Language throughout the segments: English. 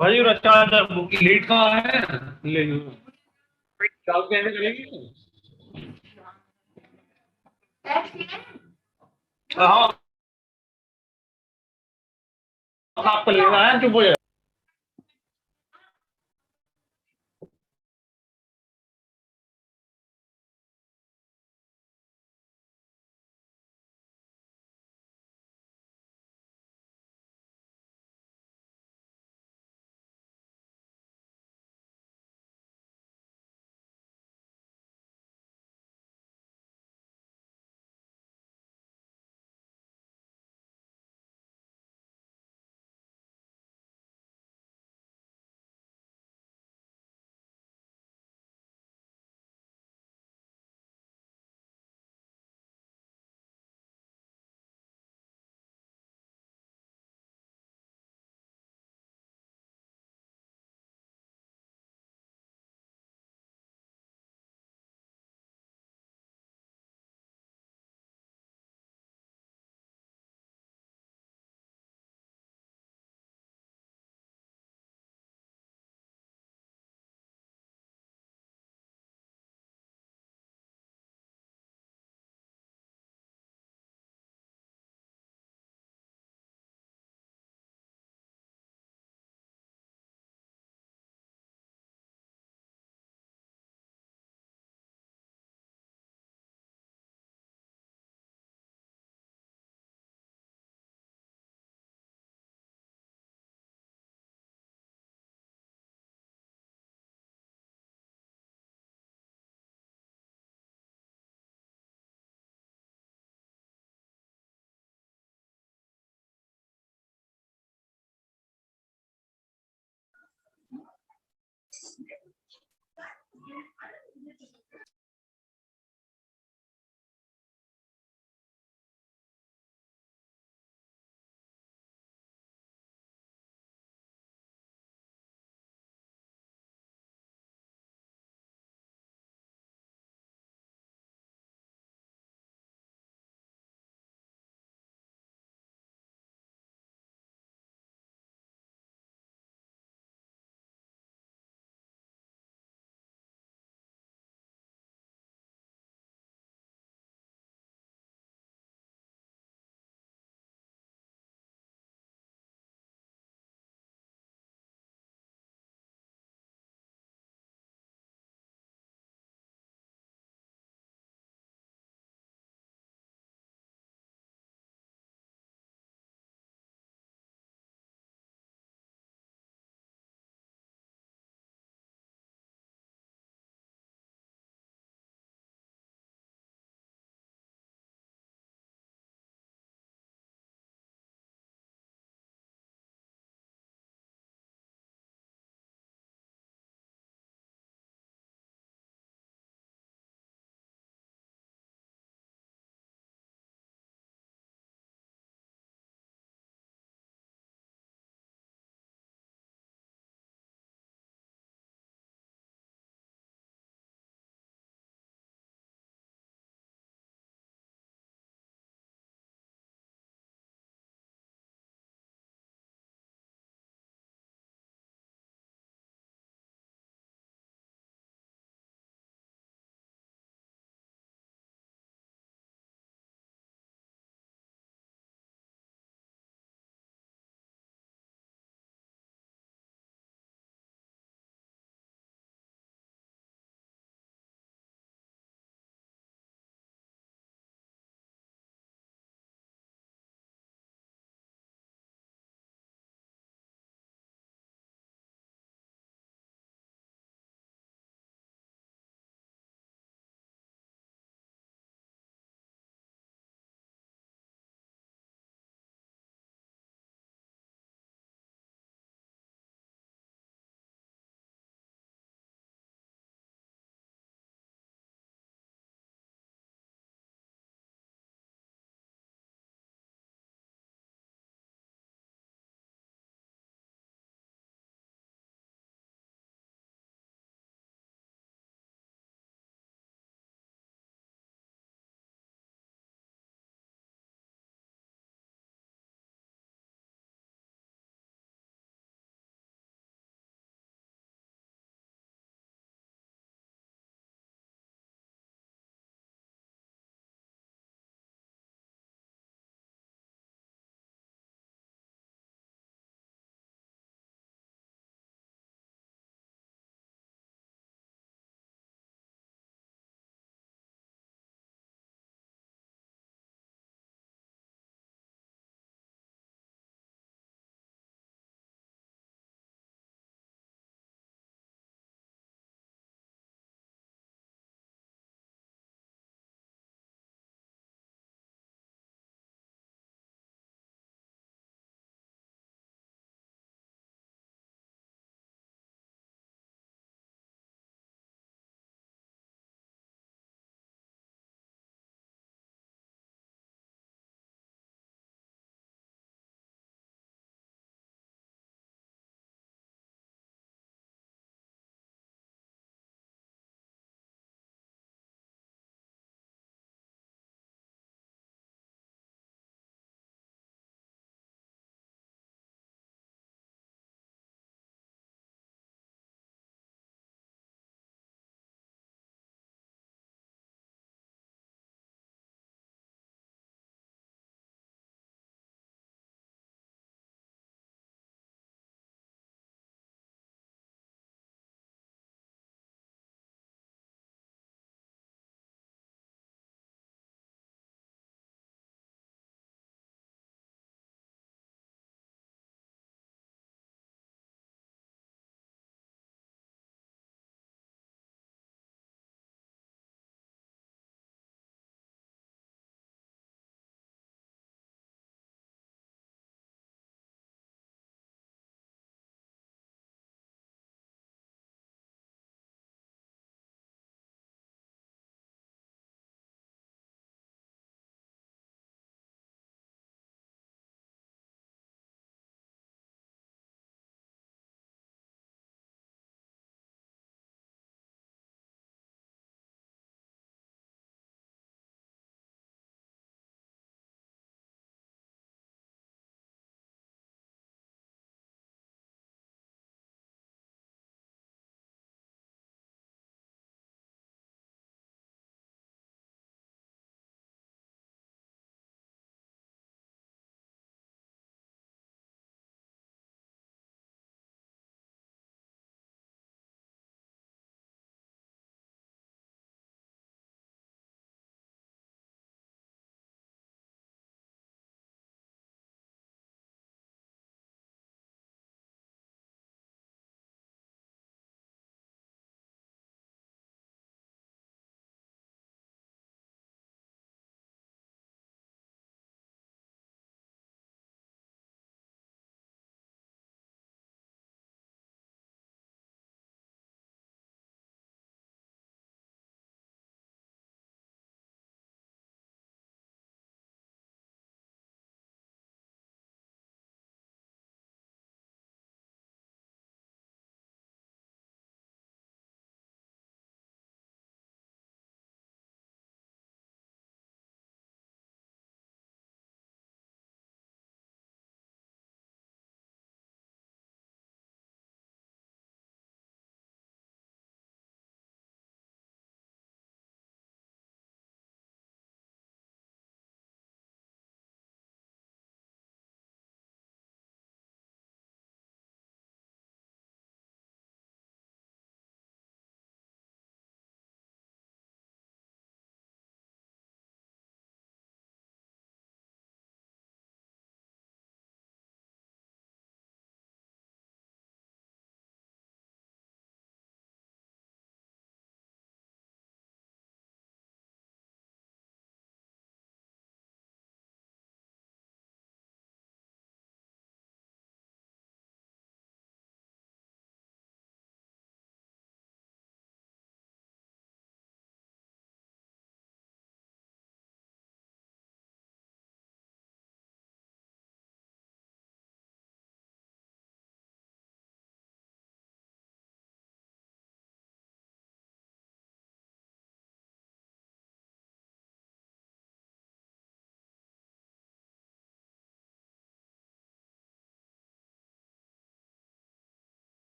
भाई रचा लेट कहाँ है? ले लो। चाल कैसे करेगी? हाँ, आपको लेना है, चुप हो जाए।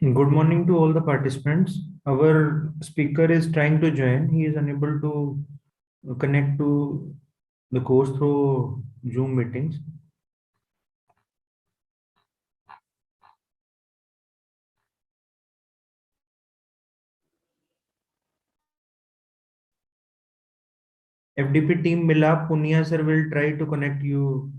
Good morning to all the participants. Our speaker is trying to join. He is unable to connect to the course through Zoom meetings. FDP team Milap Punia sir will try to connect you.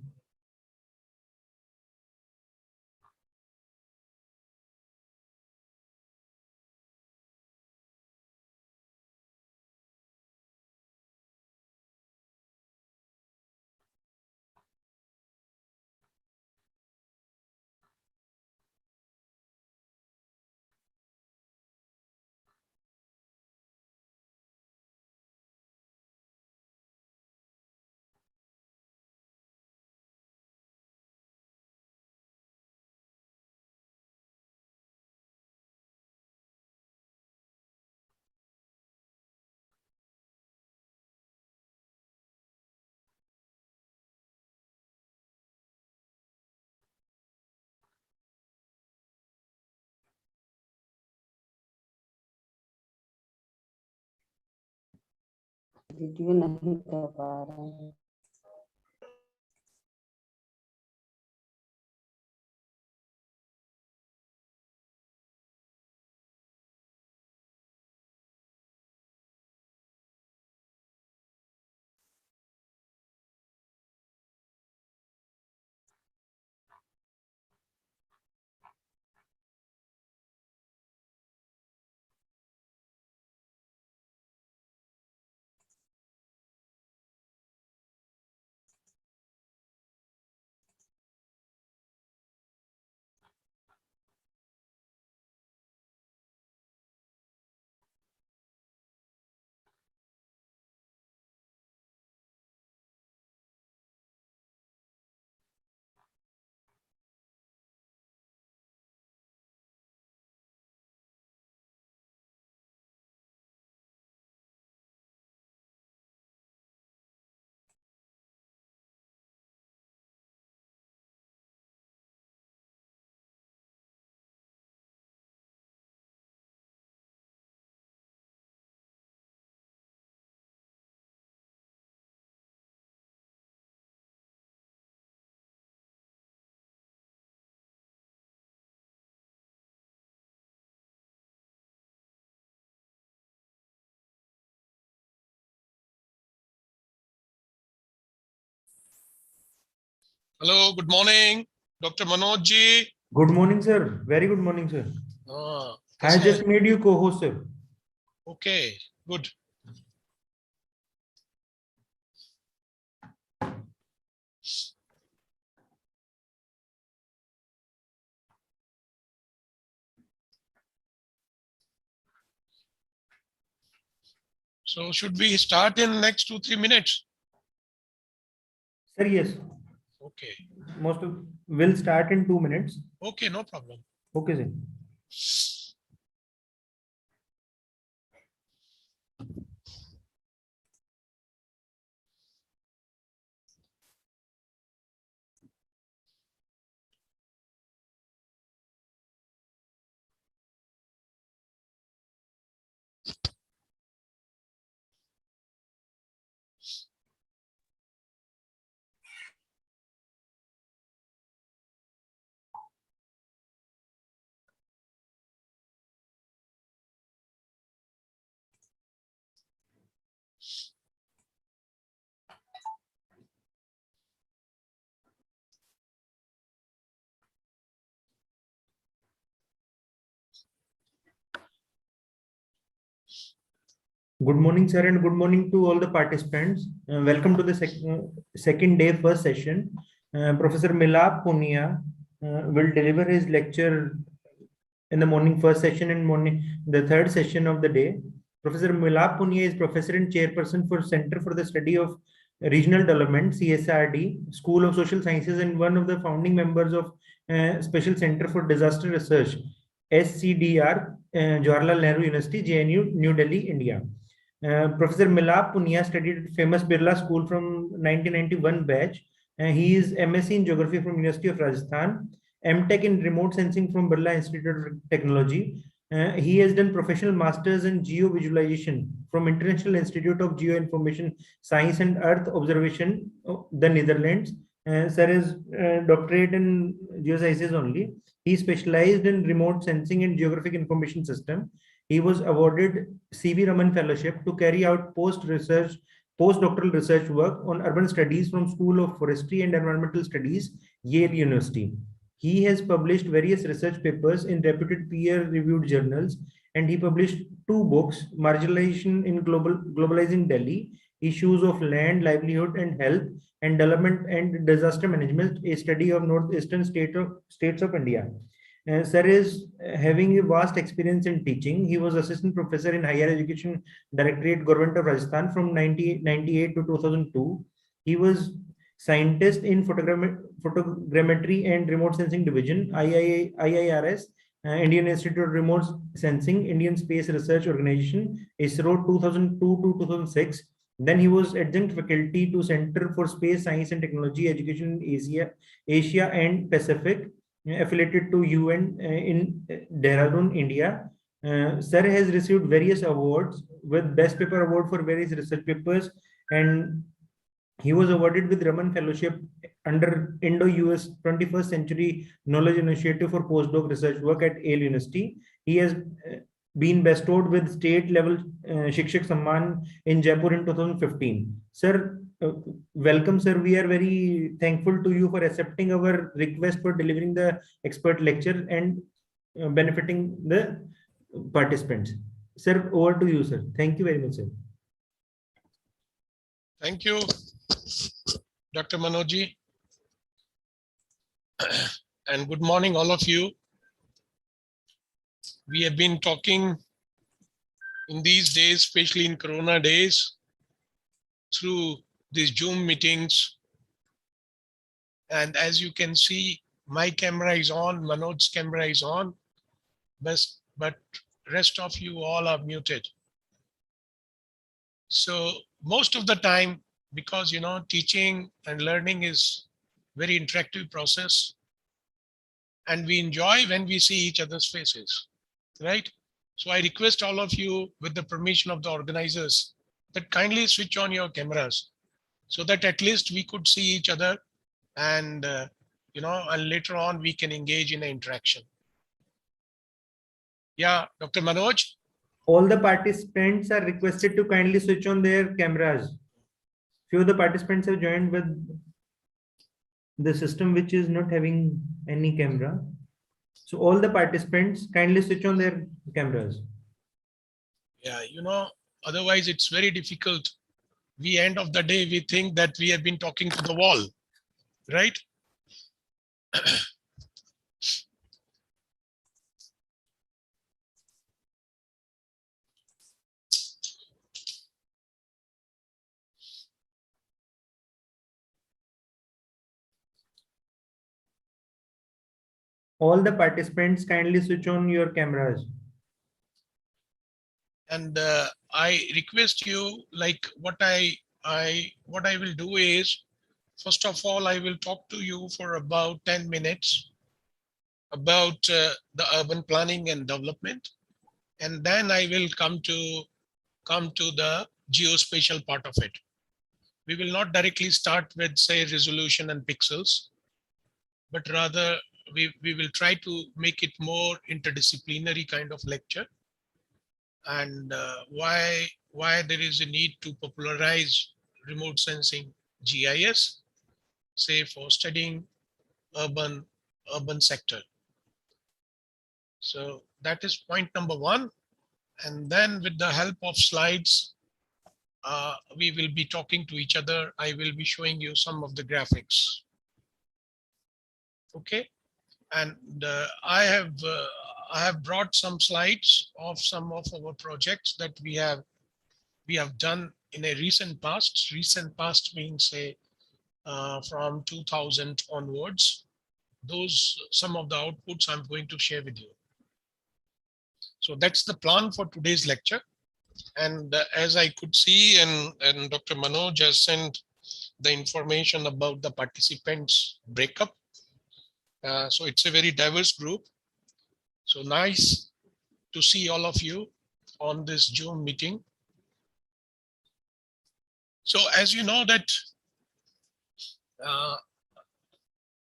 Video नहीं कर पा रहे हैं। Hello, good morning, Dr. Manoj ji. Good morning, sir. Very good morning, sir. I कैसे हैं? just made you co-host, sir. Okay, good. So should we start in next 2-3 minutes? Sir, yes. Okay. We'll start in 2 minutes. Okay, no problem. Okay, sir. Good morning, sir, and good morning to all the participants. Welcome to the second day first session. Professor Milap Punia will deliver his lecture in the morning first session and the third session of the day. Professor Milap Punia is professor and chairperson for Center for the Study of Regional Development, CSRD, School of Social Sciences, and one of the founding members of Special Center for Disaster Research, SCDR, Jawaharlal Nehru University, JNU, New Delhi, India. Professor Milap Punia studied at famous Birla School from 1991 batch. He is MSc in Geography from University of Rajasthan, MTech in Remote Sensing from Birla Institute of Technology. He has done professional masters in Geovisualization from International Institute of Geoinformation Science and Earth Observation, the Netherlands. Sir is doctorate in geosciences only. He specialized in remote sensing and geographic information system. He was awarded C.V. Raman Fellowship to carry out postdoctoral research work on urban studies from School of Forestry and Environmental Studies, Yale University. He has published various research papers in reputed peer-reviewed journals, and he published 2 books, Marginalization in Globalizing Delhi, Issues of Land, Livelihood and Health, and Development and Disaster Management, a study of northeastern states of India. Sir is having a vast experience in teaching. He was assistant professor in Higher Education Directorate, Government of Rajasthan from 1998 to 2002. He was scientist in photogrammetry and remote sensing division, IIRS, Indian Institute of Remote Sensing, Indian Space Research Organization, ISRO 2002 to 2006. Then he was adjunct faculty to Center for Space Science and Technology Education in Asia and Pacific, affiliated to UN in Dehradun, India. Sir has received various awards with Best Paper Award for various research papers, and he was awarded with Raman Fellowship under Indo-US 21st Century Knowledge Initiative for postdoc research work at Yale University. He has been bestowed with state level Shikshak Samman in Jaipur in 2015. Sir, welcome, sir. We are very thankful to you for accepting our request for delivering the expert lecture and benefiting the participants. Sir, over to you, sir. Thank you very much, sir. Thank you, Dr. Manoj. And good morning, all of you. We have been talking in these days, especially in Corona days, through these Zoom meetings. And as you can see, my camera is on, Manoj's camera is on, but rest of you all are muted. So most of the time, because teaching and learning is very interactive process, and we enjoy when we see each other's faces, right? So I request all of you, with the permission of the organizers, that kindly switch on your cameras so that at least we could see each other, and and later on we can engage in an interaction. Yeah, Dr. Manoj. All the participants are requested to kindly switch on their cameras. Few of the participants have joined with the system which is not having any camera. So all the participants kindly switch on their cameras. Yeah, otherwise it's very difficult. We end of the day, we think that we have been talking to the wall, right? All the participants kindly switch on your cameras. And I request you, like what I will do is, first of all, I will talk to you for about 10 minutes about the urban planning and development. And then I will come to the geospatial part of it. We will not directly start with, say, resolution and pixels, but rather we will try to make it more interdisciplinary kind of lecture. And why there is a need to popularize remote sensing GIS, say for studying urban sector. So that is point number one. And then with the help of slides, we will be talking to each other. I will be showing you some of the graphics. Okay. And I have brought some slides of some of our projects that we have done in a recent past. Recent past means, say, from 2000 onwards. Those some of the outputs I'm going to share with you. So that's the plan for today's lecture. And as I could see, and Dr. Manoj has sent the information about the participants breakup. So it's a very diverse group. So nice to see all of you on this Zoom meeting. So as you know that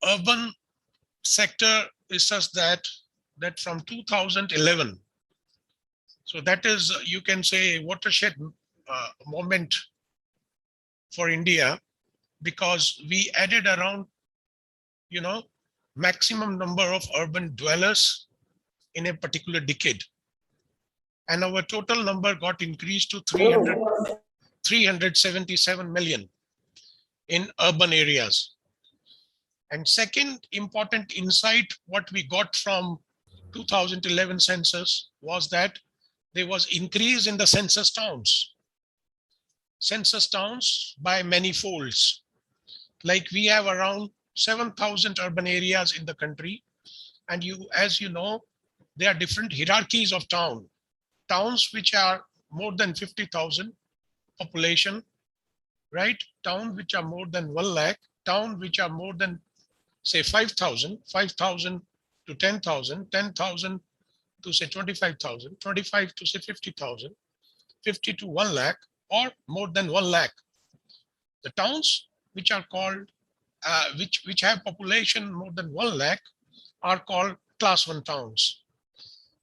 urban sector is such that from 2011, so that is, you can say, watershed moment for India, because we added around, maximum number of urban dwellers in a particular decade. And our total number got increased to 377 million in urban areas. And second important insight, what we got from 2011 census was that there was increase in the census towns. Census towns by many folds. Like we have around 7,000 urban areas in the country. And as you know, there are different hierarchies of town. Towns which are more than 50,000 population, right? Towns which are more than 1 lakh, towns which are more than, say, 5,000 to 10,000, 10,000 to, say, 25,000, 25 to, say, 50,000, 50 to 1 lakh, or more than 1 lakh. The towns which are called, which have population more than 1 lakh are called class 1 towns.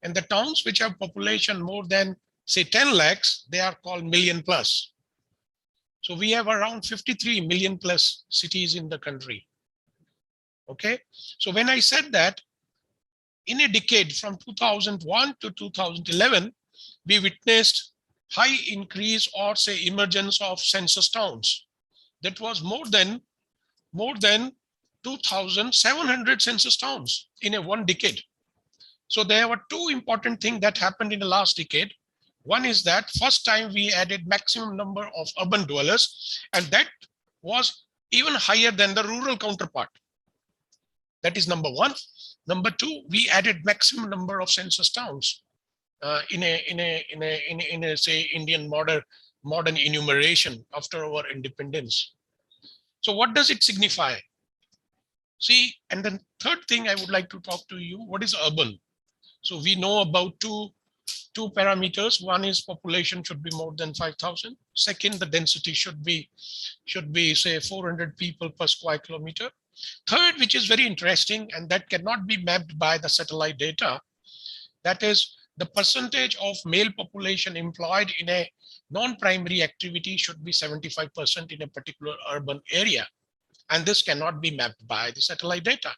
And the towns which have population more than, say, 10 lakhs, they are called million plus. So we have around 53 million plus cities in the country. Okay. So when I said that, in a decade from 2001 to 2011, we witnessed high increase, or say emergence, of census towns. That was more than 2,700 census towns in a 1 decade. So there were two important things that happened in the last decade. One is that first time we added maximum number of urban dwellers, and that was even higher than the rural counterpart. That is number one. Number two, we added maximum number of census towns in a say Indian modern enumeration after our independence. So what does it signify? See, and then third thing I would like to talk to you, what is urban? So we know about two parameters. One is population should be more than 5,000. Second, the density should be say 400 people per square kilometer. Third, which is very interesting and that cannot be mapped by the satellite data, that is the percentage of male population employed in a non-primary activity should be 75% in a particular urban area. And this cannot be mapped by the satellite data,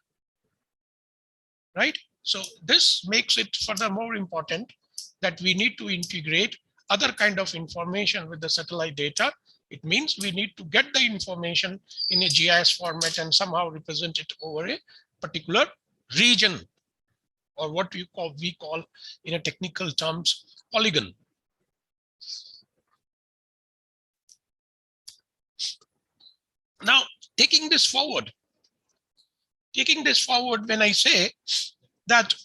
right? So this makes it furthermore important that we need to integrate other kind of information with the satellite data. It means we need to get the information in a GIS format and somehow represent it over a particular region, or what we call in a technical terms, polygon. Now, taking this forward, when I say that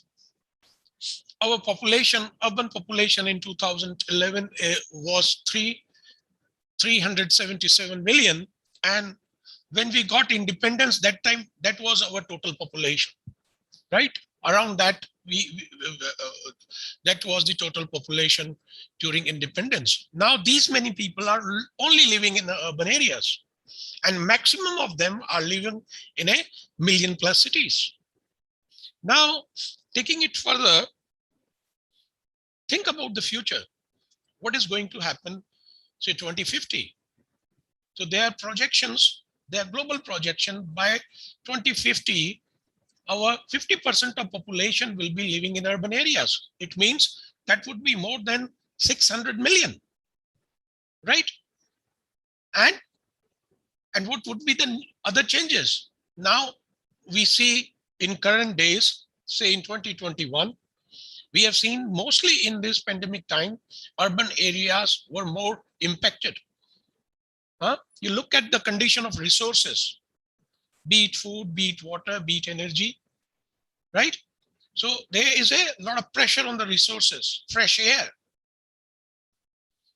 our population, urban population in 2011 was 377 million. And when we got independence, that time, that was our total population, right? Around that, that was the total population during independence. Now, these many people are only living in the urban areas, and maximum of them are living in a million plus cities. Now, taking it further, think about the future. What is going to happen, say 2050? So there are projections, there are global projections by 2050, our 50% of population will be living in urban areas. It means that would be more than 600 million, right? And what would be the other changes? Now we see in current days, say in 2021, we have seen mostly in this pandemic time, urban areas were more impacted. You look at the condition of resources, be it food, be it water, be it energy, right? So there is a lot of pressure on the resources, fresh air.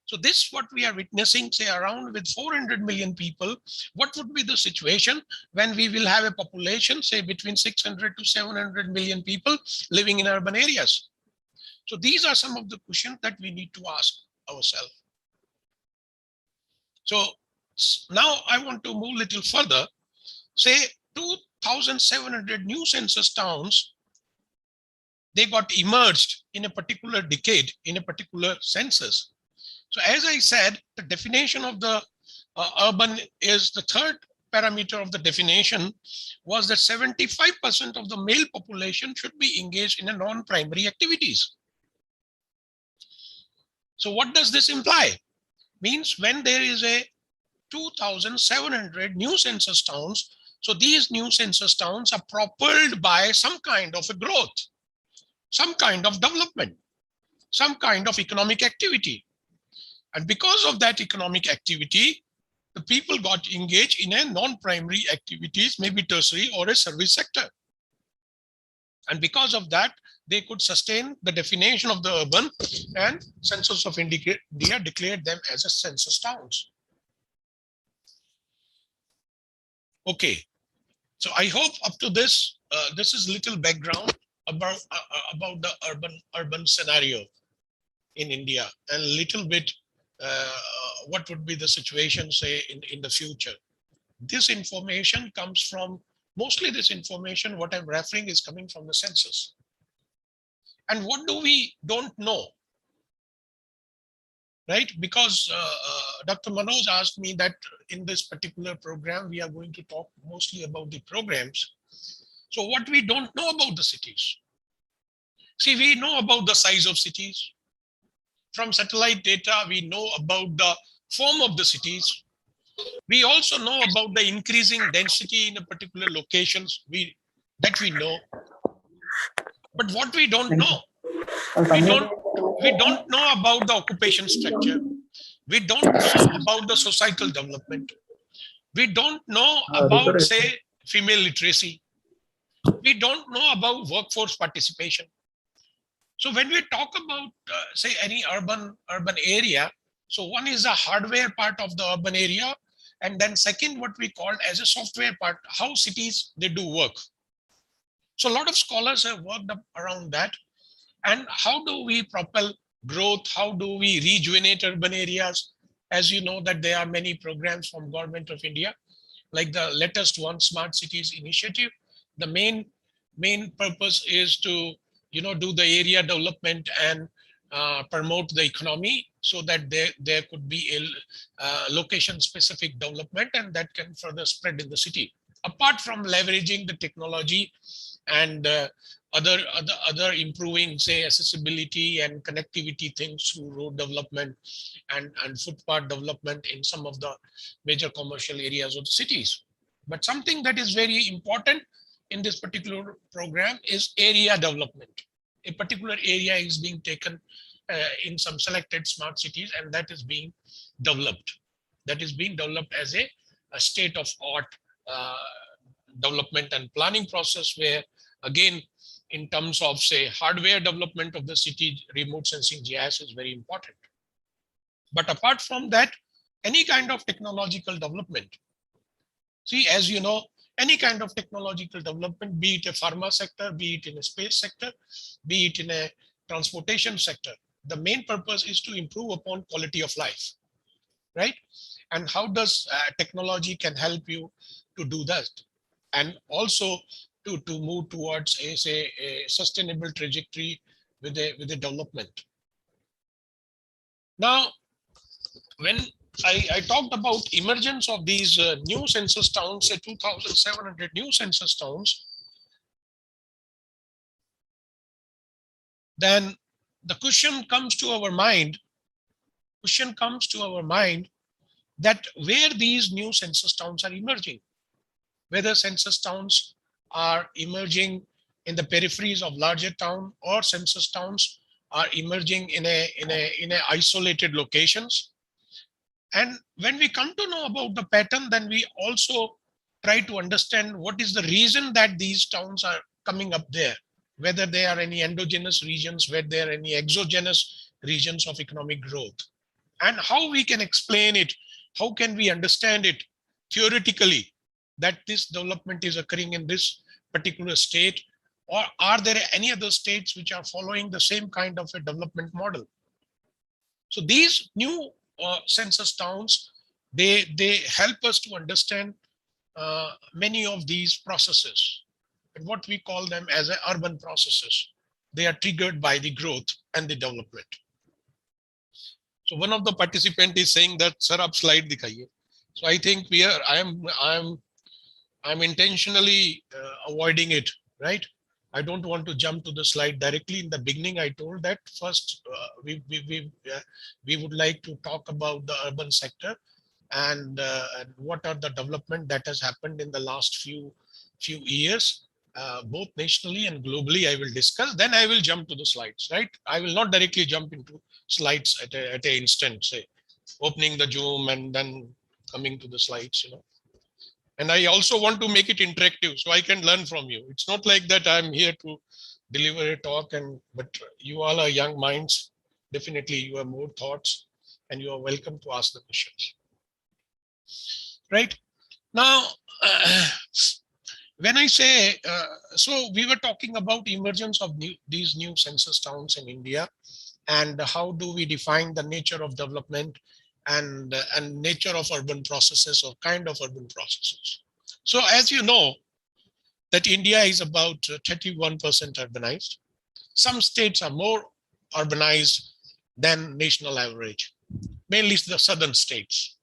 So this, what we are witnessing, say around with 400 million people, what would be the situation when we will have a population, say between 600 to 700 million people living in urban areas? So these are some of the questions that we need to ask ourselves. So now I want to move a little further. Say 2,700 new census towns, they got emerged in a particular decade, in a particular census. So as I said, the definition of the urban is the third parameter of the definition was that 75% of the male population should be engaged in a non-primary activities. So what does this imply? Means when there is a 2,700 new census towns, so these new census towns are propelled by some kind of a growth, some kind of development, some kind of economic activity. And because of that economic activity, the people got engaged in a non-primary activities, maybe tertiary or a service sector. And because of that, they could sustain the definition of the urban, and Census of India declared them as a census towns. Okay, so I hope up to this, this is little background about the urban scenario in India, and a little bit what would be the situation, say, in the future. This information comes from, mostly this information, what I'm referring is coming from the census. And what do we don't know? Right? Because Dr. Manoj asked me that in this particular program, we are going to talk mostly about the programs. So what we don't know about the cities? See, we know about the size of cities. From satellite data, we know about the form of the cities. We also know about the increasing density in a particular locations that we know. But what we don't know, we don't know about the occupation structure. We don't know about the societal development. We don't know about, say, female literacy. We don't know about workforce participation. So when we talk about, say, any urban area, so one is the hardware part of the urban area, and then second, what we call as a software part, how cities, they do work. So a lot of scholars have worked up around that. And how do we propel growth? How do we rejuvenate urban areas? As you know that there are many programs from Government of India, like the latest one, Smart Cities Initiative. The main purpose is to, do the area development and promote the economy, so that there could be a location specific development, and that can further spread in the city. Apart from leveraging the technology and other improving, say, accessibility and connectivity things through road development and footpath development in some of the major commercial areas of the cities. But something that is very important in this particular program is area development. A particular area is being taken in some selected smart cities, and that is being developed. That is being developed as a state of art development and planning process, where again in terms of, say, hardware development of the city, remote sensing GIS is very important. But apart from that, any kind of technological development. See, as you know, any kind of technological development, be it a pharma sector, be it in a space sector, be it in a transportation sector, the main purpose is to improve upon quality of life, right? And how does technology can help you to do that? And also to move towards a sustainable trajectory with a development. Now, when I talked about emergence of these new census towns, say 2,700 new census towns, then the question comes to our mind that where these new census towns are emerging, whether census towns are emerging in the peripheries of larger town or census towns are emerging in a isolated locations. And when we come to know about the pattern, then we also try to understand what is the reason that these towns are coming up there, whether there are any endogenous regions, whether there are any exogenous regions of economic growth, and how we can explain it, how can we understand it theoretically that this development is occurring in this particular state, or are there any other states which are following the same kind of a development model. So these new census towns, they help us to understand many of these processes, and what we call them as urban processes. They are triggered by the growth and the development. So one of the participants is saying that, sir, up slide dikhaiye. So I think I'm intentionally avoiding it, right? I don't want to jump to the slide directly. In the beginning, I told that first we would like to talk about the urban sector and what are the development that has happened in the last few years, both nationally and globally. I will discuss. Then I will jump to the slides, right? I will not directly jump into slides at an instant, say opening the Zoom and then coming to the slides, you know. And I also want to make it interactive so I can learn from you. It's not like that I'm here to deliver a talk, but you all are young minds. Definitely you have more thoughts and you are welcome to ask the questions. Right now, when I say, so we were talking about emergence of these new census towns in India, and how do we define the nature of development and nature of urban processes or kind of urban processes. So as you know, that India is about 31% urbanized. Some states are more urbanized than national average, mainly the southern states,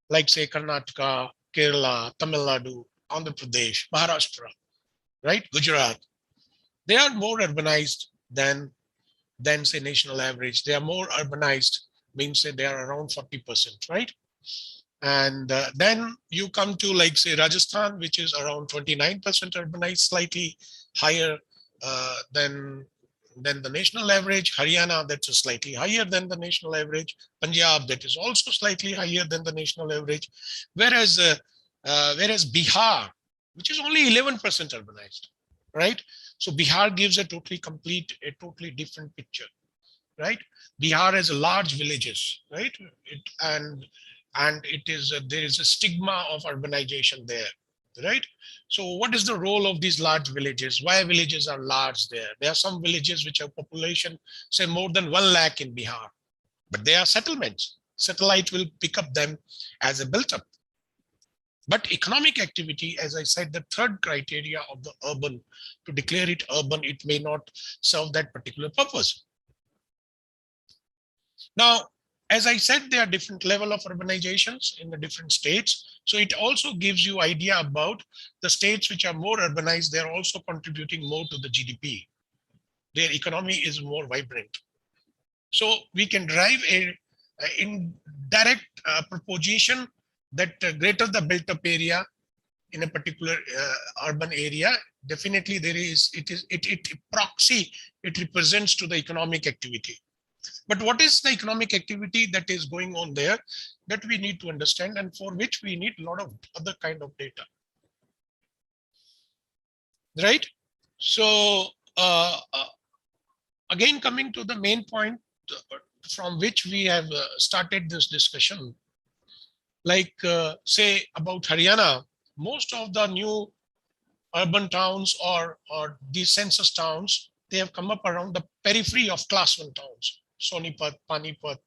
like say Karnataka, Kerala, Tamil Nadu, Andhra Pradesh, Maharashtra, right? Gujarat. They are more urbanized than say national average. They are more urbanized, means say they are around 40%, right? And then you come to like say Rajasthan, which is around 29% urbanized, slightly higher than the national average. Haryana, that is slightly higher than the national average. Punjab, that is also slightly higher than the national average. Whereas Bihar, which is only 11% urbanized, right? So Bihar gives a totally different picture, right? Bihar has large villages, right? And it is there is a stigma of urbanization there, right? So what is the role of these large villages? Why villages are large there? There are some villages which have population, say more than 1 lakh in Bihar, but they are settlements. Satellite will pick up them as a built up. But economic activity, as I said, the third criteria of the urban, to declare it urban, it may not serve that particular purpose. Now, as I said, there are different level of urbanizations in the different states. So it also gives you idea about the states which are more urbanized. They're also contributing more to the GDP. Their economy is more vibrant. So we can drive a indirect proposition that greater the built up area in a particular urban area, definitely there is, it proxy, it represents to the economic activity. But what is the economic activity that is going on there that we need to understand, and for which we need a lot of other kind of data, right? So again, coming to the main point from which we have started this discussion, like say about Haryana, most of the new urban towns or these census towns, they have come up around the periphery of class 1 towns. Sonipat, Panipat,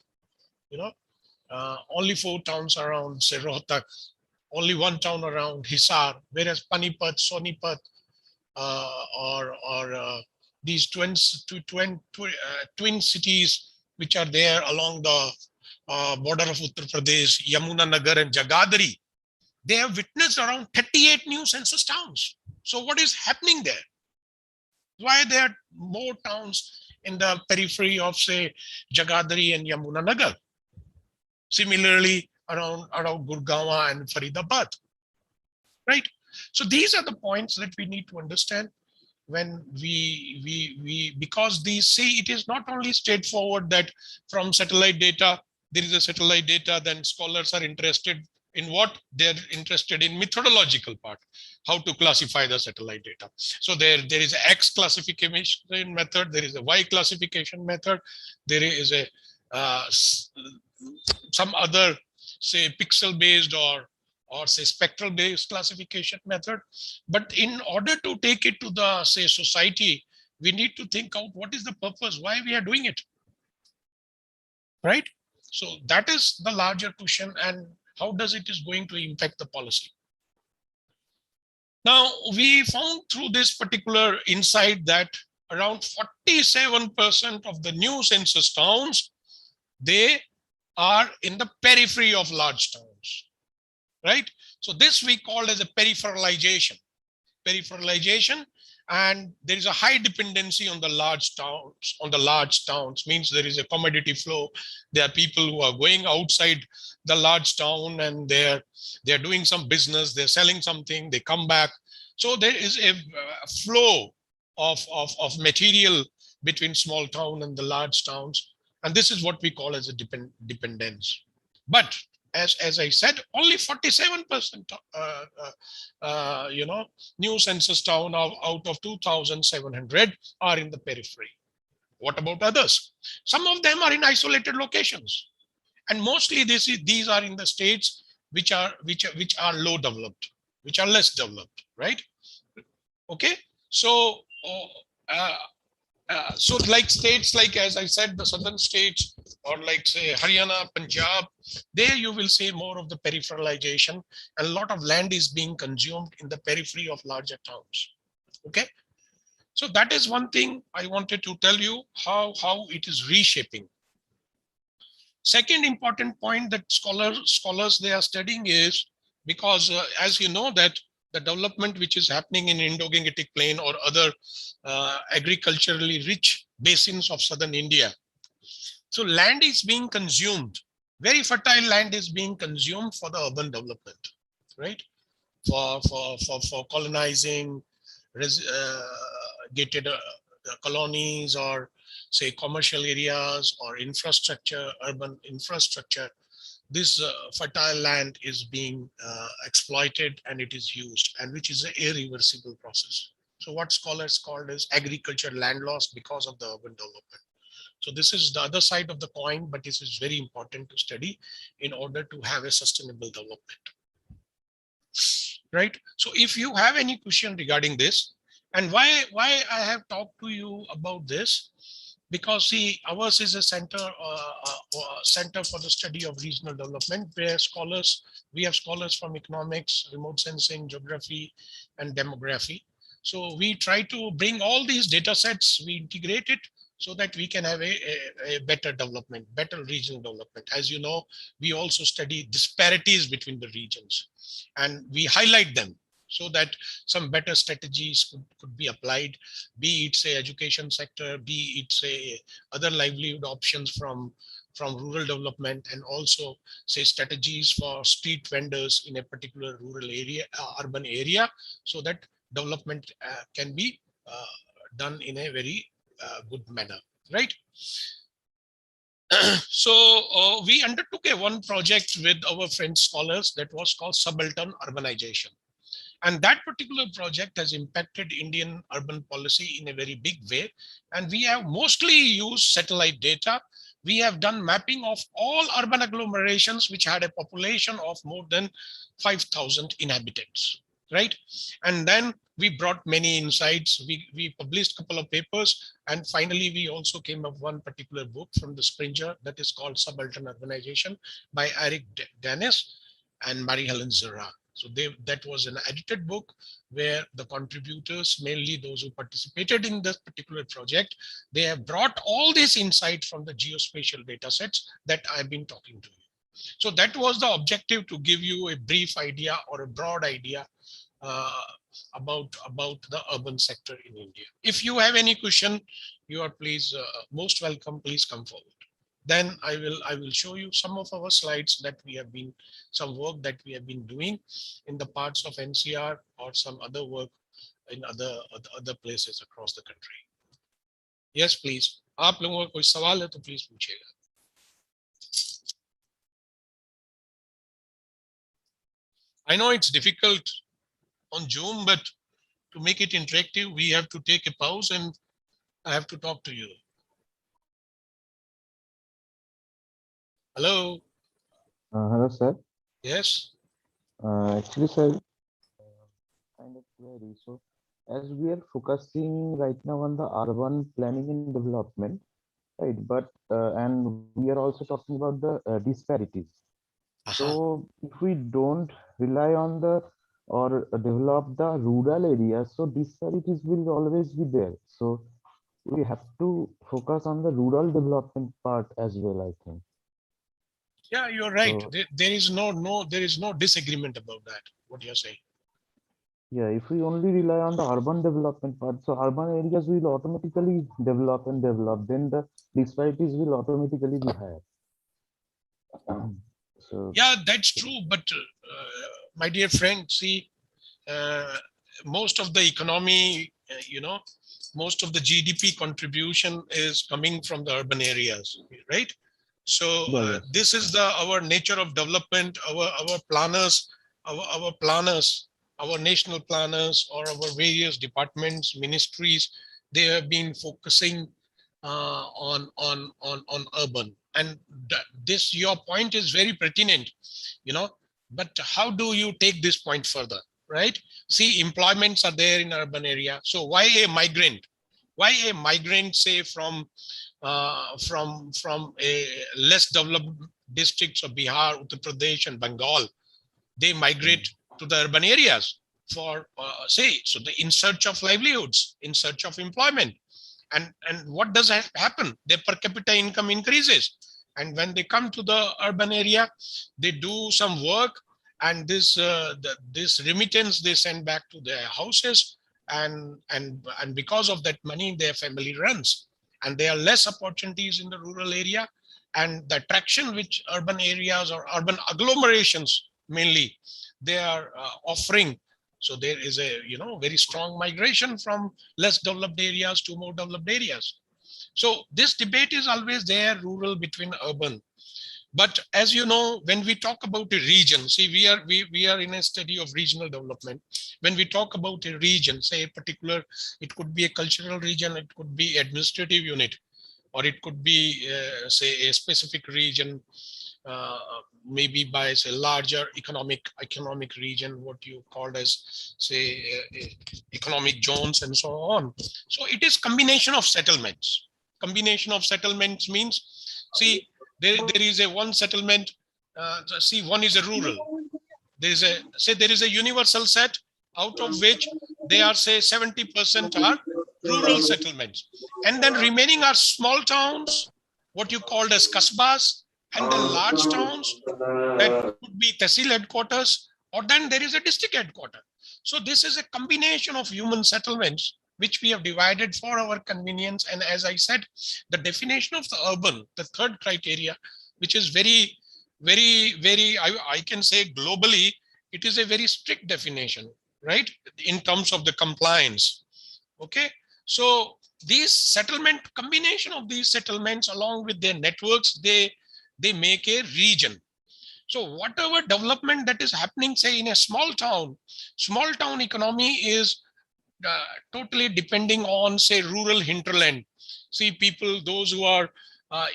you know, only 4 towns around, say, Rohtak, only 1 town around Hisar, whereas Panipat, Sonipat, or these twin cities which are there along the border of Uttar Pradesh, Yamuna Nagar and Jagadhri, they have witnessed around 38 new census towns. So what is happening there? Why there are more towns in the periphery of, say, Jagadhri and Yamuna Nagar? Similarly, around Gurgaon and Faridabad, right? So these are the points that we need to understand when we because these, see, it is not only straightforward that from satellite data, there is a satellite data, then scholars are interested in what? They're interested in methodological part, how to classify the satellite data. So there is a X classification method, there is a Y classification method, there is a some other, say, pixel based or say spectral based classification method. But in order to take it to the, say, society, we need to think out what is the purpose, why we are doing it, right? So that is the larger question, and how does it is going to impact the policy. Now, we found through this particular insight that around 47% of the new census towns, they are in the periphery of large towns, right? So this we call as a peripheralization. And there is a high dependency on the large towns. On the large towns means there is a commodity flow. There are people who are going outside the large town and they're doing some business, they're selling something, they come back. So there is a flow of material between small town and the large towns. And this is what we call as a dependence. But as I said, only 47% new census town out of 2,700 are in the periphery. What about others? Some of them are in isolated locations, and mostly these are in the states which are low developed, which are less developed, right? Okay, so so like states like, as I said, the southern states, or like, say, Haryana, Punjab, there you will see more of the peripheralization, and a lot of land is being consumed in the periphery of larger towns. Okay, so that is one thing I wanted to tell you, how it is reshaping. Second important point that scholars they are studying is, because as you know that the development which is happening in Indo-Gangetic Plain or other agriculturally rich basins of southern India. So land is being consumed, very fertile land is being consumed for the urban development, right? For colonizing gated colonies, or say commercial areas, or infrastructure, urban infrastructure. This fertile land is being exploited and it is used, and which is an irreversible process. So what scholars called as agriculture land loss because of the urban development. So this is the other side of the coin, but this is very important to study in order to have a sustainable development. Right? So if you have any question regarding this, and why I have talked to you about this, because see, ours is a center for the study of regional development, where we have scholars from economics, remote sensing, geography, and demography. So we try to bring all these data sets, we integrate it so that we can have a better development, better regional development. As you know, we also study disparities between the regions, and we highlight them so that some better strategies could be applied, be it say education sector, be it say other livelihood options from rural development, and also say strategies for street vendors in a particular rural area, urban area, so that development can be done in a very good manner, right? So we undertook one project with our friend scholars that was called subaltern urbanization. And that particular project has impacted Indian urban policy in a very big way. And we have mostly used satellite data. We have done mapping of all urban agglomerations which had a population of more than 5,000 inhabitants, right? And then we brought many insights. We published a couple of papers, and finally we also came up one particular book from the Springer that is called Subaltern Urbanization by Eric Dennis and Marie-Helen Zerra. So that was an edited book where the contributors, mainly those who participated in this particular project, they have brought all this insight from the geospatial data sets that I've been talking to you. So that was the objective, to give you a brief idea or a broad idea uh, about the urban sector in India. If you have any question, you are please most welcome. Please come forward. Then I will show you some of our slides that we have been, some work that we have been doing in the parts of NCR or some other work in other places across the country. Yes, please. आप लोगों का कोई सवाल है तो please पूछिएगा. I know it's difficult on Zoom, but to make it interactive, we have to take a pause and I have to talk to you. Hello. Hello, sir. Yes. Actually, sir, kind of query. So, as we are focusing right now on the urban planning and development, right? But and we are also talking about the disparities. So, if we don't rely on the or develop the rural areas, so disparities will always be there. So, we have to focus on the rural development part as well, I think. Yeah, you're right. So, There is no disagreement about that, what you're saying. yeah, if we only rely on the urban development part, so urban areas will automatically develop and develop, then the disparities will automatically be higher. So Yeah, that's true. But my dear friend, see, most of the economy, most of the GDP contribution is coming from the urban areas, right? So yeah, this is our nature of development. Our planners, our national planners, or our various departments, ministries, they have been focusing on urban. And this, your point is very pertinent, but how do you take this point further, right? See, employments are there in urban area. So why a migrant? Why a migrant, say, from a less developed districts of Bihar, Uttar Pradesh, and Bengal, they migrate to the urban areas for, so in search of livelihoods, in search of employment. And what does happen? Their per capita income increases. And when they come to the urban area, they do some work, and this remittance they send back to their houses, and because of that money, their family runs. And there are less opportunities in the rural area, and the attraction which urban areas or urban agglomerations mainly they are offering. So there is a very strong migration from less developed areas to more developed areas. So this debate is always there, rural between urban. But as you know, when we talk about a region, see, we are in a study of regional development. When we talk about a region, say a particular, it could be a cultural region, it could be administrative unit, or it could be say a specific region, uh, maybe by say larger economic region, what you called as say economic zones and so on. So it is combination of settlements. Combination of settlements means, see, there is a one settlement. See, one is a rural. There is a universal set, out of which they are say 70% are rural settlements, and then remaining are small towns, what you called as kasbas, and then large towns that could be tehsil headquarters, or then there is a district headquarters. So this is a combination of human settlements which we have divided for our convenience. And as I said, the definition of the urban, the third criteria, which is very, I can say globally, it is a very strict definition, right? In terms of the compliance. Okay. So these settlement, combination of these settlements along with their networks, they make a region. So whatever development that is happening, say in a small town economy is totally depending on, say, rural hinterland. See, people, those who are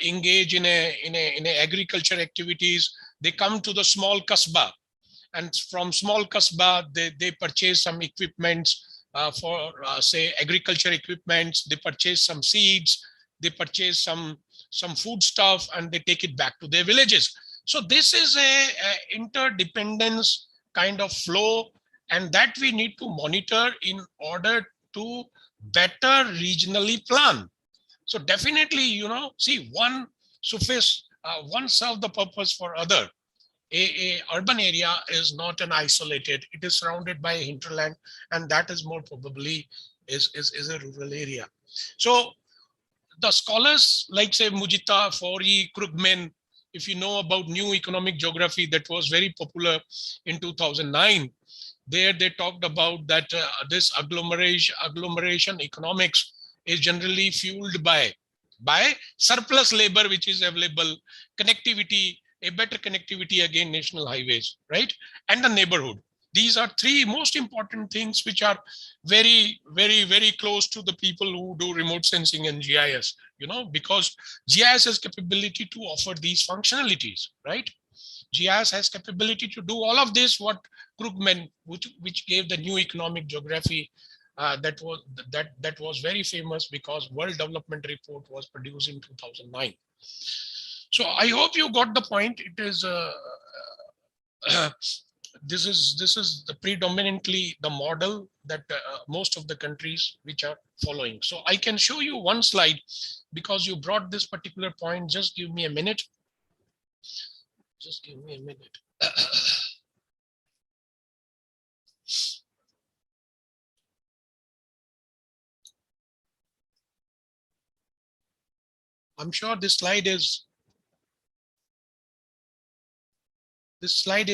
engaged in a agriculture activities, they come to the small kasbah, and from small kasbah they purchase some equipments for say agriculture equipments. They purchase some seeds, they purchase some food stuff, and they take it back to their villages. So this is a interdependence kind of flow, and that we need to monitor in order to better regionally plan. So definitely, see, one suffice, one serve the purpose for other. A urban area is not an isolated, it is surrounded by a hinterland, and that is more probably is a rural area. So the scholars like, say, Mujita, Fori, Krugman, if you know about new economic geography that was very popular in 2009, there they talked about that this agglomeration economics is generally fueled by surplus labor which is available, connectivity, a better connectivity, again, national highways, right, and the neighborhood. These are three most important things which are very, very, very close to the people who do remote sensing and GIS, because GIS has capability to offer these functionalities, right? GIS has capability to do all of this, what Krugman, which gave the new economic geography, that was very famous because World Development Report was produced in 2009. So I hope you got the point. It is this is the predominantly the model that most of the countries which are following. So I can show you one slide because you brought this particular point. Just give me a minute. Just give me a minute. I'm sure this slide is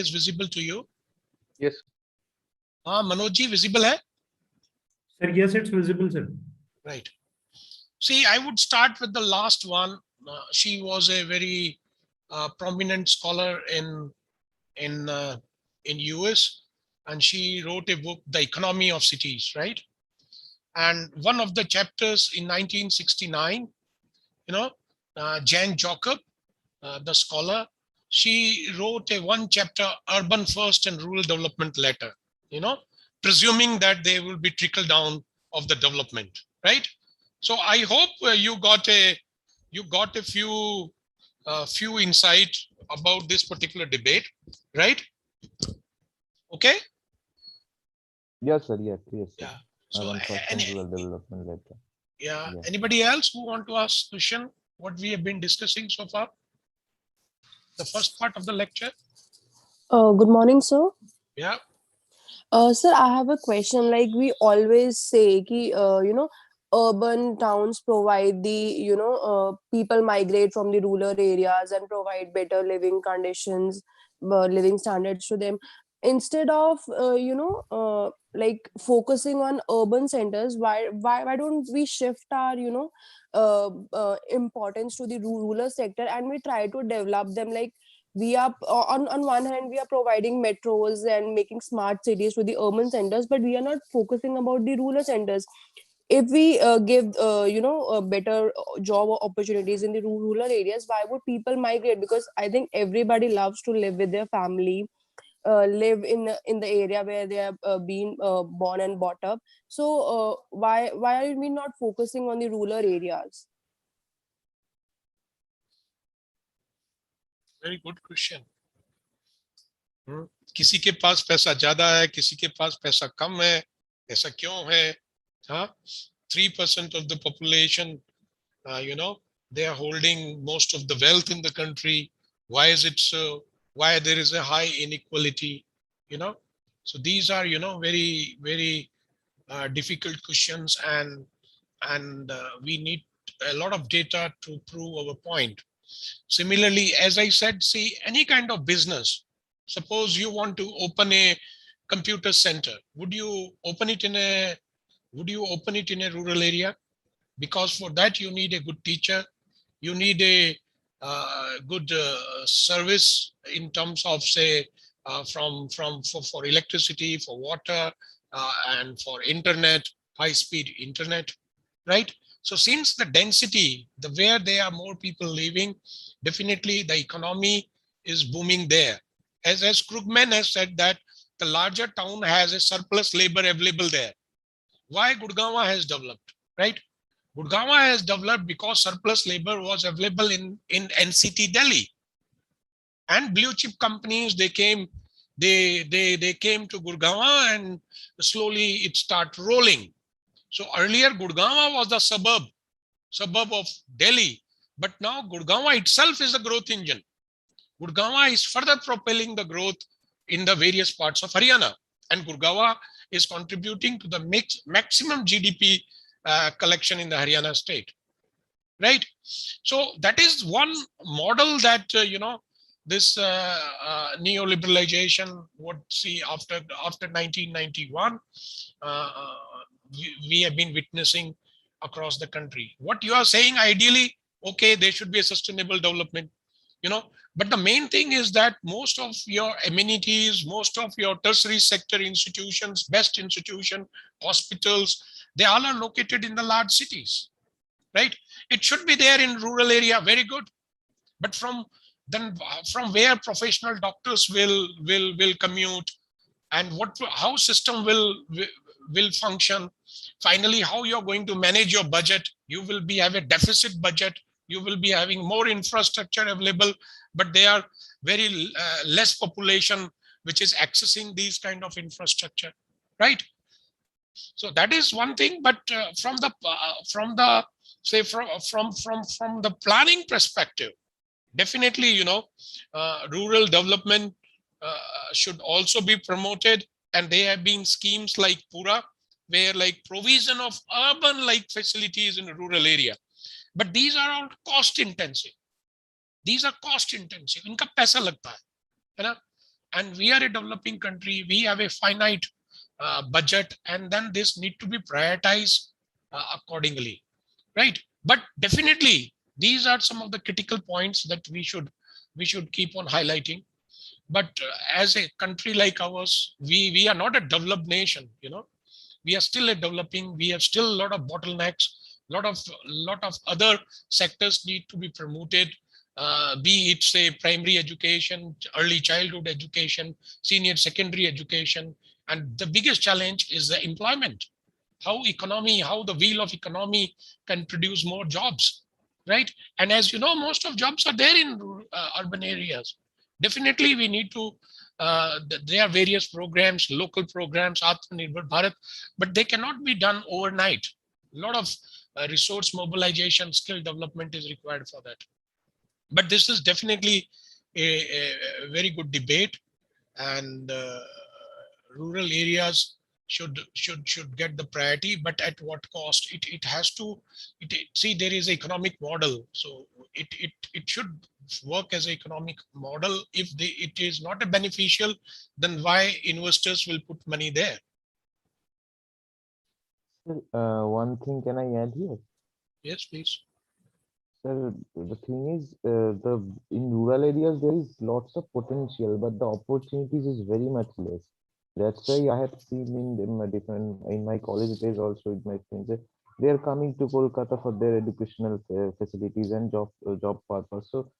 visible to you. Yes. Manoj ji, visible hai? Sir, yes, it's visible, sir. Right. See, I would start with the last one. She was a very prominent scholar in US, and she wrote a book, The Economy of Cities, right? And one of the chapters in 1969, Jan Jacob, the scholar, she wrote a one chapter, Urban First and Rural Development Later, presuming that they will be trickle down of the development, right? So I hope you got a few insights about this particular debate, right? Okay. Yes, sir. Yes. Yes. Sir. Yeah. So Rural development later. Yeah. Yeah. Anybody else who want to ask question? What we have been discussing so far? The first part of the lecture. Good morning, sir. Yeah. Sir, I have a question. Like we always say, urban towns provide people migrate from the rural areas and provide better living conditions, living standards to them. Instead of, like focusing on urban centers, why don't we shift our, importance to the rural sector and we try to develop them? Like we are on one hand we are providing metros and making smart cities to the urban centers, but we are not focusing about the rural centers. If we give better job opportunities in the rural areas, why would people migrate? Because I think everybody loves to live with their family, live in the area where they are being born and brought up. So why are we not focusing on the rural areas? Very good question. किसी के पास पैसा ज्यादा है, किसी के पास पैसा कम है, ऐसा क्यों है? 3% of the population, they are holding most of the wealth in the country. Why is it so? Why there is a high inequality? So these are, very, very difficult questions, and we need a lot of data to prove our point. Similarly, as I said, see, any kind of business, suppose you want to open a computer center, would you open it in a rural area? Because for that you need a good teacher, you need good service in terms of, say, for electricity, for water, and for internet, high speed internet, right? So since the density, the where there are more people living, definitely the economy is booming there. As Krugman has said that the larger town has a surplus labor available there. Why Gurgaon has developed, right? Gurgaon has developed because surplus labor was available in NCT Delhi. And blue chip companies, they came to Gurgaon, and slowly it started rolling. So earlier Gurgaon was the suburb of Delhi, but now Gurgaon itself is a growth engine. Gurgaon is further propelling the growth in the various parts of Haryana, and Gurgaon is contributing to the maximum GDP collection in the Haryana state, right? So that is one model that this neoliberalization would see after 1991. We have been witnessing across the country. What you are saying, ideally, okay, there should be a sustainable development, but the main thing is that most of your amenities, most of your tertiary sector institutions, best institution, hospitals, they all are located in the large cities, right? It should be there in rural area, very good. But from where professional doctors will commute, and how system will function. Finally, how you're going to manage your budget. You will have a deficit budget. You will be having more infrastructure available, but there are very less population which is accessing these kind of infrastructure, right? So that is one thing. But from the say from the planning perspective, definitely, rural development should also be promoted. And there have been schemes like Pura, where like provision of urban like facilities in a rural area. But these are all cost intensive. Inka paisa lagta hai, and we are a developing country. We have a finite budget, and then this need to be prioritized accordingly, right? But definitely, these are some of the critical points that we should keep on highlighting. But as a country like ours, we are not a developed nation. We are still a developing. We have still a lot of bottlenecks. Lot of other sectors need to be promoted. Be it, say, primary education, early childhood education, senior secondary education, and the biggest challenge is the employment. How the wheel of economy can produce more jobs, right? And as you know, most of jobs are there in urban areas. Definitely we need to there are various programs, local programs, Atmanirbhar Bharat, but they cannot be done overnight. A lot of resource mobilization, skill development is required for that. But this is definitely a very good debate, and rural areas should get the priority, but at what cost? It has to see, there is an economic model, so it should work as an economic model. If it is not a beneficial, then why investors will put money there? Sir, one thing can I add here? Yes, please. Sir, the thing is, in rural areas there is lots of potential, but the opportunities is very much less. That's why I have seen in my college days also with my friends, they are coming to Kolkata for their educational facilities and job purpose. So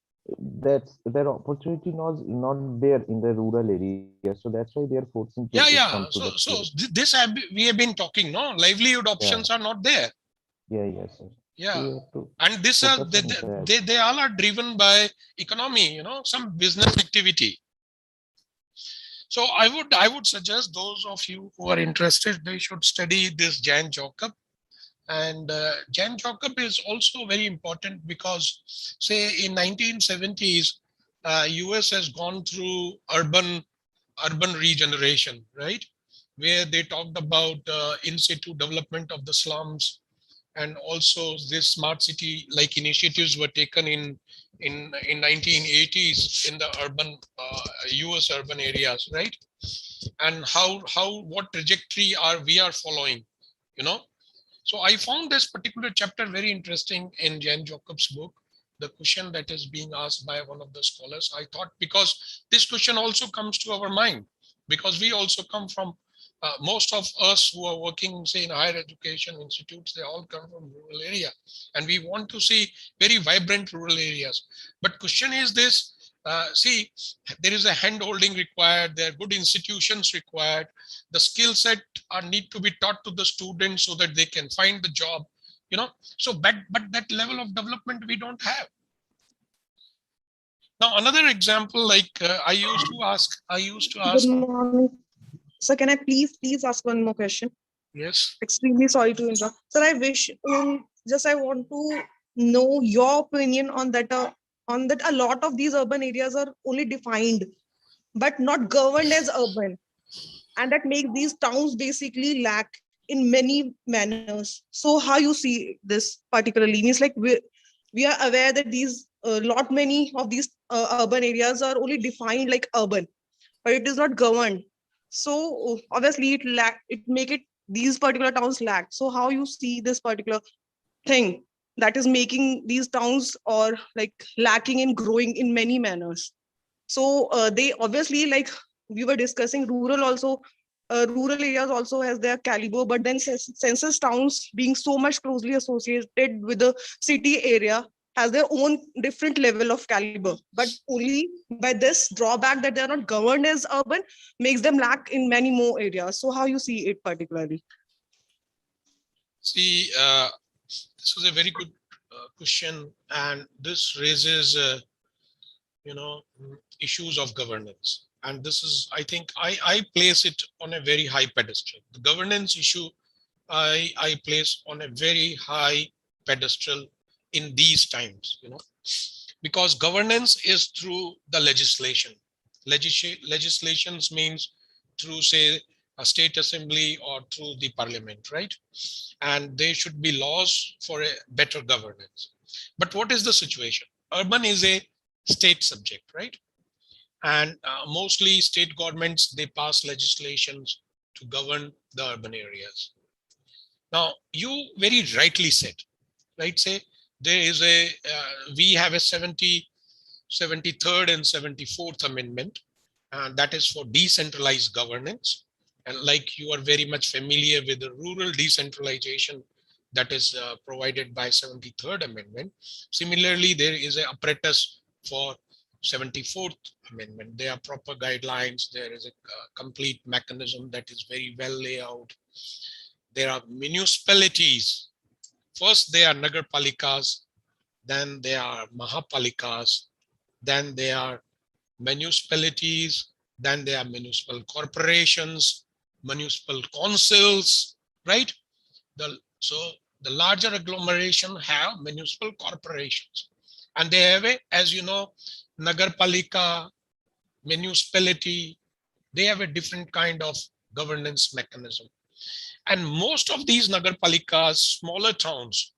that's their opportunity not there in the rural area. So that's why they are forcing to come to the So city. this we have been talking, no, livelihood options are not there. Yes, sir. Yeah. We have to And this focus on that. they all are driven by economy, some business activity. So I would suggest those of you who are interested, they should study this Jan Jacob. And Jan Jacob is also very important because, say, in 1970s, US has gone through urban regeneration, right? Where they talked about in situ development of the slums, and also this smart city like initiatives were taken in 1980s in the urban US urban areas, right? And what trajectory we are following, you know. So I found this particular chapter very interesting in Jan Jacob's book, the question that is being asked by one of the scholars. I thought, because this question also comes to our mind, because we also come from, most of us who are working, say, in higher education institutes, they all come from rural area, and we want to see very vibrant rural areas. But question is this, see, there is a hand holding required, there are good institutions required, the skill set need to be taught to the students so that they can find the job, so but that level of development we don't have. Now another example, like I used to ask Good morning. Sir, can I please ask one more question? Yes. Extremely sorry to interrupt. Sir, I wish, I want to know your opinion on that a lot of these urban areas are only defined, but not governed as urban. And that makes these towns basically lack in many manners. So how you see this particularly? Means like we are aware that these lot many of these urban areas are only defined like urban, but it is not governed. So obviously it make it these particular towns lack. So how you see this particular thing that is making these towns or like lacking in growing in many manners? So they obviously, like we were discussing, rural areas also has their caliber, but then census towns being so much closely associated with the city area has their own different level of caliber. But only by this drawback that they are not governed as urban makes them lack in many more areas. So how you see it particularly? See, this is a very good question, and this raises issues of governance. And this is, I think, I place it on a very high pedestal. The governance issue, I place on a very high pedestal in these times, because governance is through the legislation. Legislations means through, say, a state assembly or through the parliament, right? And there should be laws for a better governance. But what is the situation? Urban is a state subject, right? And mostly state governments, they pass legislations to govern the urban areas. Now, you very rightly said, right? Say there is we have a 73rd and 74th Amendment, and that is for decentralized governance. And like you are very much familiar with the rural decentralization that is provided by 73rd Amendment. Similarly, there is an apparatus for 74th Amendment. There are proper guidelines. There is a complete mechanism that is very well laid out. There are municipalities. First, there are nagarpalikas, then there are mahapalikas, then there are municipalities, then there are municipal corporations, municipal councils, right? So the larger agglomeration have municipal corporations, and they have as you know, nagarpalika, municipality, they have a different kind of governance mechanism. And most of these nagarpalikas, smaller towns,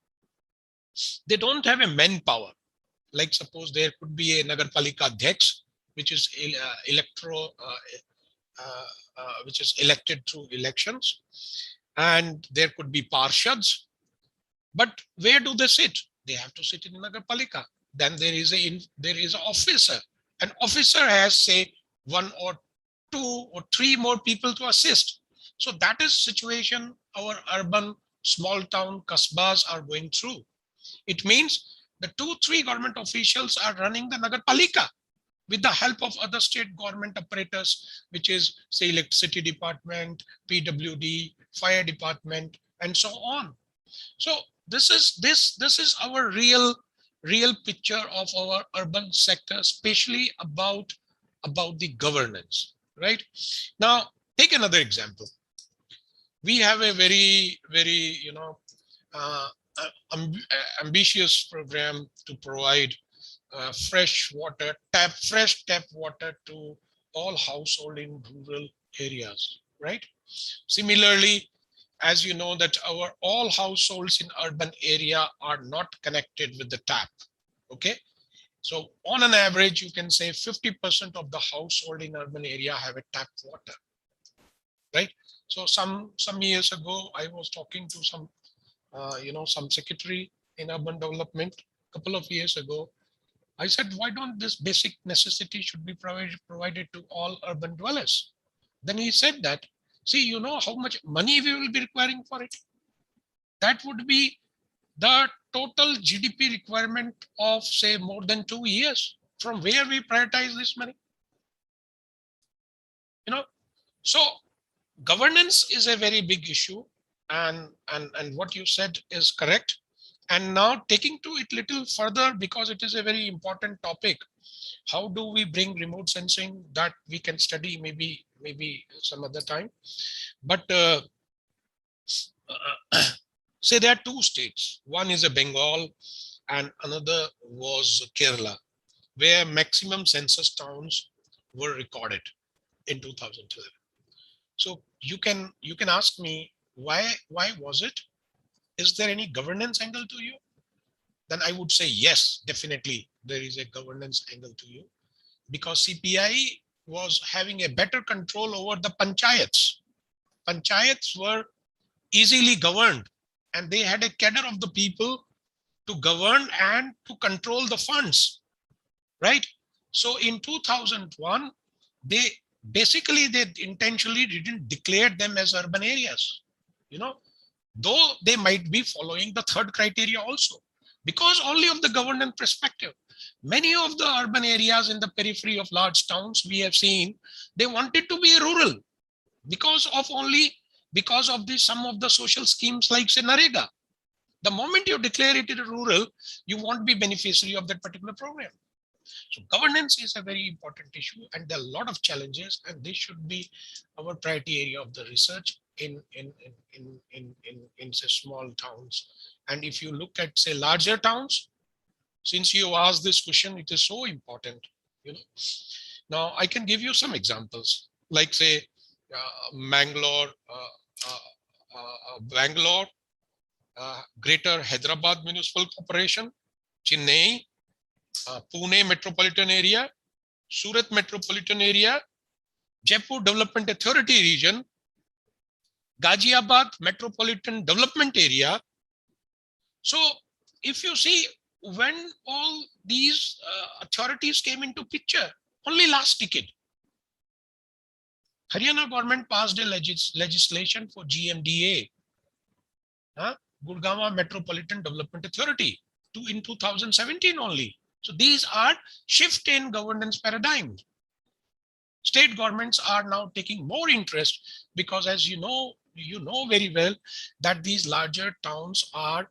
they don't have a manpower. Like suppose there could be a nagarpalika adhyaks, which is which is elected through elections, and there could be parshads. But where do they sit? They have to sit in nagarpalika. Then there is an officer. An officer has, say, 1 or 2 or 3 more people to assist. So that is situation our urban small town kasbas are going through. It means the 2-3 government officials are running the nagarpalika with the help of other state government apparatus, which is, say, electricity department, PWD, fire department, and so on. So this is our real picture of our urban sector, especially about the governance, right? Now take another example. We have a very uh, ambitious program to provide fresh tap water to all household in rural areas, right? Similarly, as you know that our all households in urban area are not connected with the tap, okay? So on an average, you can say 50% of the household in urban area have a tap water, right? So some years ago, I was talking to some secretary in urban development, couple of years ago. I said, why don't this basic necessity should be provided to all urban dwellers? Then he said that, see, you know how much money we will be requiring for it? That would be the total GDP requirement of, say, more than 2 years. From where we prioritize this money? You know, so governance is a very big issue, and what you said is correct. And now taking to it little further, because it is a very important topic, how do we bring remote sensing? That we can study maybe some other time. But say there are two states. One is a Bengal and another was Kerala, where maximum census towns were recorded in 2012. So you can ask me, why was it? Is there any governance angle to you? Then I would say yes, definitely there is a governance angle to you, because CPI was having a better control over the panchayats. Panchayats were easily governed, and they had a cadre of the people to govern and to control the funds, right? So in 2001, they intentionally didn't declare them as urban areas, you know, though they might be following the third criteria also, because only of the governance perspective. Many of the urban areas in the periphery of large towns, we have seen, they wanted to be rural because of some of the social schemes like say Narega. The moment you declare it rural, you won't be beneficiary of that particular program. So governance is a very important issue, and there are a lot of challenges, and this should be our priority area of the research in say small towns. And if you look at say larger towns, since you asked this question, it is so important, you know. Now I can give you some examples, like say Bangalore, Greater Hyderabad Municipal Corporation, Chennai, Pune Metropolitan Area, Surat Metropolitan Area, Jaipur Development Authority Region, Ghaziabad Metropolitan Development Area. So if you see, when all these authorities came into picture, only last decade, Haryana government passed a legislation for GMDA, Gurgaon Metropolitan Development Authority, in 2017 only. So these are shift in governance paradigm. State governments are now taking more interest, because as you know very well that these larger towns are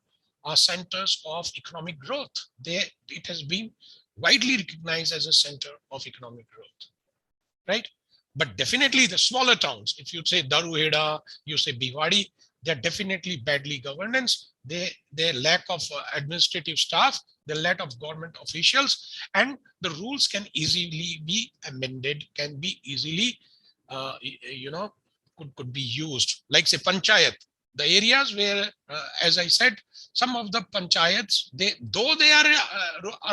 centers of economic growth. It has been widely recognized as a center of economic growth, right? But definitely the smaller towns, if you say Daruheda, you say Bhiwadi, they're definitely badly governance. Their lack of administrative staff, the lack of government officials, and the rules can easily be amended, can be easily, could be used. Like say panchayat, the areas where, as I said, some of the panchayats, though they are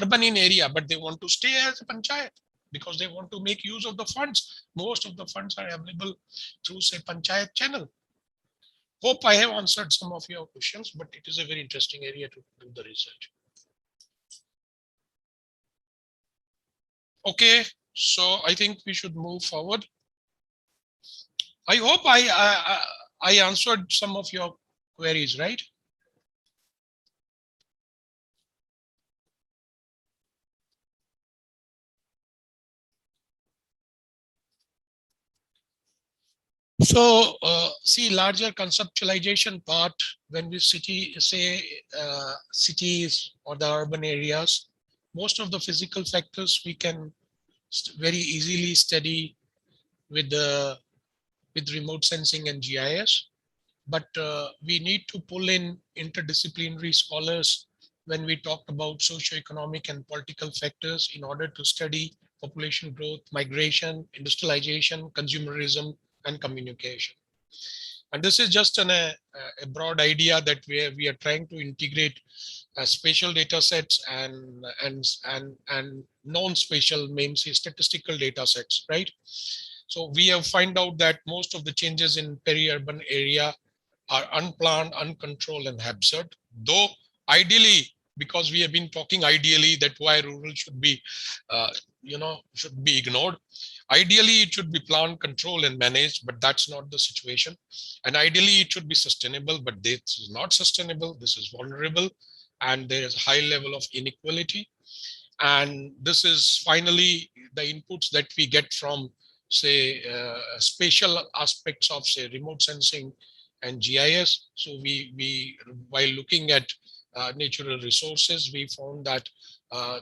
urban in area, but they want to stay as a panchayat because they want to make use of the funds. Most of the funds are available through say panchayat channel. Hope I have answered some of your questions, but it is a very interesting area to do the research. Okay, so I think we should move forward. I hope I answered some of your queries, right? So see, larger conceptualization part, when we say cities or the urban areas, most of the physical factors we can very easily study with remote sensing and GIS. But we need to pull in interdisciplinary scholars when we talk about socioeconomic and political factors in order to study population growth, migration, industrialization, consumerism, and communication. And this is just a broad idea that we are trying to integrate spatial data sets and non-spatial, mainly statistical data sets, right? So we have found out that most of the changes in peri-urban area are unplanned, uncontrolled, and absurd. Though ideally, because we have been talking ideally that why rural should be, should be ignored. Ideally, it should be planned, controlled, and managed, but that's not the situation. And ideally, it should be sustainable, but this is not sustainable. This is vulnerable, and there is a high level of inequality. And this is finally the inputs that we get from, say, spatial aspects of, say, remote sensing and GIS. So while looking at natural resources, we found that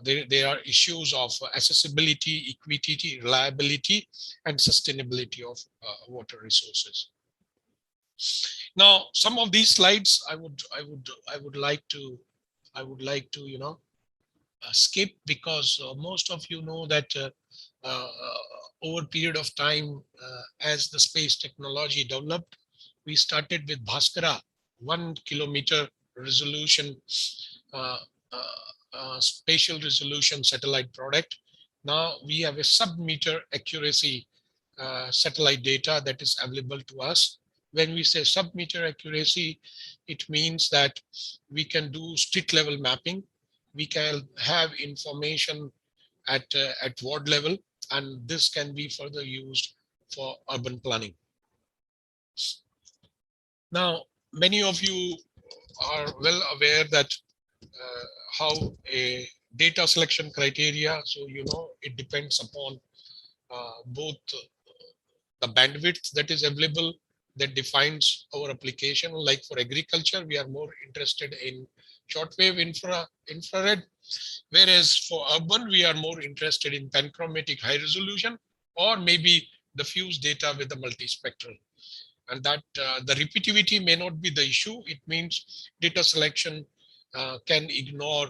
there are issues of accessibility, equity, reliability, and sustainability of water resources. Now, some of these slides I would like to skip, because most of you know that over a period of time, as the space technology developed, we started with Bhaskara, 1 kilometer resolution, uh, spatial resolution satellite product. Now we have a sub-meter accuracy satellite data that is available to us. When we say sub-meter accuracy, it means that we can do street level mapping. We can have information at ward level, and this can be further used for urban planning. Now, many of you are well aware that how a data selection criteria, so it depends upon both the bandwidth that is available, that defines our application. Like for agriculture, we are more interested in shortwave infrared, whereas for urban, we are more interested in panchromatic high resolution, or maybe the fused data with the multispectral. And that the repeativity may not be the issue. It means data selection can ignore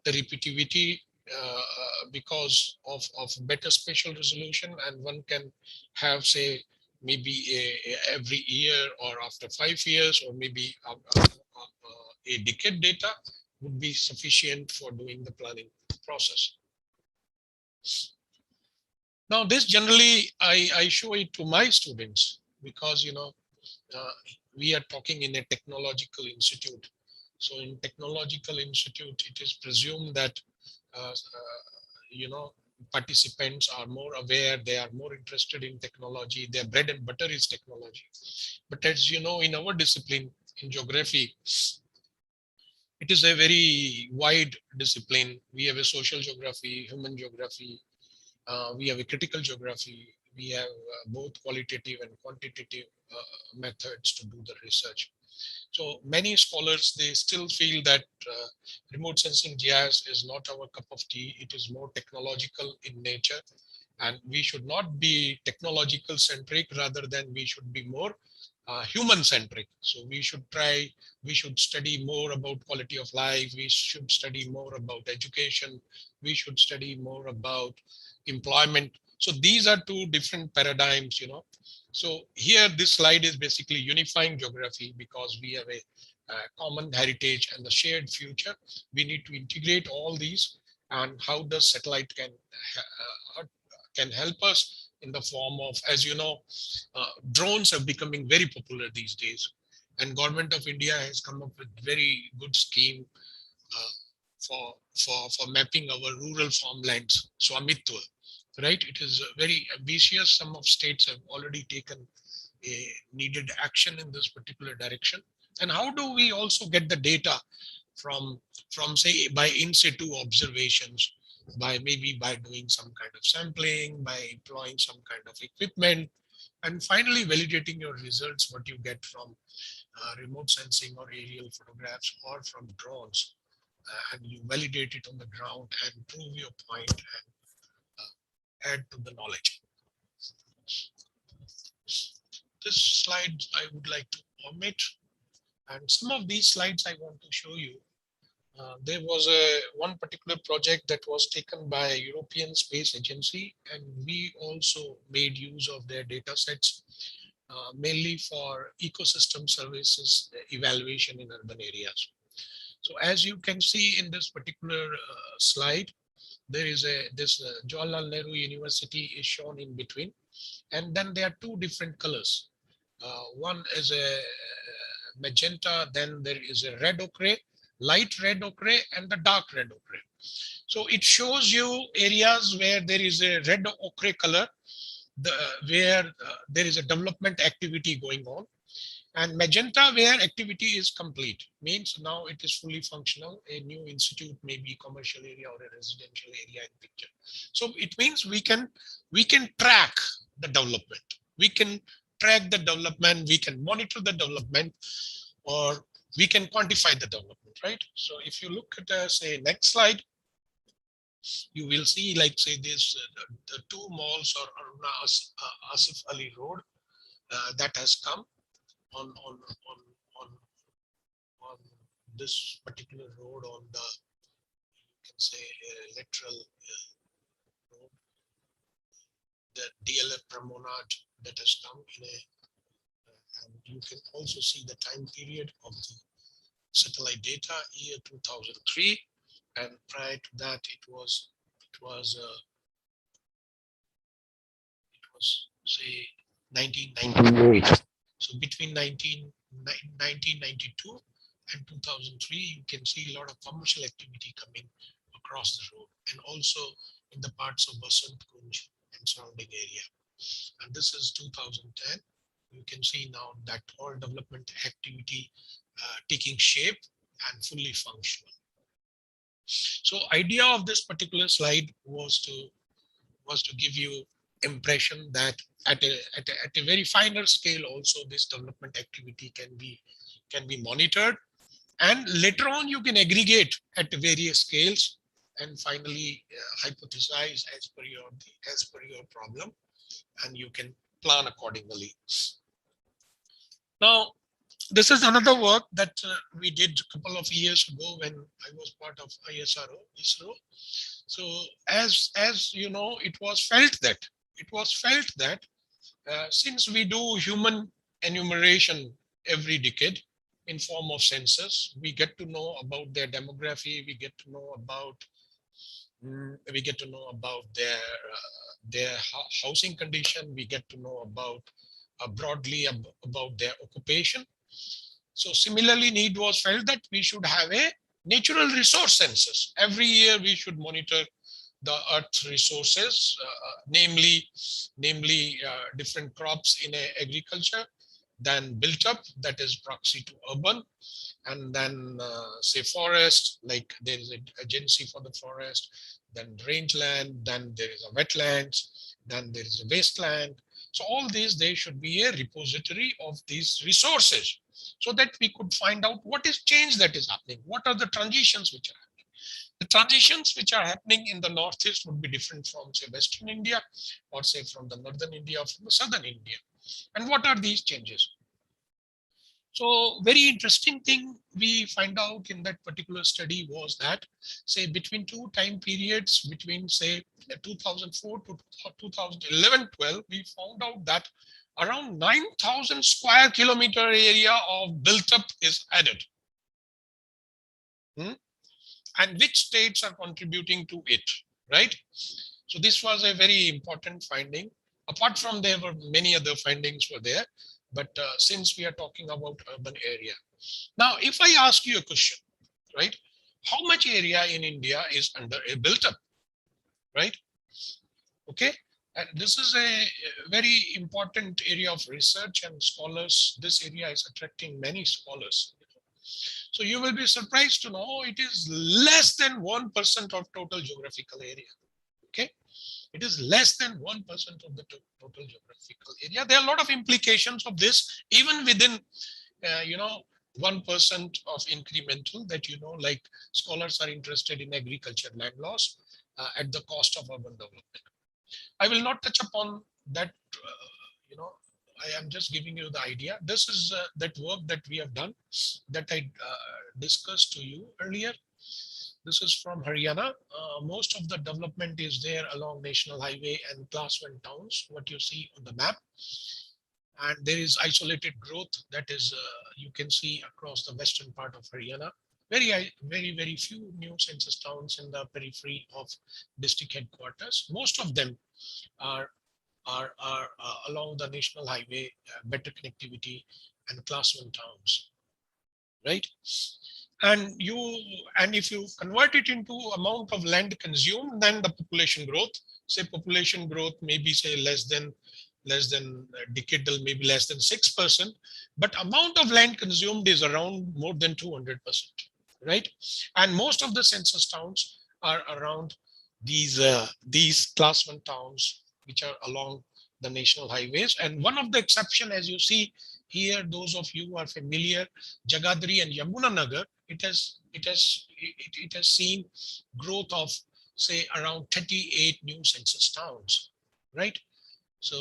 the repeativity because of better spatial resolution, and one can have, say, maybe every year or after 5 years, or maybe a decade data would be sufficient for doing the planning process. Now, this generally I show it to my students because we are talking in a technological institute. So in technological institute, it is presumed that participants are more aware, they are more interested in technology, their bread and butter is technology. But as you know, in our discipline, in geography, it is a very wide discipline. We have a social geography, human geography, we have a critical geography, we have both qualitative and quantitative methods to do the research. So many scholars, they still feel that remote sensing GIS is not our cup of tea. It is more technological in nature, and we should not be technological centric, rather than we should be more human centric. So we should study more about quality of life. We should study more about education. We should study more about employment. So these are two different paradigms, So here, this slide is basically unifying geography, because we have a common heritage and the shared future. We need to integrate all these, and how does satellite can help us in the form of, as you know, drones are becoming very popular these days, and Government of India has come up with very good scheme for mapping our rural farmlands, Swamitwa. Right, it is very ambitious. Some of states have already taken a needed action in this particular direction. And how do we also get the data from say, by in situ observations, by doing some kind of sampling, by employing some kind of equipment, and finally validating your results, what you get from remote sensing or aerial photographs or from drones, and you validate it on the ground and prove your point and add to the knowledge. This slide I would like to omit, and some of these slides I want to show you. There was one particular project that was taken by European Space Agency, and we also made use of their data sets, mainly for ecosystem services evaluation in urban areas. So as you can see in this particular slide, there is this Jawaharlal Nehru University is shown in between, and then there are two different colors. One is a magenta, then there is a red ochre, light red ochre and the dark red ochre. So it shows you areas where there is a red ochre color, where there is a development activity going on, and magenta where activity is complete, means now it is fully functional. A new institute may be commercial area or a residential area in picture. So it means we can track the development. We can track the development, we can monitor the development, or we can quantify the development, right? So if you look at say next slide, you will see, like say this, the two malls or Aruna Asif Ali Road that has come on on this particular road, on the, you can say, lateral road, the DLF promenade that has come in a, and you can also see the time period of the satellite data, year 2003, and prior to that it was say 1998. So between 1992 and 2003, you can see a lot of commercial activity coming across the road, and also in the parts of Basant Kunj and surrounding area. And this is 2010. You can see now that all development activity taking shape and fully functional. So idea of this particular slide was to give you impression that at a very finer scale also this development activity can be monitored, and later on you can aggregate at various scales and finally hypothesize as per your problem, and you can plan accordingly. Now this is another work that we did a couple of years ago when I was part of ISRO. So as you know, it was felt that since we do human enumeration every decade in form of census, we get to know about their demography, we get to know about their housing condition, we get to know about broadly about their occupation. So similarly, need was felt that we should have a natural resource census. Every year we should monitor the earth resources, namely different crops in agriculture, then built up, that is proxy to urban, and then say forest, like there is an agency for the forest, then rangeland, then there is a wetlands, then there is a wasteland. So all these, they should be a repository of these resources, so that we could find out what is change that is happening, what are the transitions which are happening. The transitions which are happening in the Northeast would be different from say Western India, or say from the Northern India, or from the Southern India. And what are these changes? So very interesting thing we find out in that particular study was that, say, between two time periods, between say 2004 to 2011-12, we found out that around 9,000 square kilometer area of built up is added. And which states are contributing to it, right? So this was a very important finding. Apart from, there were many other findings were there, but since we are talking about urban area. Now, if I ask you a question, right? How much area in India is under a built up, right? Okay. And this is a very important area of research and scholars. This area is attracting many scholars. So you will be surprised to know it is less than 1% of total geographical area. Okay. It is less than 1% of the total geographical area. There are a lot of implications of this, even within, 1% of incremental that, like scholars are interested in agriculture land loss at the cost of urban development. I will not touch upon that, I am just giving you the idea. This is that work that we have done that I discussed to you earlier. This is from Haryana. Most of the development is there along National Highway and Class 1 towns, what you see on the map. And there is isolated growth that is, you can see across the western part of Haryana. Very few new census towns in the periphery of district headquarters. Most of them are along the National Highway, better connectivity and Class 1 towns, right? And if you convert it into amount of land consumed, then the population growth, say population growth maybe say less than decadal, maybe less than 6%, but amount of land consumed is around more than 200%, right? And most of the census towns are around these class 1 towns which are along the national highways. And one of the exception, as you see here, those of you who are familiar, Jagadhri and Yamunanagar, it has seen growth of say around 38 new census towns, right? So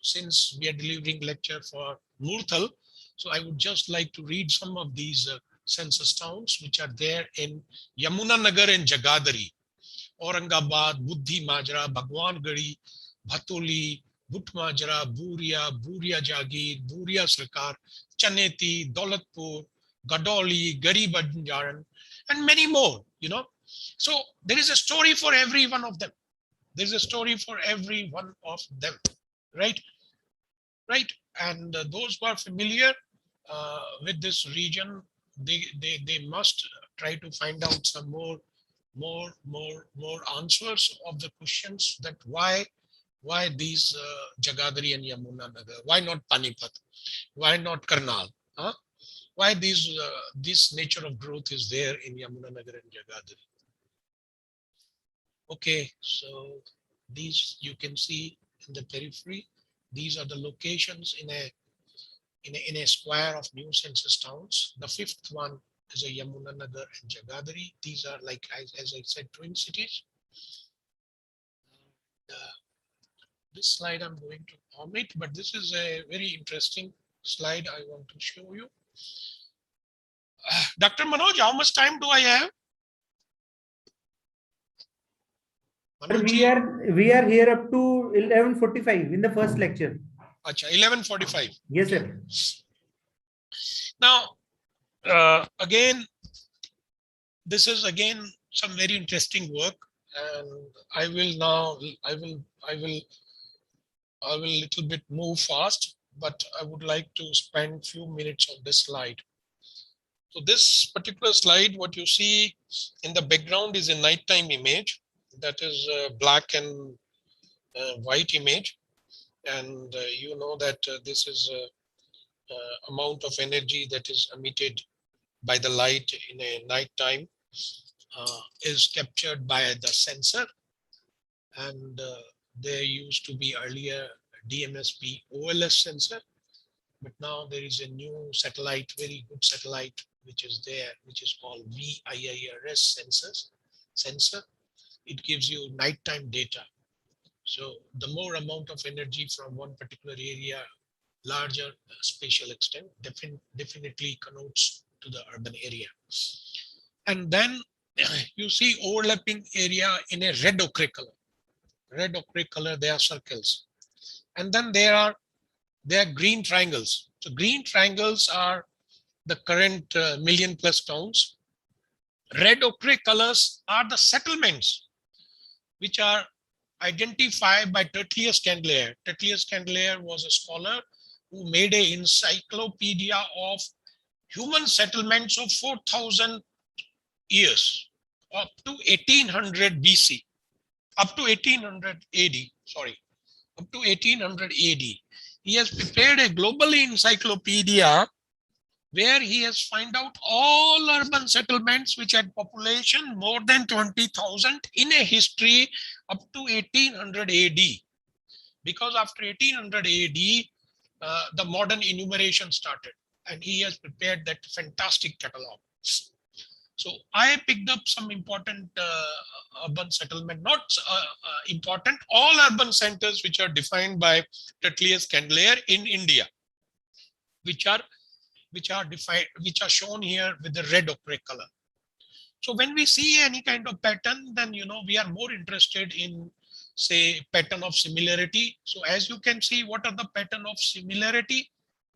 since we are delivering lecture for Murthal, so I would just like to read some of these census towns which are there in Yamunanagar and Jagadhri: Aurangabad, Buddhi Majra, Bhagwan Gari, Bhatoli, Butmajra, Buria Jagir, Buria Sarkar, Chaneti, Daulatpur, Gadoli, Garib Banjaran, and many more, So there is a story for every one of them. There's a story for every one of them, right? Right. And those who are familiar with this region, they must try to find out some more answers of the questions that why these Jagadhri and Yamuna Nagar, why not Panipat, why not Karnal, huh? Why this nature of growth is there in Yamuna Nagar and Jagadhri. Okay, so these you can see in the periphery. These are the locations in a square of new census towns. The fifth one is a Yamuna Nagar and Jagadhri. These are, like as I said, twin cities. This slide I'm going to omit, but this is a very interesting slide I want to show you. Dr. Manoj, how much time do I have? We are here up to 11:45 in the first lecture. Acha, 11:45. Yes, sir. Now, again, this is again some very interesting work, and I will little bit move fast, but I would like to spend few minutes on this slide. So this particular slide, what you see in the background is a nighttime image. That is a black and white image. And you know that this is amount of energy that is emitted by the light in a nighttime is captured by the sensor. And there used to be earlier DMSP OLS sensor, but now there is a new satellite, very good satellite, which is there, which is called VIIRS sensor. It gives you nighttime data. So the more amount of energy from one particular area, larger spatial extent, definitely connotes to the urban area. And then you see overlapping area in a red ochre color. Red ochre color, they are circles. And then there are green triangles. So green triangles are the current million plus towns. Red ochre colors are the settlements which are identified by Tertius Candelaire. Tertius Candelaire was a scholar who made an encyclopedia of human settlements of 4,000 years, up to 1800 BC, up to 1800 AD, sorry, up to 1800 AD. He has prepared a global encyclopedia where he has found out all urban settlements which had population more than 20,000 in a history up to 1800 AD. Because after 1800 AD, the modern enumeration started, and he has prepared that fantastic catalog. So I picked up some important urban settlement, not important, all urban centers which are defined by Tertius Candelaire in India, which are defined, which are shown here with the red ochre color. So when we see any kind of pattern, then we are more interested in, say, pattern of similarity. So as you can see, what are the pattern of similarity?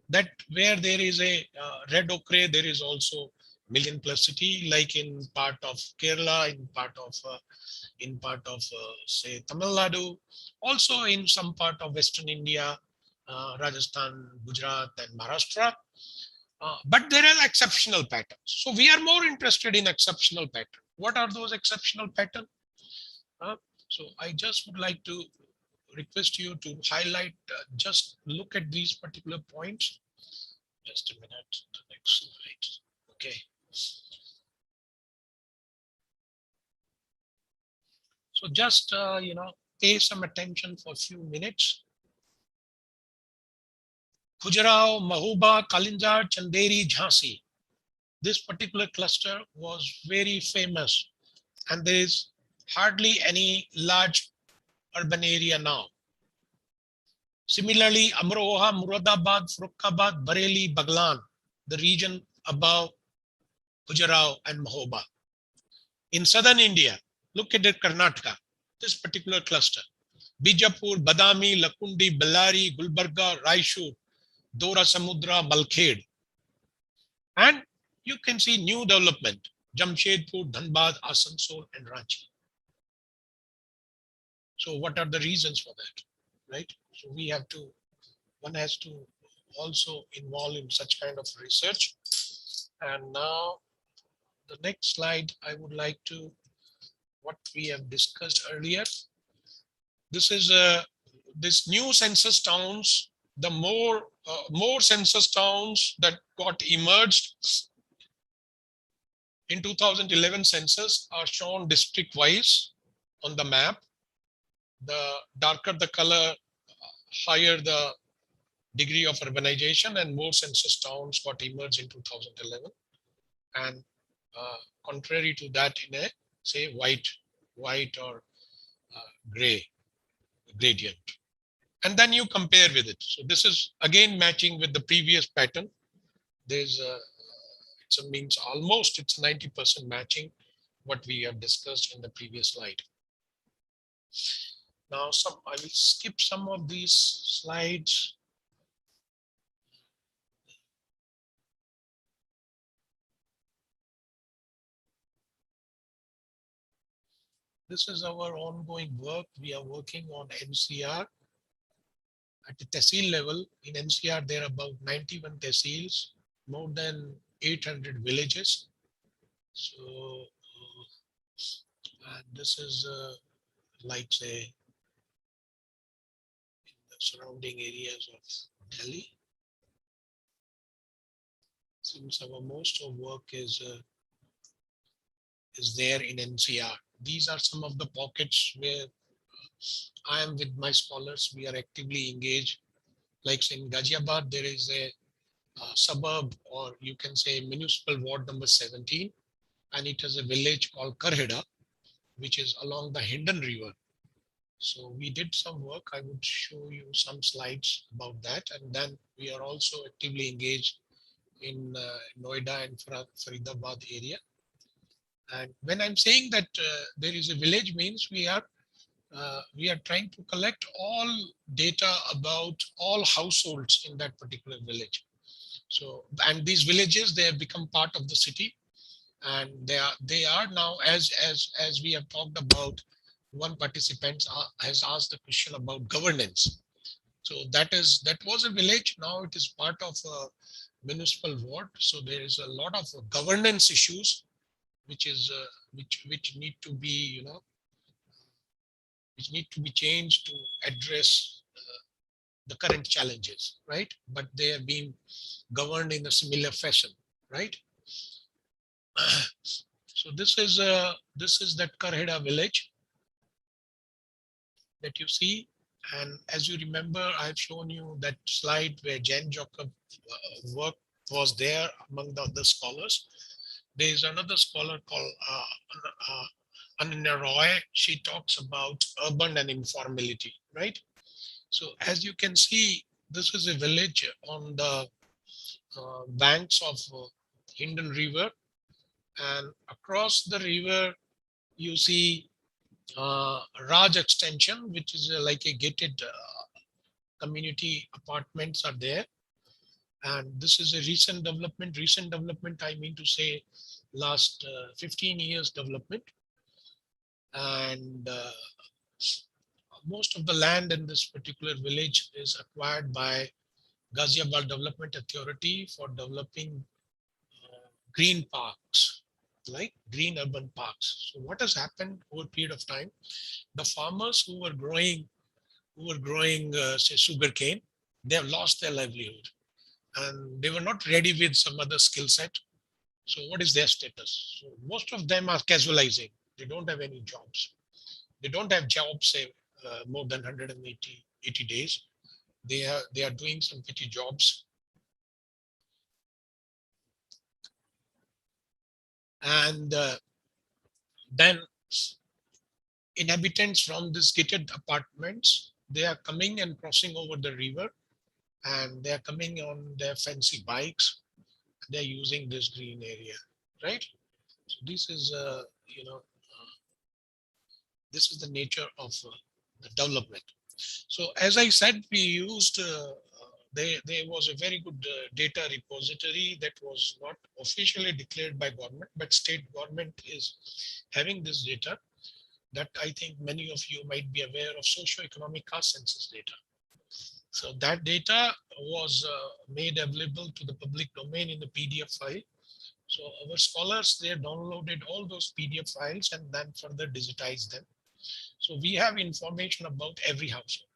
That where there is a red ochre, there is also million plus city, like in part of Kerala, in part of say Tamil Nadu, also in some part of Western India, Rajasthan, Gujarat, and Maharashtra. But there are exceptional patterns. So we are more interested in exceptional patterns. What are those exceptional patterns? So I just would like to request you to highlight, just look at these particular points. Just a minute, the next slide. Okay. So just, pay some attention for a few minutes. Khajuraho, Mahoba, Kalinjar, Chanderi, Jhansi. This particular cluster was very famous, and there is hardly any large urban area now. Similarly, Amroha, Muradabad, Farrukhabad, Bareilly, Baglan, the region above Khajuraho and Mahoba. In southern India, look at the Karnataka, this particular cluster. Bijapur, Badami, Lakundi, Bellary, Gulbarga, Raishur, Dora Samudra, Malkhed. And you can see new development, Jamshedpur, Dhanbad, Asansol, and Ranchi. So what are the reasons for that, right? So one has to also involve in such kind of research. And now the next slide, I would like to, what we have discussed earlier. This is this new census towns, the more census towns that got emerged in 2011 census are shown district wise on the map. The darker the color, higher the degree of urbanization, and more census towns got emerged in 2011. And contrary to that, in a say white or gray gradient. And then you compare with it. So this is again matching with the previous pattern. There's it means almost it's 90% matching what we have discussed in the previous slide. Now I will skip some of these slides. This is our ongoing work. We are working on NCR. At the tehsil level, in NCR, there are about 91 tehsils, more than 800 villages. So, and this is like say, in the surrounding areas of Delhi. Since our most of work is there in NCR. These are some of the pockets where I am with my scholars. We are actively engaged. Like in Ghaziabad, there is a suburb, or you can say municipal ward number 17, and it has a village called Karheda, which is along the Hindon River. So we did some work. I would show you some slides about that. And then we are also actively engaged in Noida and Faridabad area. And when I'm saying that there is a village, means we are trying to collect all data about all households in that particular village. So, and these villages, they have become part of the city, and they are now, as we have talked about, one participant has asked the question about governance. So that was a village. Now it is part of a municipal ward. So there is a lot of governance issues, which need to be, which need to be changed to address the current challenges, right? But they are being governed in a similar fashion, right? So this is that Karheda village that you see. And as you remember, I've shown you that slide where Jan Jacob work was there among the other scholars. There is another scholar called Ananya Roy. She talks about urban and informality, right? So as you can see, this is a village on the banks of Hindon River, and across the river you see Raj extension, which is like a gated community apartments are there. And this is a recent development. Recent development, I mean to say last 15 years development. And most of the land in this particular village is acquired by Ghaziabad Development Authority for developing green parks, like green urban parks. So what has happened over a period of time? The farmers who were growing say sugarcane, they have lost their livelihood, and they were not ready with some other skill set. So what is their status? So most of them are casualizing. They don't have any jobs. They don't have jobs, say, more than 180 days. They are doing some petty jobs. And then inhabitants from these gated apartments, they are coming and crossing over the river, and they are coming on their fancy bikes. They're using this green area, right? So this is, this is the nature of the development. So as I said, we used, there was a very good data repository that was not officially declared by government, but state government is having this data that I think many of you might be aware of, socio-economic caste census data. So that data was made available to the public domain in the PDF file. So our scholars, they downloaded all those PDF files and then further digitized them. So we have information about every household.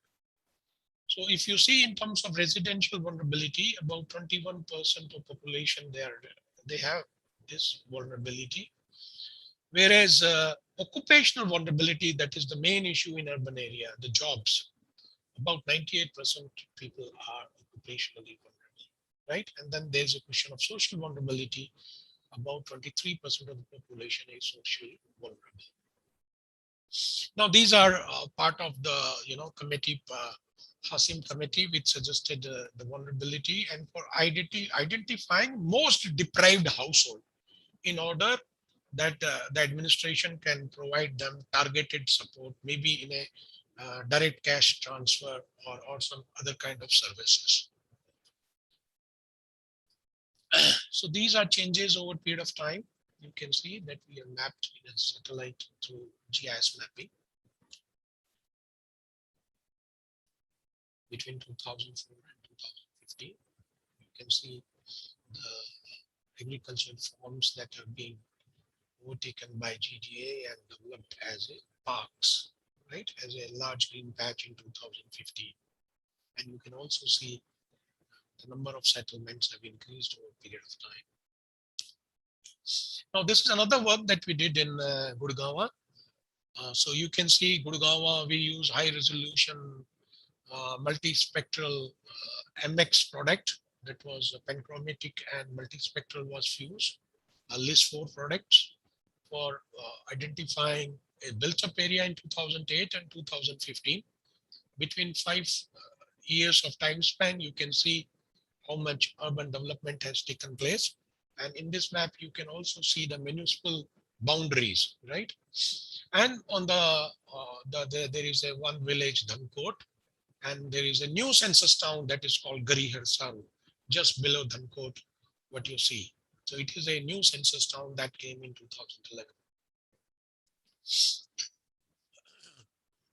So if you see in terms of residential vulnerability, about 21% of population there, they have this vulnerability. Whereas occupational vulnerability, that is the main issue in urban area, the jobs, about 98% people are occupationally vulnerable, right? And then there's a question of social vulnerability. About 23% of the population is socially vulnerable. Now, these are part of the committee, Hasim committee, which suggested the vulnerability and for identifying most deprived household in order that the administration can provide them targeted support, maybe in a direct cash transfer or some other kind of services. So these are changes over a period of time. You can see that we are mapped in a satellite through GIS mapping between 2004 and 2015. You can see the agricultural farms that are being overtaken by GDA and developed as a parks, right, as a large green patch in 2015. And you can also see the number of settlements have increased over a period of time. Now, this is another work that we did in Gurgaon. So you can see Gurgaon, we use high resolution multispectral MX product that was panchromatic and multispectral was fused. List 4 products for identifying a built up area in 2008 and 2015. Between 5 years of time span, you can see how much urban development has taken place. And in this map, you can also see the municipal boundaries, right? And on there is a one village, Dhankot, and there is a new census town that is called Garihar Saru, just below Dhankot, what you see. So it is a new census town that came in 2011.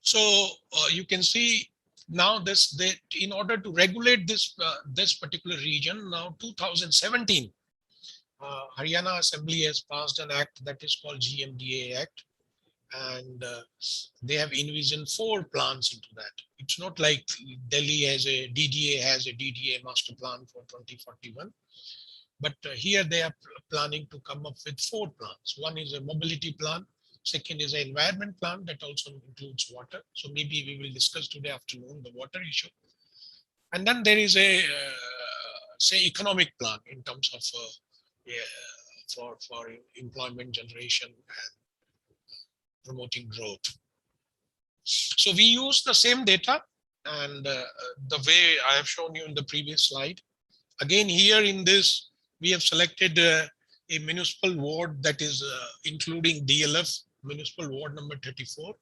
So you can see now in order to regulate this particular region, now 2017, Haryana Assembly has passed an act that is called GMDA Act, and they have envisioned 4 plans into that. It's not like Delhi has a DDA master plan for 2041, but here they are planning to come up with 4 plans. One is a mobility plan. Second is an environment plan that also includes water. So maybe we will discuss today afternoon the water issue. And then there is a, say, economic plan in terms of for employment generation and promoting growth. So we use the same data and the way I have shown you in the previous slide. Again, here in this, we have selected a municipal ward that is including DLF, municipal ward number 34.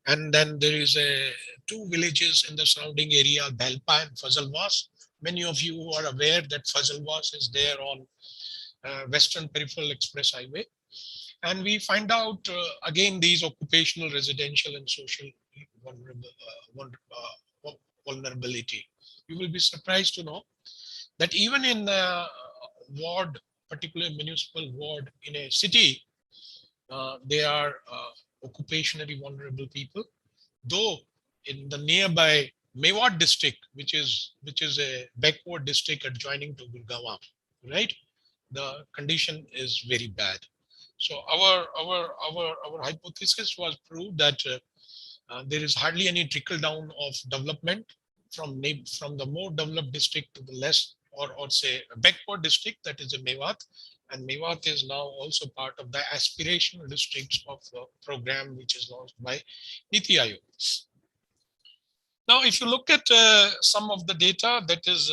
And then there is 2 villages in the surrounding area, Bhelpa and Fazalwas. Many of you are aware that Fazalwas is there on Western Peripheral Express Highway. And we find out, again, these occupational, residential, and social vulnerability. you will be surprised to know that even in a ward, particularly municipal ward in a city, they are occupationally vulnerable people. Though in the nearby Mewat district, which is a backward district adjoining to Gurgaon, right? The condition is very bad. So our hypothesis was proved that there is hardly any trickle down of development from the more developed district to the less, or say a backward district, that is a Mewat. And Mewat is now also part of the aspirational districts of the program which is launched by Niti Aayog. Now, if you look at some of the data, that is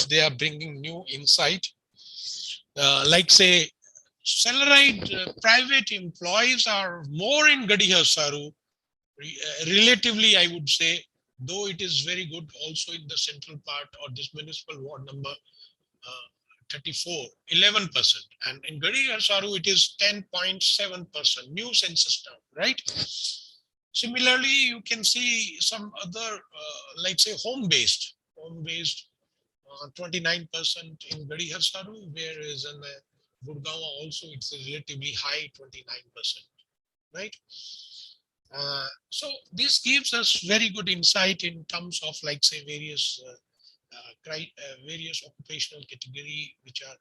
they are bringing new insight. Like say, salaried private employees are more in Gadihar Saru, relatively, I would say, though it is very good also in the central part or this municipal ward number 34, 11%. And in Gadihar Saru, it is 10.7%, new census town, right? Similarly, you can see some other, like say home-based, 29% in Gadihar Saru, whereas in Gurgaon also it's a relatively high 29%, right? So this gives us very good insight in terms of, like say, various various occupational category which are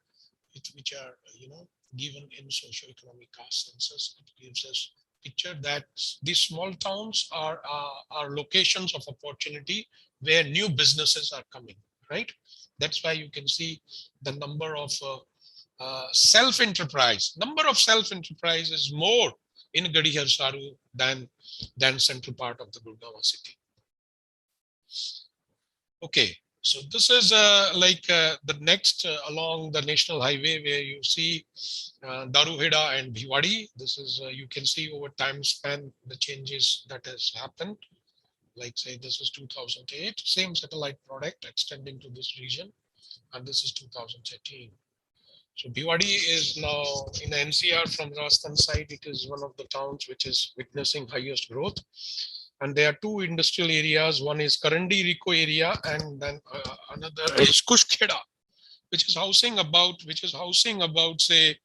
given in socio-economic caste census. It gives us picture that these small towns are locations of opportunity where new businesses are coming, right? That's why you can see the number of self-enterprise is more in Gadihar Saru than central part of the Gurgaon city. Okay, so this is the next along the national highway where you see Daruheda and Bhiwadi. This is you can see over time span the changes that has happened. Like say this is 2008, same satellite product extending to this region, and this is 2013. So Bhiwadi is now in the NCR from Rajasthan side. It is one of the towns which is witnessing highest growth. And there are two industrial areas. One is Karandi Rico area, and then another is Kushkheda, which is housing about say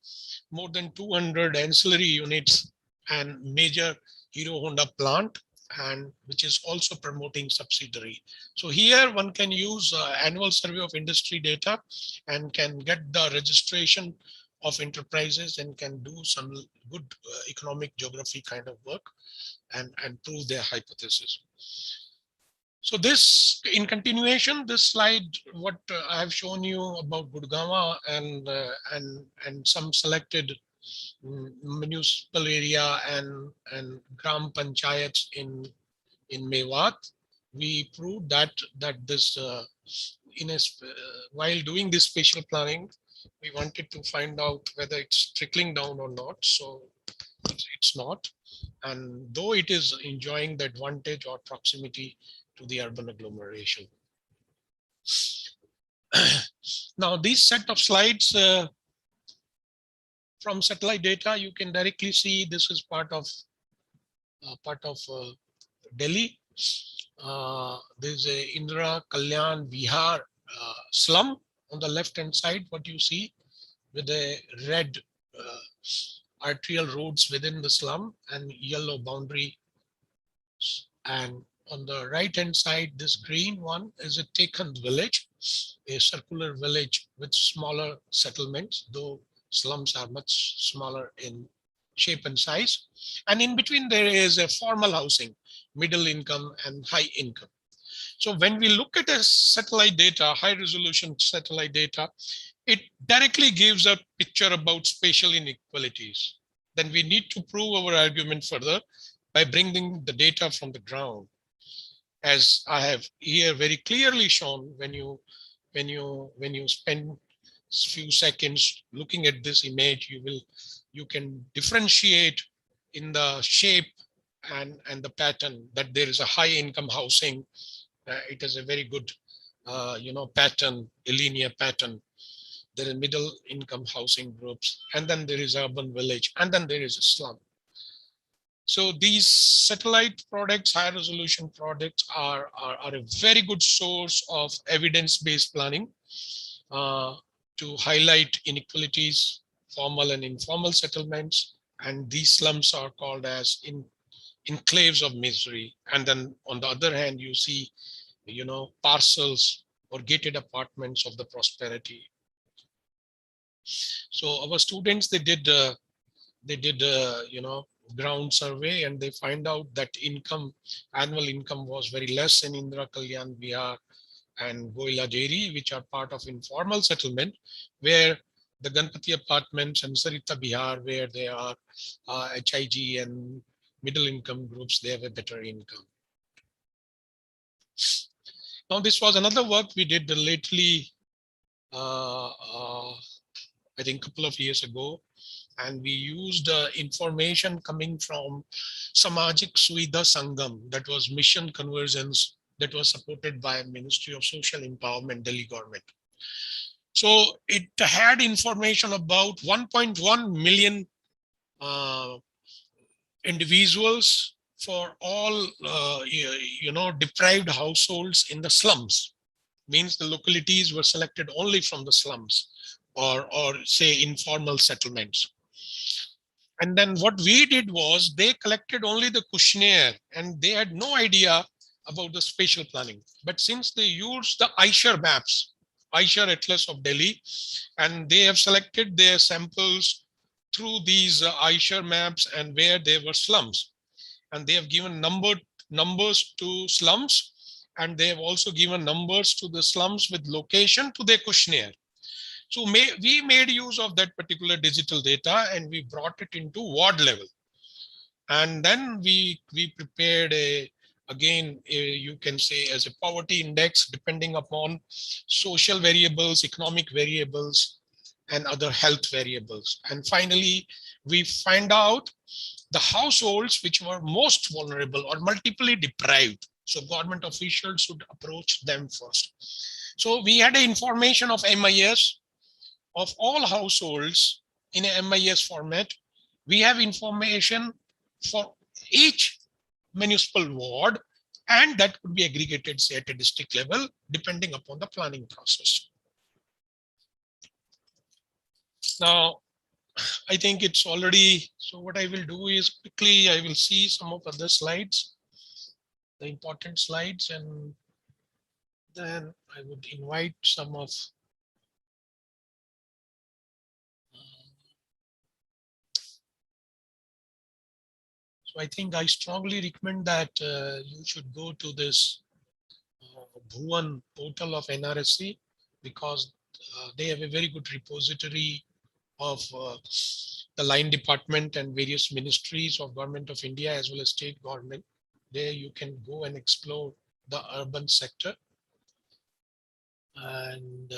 more than 200 ancillary units and major Hero Honda plant, and which is also promoting subsidiary. So here one can use annual survey of industry data and can get the registration of enterprises and can do some good economic geography kind of work and prove their hypothesis. So this, in continuation, this slide, what I have shown you about Gurgaon and some selected municipal area and gram panchayats in Mewat, we proved that this while doing this spatial planning, we wanted to find out whether it's trickling down or not. So it's not, and though it is enjoying the advantage or proximity to the urban agglomeration. Now, these set of slides from satellite data, you can directly see this is part of Delhi. There's a Indira Kalyan Vihar slum on the left hand side, what you see with a red arterial roads within the slum and yellow boundary. And on the right hand side, this green one is a Tekhand village, a circular village with smaller settlements, though slums are much smaller in shape and size. And in between there is a formal housing, middle income and high income. So when we look at a satellite data, high resolution satellite data, it directly gives a picture about spatial inequalities. Then we need to prove our argument further by bringing the data from the ground. As I have here very clearly shown, when you spend few seconds looking at this image, you can differentiate in the shape and the pattern that there is a high income housing. It is a very good pattern, a linear pattern. There are middle income housing groups, and then there is urban village, and then there is a slum. So these satellite products, high resolution products are a very good source of evidence-based planning to highlight inequalities, formal and informal settlements. And these slums are called as enclaves of misery. And then on the other hand, you see, parcels or gated apartments of the prosperity. So our students, they did ground survey, and they find out that annual income was very less in Indira Kalyan Vihar and Goila Dairy, which are part of informal settlement, where the Ganpati apartments and Sarita Bihar, where they are HIG and middle income groups, they have a better income. Now, this was another work we did lately, I think a couple of years ago, and we used information coming from Samajik Suvidha Sangam, that was mission conversions that was supported by Ministry of Social Empowerment, Delhi government. So it had information about 1.1 million individuals for all deprived households in the slums. Means the localities were selected only from the slums or say informal settlements. And then what we did was they collected only the questionnaire, and they had no idea about the spatial planning. But since they used the Aishar maps, Aishar Atlas of Delhi, and they have selected their samples through these Aishar maps and where there were slums. And they have given numbers to slums, and they have also given numbers to the slums with location to their questionnaire. So we made use of that particular digital data, and we brought it into ward level. And then we prepared you can say as a poverty index, depending upon social variables, economic variables, and other health variables. And finally, we find out the households which were most vulnerable or multiply deprived. So government officials should approach them first. So we had information of MIS of all households in a MIS format. We have information for each municipal ward, and that could be aggregated, say, at a district level, depending upon the planning process. Now, I think it's already, so what I will do is quickly, I will see some of other slides, the important slides, and then I would invite some of so I think I strongly recommend that you should go to this Bhuvan portal of NRSC, because they have a very good repository of the line department and various ministries of Government of India as well as state government. There you can go and explore the urban sector. And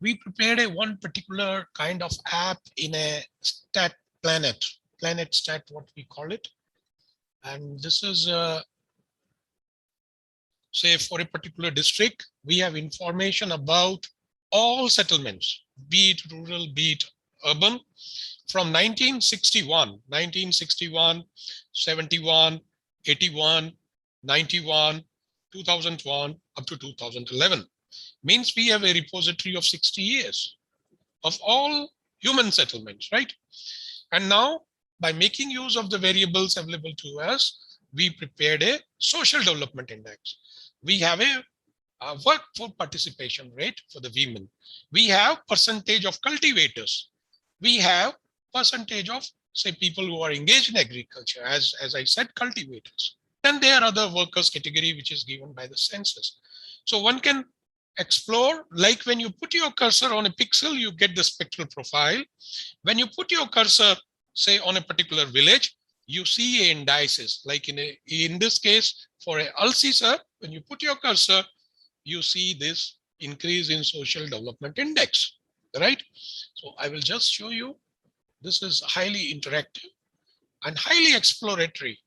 we prepared one particular kind of app in a planet stat, what we call it. And this is say for a particular district, we have information about all settlements, be it rural, be it urban, from 1961, 71, 81, 91, 2001, up to 2011. Means we have a repository of 60 years of all human settlements, right? And now, by making use of the variables available to us, we prepared a social development index. We have a workforce participation rate for the women. We have percentage of cultivators. We have percentage of, say, people who are engaged in agriculture, as I said, cultivators. Then there are other workers category, which is given by the census. So one can explore, like when you put your cursor on a pixel, you get the spectral profile. When you put your cursor, say, on a particular village, you see indices, like in this case, for a Alcisar, when you put your cursor, you see this increase in social development index, right? So I will just show you. This is highly interactive and highly exploratory,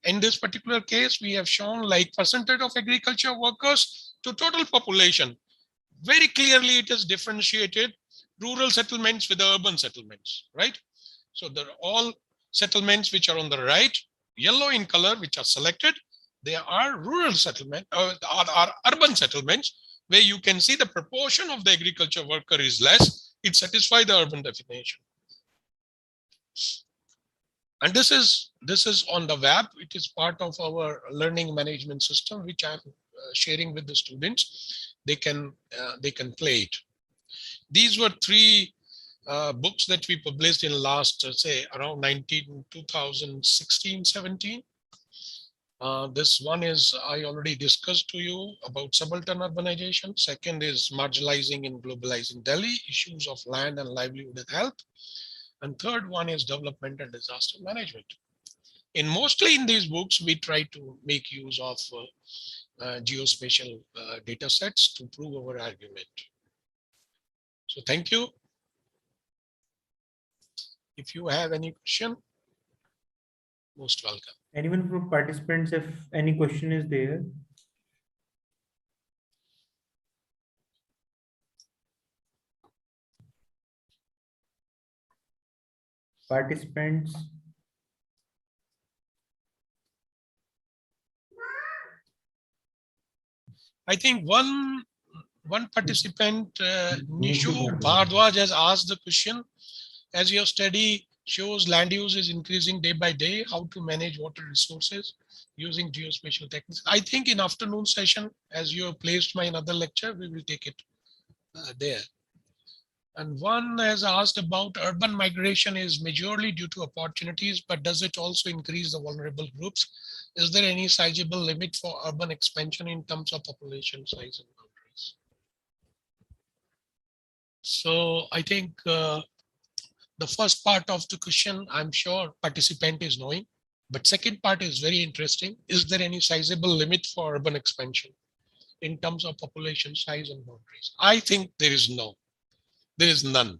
In this particular case, we have shown like percentage of agriculture workers to total population. Very clearly, it is differentiated rural settlements with the urban settlements, right? So they're all settlements which are on the right, yellow in color, which are selected, they are rural settlement, are urban settlements, where you can see the proportion of the agriculture worker is less. It satisfies the urban definition. And this is on the web. It is part of our learning management system, which I'm sharing with the students. They can play it. These were three books that we published in last, say, around 2016, 17. This one is, I already discussed to you about subaltern urbanization. Second is marginalizing and globalizing Delhi, issues of land and livelihood and health. And third one is development and disaster management. Mostly in these books, we try to make use of geospatial data sets to prove our argument. So thank you. If you have any question, most welcome. Anyone from participants, if any question is there? Participants? I think one participant, Nishu Bhardwaj, has asked the question: as your study shows land use is increasing day by day, how to manage water resources using geospatial techniques? I think in afternoon session, as you have placed my another lecture, we will take it there. And one has asked about urban migration is majorly due to opportunities, but does it also increase the vulnerable groups? Is there any sizable limit for urban expansion in terms of population size and boundaries? So I think the first part of the question, I'm sure participant is knowing, but second part is very interesting. Is there any sizable limit for urban expansion in terms of population size and boundaries? I think there is no. There is none.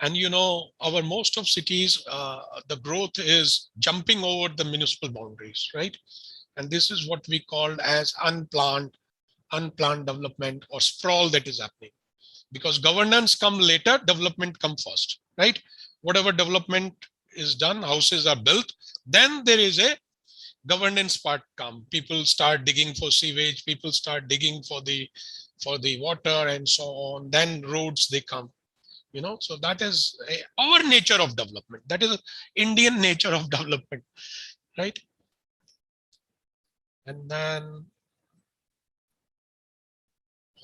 And you know, our most of cities, the growth is jumping over the municipal boundaries, right? And this is what we call as unplanned development or sprawl that is happening. Because governance come later, development come first, right? Whatever development is done, houses are built, then there is a governance part come. People start digging for sewage, people start digging for the water and so on. Then roads, they come, you know. So that is our nature of development. That is Indian nature of development, right? And then,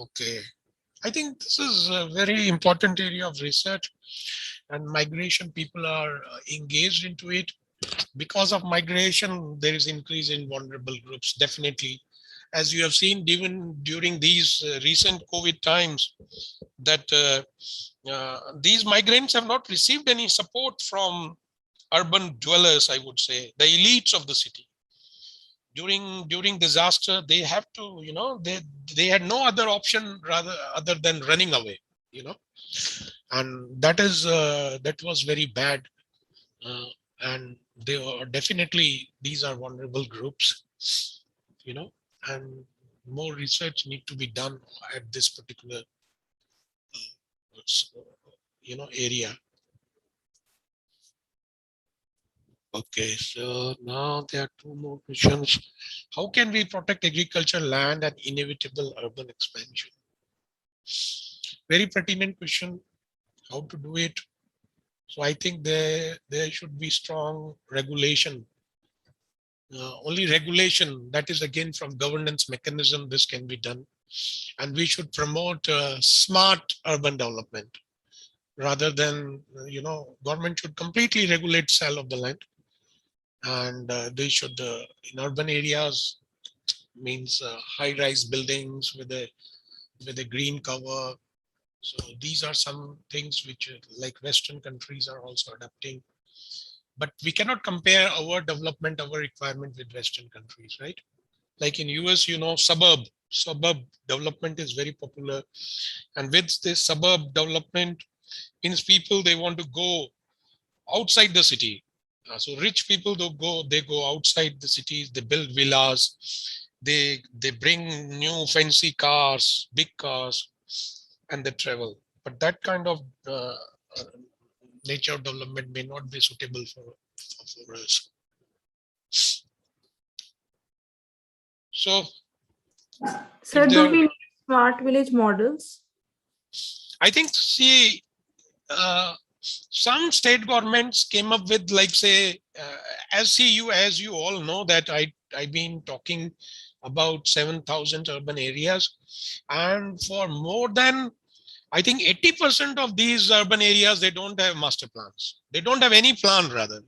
okay. I think this is a very important area of research, and migration, people are engaged into it. Because of migration, there is increase in vulnerable groups, definitely. As you have seen, even during these recent COVID times, that these migrants have not received any support from urban dwellers, I would say, the elites of the city. During disaster, they have to, you know, they had no other option other than running away, you know, and that was very bad, and they are definitely, these are vulnerable groups, you know, and more research need to be done at this particular you know, area. Okay, so now there are two more questions. How can we protect agricultural land and inevitable urban expansion? Very pertinent question. How to do it? So I think there should be strong regulation. Only regulation, that is again from governance mechanism, this can be done. And we should promote smart urban development rather than, you know, government should completely regulate sale of the land. And they should, in urban areas, means high-rise buildings with a green cover. So these are some things which like Western countries are also adapting. But we cannot compare our development, our requirement with Western countries, right? Like in US, you know, suburb development is very popular. And with this suburb development, means people, they want to go outside the city. So rich people they go outside the cities, they build villas, they bring new fancy cars, big cars, and they travel. But that kind of nature of development may not be suitable for us. So, Sir, if do there, we need smart village models? I think, see, some state governments came up with, like, say, as you all know that I've been talking about 7,000 urban areas, and for more than, I think 80% of these urban areas, they don't have master plans. They don't have any plan, rather,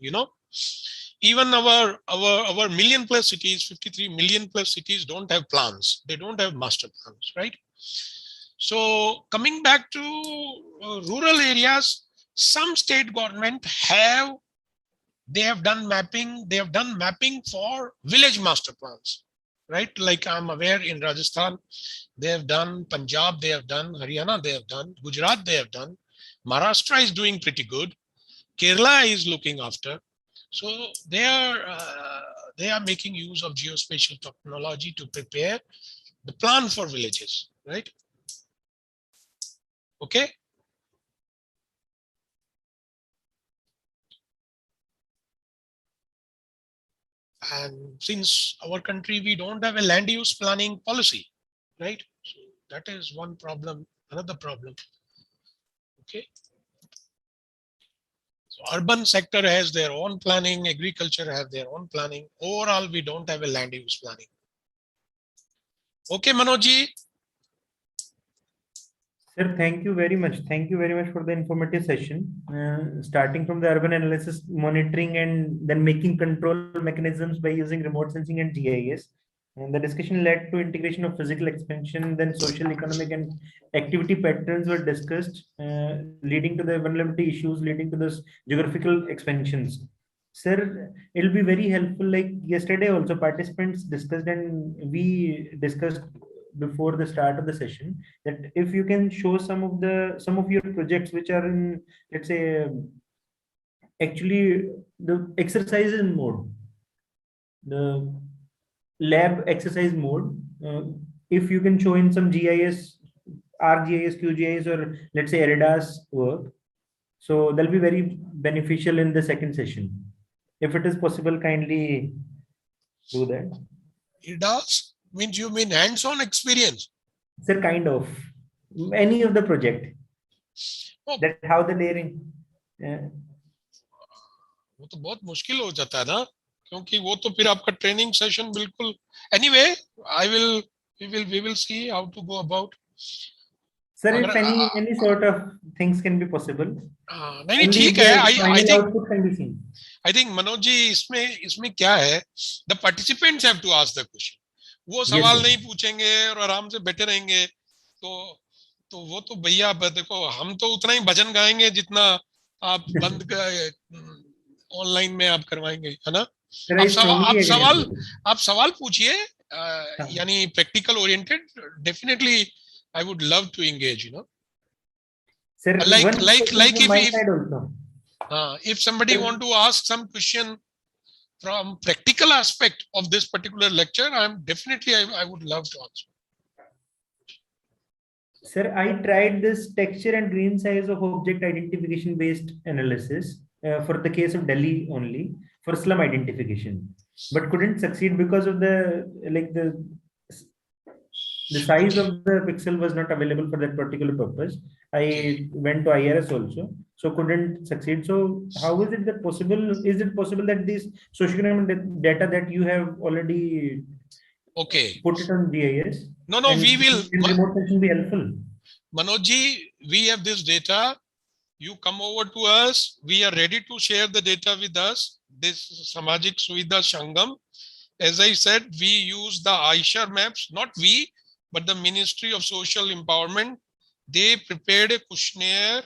Even our million plus cities, 53 million plus cities don't have plans. They don't have master plans, right? So coming back to rural areas, some state government they have done mapping for village master plans, right? Like I'm aware in Rajasthan, they have done, Punjab, they have done, Haryana, they have done, Gujarat, they have done, Maharashtra is doing pretty good, Kerala is looking after. So they are making use of geospatial technology to prepare the plan for villages, right? Okay. And since our country, we don't have a land use planning policy, right? So that is one problem, another problem. Okay. So urban sector has their own planning, agriculture have their own planning. Overall, we don't have a land use planning. Okay, Manojji. Sir, thank you very much. Thank you very much for the informative session. Starting from the urban analysis, monitoring, and then making control mechanisms by using remote sensing and GIS. And the discussion led to integration of physical expansion, then social, economic, and activity patterns were discussed, leading to the vulnerability issues, leading to this geographical expansions. Sir, it'll be very helpful. Like yesterday, also participants discussed, and we discussed before the start of the session, that if you can show some of your projects which are in, let's say, actually the exercise in mode, the lab exercise mode, if you can show in some GIS, ArcGIS, QGIS, or let's say ERDAS work, so that'll be very beneficial in the second session. If it is possible, kindly do that. It does means you mean hands-on experience. Sir, kind of any of the project. Oh. That how the layering. वो तो बहुत मुश्किल हो जाता है ना, क्योंकि वो तो फिर आपका ट्रेनिंग सेशन बिल्कुल. Anyway, we will see how to go about. Sir, if any sort of things can be possible. नहीं ठीक है. I think output can be seen. I think Manoj ji, इसमें क्या है, the participants have to ask the question. वो सवाल नहीं पूछेंगे और आराम से बैठे रहेंगे, तो वो तो भैया देखो, हम तो उतना ही भजन गाएंगे जितना आप बंद ऑनलाइन में आप करवाएंगे, है ना? आप सवाल पूछिए, यानी practical oriented. Definitely I would love to engage, Sir, if somebody want to ask some question from practical aspect of this particular lecture, I would love to answer. Sir, I tried this texture and grain size of object identification based analysis for the case of Delhi only for slum identification, but couldn't succeed because of the size of the pixel was not available for that particular purpose. I went to IRS also, so couldn't succeed. So how is it that possible? Is it possible that this socioeconomic data that you have already put it on GIS? No, we will. In remote session be helpful. Manojji, we have this data. You come over to us. We are ready to share the data with us. This Samajik Suvidha Shangam. As I said, we use the Aisha maps, not we, but the Ministry of Social Empowerment. They prepared a questionnaire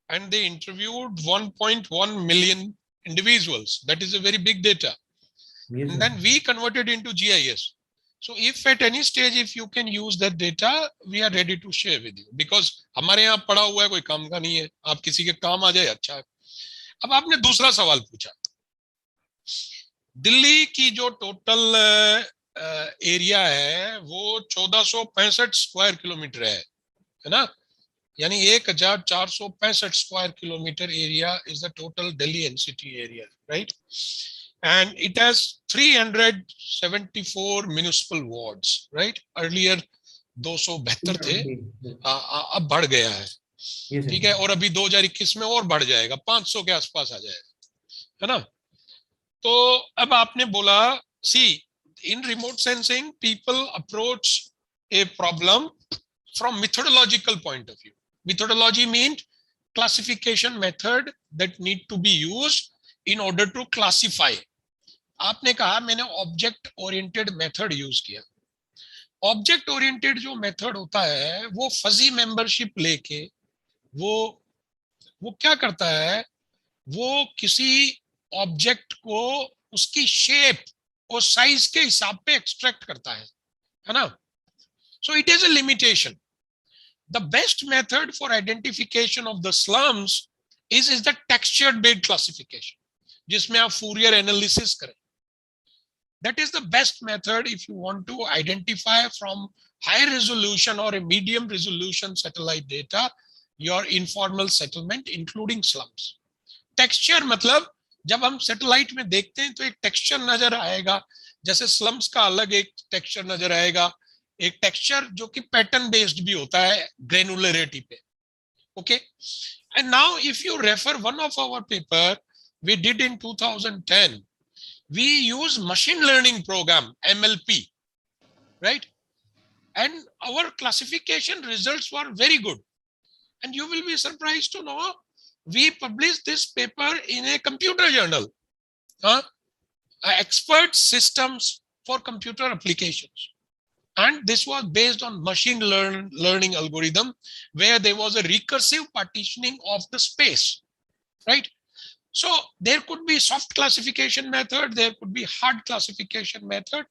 and they interviewed 1.1 million individuals. That is a very big data. Yes, and then we converted into GIS. So if at any stage, if you can use that data, we are ready to share with you. Because हमारे यहाँ पड़ा हुआ है, कोई काम का नहीं है. आप किसी के काम आ जाए, अच्छा है. अब आपने दूसरा सवाल पूछा. दिल्ली की जो टोटल एरिया है वो 1465 स्क्वायर किलोमीटर है ना? यानी 1465 square kilometre area is the total Delhi NCT area, right? And it has 374 municipal wards, right? Earlier 272 थे, अब बढ़ गया है, ठीक है? और अभी 2021 में और बढ़ जाएगा, 500 के आसपास आ जाएगा, है ना? तो अब आपने बोला, सी in remote sensing people approach a problem from methodological point of view. Methodology means classification method that need to be used in order to classify. आपने कहा मैंने ऑब्जेक्ट ओरिएंटेड मेथड यूज किया। ऑब्जेक्ट ओरिएंटेड जो method होता है वो fuzzy membership लेके वो क्या करता है, वो किसी ऑब्जेक्ट को उसकी शेप और साइज के हिसाब पे एक्सट्रैक्ट करता है ना? So it is a limitation. The best method for identification of the slums is the textured based classification, जिसमें आप फूरियर एनालिसिस करें. That is the best method if you want to identify from high resolution or a medium resolution satellite data your informal settlement including slums. Texture मतलब जब हम satellite में देखते हैं तो एक टेक्सचर नजर आएगा, जैसे स्लम्स का अलग एक टेक्सचर नजर आएगा, एक टेक्सचर जो कि पैटर्न बेस्ड भी होता है ग्रेनुलरिटी पे. Okay, and now if you refer one of our paper we did in 2010, we use machine learning program MLP, right? And our classification results were very good, and you will be surprised to know we published this paper in a computer journal, expert systems for computer applications, and this was based on machine learning algorithm where there was a recursive partitioning of the space, right? So there could be soft classification method, there could be hard classification method,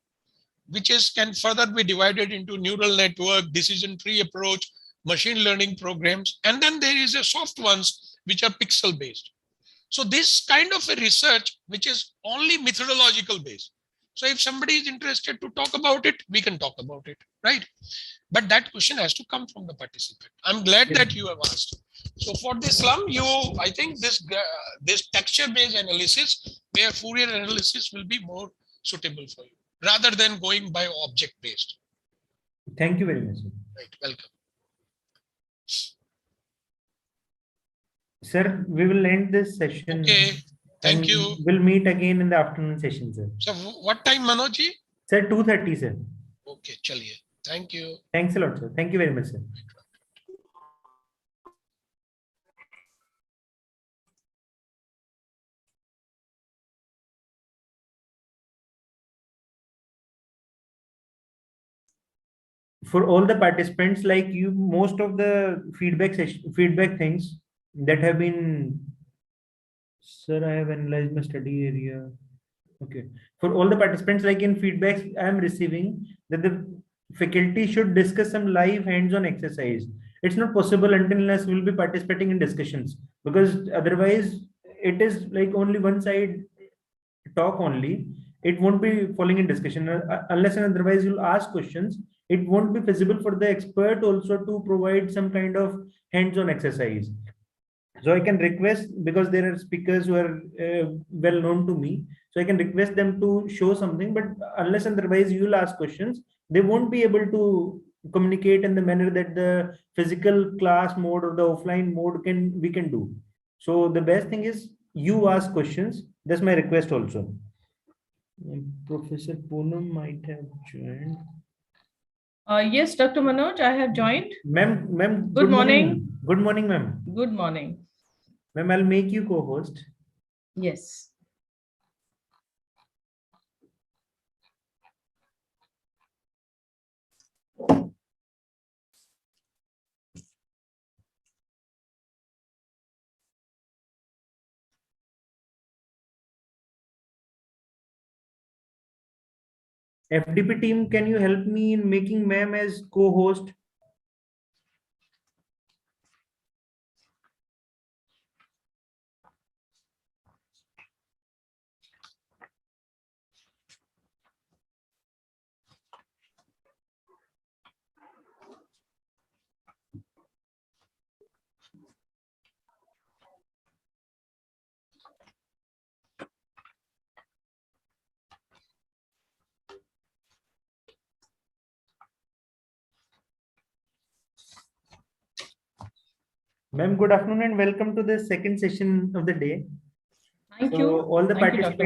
which can further be divided into neural network, decision tree approach, machine learning programs, and then there is a soft ones which are pixel based. So this kind of a research which is only methodological based. So if somebody is interested to talk about it, we can talk about it, right? But that question has to come from the participant. I'm glad that you have asked. So for this slum, I think this texture-based analysis, where Fourier analysis will be more suitable for you, rather than going by object-based. Thank you very much, sir. Right, welcome. Sir, we will end this session. Okay, thank you. We'll meet again in the afternoon session, sir. So what time, Manoj ji? Sir, 2:30, sir. Okay, chaliye. Thank you. Thanks a lot, sir. Thank you very much, sir. For all the participants, like you, most of the feedback things that have been, sir, I have analyzed my study area. Okay. For all the participants, like in feedbacks I am receiving, that the faculty should discuss some live hands-on exercise. It's not possible until unless we'll be participating in discussions, because otherwise it is like only one side talk only. It won't be falling in discussion unless and otherwise you'll ask questions. It won't be feasible for the expert also to provide some kind of hands-on exercise. So I can request, because there are speakers who are well known to me, so I can request them to show something, but unless and otherwise you'll ask questions, they won't be able to communicate in the manner that the physical class mode or the offline mode we can do. So the best thing is you ask questions. That's my request also. Professor Poonam might have joined. Yes, Dr. Manoj, I have joined. Ma'am, Good morning. Good morning, ma'am. Good morning. Ma'am, I'll make you co-host. Yes. FDP team, can you help me in making ma'am as co-host? Ma'am, good afternoon and welcome to the second session of the day. Thank So you. all the Thank you, Dr.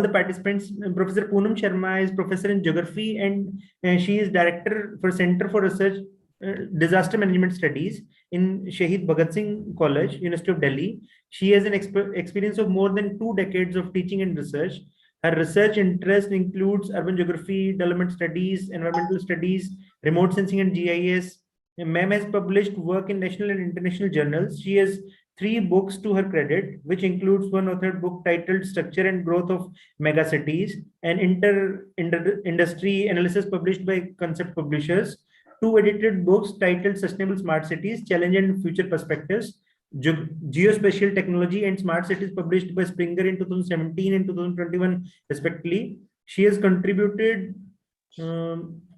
participants, Professor Poonam Sharma is professor in geography and she is director for Center for Research Disaster Management Studies in Shahid Bhagat Singh College, University of Delhi. She has an experience of more than 2 decades of teaching and research. Her research interest includes urban geography, development studies, environmental studies, remote sensing and GIS. Ma'am has published work in national and international journals. She has 3 books to her credit, which includes one authored book titled Structure and Growth of Megacities, an industry analysis published by Concept Publishers, 2 edited books titled Sustainable Smart Cities, Challenge and Future Perspectives, Geospatial Technology and Smart Cities published by Springer in 2017 and 2021 respectively. She has contributed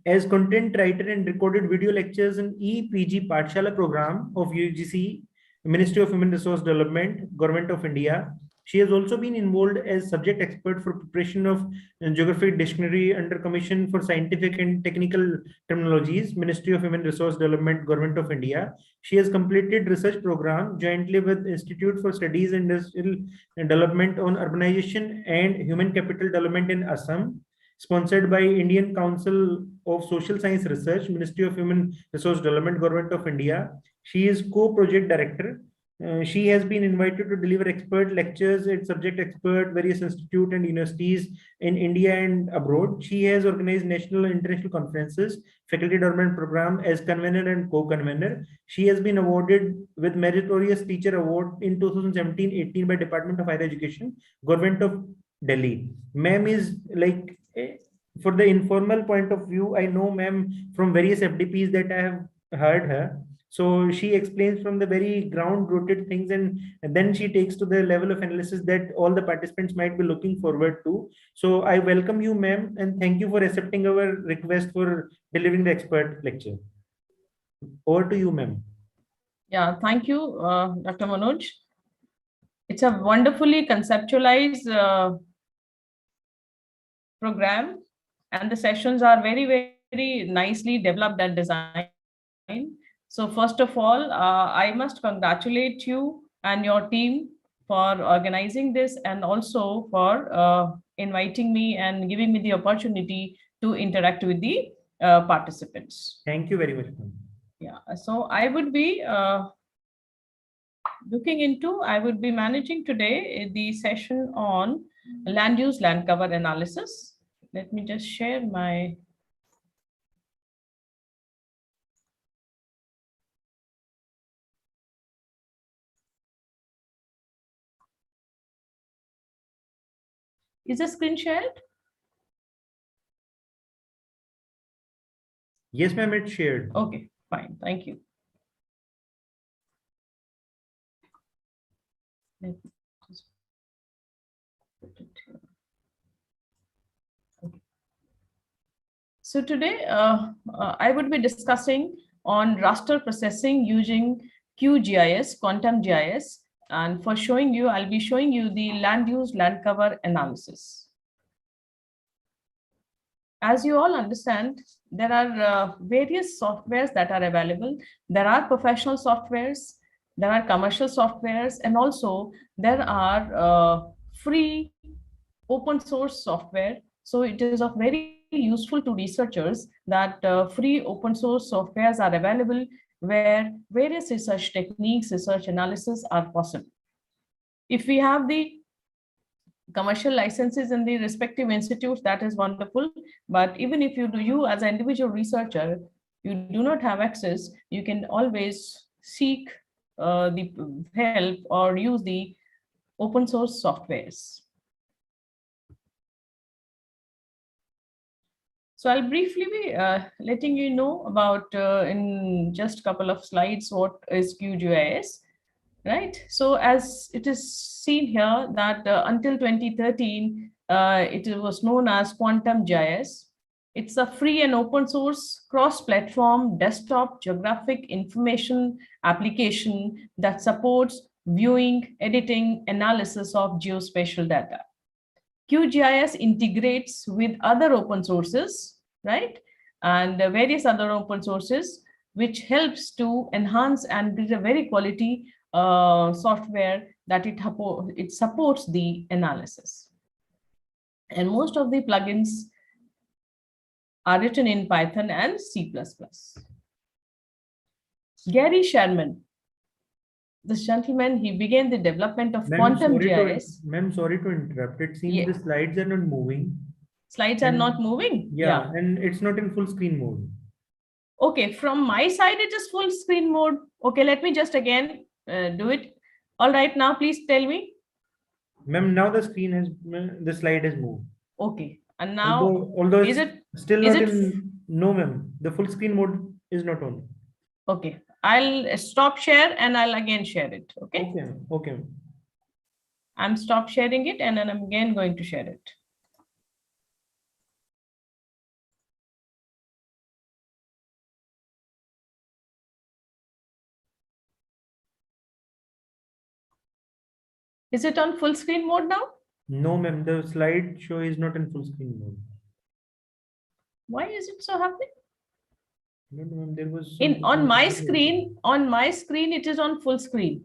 as content writer and recorded video lectures in EPG Pathshala program of UGC, Ministry of Human Resource Development, Government of India. She has also been involved as subject expert for preparation of geographic dictionary under Commission for Scientific and Technical Terminologies, Ministry of Human Resource Development, Government of India. She has completed research program jointly with Institute for Studies in Industrial Development on Urbanization and Human Capital Development in Assam, sponsored by Indian Council of Social Science Research, Ministry of Human Resource Development, Government of India. She is co-project director. She has been invited to deliver expert lectures at subject expert various institutes and universities in India and abroad. She has organized national and international conferences, faculty development program as convener and co-convener. She has been awarded with Meritorious Teacher Award in 2017-18 by Department of Higher Education, Government of Delhi. Ma'am is like, for the informal point of view, I know ma'am from various FDPs that I have heard her. So she explains from the very ground rooted things and then she takes to the level of analysis that all the participants might be looking forward to. So I welcome you, ma'am, and thank you for accepting our request for delivering the expert lecture. Over to you, ma'am. Yeah, thank you, Dr. Manoj. It's a wonderfully conceptualized program, and the sessions are very, very nicely developed and designed. So first of all, I must congratulate you and your team for organizing this and also for inviting me and giving me the opportunity to interact with the participants. Thank you very much, ma'am. Yeah, so I would be I would be managing today the session on land use, land cover analysis. Let me just share my Is the screen shared? Yes, ma'am, it's shared. Okay, fine. Thank you. Let me just put it here. Okay. So today I would be discussing on raster processing using QGIS, quantum GIS. And for showing you, I'll be showing you the land use, land cover analysis. As you all understand, there are various softwares that are available. There are professional softwares, there are commercial softwares, and also there are free open source software. So it is of very useful to researchers that free open source softwares are available where various research techniques, research analysis are possible. If we have the commercial licenses in the respective institutes, that is wonderful. But even if you as an individual researcher, you do not have access, you can always seek the help or use the open source softwares. So I'll briefly be letting you know about in just a couple of slides what is QGIS, right? So as it is seen here that until 2013, it was known as Quantum GIS. It's a free and open source cross-platform desktop geographic information application that supports viewing, editing, analysis of geospatial data. QGIS integrates with other open sources, right? And various other open sources which helps to enhance, and is a very quality software that it supports the analysis. And most of the plugins are written in Python and C++. Gary Sherman, this gentleman, he began the development of quantum GIS. Ma'am, sorry to interrupt. It seems the slides are not moving. Slides are not moving? Yeah, and it's not in full screen mode. Okay, from my side, it is full screen mode. Okay, let me just again do it. All right, now please tell me. Ma'am, now the slide has moved. Okay, and now although is it's it still not in? No, ma'am. The full screen mode is not on. Okay, I'll stop share and I'll again share it. Okay. Okay. Okay. I'm stop sharing it and then I'm again going to share it. Is it on full screen mode now? No, ma'am. The slideshow is not in full screen mode. Why is it so happening? No, ma'am. There was on my screen. On my screen, it is on full screen.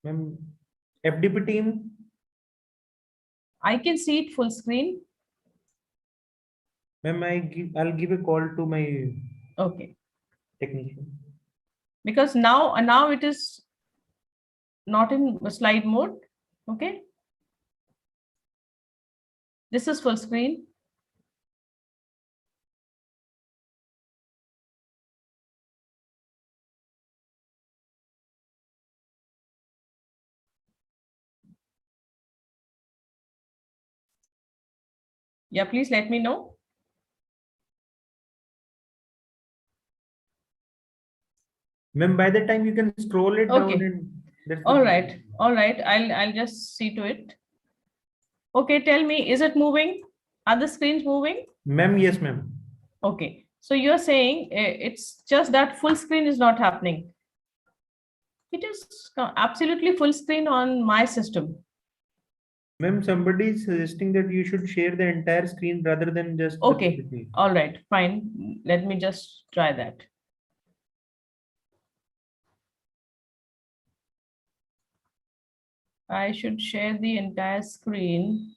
Ma'am, FDP team. I can see it full screen. Ma'am, I'll give a call to my technician. Because now it is not in slide mode. Okay. This is full screen. Yeah, please let me know. Ma'am, by the time you can scroll it down and all right. I'll just see to it. Okay, tell me, is it moving? Are the screens moving? Ma'am, yes, ma'am. Okay, so you're saying it's just that full screen is not happening. It is absolutely full screen on my system. Ma'am, somebody is suggesting that you should share the entire screen rather than just. Okay, all right, fine. Let me just try that. I should share the entire screen.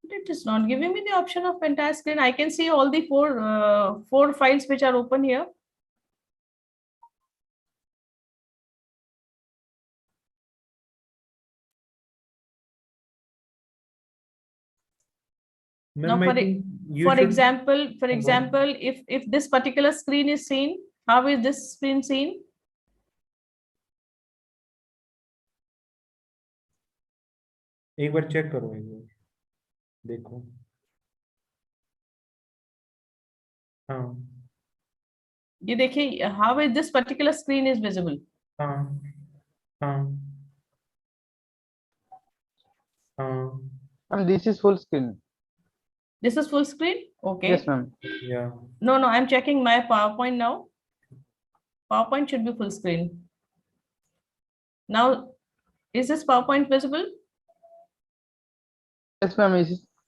It is not giving me the option of entire screen. I can see all the four files which are open here. Now, for example, if this particular screen is seen, how is this screen seen? एक बार check करो, एक बार देखो. हाँ. ये देखिए, how is this particular screen is visible? हाँ. हाँ. हाँ. And this is full screen. This is full screen? Okay. Yes, ma'am. Yeah. No, I'm checking my PowerPoint now. PowerPoint should be full screen. Now, is this PowerPoint visible? Yes, ma'am.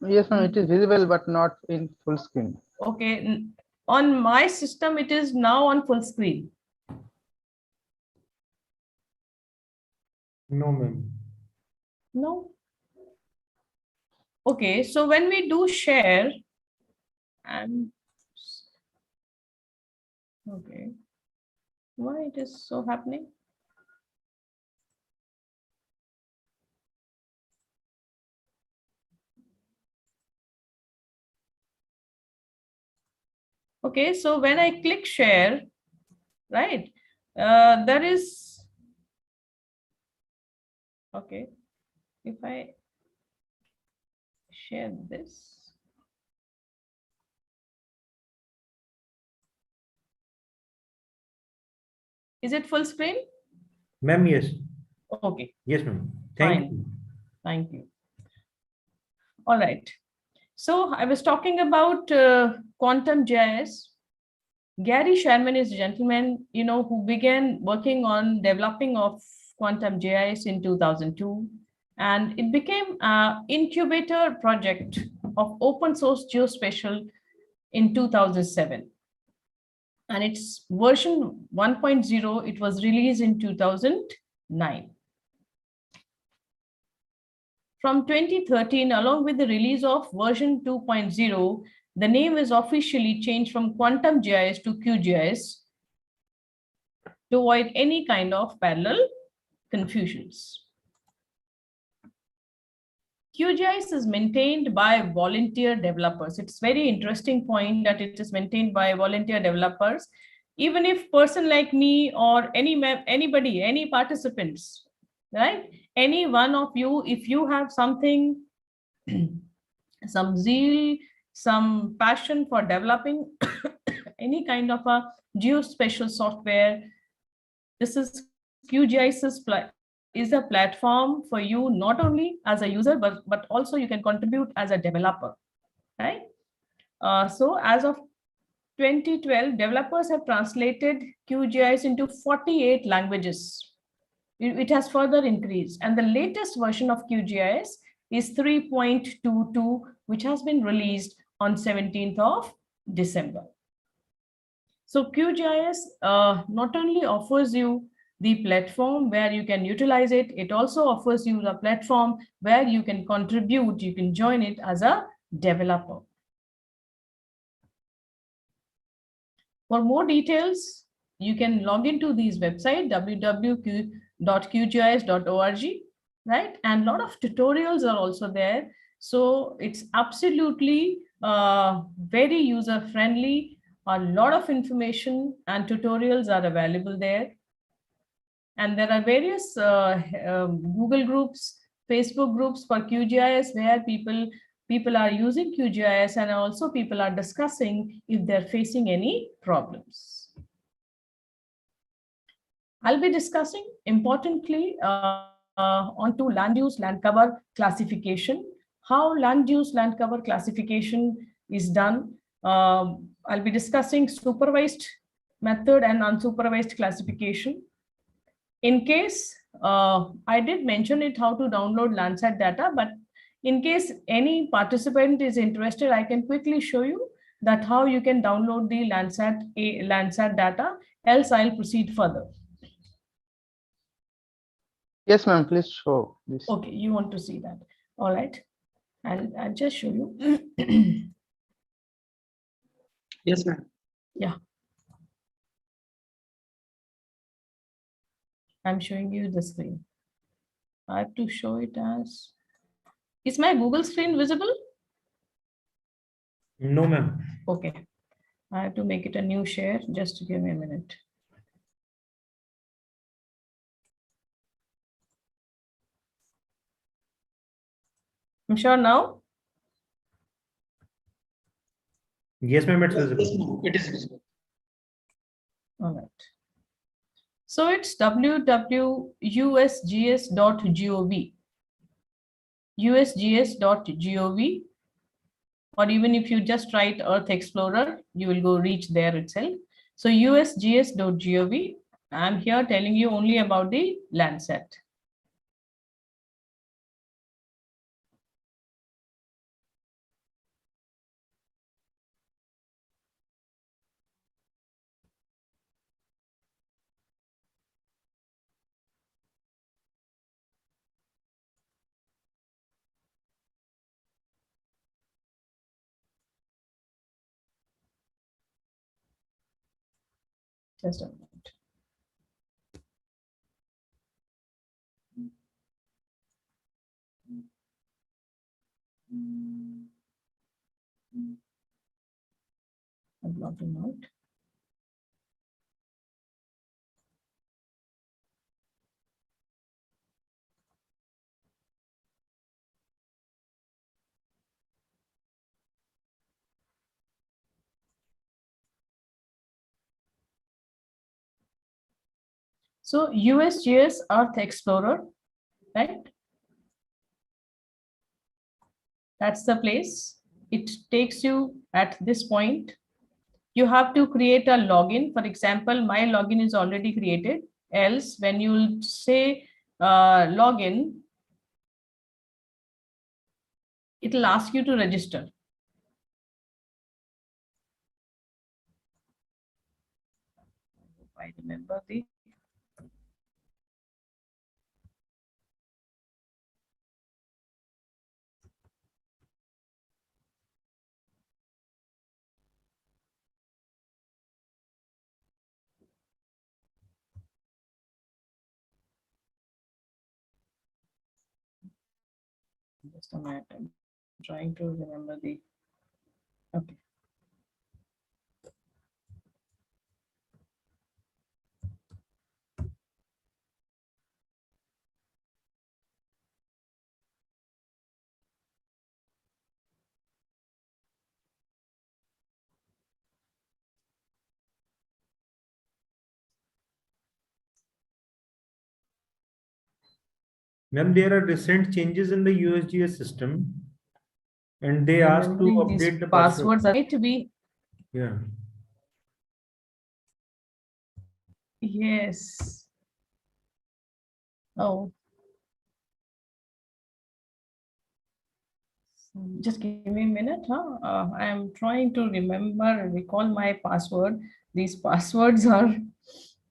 Yes, ma'am. It is visible, but not in full screen. Okay. On my system, it is now on full screen. No, ma'am. No. Okay, so when we do share, and okay, why it is so happening? Okay, so when I click share, right, there is, okay, if I share this, is it full screen? Ma'am, yes. Okay. Yes, ma'am. Thank you. Thank you. All right. So I was talking about quantum GIS. Gary Sherman is a gentleman, who began working on developing of quantum GIS in 2002. and it became an incubator project of open source geospatial in 2007. And its version 1.0, it was released in 2009. From 2013, along with the release of version 2.0, the name is officially changed from Quantum GIS to QGIS to avoid any kind of parallel confusions. QGIS is maintained by volunteer developers. It's very interesting point that it is maintained by volunteer developers. Even if person like me or anybody, any participants, right? Any one of you, if you have something, some zeal, some passion for developing any kind of a geospatial software, this is QGIS is a platform for you, not only as a user, but also you can contribute as a developer, right? So as of 2012, developers have translated QGIS into 48 languages. It has further increased, and the latest version of QGIS is 3.22, which has been released on 17th of December. So QGIS not only offers you the platform where you can utilize it, it also offers you the platform where you can contribute, you can join it as a developer. For more details, you can log into these website www.qgis.org, right? And a lot of tutorials are also there. So it's absolutely very user friendly. A lot of information and tutorials are available there. And there are various Google groups, Facebook groups for QGIS where people are using QGIS, and also people are discussing if they're facing any problems. I'll be discussing importantly onto land use land cover classification, how land use land cover classification is done. I'll be discussing supervised method and unsupervised classification. In case, I did mention it how to download Landsat data, but in case any participant is interested, I can quickly show you that how you can download the Landsat data, else I'll proceed further. Yes, ma'am, please show this. Okay, you want to see that. All right. I'll just show you. Yes, ma'am. Yeah. I'm showing you the screen. I have to show it as, is my Google screen visible? No, ma'am. Okay. I have to make it a new share. Just give me a minute. I'm sure now. Yes, ma'am, it's visible. It is visible. All right. So it's www.usgs.gov. usgs.gov. Or even if you just write Earth Explorer, you will go reach there itself. So usgs.gov. I'm here telling you only about the Landsat. Just a minute. I'm logging out. So USGS Earth Explorer, right? That's the place. It takes you at this point. You have to create a login. For example, my login is already created. Else, when you say login, it'll ask you to register. I remember the just a minute. I'm trying to remember the okay. Ma'am, there are recent changes in the USGS system, and they asked to Remembering these update the password. passwords are to be Yeah. yes. Oh, just give me a minute, huh? I am trying to remember and recall my password. These passwords are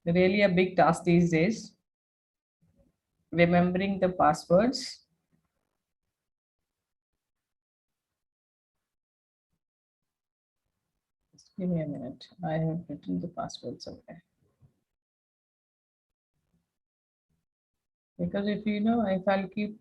really a big task these days. Remembering the passwords. Just give me a minute. I have written the passwords away. Because if you know, if I'll keep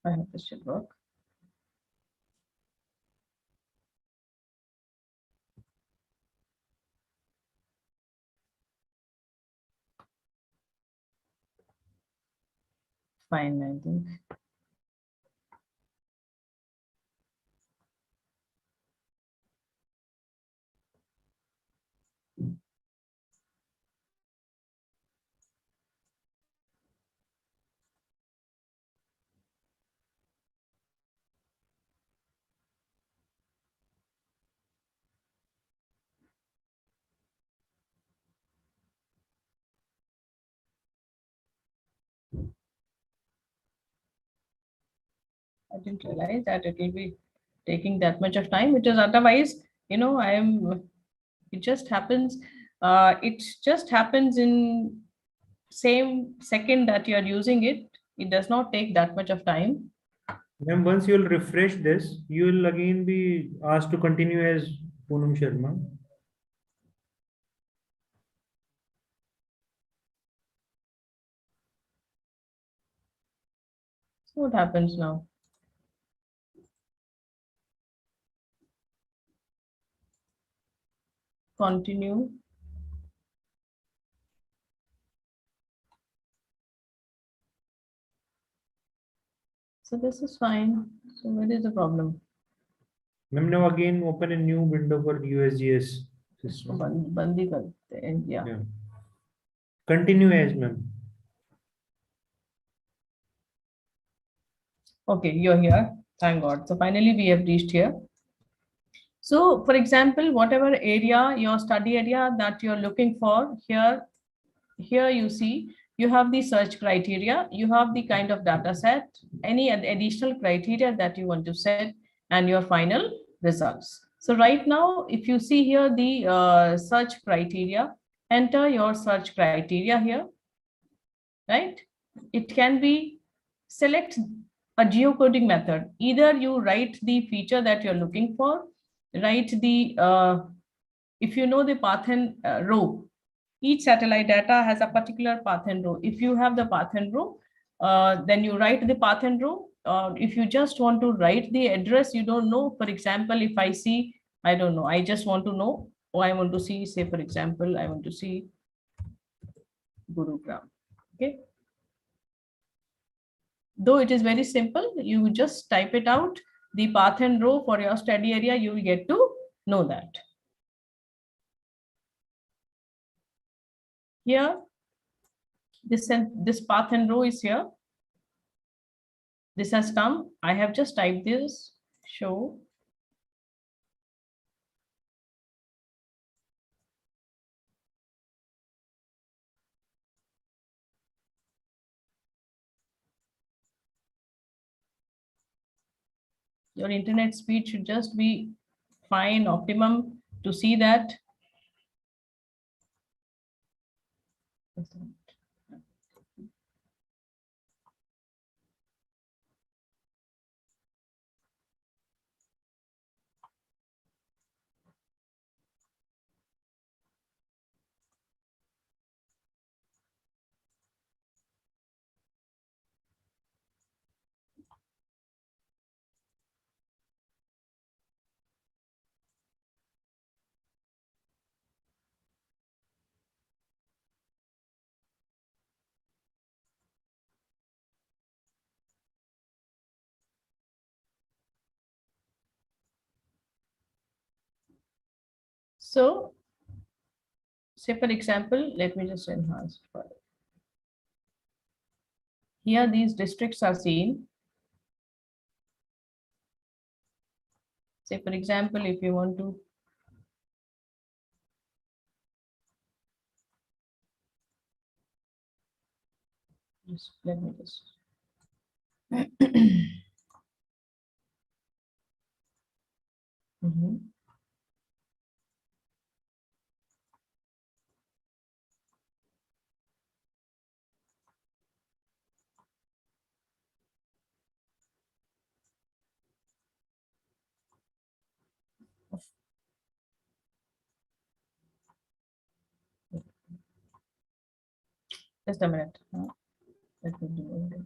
I hope this should work. Fine, I think. I didn't realize that it will be taking that much of time, which is otherwise, you know, it just happens, it just happens in same second that you are using it. It does not take that much of time. Ma'am, once you'll refresh this, you will again be asked to continue as Poonam Sharma. So what happens now? Continue. So this is fine. So where is the problem? Ma'am, now again open a new window for USGS system. Bandi karte hain, yeah. Yeah. Continue as, ma'am. Okay, you're here. Thank God. So finally we have reached here. So for example, whatever area, your study area that you're looking for here you see, you have the search criteria, you have the kind of data set, any additional criteria that you want to set, and your final results. So right now, if you see here the search criteria, enter your search criteria here, right? It can be select a geocoding method. Either you write the feature that you're looking for, write the, if you know the path and row, each satellite data has a particular path and row. If you have the path and row, then you write the path and row. If you just want to write the address, you don't know. For example, if I see, I don't know, I just want to know Oh, I want to see, say, for example, I want to see Gurugram. Okay. Though it is very simple, you just type it out, the path and row for your study area, you will get to know that. Here, this path and row is here. This has come. I have just typed this, show. Your internet speed should just be fine, optimum to see that. So, say for example, let me just enhance further. Here these districts are seen. Say for example, if you want to just let me just Mhm. Just a minute. Let me do it.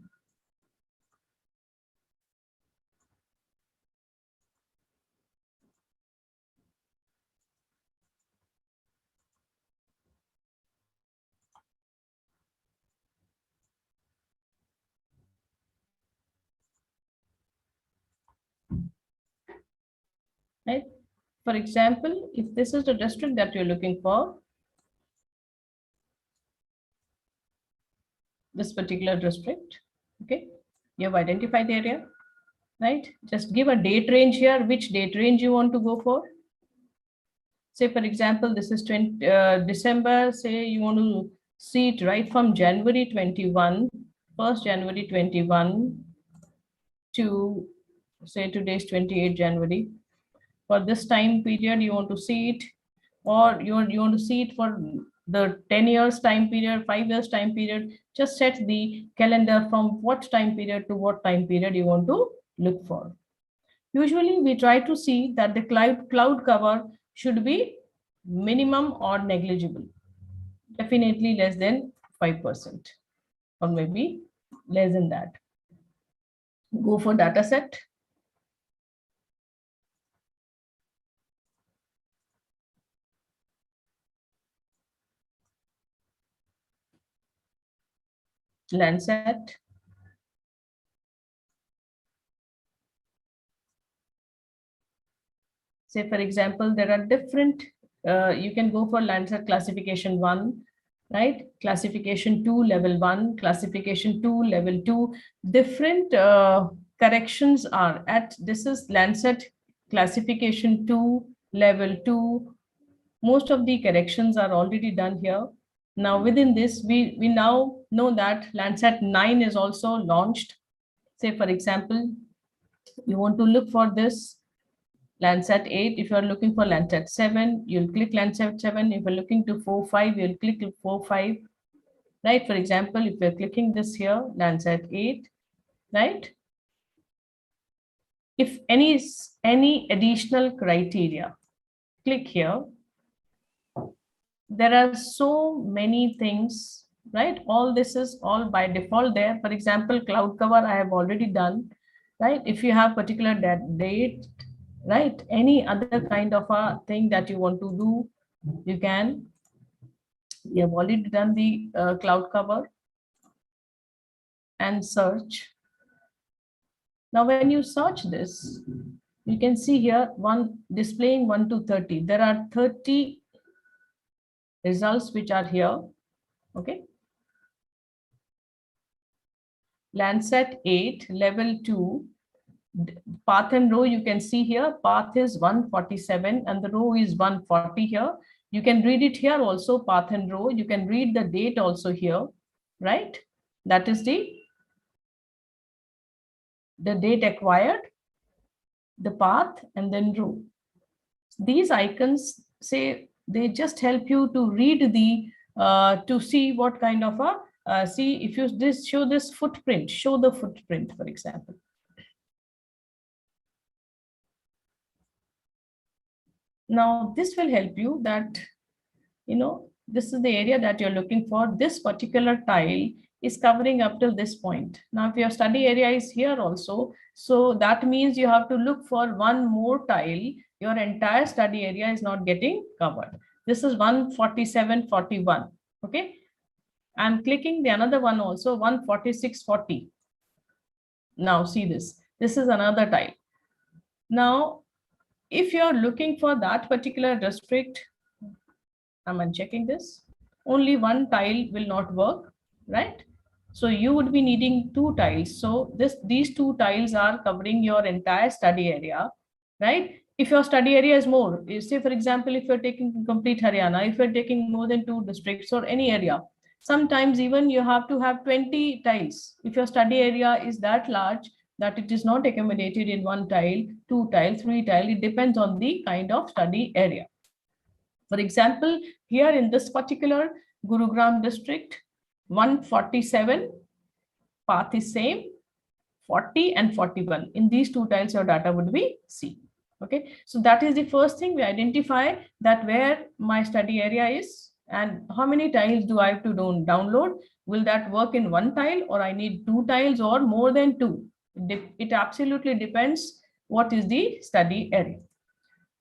Right? For example, if this is the district that you're looking for, this particular district, okay, you have identified the area, right? Just give a date range here, which date range you want to go for. Say, for example, this is December, say you want to see it right from January 21, 1st January 21 to, say, today's 28 January. For this time period, you want to see it, or you want to see it for the 10 years time period, 5 years time period. Just set the calendar from what time period to what time period you want to look for. Usually we try to see that the cloud cover should be minimum or negligible, definitely less than 5% or maybe less than that. Go for data set. Landsat. Say, for example, there are different, you can go for Landsat classification 1, right? Classification 2, level 1, classification 2, level 2. Different corrections are at, this is Landsat classification 2, level 2. Most of the corrections are already done here. Now within this, we now know that Landsat 9 is also launched. Say, for example, you want to look for this Landsat 8. If you are looking for Landsat 7, you'll click Landsat 7. If you're looking to 4.5, you'll click 4.5. Right? For example, if you're clicking this here, Landsat 8, right? If any additional criteria, click here. There are so many things, right? All this is all by default there. For example, cloud cover, I have already done, right? If you have particular date, right? Any other kind of a thing that you want to do, You can, we have already done the cloud cover and search. Now, when you search this, you can see here one displaying 1 to 30. There are 30 results which are here. Okay. Landsat 8, level 2, path and row you can see here. Path is 147 and the row is 140 here. You can read it here also, path and row. You can read the date also here, right? That is the date acquired, the path, and then row. These icons say they just help you to read the to see what kind of a see if you show this footprint, show the footprint, for example. Now this will help you that this is the area that you're looking for. This particular tile is covering up till this point. Now if your study area is here also, so that means you have to look for one more tile. Your entire study area is not getting covered. This is 147.41. Okay, I'm clicking the another one also, 146.40. Now see this is another tile. Now if you're looking for that particular district, I'm unchecking this, only one tile will not work, right? So you would be needing 2 tiles. So these 2 tiles are covering your entire study area, right? If your study area is more, you say for example, if you're taking complete Haryana, if you're taking more than 2 districts or any area, sometimes even you have to have 20 tiles. If your study area is that large that it is not accommodated in 1 tile, 2 tile, 3 tile, it depends on the kind of study area. For example, here in this particular Gurugram district, 147, path is same, 40 and 41. In these 2 tiles, your data would be C. Okay, so that is the first thing we identify, that where my study area is and how many tiles do I have to download. Will that work in 1 tile, or I need 2 tiles or more than 2? It absolutely depends what is the study area.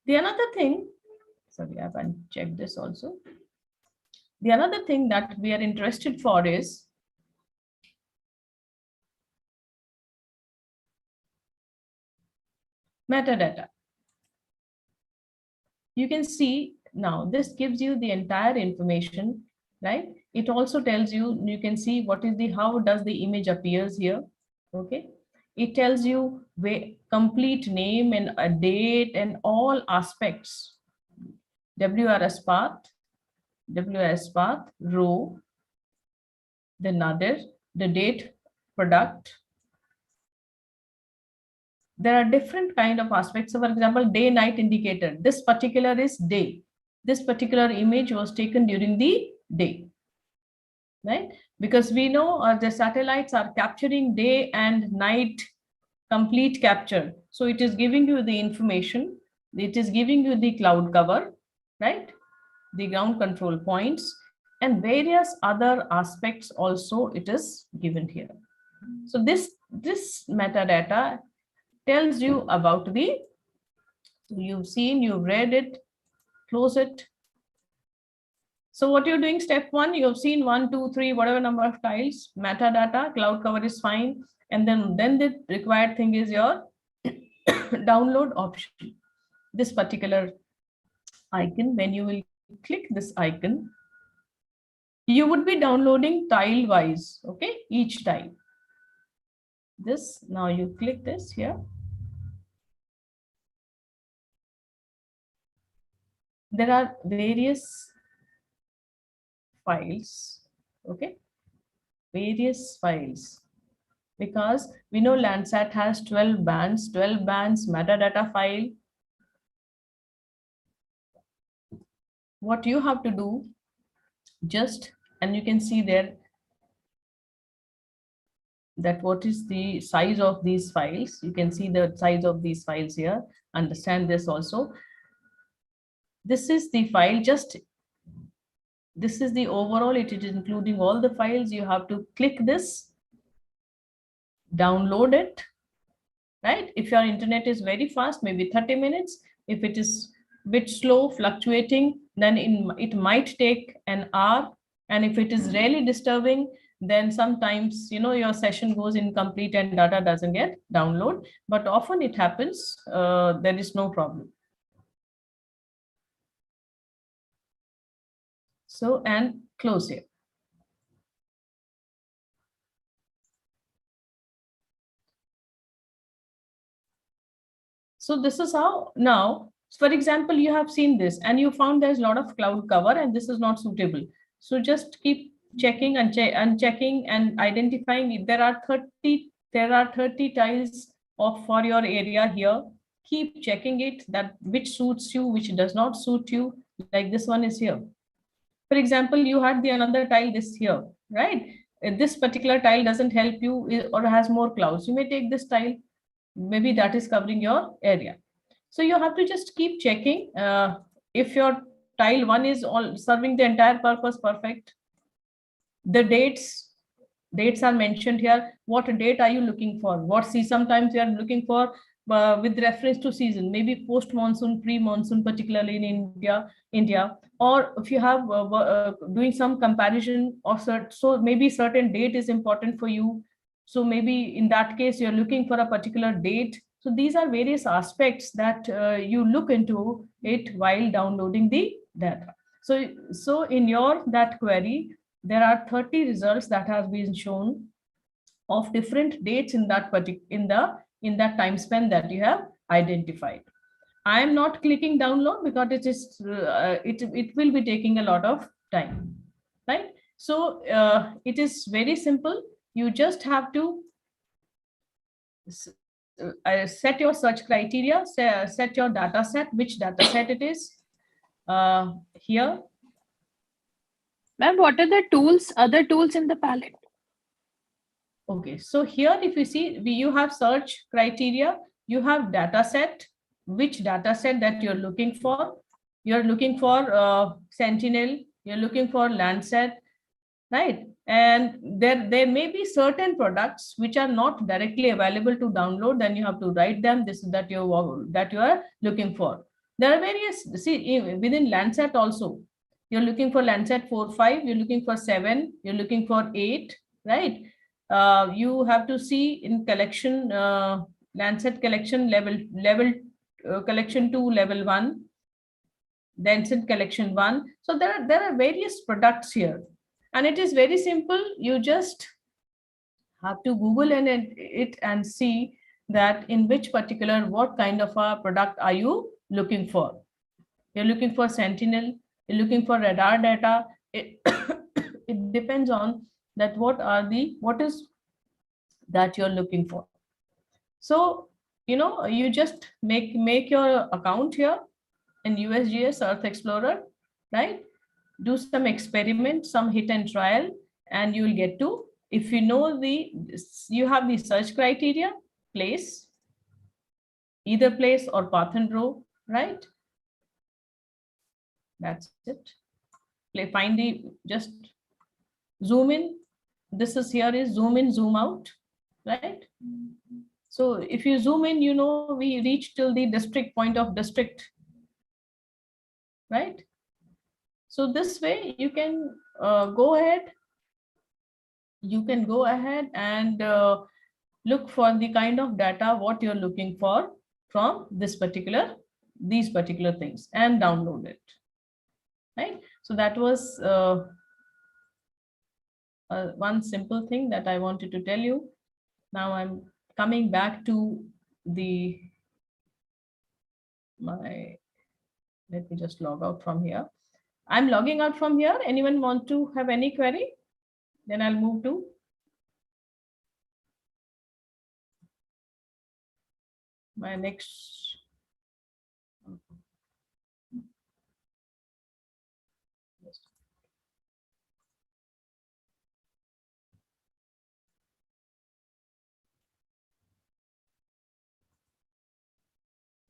The another thing, sorry, I've unchecked this also. The another thing that we are interested for is metadata. You can see now this gives you the entire information, right? It also tells you, you can see what is the, how does the image appears here. Okay. It tells you complete name and a date and all aspects. WRS path, row, the nadir, the date, product. There are different kind of aspects. So for example, day night indicator, this particular is day. This particular image was taken during the day, right? Because we know the satellites are capturing day and night complete capture. So it is giving you the information. It is giving you the cloud cover, right? The ground control points and various other aspects also it is given here. So this metadata tells you about the, you've seen, you've read it, close it. So what you're doing, step 1, you've seen 1, 2, 3, whatever number of tiles, metadata, cloud cover is fine. And then the required thing is your download option. This particular icon, when you will click this icon, you would be downloading tile wise, okay, each tile. This, now you click this here. There are various files, okay, various files, because we know Landsat has 12 bands metadata file. What you have to do, just, and you can see there that what is the size of these files. You can see the size of these files here. Understand this also. This is the file, just this is the overall, it is including all the files. You have to click this, download it, right? If your internet is very fast, maybe 30 minutes. If it is bit slow, fluctuating, then it might take an hour. And if it is really disturbing, then sometimes, your session goes incomplete and data doesn't get download. But often it happens, there is no problem. So, and close here. So this is how now, for example, you have seen this and you found there's a lot of cloud cover and this is not suitable. So just keep checking and unchecking and identifying if there are 30 tiles for your area here. Keep checking it, that which suits you, which does not suit you. Like this one is here. For example, you had the another tile this here, right? If this particular tile doesn't help you or has more clouds, you may take this tile. Maybe that is covering your area. So you have to just keep checking if your tile 1 is all serving the entire purpose perfect. The dates are mentioned here. What date are you looking for? Sometimes you are looking for with reference to season, maybe post monsoon, pre monsoon, particularly in India, or if you have doing some comparison or so maybe certain date is important for you. So maybe in that case you're looking for a particular date. So these are various aspects that you look into it while downloading the data. So in your that query, there are 30 results that have been shown of different dates in that in that time span that you have identified. I am not clicking download because it will be taking a lot of time, right? So it is very simple. You just have to set your search criteria, set your data set, which data set it is. Here, Ma'am, what are the other tools in the palette? okay, so here if you see, you have search criteria, you have data set, which data set that you're looking for. You're looking for Sentinel, you're looking for Landsat, right? And there may be certain products which are not directly available to download, then you have to write them, this is that you are looking for. There are various, see, within Landsat also, you're looking for Landsat 4.5, you're looking for 7, you're looking for 8, right? You have to see in collection, Landsat collection level collection 2, level 1, then Landsat collection 1. So there are various products here, and it is very simple. You just have to Google it and see that in which particular, what kind of a product are you looking for. You're looking for Sentinel, you're looking for radar data. It depends on that what is that you're looking for. So you just make your account here in USGS Earth Explorer, right? Do some experiment, some hit and trial, and you will get to, if you know you have the search criteria, place, either place or path and row, right? That's it. Find just zoom in. This is here is zoom in, zoom out, right? So if you zoom in, we reach till the district point of district, right? So this way you can go ahead. You can go ahead and look for the kind of data what you're looking for from these particular things and download it, right? So that was one simple thing that I wanted to tell you. Now I'm coming back to let me just log out from here. I'm logging out from here. Anyone want to have any query? Then I'll move to my next.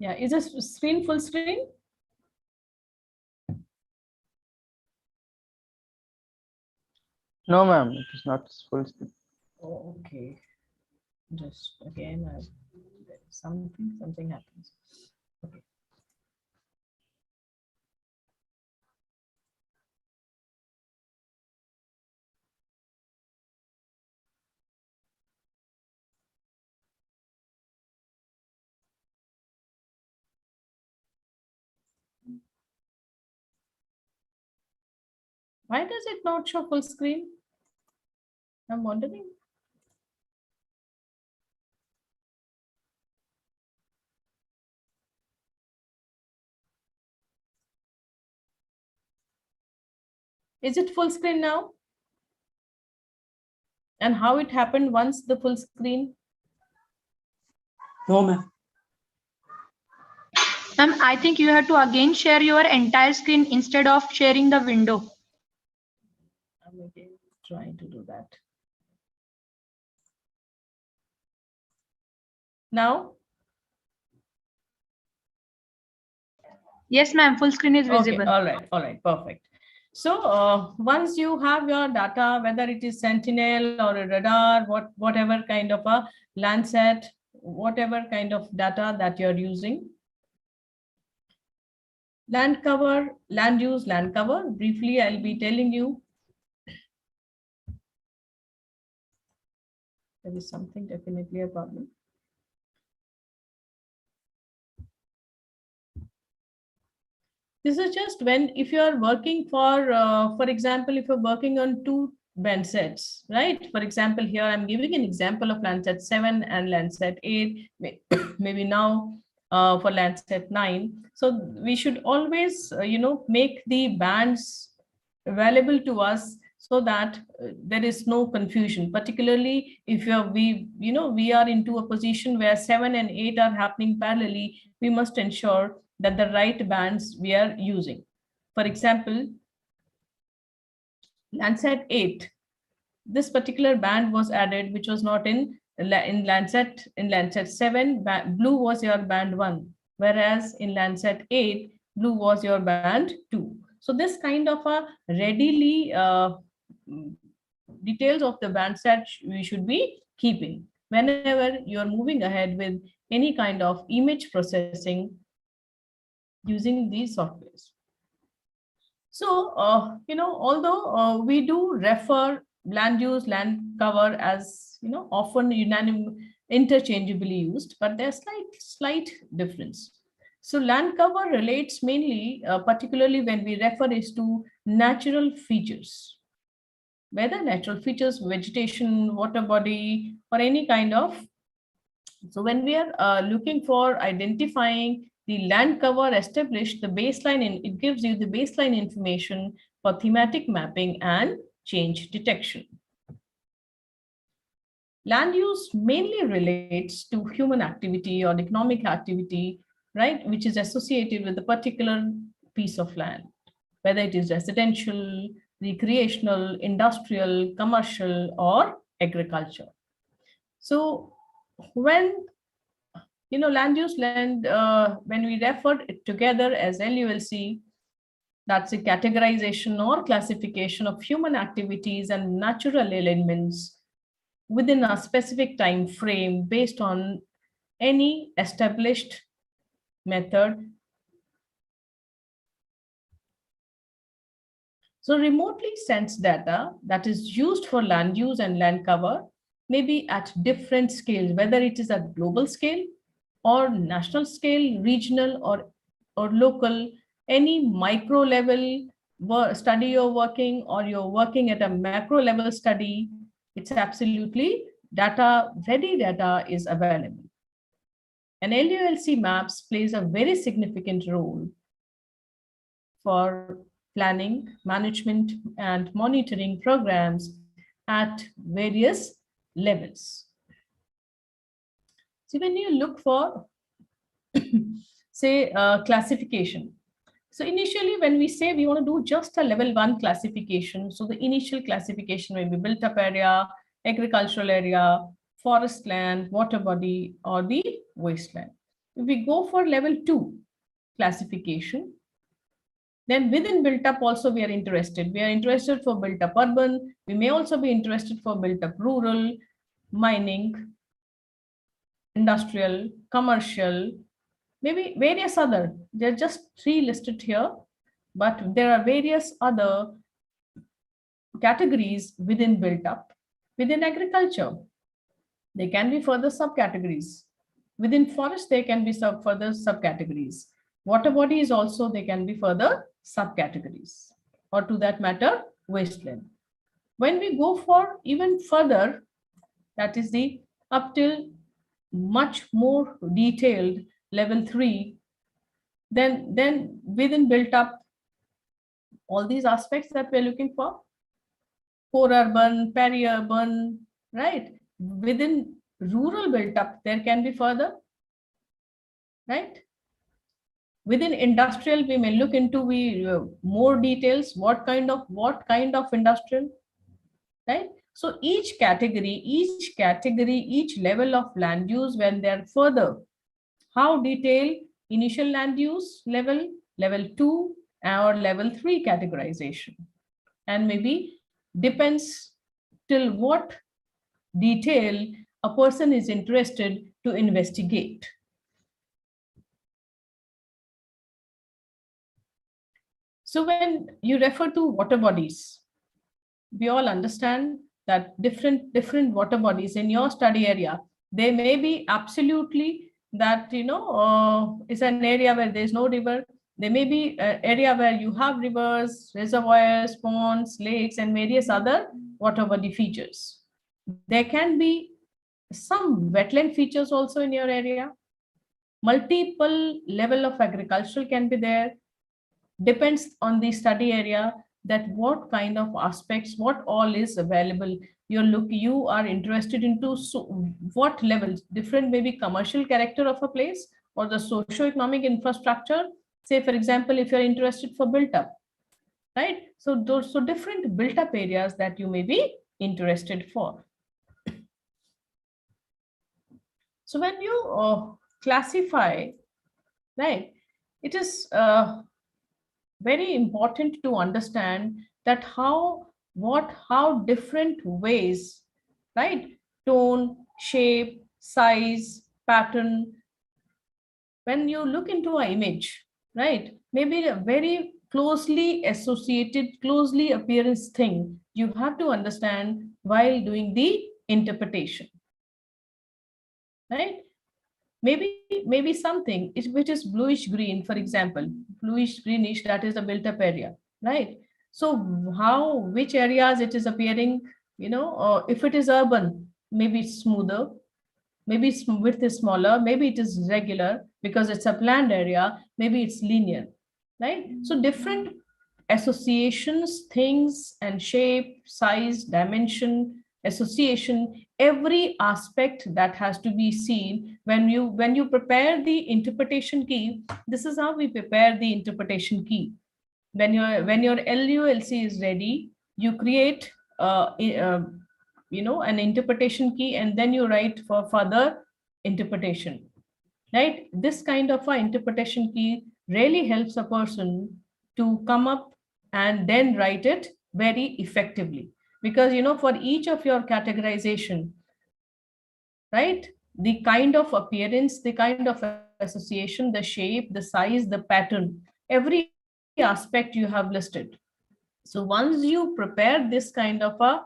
Yeah, is this screen full screen? No, ma'am, it is not full screen. Oh, okay. Just again, something happens. Okay. Why does it not show full screen? I'm wondering. Is it full screen now? And how it happened once the full screen? No, ma'am. Ma'am, I think you have to again share your entire screen instead of sharing the window. I'm again trying to do that. Now? Yes, ma'am, full screen is visible. Okay, all right, perfect. So once you have your data, whether it is Sentinel or a radar, whatever kind of a Landsat, whatever kind of data that you're using. Land cover, land use, land cover. Briefly, I'll be telling you. There is something definitely a problem. This is just when, if you are working for example, if you're working on two band sets, right? For example, here I'm giving an example of Landsat 7 and Landsat 8, maybe now for Landsat 9. So we should always, make the bands available to us so that there is no confusion, particularly if we are into a position where 7 and 8 are happening parallelly. We must ensure that the right bands we are using. For example, Landsat 8, this particular band was added, which was not in Landsat 7. Blue was your band 1, whereas in Landsat 8, blue was your band 2. So this kind of a readily details of the band set we should be keeping whenever you're moving ahead with any kind of image processing using these softwares. So, although we do refer land use, land cover as, often interchangeably used, but there's slight difference. So land cover relates mainly, particularly when we refer is to natural features, whether natural features, vegetation, water body, or any kind of. So when we are looking for identifying the land cover established, the baseline, it gives you the baseline information for thematic mapping and change detection. Land use mainly relates to human activity or economic activity, right, which is associated with a particular piece of land, whether it is residential, recreational, industrial, commercial, or agriculture. So when land use land, when we refer it together as LULC, that's a categorization or classification of human activities and natural elements within a specific time frame based on any established method. So remotely sensed data that is used for land use and land cover may be at different scales, whether it is at global scale or national scale, regional or local, any micro level study you're working, or you're working at a macro level study, it's absolutely ready data is available. And LULC maps plays a very significant role for planning, management, and monitoring programs at various levels. So when you look for, say, classification. So initially, when we say we want to do just a level 1 classification, so the initial classification may be built up area, agricultural area, forest land, water body, or the wasteland. If we go for level 2 classification, then within built up also we are interested. We are interested for built up urban. We may also be interested for built up rural, mining, industrial, commercial, maybe various other. There are just 3 listed here, but there are various other categories within built up. Within agriculture, there can be further subcategories. Within forest, there can be further subcategories. Water bodies also, they can be further subcategories. Or to that matter, wasteland. When we go for even further, that is the up till much more detailed level 3, then within built up all these aspects that we're looking for, core urban, peri-urban, right? Within rural built up, there can be further, right? Within industrial, we may look into more details, what kind of industrial, right? So each category, each level of land use, when they're further, how detailed initial land use level, level 2 or level 3 categorization, and maybe depends till what detail a person is interested to investigate. So when you refer to water bodies, we all understand that different water bodies in your study area, they may be absolutely that, is an area where there's no river. There may be an area where you have rivers, reservoirs, ponds, lakes, and various other water body features. There can be some wetland features also in your area. Multiple level of agricultural can be there. Depends on the study area, that what kind of aspects, what all is available. You are interested into, so what levels, different maybe commercial character of a place or the socio-economic infrastructure. Say, for example, if you're interested for built up, right? So different built up areas that you may be interested for. So when you classify, right, it is very important to understand that how different ways, right, tone, shape, size, pattern, when you look into an image, right, maybe a very closely associated, closely appearance thing you have to understand while doing the interpretation, right? Maybe something which is bluish green, for example, bluish greenish, that is the built up area, right? So which areas it is appearing, if it is urban, maybe it's smoother, maybe its width is smaller, maybe it is regular because it's a planned area, maybe it's linear, right? So different associations, things and shape, size, dimension, association, every aspect that has to be seen when you prepare the interpretation key. This is how we prepare the interpretation key. When your LULC is ready, you create an interpretation key, and then you write for further interpretation, right? This kind of a interpretation key really helps a person to come up and then write it very effectively, because for each of your categorization, right, the kind of appearance, the kind of association, the shape, the size, the pattern, every aspect you have listed. So once you prepare this kind of a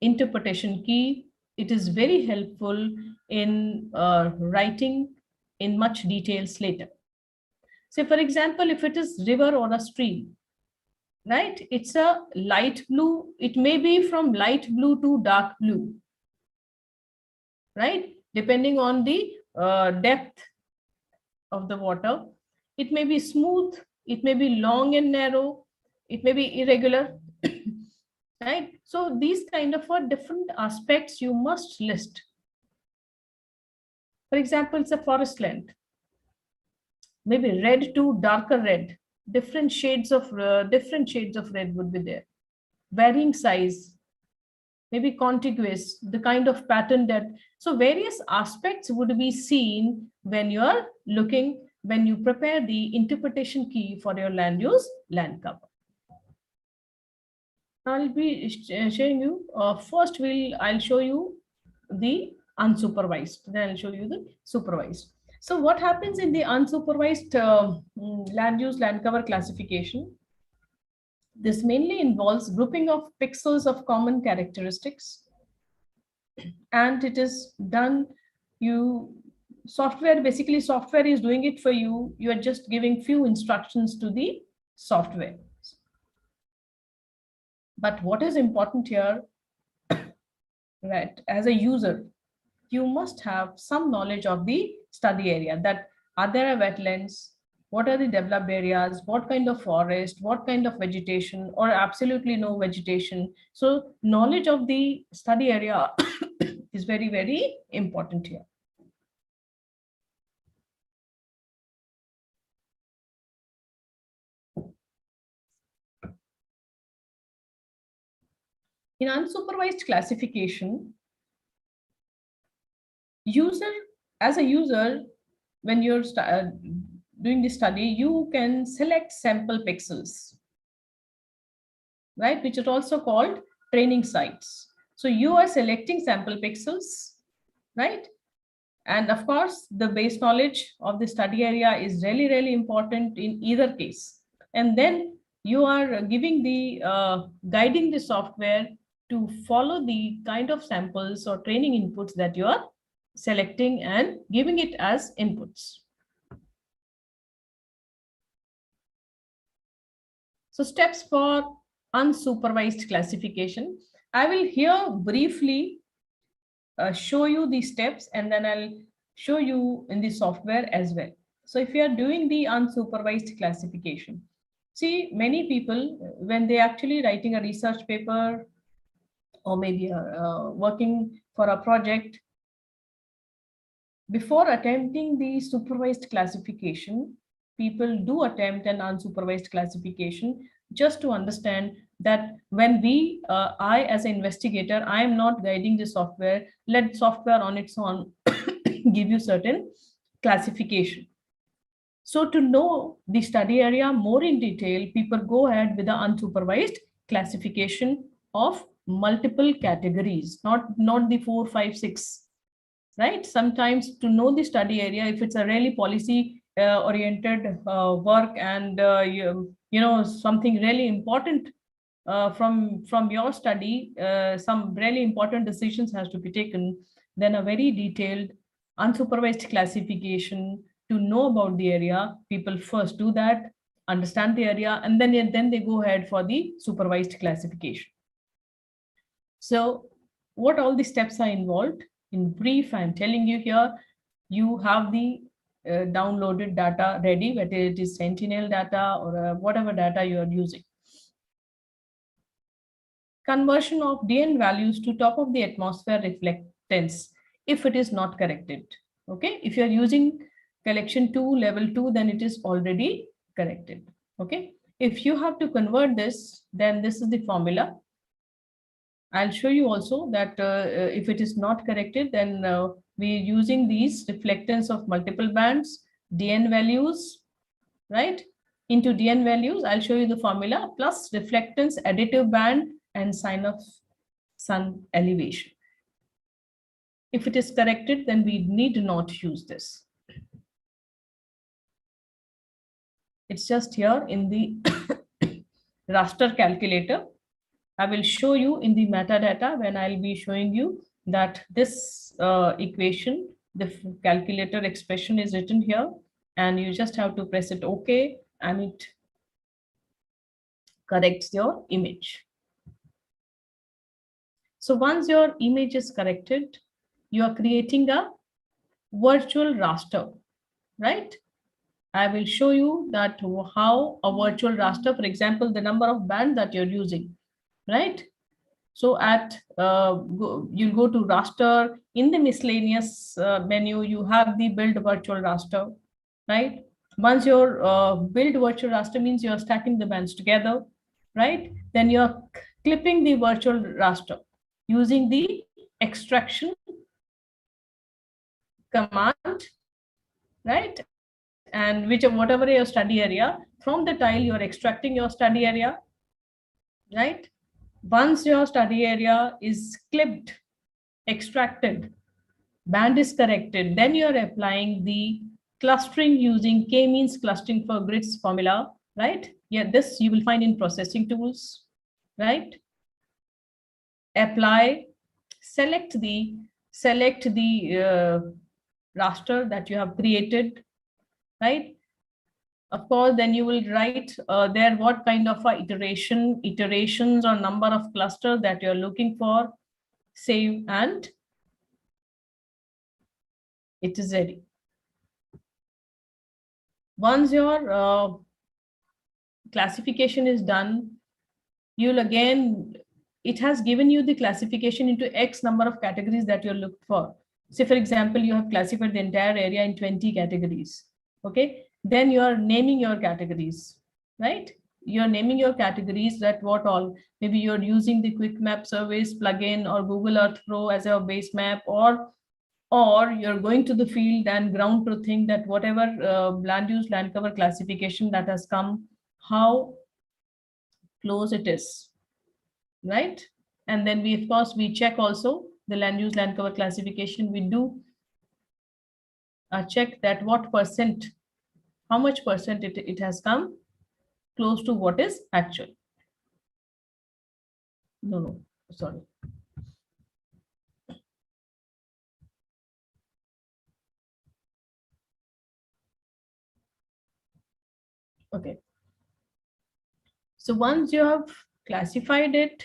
interpretation key, it is very helpful in writing in much details later. Say, for example, if it is river or a stream, right, it's a light blue, it may be from light blue to dark blue, right, depending on the depth of the water. It may be smooth, it may be long and narrow, it may be irregular, right? So these kind of different aspects you must list. For example, it's a forest land, maybe red to darker red, different shades of red would be there, varying size, maybe contiguous, the kind of pattern that, so various aspects would be seen when you are looking, when you prepare the interpretation key for your land use land cover. I'll be showing you, first I'll show you the unsupervised, then I'll show you the supervised. So what happens in the unsupervised land use land cover classification? This mainly involves grouping of pixels of common characteristics, and it is done, software is doing it for you. You are just giving few instructions to the software. But what is important here, right, as a user, you must have some knowledge of the study area, that are there wetlands, what are the developed areas, what kind of forest, what kind of vegetation, or absolutely no vegetation. So knowledge of the study area is very, very important here. In unsupervised classification, as a user, when you're doing the study, you can select sample pixels, right, which is also called training sites. So you are selecting sample pixels, right? And of course, the base knowledge of the study area is really, really important in either case. And then you are giving the guiding the software to follow the kind of samples or training inputs that you are selecting and giving it as inputs. So steps for unsupervised classification. I will here briefly show you the steps, and then I'll show you in the software as well. So if you are doing the unsupervised classification, see, many people, when they actually writing a research paper or maybe working for a project, before attempting the supervised classification, people do attempt an unsupervised classification just to understand that when I as an investigator, I am not guiding the software, let software on its own give you certain classification. So to know the study area more in detail, people go ahead with the unsupervised classification of multiple categories, not the 4, 5, 6. Right? Sometimes to know the study area, if it's a really policy oriented work, and you know, something really important from your study, some really important decisions has to be taken, then a very detailed unsupervised classification to know about the area, people first do that, understand the area, and then they go ahead for the supervised classification. So what all the steps are involved? In brief, I'm telling you here, you have the downloaded data ready, whether it is Sentinel data or whatever data you are using. Conversion of DN values to top of the atmosphere reflectance, if it is not corrected. Okay, if you are using collection 2, level 2, then it is already corrected. Okay, if you have to convert this, then this is the formula. I'll show you also that if it is not corrected, then we're using these reflectance of multiple bands, DN values, right? Into DN values, I'll show you the formula, plus reflectance additive band and sign of sun elevation. If it is corrected, then we need not use this. It's just here in the raster calculator. I will show you in the metadata when I'll be showing you that this equation, the calculator expression is written here, and you just have to press it OK, and it corrects your image. So once your image is corrected, you are creating a virtual raster, right? I will show you that how a virtual raster, for example, the number of bands that you're using, right? So at you'll go to raster. In the miscellaneous menu, you have the build virtual raster, right? Once your build virtual raster means you're stacking the bands together, right? Then you're clipping the virtual raster using the extraction command, right? And whatever your study area, from the tile you're extracting your study area, right? Once your study area is clipped, extracted, band is corrected, then you're applying the clustering using k-means clustering for grids formula, right? Yeah, this you will find in processing tools, right? Apply, select the raster that you have created, right? Of course, then you will write there what kind of iterations or number of clusters that you're looking for. Save, and it is ready. Once your classification is done, you'll again, it has given you the classification into X number of categories that you're looking for. Say, for example, you have classified the entire area in 20 categories. Okay, then you are naming your categories, right? You're naming your categories, that what all, maybe you're using the quick map service plugin or Google Earth Pro as your base map, or you're going to the field and ground truthing that whatever land use land cover classification that has come, how close it is, right? And then we, of course, we check also the land use land cover classification. We do a check that what percent, how much percent it has come close to what is actual. No, sorry. Okay. So once you have classified it,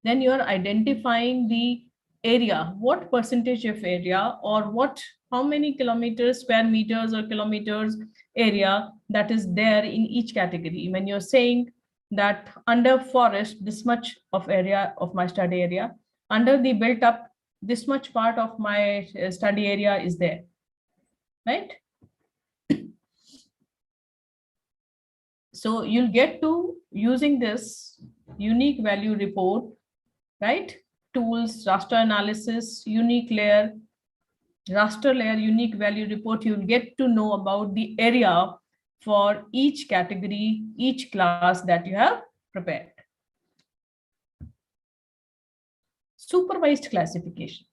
then you are identifying the area, what percentage of area, or what, how many kilometers, square meters or kilometers area that is there in each category. When you're saying that under forest, this much of area of my study area, under the built up, this much part of my study area is there, right? So you'll get to using this unique value report, right? Tools, raster analysis, unique layer, raster layer, unique value report. You'll get to know about the area for each category, each class that you have prepared. Supervised classification,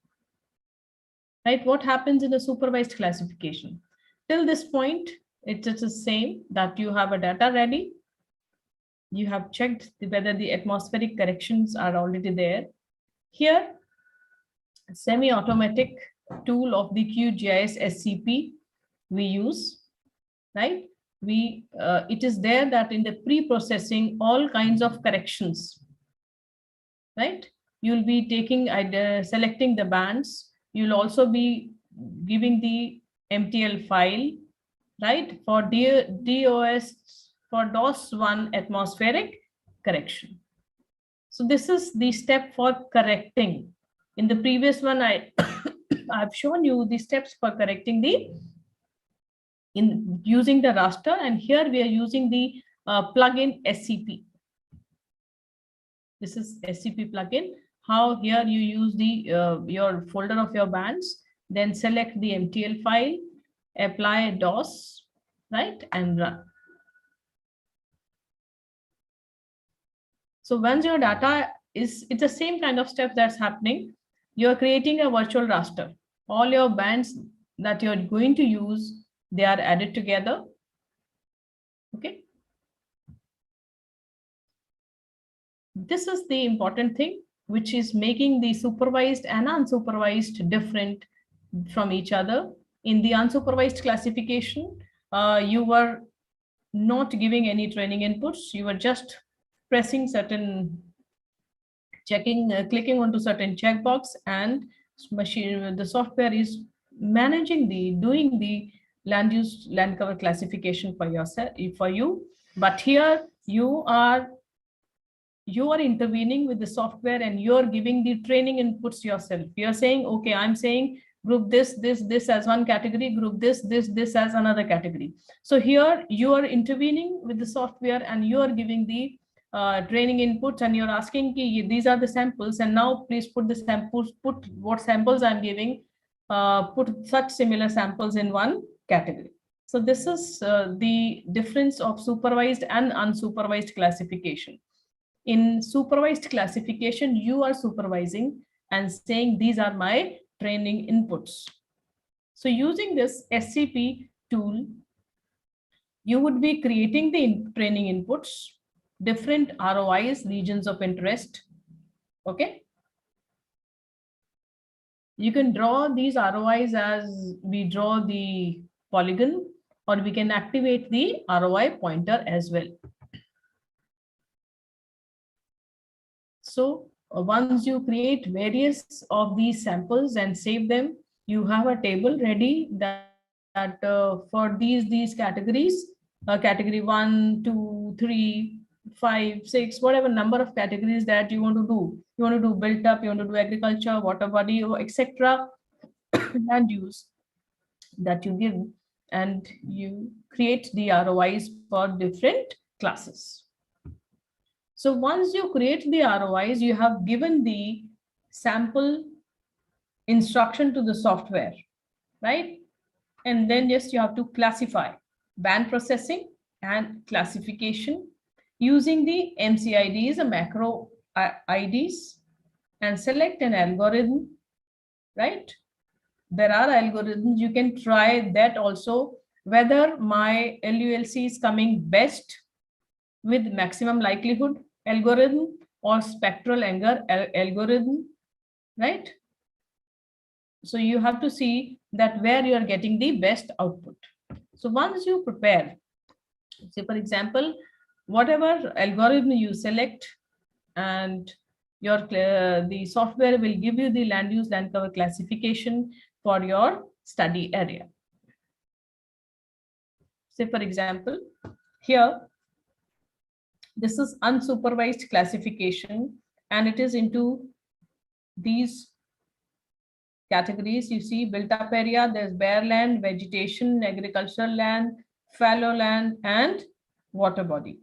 right? What happens in a supervised classification? Till this point, it's the same, that you have a data ready. You have checked whether the atmospheric corrections are already there. Here, semi-automatic tool of the QGIS SCP we use, right? It is there that in the pre-processing, all kinds of corrections, right? You'll be taking, selecting the bands. You'll also be giving the MTL file, right? For DOS1 atmospheric correction. So this is the step for correcting. In the previous one, I've shown you the steps for correcting in using the raster, and here we are using the plugin SCP. This is SCP plugin. How here you use the your folder of your bands, then select the MTL file, apply DOS, right, and run. So once your data is, it's the same kind of step that's happening. You're creating a virtual raster. All your bands that you're going to use, they are added together. Okay. This is the important thing, which is making the supervised and unsupervised different from each other. In the unsupervised classification, you were not giving any training inputs. You were just pressing certain, clicking onto certain checkbox, and the software is managing doing the land use land cover classification for yourself, for you. But here you are intervening with the software, and you're giving the training inputs yourself. You're saying, okay, I'm saying group this as one category, group this as another category. So here you are intervening with the software, and you are giving the training inputs, and you're asking, these are the samples, and now please put the samples, put what samples I'm giving, put such similar samples in one category. So this is the difference of supervised and unsupervised classification. In supervised classification, you are supervising and saying, these are my training inputs. So using this SCP tool, you would be creating the training inputs, different ROIs, regions of interest. Okay. You can draw these ROIs as we draw the polygon, or we can activate the ROI pointer as well. So once you create various of these samples and save them, you have a table ready that for these categories, category 1, 2, 3, 5, 6, whatever number of categories that you want to do. You want to do built up, you want to do agriculture, water body, etc. land use that you give, and you create the ROIs for different classes. So once you create the ROIs, you have given the sample instruction to the software, right? And then just you have to classify band processing and classification using the MCIDs, the macro IDs, and select an algorithm, right? There are algorithms, you can try that also, whether my LULC is coming best with maximum likelihood algorithm or spectral algorithm, right? So you have to see that where you are getting the best output. So once you prepare, say for example, whatever algorithm you select, and your the software will give you the land use land cover classification for your study area. Say for example, here this is unsupervised classification, and it is into these categories. You see built up area, there's bare land, vegetation, agricultural land, fallow land, and water body,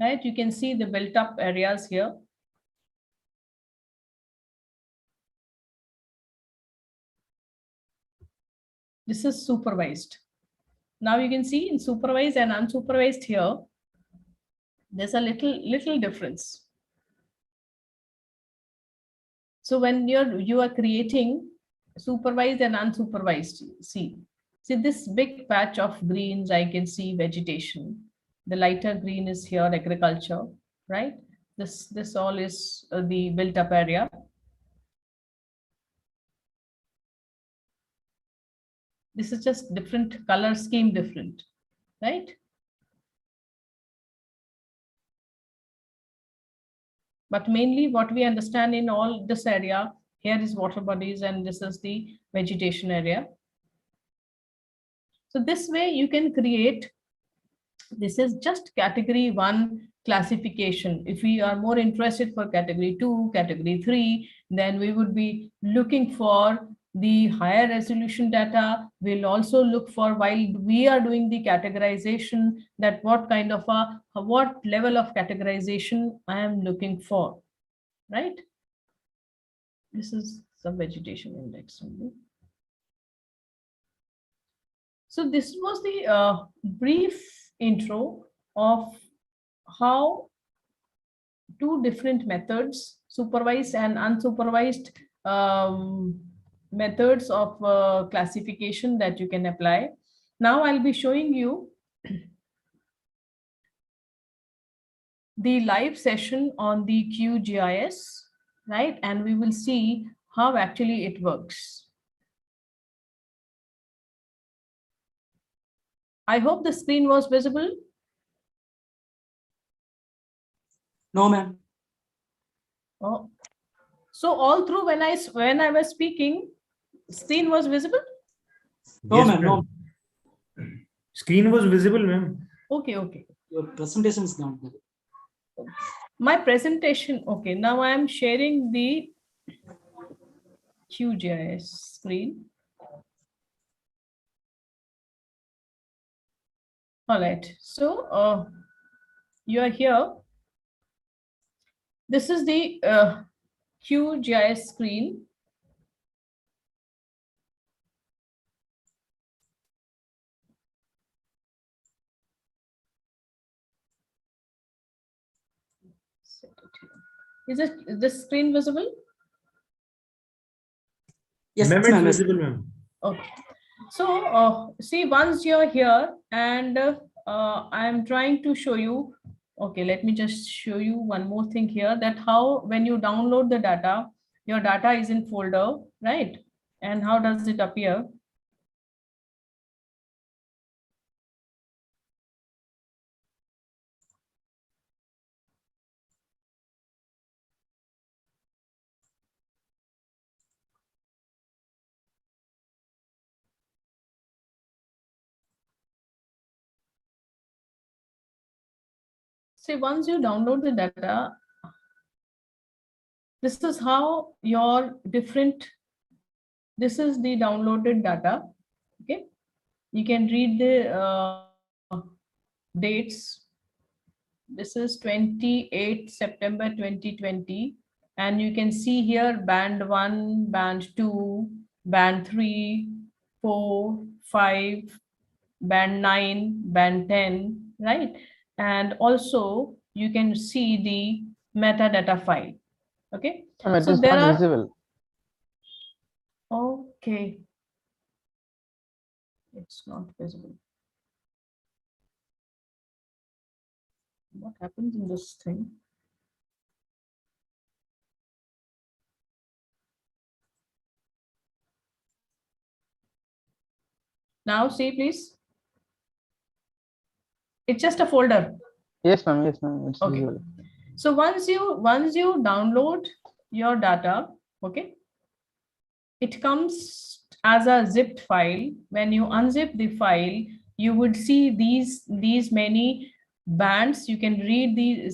right? You can see the built up areas here. This is supervised. Now you can see in supervised and unsupervised here, there's a little difference. So when you are creating supervised and unsupervised, see this big patch of greens, I can see vegetation. The lighter green is here agriculture, right? This all is the built up area. This is just different color scheme, different, right? But mainly what we understand in all this area, here is water bodies and this is the vegetation area. So this way you can create, this is just category 1 classification. If we are more interested for category 2, category 3, then we would be looking for the higher resolution data. We'll also look for, while we are doing the categorization, that what kind of what level of categorization I am looking for, right? This is some vegetation index only. So this was the brief intro of how two different methods, supervised and unsupervised methods of classification that you can apply. Now I'll be showing you the live session on the QGIS, right? And we will see how actually it works. I hope the screen was visible. No, ma'am. Oh, so all through when I was speaking, screen was visible? No, Yes, ma'am. No. Screen was visible, ma'am. Okay, okay. Your presentation is not visible. My presentation, okay. Now I am sharing the QGIS screen. All right. So you are here. This is the QGIS screen. Is this screen visible? Yes, Ma'am, ma'am. it's visible, ma'am. Okay. So see, once you're here, and I am trying to show you. Okay, let me just show you one more thing here, that how when you download the data, your data is in folder, right? And how does it appear? See, once you download the data, this is how your different, this is the downloaded data. Okay, you can read the dates. This is 28 September 2020, and you can see here band 1, band 2, band 3, 4, 5, band 9, band 10, right? And also you can see the metadata file. Okay, It so is there not are visible. okay, it's not visible. What happens in this thing? Now see, please. It's just a folder. Yes, ma'am. Yes, ma'am. It's Okay. visible. So once you download your data, okay, it comes as a zipped file. When you unzip the file, you would see these many bands. You can read the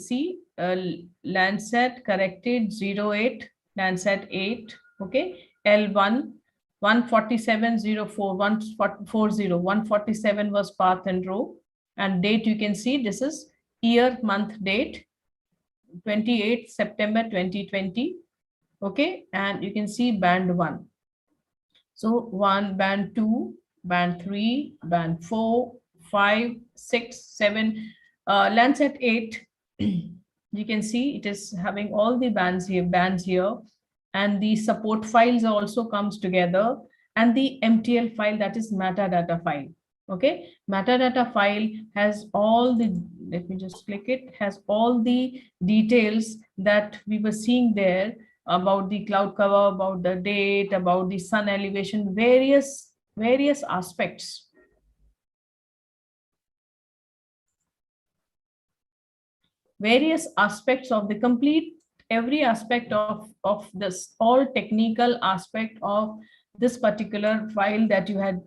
Landsat corrected 08, Landsat 8, okay, L1 14704 140 147 was path and row, and date you can see this is year month date 28 September 2020. Okay, and you can see band 1. So 1, band 2, band 3, band 4, 5, 6, 7, Landsat 8. You can see it is having all the bands here, and the support files also comes together, and the MTL file, that is metadata file. Okay, metadata file has all the, let me just click it, has all the details that we were seeing there about the cloud cover, about the date, about the sun elevation, various aspects. Various aspects of the complete, every aspect of this, all technical aspect of this particular file that you had.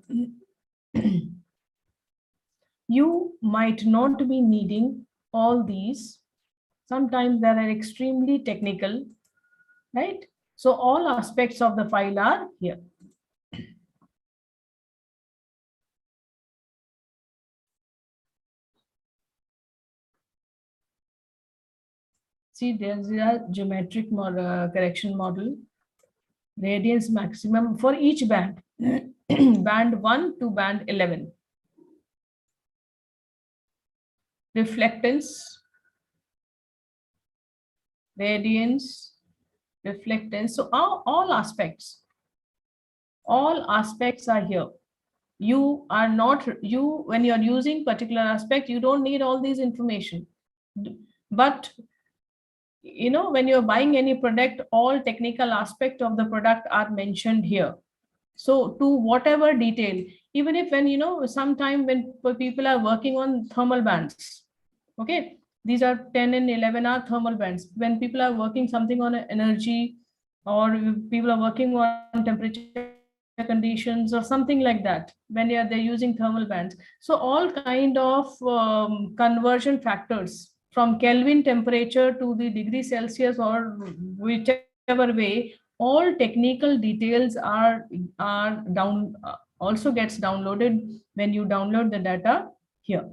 You might not be needing all these. Sometimes they are extremely technical, right? So all aspects of the file are here. See, there's a geometric correction model, radiance maximum for each band, band 1 to band 11. Reflectance, radiance, reflectance. So all aspects are here. You are not, when you're using particular aspect, you don't need all these information. But you know, when you're buying any product, all technical aspect of the product are mentioned here. So to whatever detail, even if when, you know, sometime when people are working on thermal bands, okay, these are 10 and 11 are thermal bands. When people are working something on energy, or people are working on temperature conditions or something like that, when they're using thermal bands. So all kind of conversion factors from Kelvin temperature to the degree Celsius or whichever way, all technical details are down, also gets downloaded when you download the data here.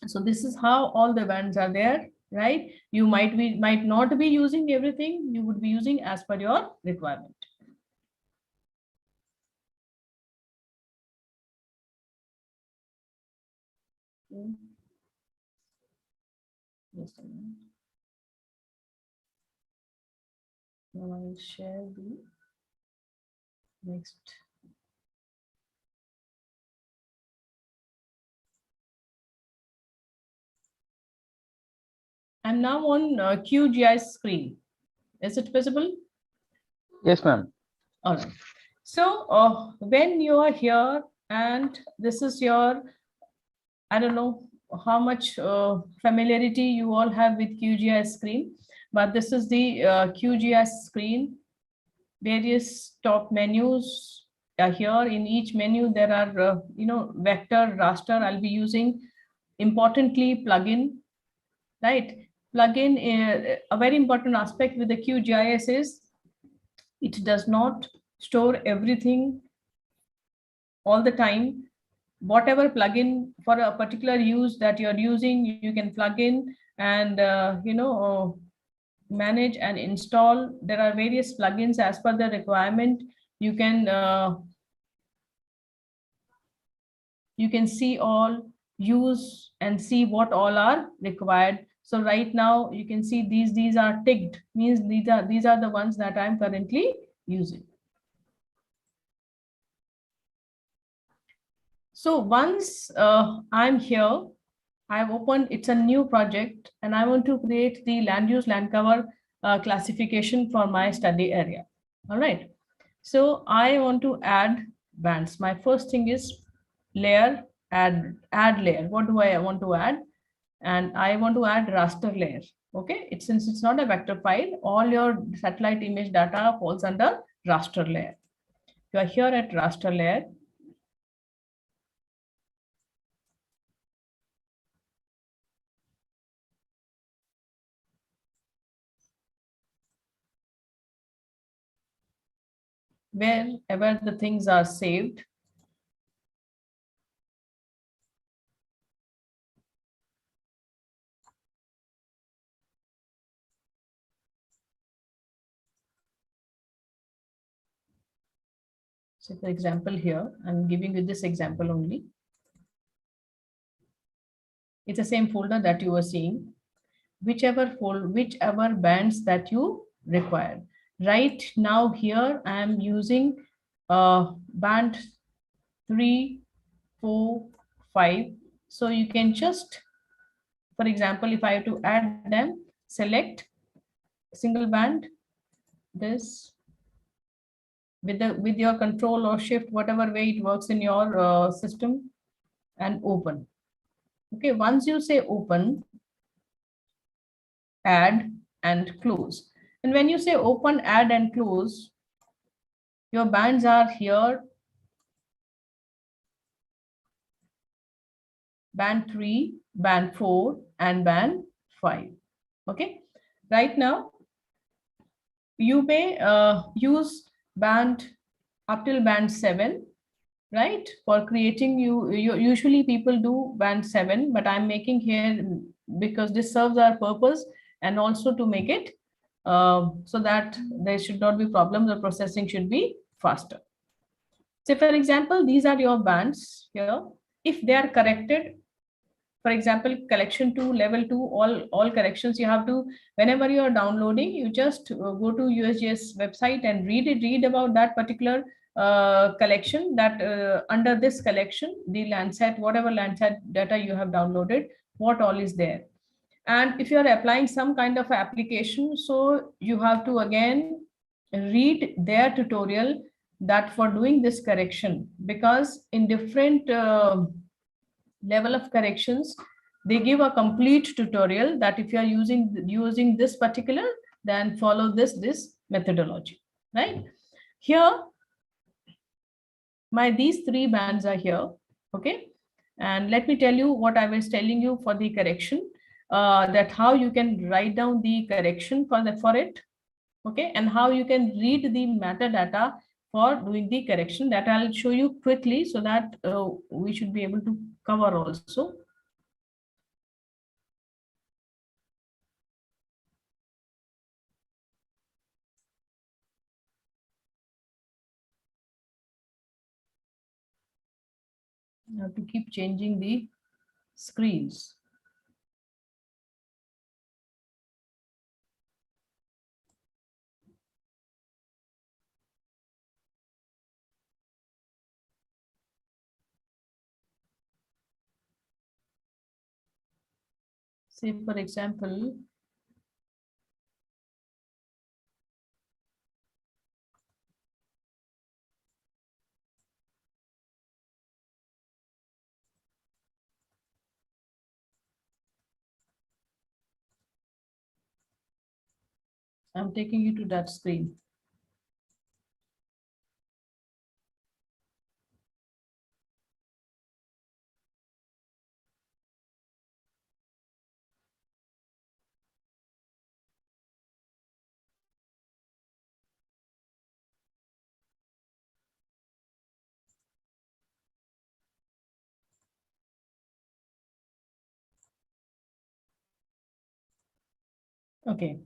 So this is how all the bands are there, right? You might not be using everything, you would be using as per your requirement. Just a minute. Now I will share the next. I'm now on QGIS screen. Is it visible? Yes, ma'am. All right. So when you are here and this is your, I don't know how much familiarity you all have with QGIS screen, but this is the QGIS screen. Various top menus are here. In each menu, there are, you know, vector, raster. I'll be using importantly plugin, right? Plugin, a very important aspect with the QGIS is it does not store everything all the time. Whatever plugin for a particular use that you're using, you can plug in and manage and install. There are various plugins as per the requirement. You can see all, use and see what all are required. So right now you can see these are ticked, means these are the ones that I'm currently using. So once I'm here, I've opened, it's a new project, and I want to create the land use land cover classification for my study area. All right. So I want to add bands. My first thing is layer, add layer. What do I want to add? And I want to add raster layer. Okay. Since it's not a vector file, all your satellite image data falls under raster layer. You are here at raster layer. Wherever the things are saved, so for example here, I'm giving you this example only. It's the same folder that you were seeing, whichever bands that you require. Right now here I am using band 3, 4, 5. So you can just, for example, if I have to add them, select single band, this, with your control or shift, whatever way it works in your system, and open. Okay, once you say open, add and close. And when you say open, add and close, your bands are here, band 3, band 4, and band 5. Okay, right now you may use band up till band 7, right? For creating, you usually people do band 7, but I'm making here because this serves our purpose, and also to make it so that there should not be problems, the processing should be faster. So for example, these are your bands here. If they are corrected, for example, collection 2, level 2, all corrections you have to, whenever you are downloading, you just go to USGS website and read about that particular collection, that under this collection, the Landsat, whatever Landsat data you have downloaded, what all is there. And if you are applying some kind of application, so you have to again read their tutorial that for doing this correction, because in different level of corrections, they give a complete tutorial that if you are using this particular, then follow this methodology, right? Here these 3 bands are here. Okay, and let me tell you what I was telling you for the correction, that how you can write down the correction for it. Okay, and how you can read the metadata for doing the correction, that I'll show you quickly, so that we should be able to cover also. You have to keep changing the screens. Say, for example, I'm taking you to that screen. Okay.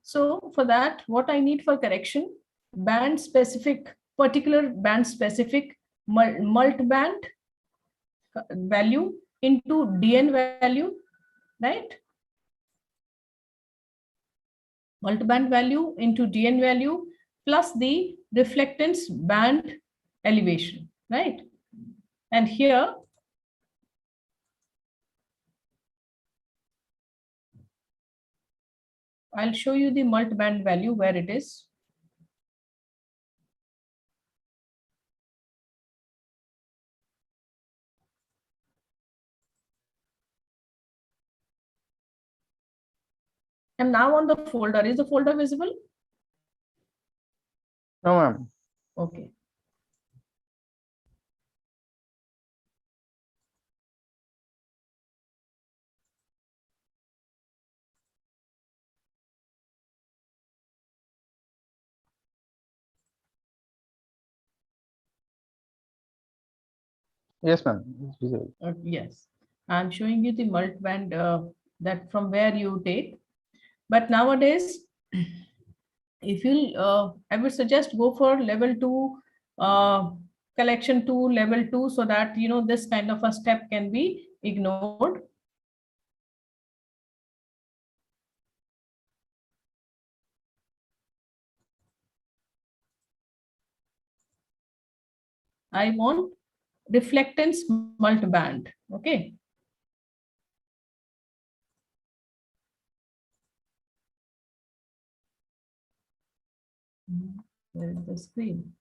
So for that, what I need for correction, band specific, particular band specific multiband value into DN value, right? Multiband value into DN value plus the reflectance band elevation, right? And here, I'll show you the multiband value where it is. And now on the folder, is the folder visible? No, ma'am. Okay. Yes, ma'am. It's visible. Yes, I'm showing you the multiband that from where you take. But nowadays, if you, I would suggest go for level 2, collection 2, level 2, so that this kind of a step can be ignored. I want reflectance multiband. Okay. Where is the screen?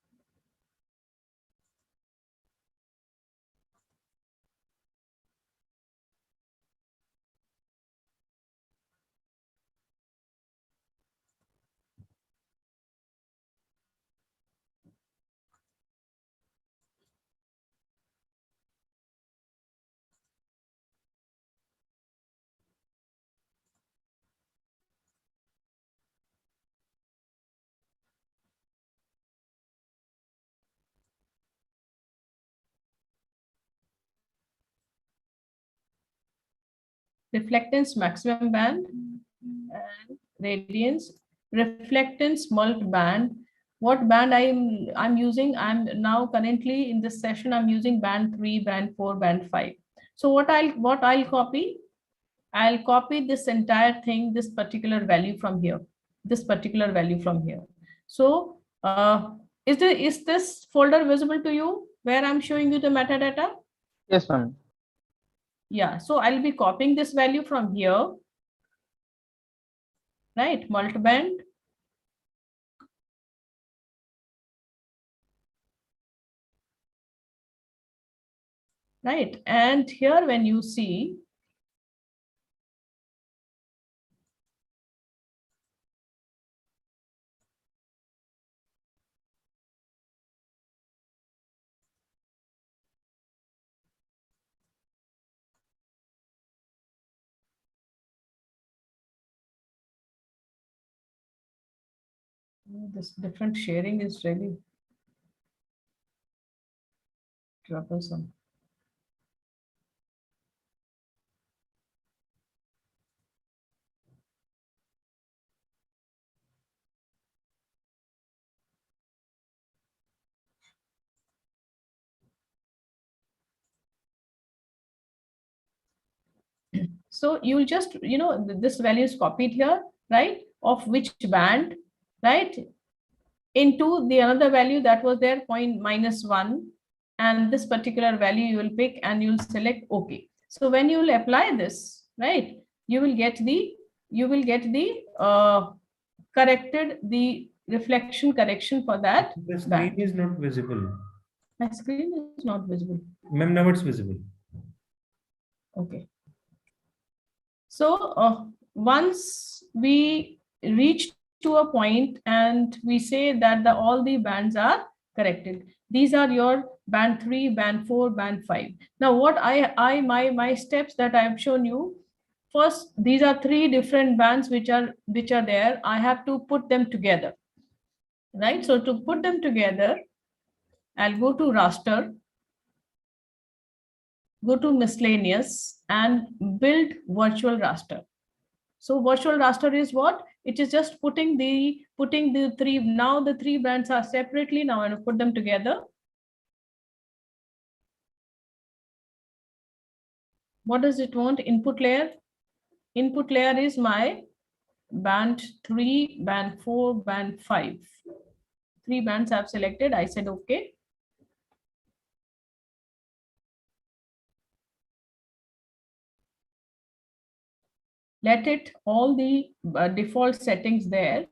Reflectance maximum band and radiance, reflectance multiband. What band I'm using? I'm now currently in this session, I'm using band 3, band 4, band 5. So what I'll copy? I'll copy this entire thing, this particular value from here, this particular value from here. So is this folder visible to you where I'm showing you the metadata? Yes, ma'am. Yeah, so I'll be copying this value from here, right? Multiband. Right, and here when you see, this different sharing is really troublesome. So you'll just, this value is copied here, right? Of which band, right? Into the another value that was there, -1. And this particular value you will pick and you'll select OK. So when you will apply this, right, you will get the corrected, the reflection correction for that. The screen band. is not visible. My screen is not visible. Ma'am, now it's visible. Okay. So once we reach to a point and we say that all the bands are corrected, these are your band 3, band 4, band 5. Now what my steps that I have shown you, first these are 3 different bands which are there. I have to put them together, right? So to put them together, I'll go to raster, go to miscellaneous and build virtual raster. So virtual raster is what? It is just putting the three. Now the three bands are separately. Now I'm going to put them together. What does it want? Input layer. Input layer is my band 3, band 4, band 5. 3 bands I've selected. I said okay. Let it all the default settings there.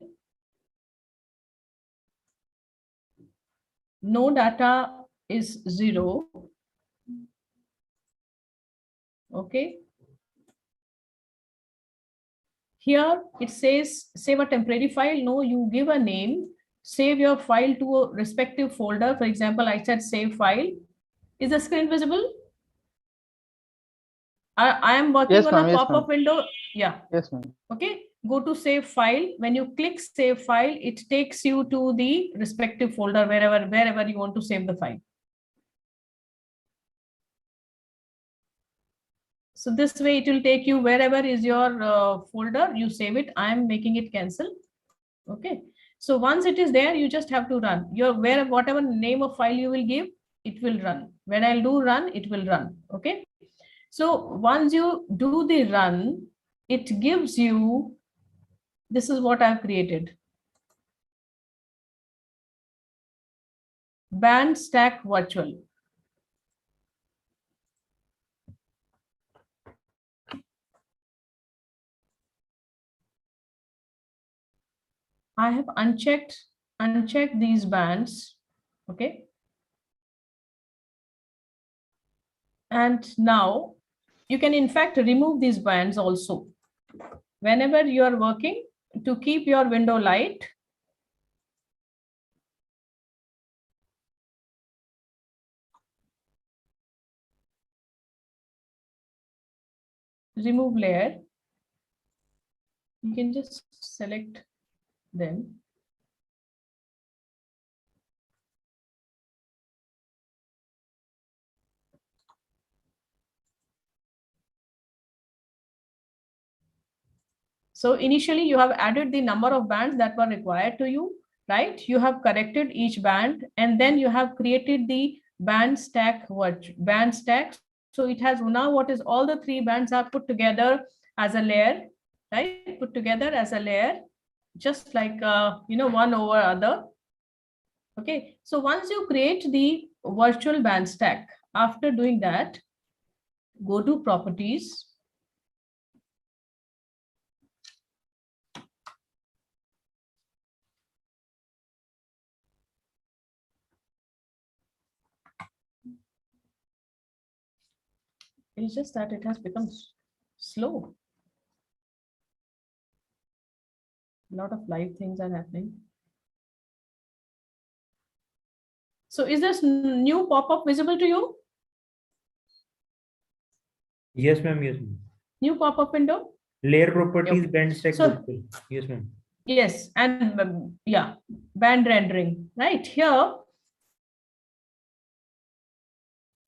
No data is 0. Okay. Here it says save a temporary file. No, you give a name, save your file to a respective folder. For example, I said save file. Is the screen visible? I am working Yes, on ma'am. a Yes, pop-up ma'am. window. Yeah. Yes, ma'am. Okay. Go to save file. When you click save file, it takes you to the respective folder wherever you want to save the file. So this way it will take you wherever is your folder, you save it. I am making it cancel. Okay. So once it is there, you just have to run your whatever name of file you will give, it will run. When I'll do run, it will run. Okay. So once you do the run, it gives you, this is what I've created. Band stack virtual. I have unchecked these bands. Okay. And now you can in fact remove these bands also. Whenever you are working, to keep your window light, remove layer, you can just select them. So initially you have added the number of bands that were required to you, right? You have corrected each band and then you have created the band stack. So it has now what is all the 3 bands are put together as a layer, right? Put together as a layer, just like, one over other. Okay. So once you create the virtual band stack, after doing that, go to properties. It's just that it has become slow. A lot of live things are happening. So is this new pop-up visible to you? Yes, ma'am. Yes, ma'am. New pop-up window? Layer properties, Okay. band stack. So, virtual. Yes, ma'am. yes, and yeah, band rendering. Right here,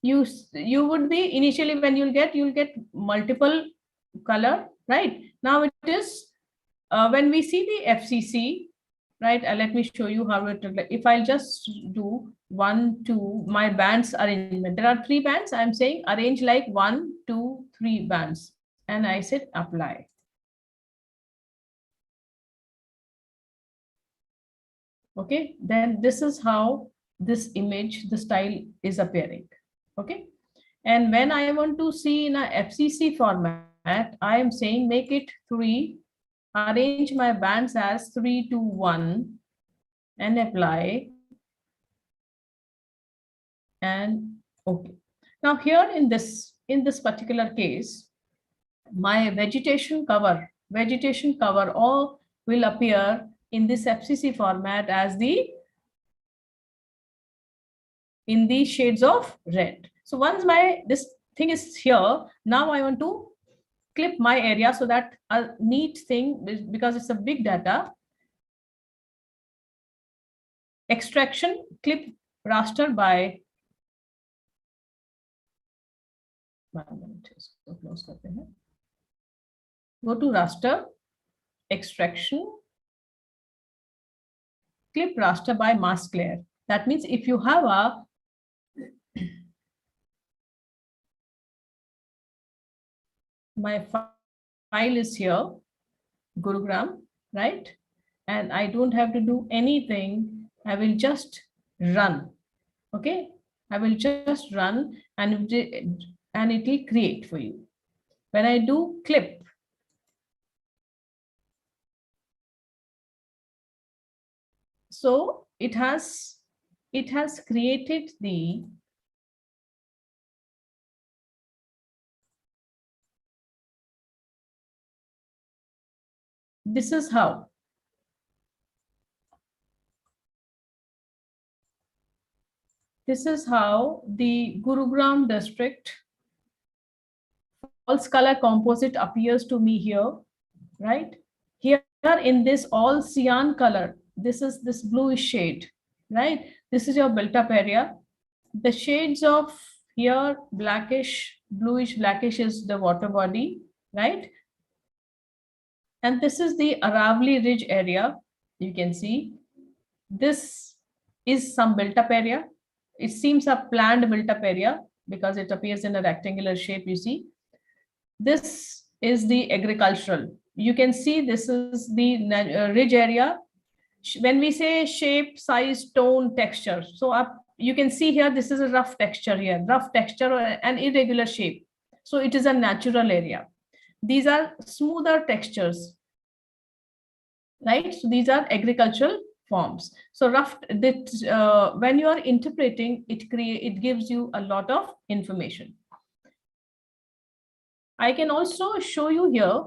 you would be initially when you'll get multiple color. Right now it is when we see the FCC. Right, let me show you how it look like. If I'll just do 1, 2, my bands arrangement. There are 3 bands. I'm saying arrange like 1, 2, 3 bands, and I said apply. Okay, then this is how this image, the style is appearing. Okay, and when I want to see in a FCC format, I am saying make it 3. Arrange my bands as 3, 2, 1. And apply, and okay. Now here in this particular case, my vegetation cover all will appear in this FCC format as in the shades of red. So once this thing is here, now I want to clip my area so that a neat thing, because it's a big data, extraction, clip raster by go to raster, extraction, clip raster by mask layer. That means if you have a my file is here, Gurugram, right? And I don't have to do anything. I will just run. Okay, I will just run and it will create for you. When I do clip, so it has created the this is how the Gurugram district false color composite appears to me here, right? Here in this all cyan color, this is this bluish shade, right? This is your built up area. The shades of here blackish, bluish blackish is the water body, right? And this is the Aravali Ridge area. You can see this is some built up area. It seems a planned built up area because it appears in a rectangular shape, you see. This is the agricultural. You can see this is the ridge area. When we say shape, size, tone, texture, so you can see here, this is a rough texture here, rough texture and irregular shape. So it is a natural area. These are smoother textures, right? So these are agricultural forms. So rough, when you are interpreting, it gives you a lot of information. I can also show you here,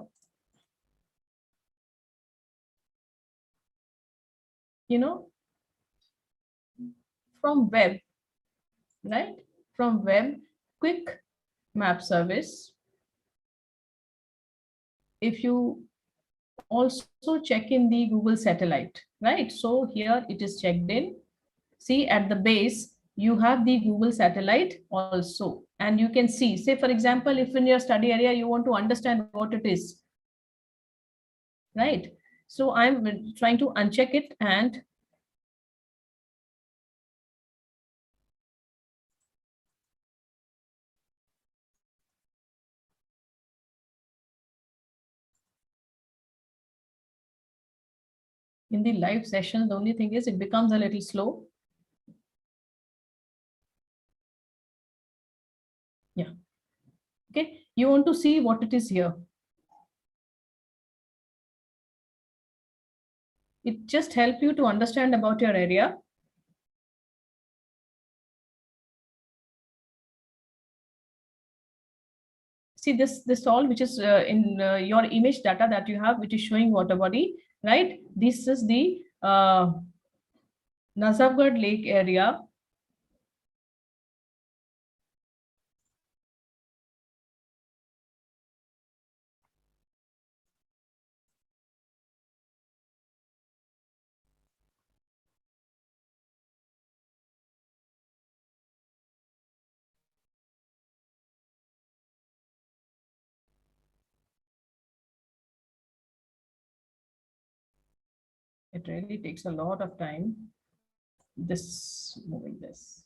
you know, from web, right? From web, quick map service. If you also check in the Google satellite, right? So here it is checked in. See at the base, you have the Google satellite also. And you can see, say for example, if in your study area, you want to understand what it is, right? So I'm trying to uncheck it and in the live session, the only thing is it becomes a little slow. Yeah. Okay. You want to see what it is here. It just helps you to understand about your area. See this all which is in your image data that you have, which is showing water body, right? This is the Nazafgarh Lake area. It really takes a lot of time. Moving this.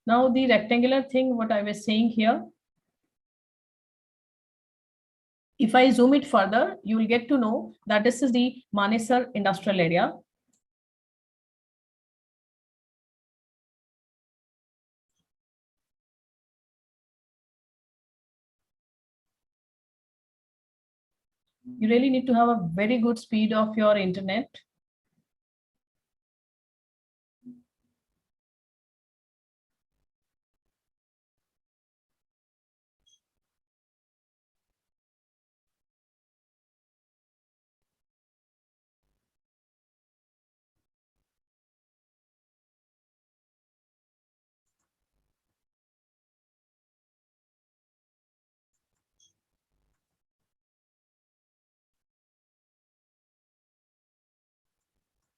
Now the rectangular thing, what I was saying here, if I zoom it further, you will get to know that this is the Manesar industrial area. You really need to have a very good speed of your internet.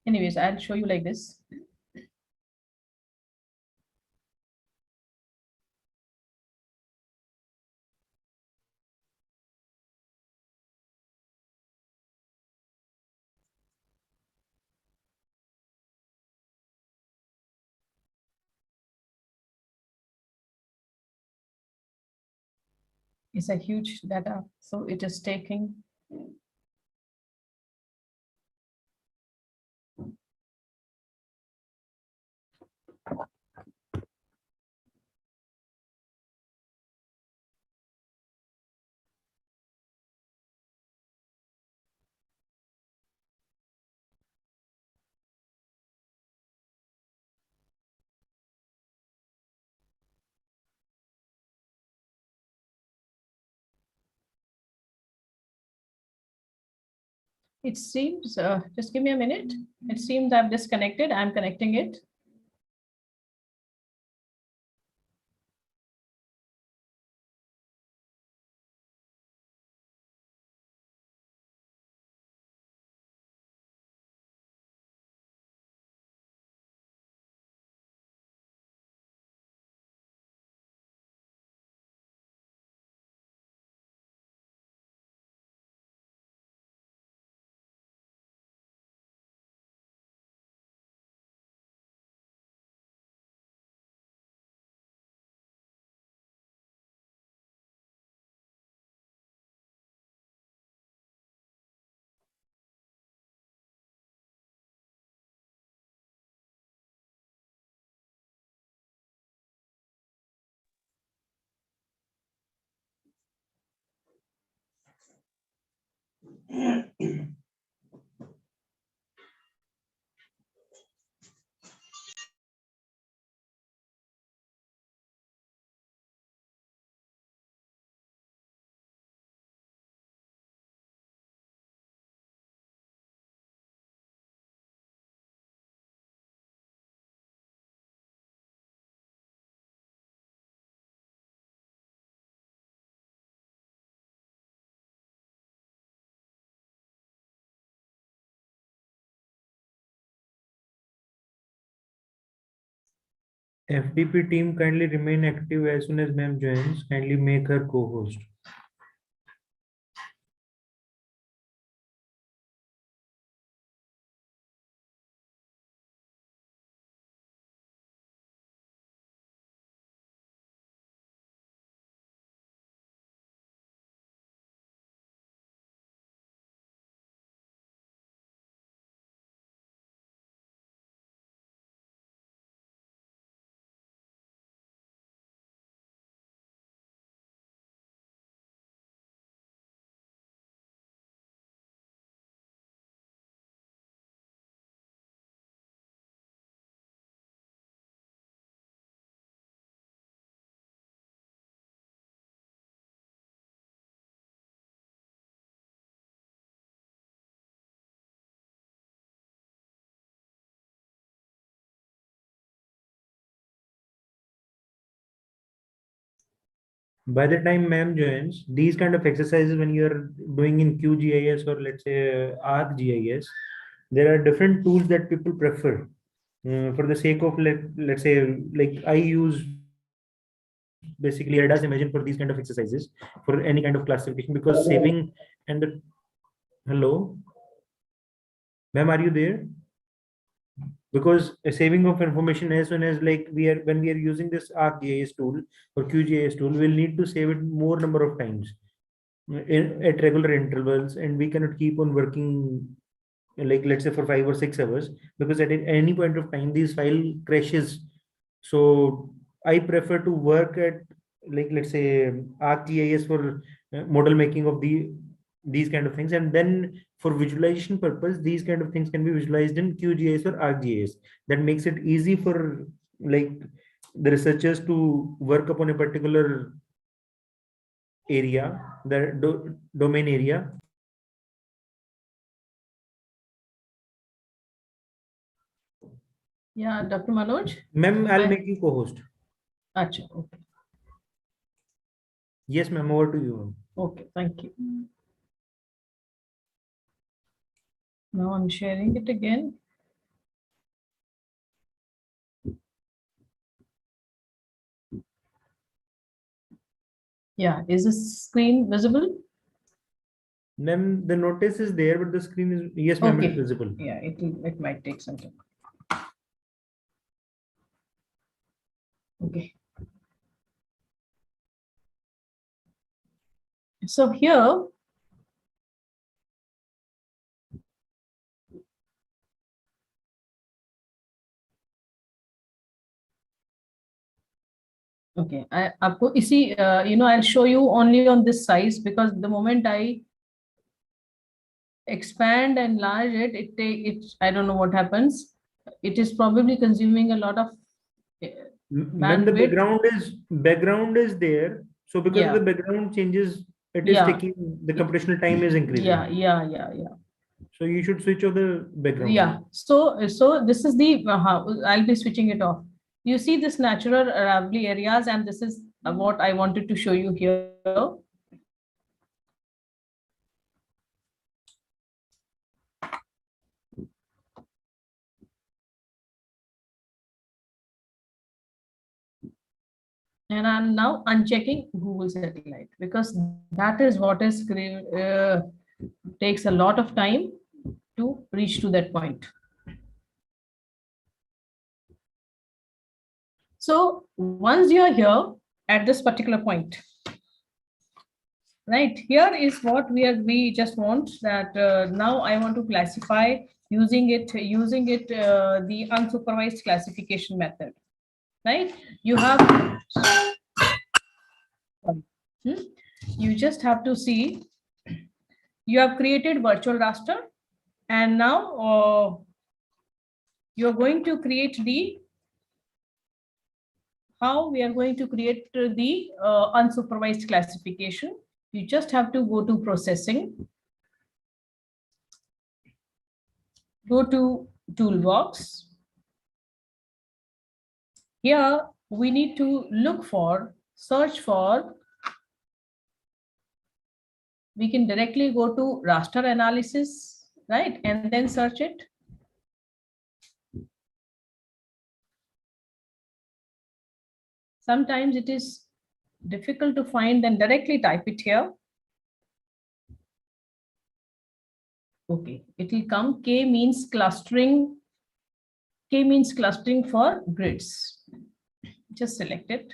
Anyways, I'll show you like this. It's a huge data, so it is taking. It seems, just give me a minute. It seems I've disconnected. I'm connecting it. FDP team, kindly remain active as soon as ma'am joins. Kindly make her co-host. By the time ma'am joins, these kind of exercises when you're doing in QGIS or let's say ArcGIS, there are different tools that people prefer. For the sake of let's say like I use basically ADAS Imagine for these kind of exercises for any kind of classification because saving and the hello, ma'am, are you there? Because a saving of information as soon as like we are when we are using this ArcGIS tool or QGIS tool, we'll need to save it more number of times at regular intervals, and we cannot keep on working like let's say for 5 or 6 hours because at any point of time these file crashes. So I prefer to work at like let's say ArcGIS for model making of these kind of things, and then for visualization purpose these kind of things can be visualized in QGIS or ArcGIS. That makes it easy for like the researchers to work upon a particular area, the domain area. Yeah, Dr. Manoj. Ma'am, I'll make you co-host. Acha, okay. Yes, ma'am, over to you. Okay, thank you. Now I'm sharing it again. Yeah, is this screen visible? Ma'am, the notice is there, but the screen is, yes, ma'am, Okay. it is visible. Yeah, it might take some time. Okay. So here, okay, आपको इसी I'll show you only on this size, because the moment I expand and enlarge it, I don't know what happens. It is probably consuming a lot of When the bandwidth. background is there, so because of Yeah. the background changes, it is Yeah. taking the computational time is increasing. Yeah. So you should switch off the background. Yeah. So this is the I'll be switching it off. You see this natural lovely areas, and this is what I wanted to show you here. And I'm now unchecking Google Satellite, because that is what is takes a lot of time to reach to that point. So once you are here at this particular point, right, here is what we just want that now I want to classify using it the unsupervised classification method, right? You have you just have to see, you have created virtual raster, and now you're going to create the how we are going to create the unsupervised classification. You just have to go to processing, go to toolbox. Here we need to search for, we can directly go to raster analysis, right? And then search it. Sometimes it is difficult to find, then directly type it here. Okay, it will come. K means clustering. K means clustering for grids. Just select it.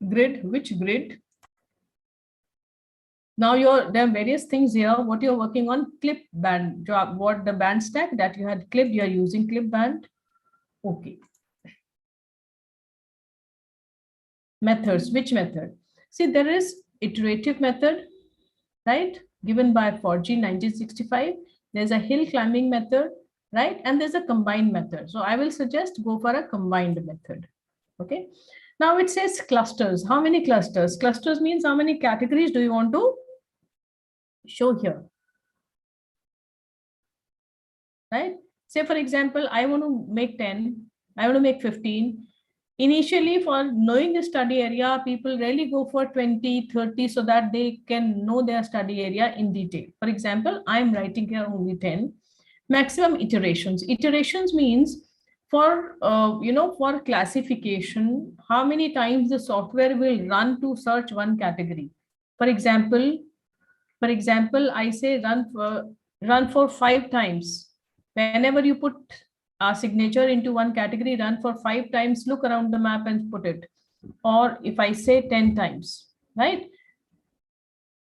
Grid, which grid? Now there are various things here. What you're working on, clip band, what the band stack that you had clipped, you're using clip band. Okay. Methods, which method? See, there is iterative method, right? Given by Forgy 1965. There's a hill climbing method, right? And there's a combined method. So I will suggest go for a combined method. Okay. Now it says clusters. How many clusters? Clusters means how many categories do you want to show here? Right? Say, for example, I want to make 10, I want to make 15. Initially, for knowing the study area, people really go for 20, 30 so that they can know their study area in detail. For example, I'm writing here only 10. Maximum iterations. Iterations means for for classification, how many times the software will run to search one category. For example, I say run for 5 times. Whenever you put a signature into one category, run for 5 times, look around the map and put it. Or if I say 10 times, right?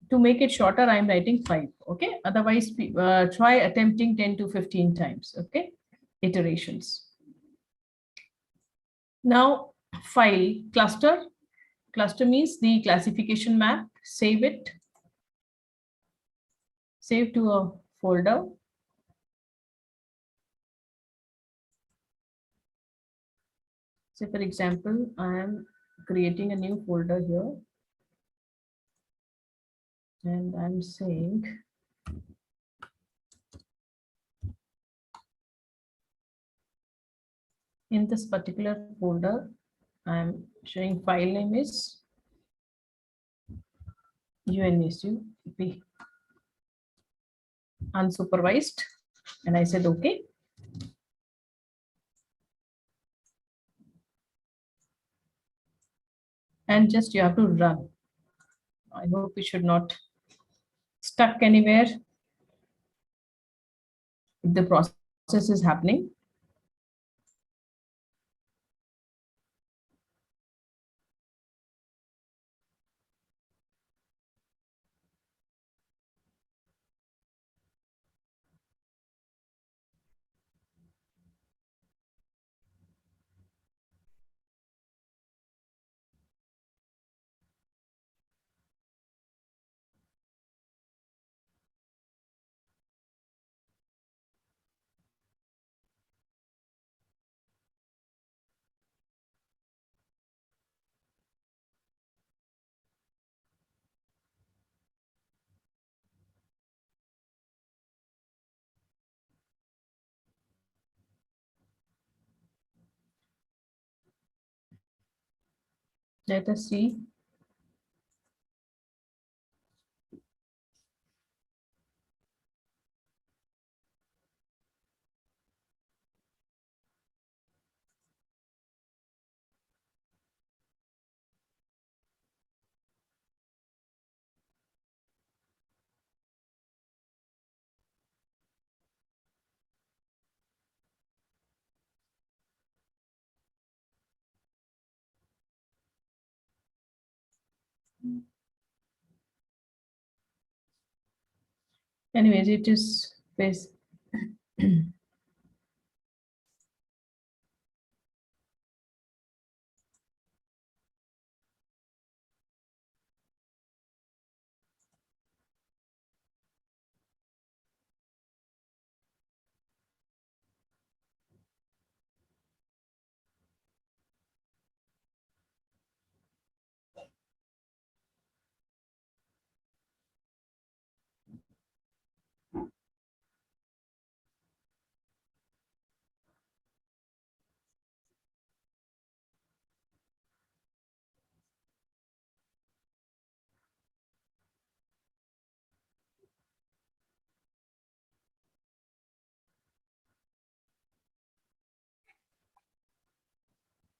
To make it shorter, I'm writing 5. Okay. Otherwise, try attempting 10 to 15 times. Okay. Iterations. Now, file cluster. Cluster means the classification map. Save it. Save to a folder. Say, for example, I am creating a new folder here. And I'm saying in this particular folder, I'm showing file name is UNSUP unsupervised, and I said okay. And just you have to run. I hope it should not stuck anywhere. if the process is happening. Let us see. Anyways, it is phase.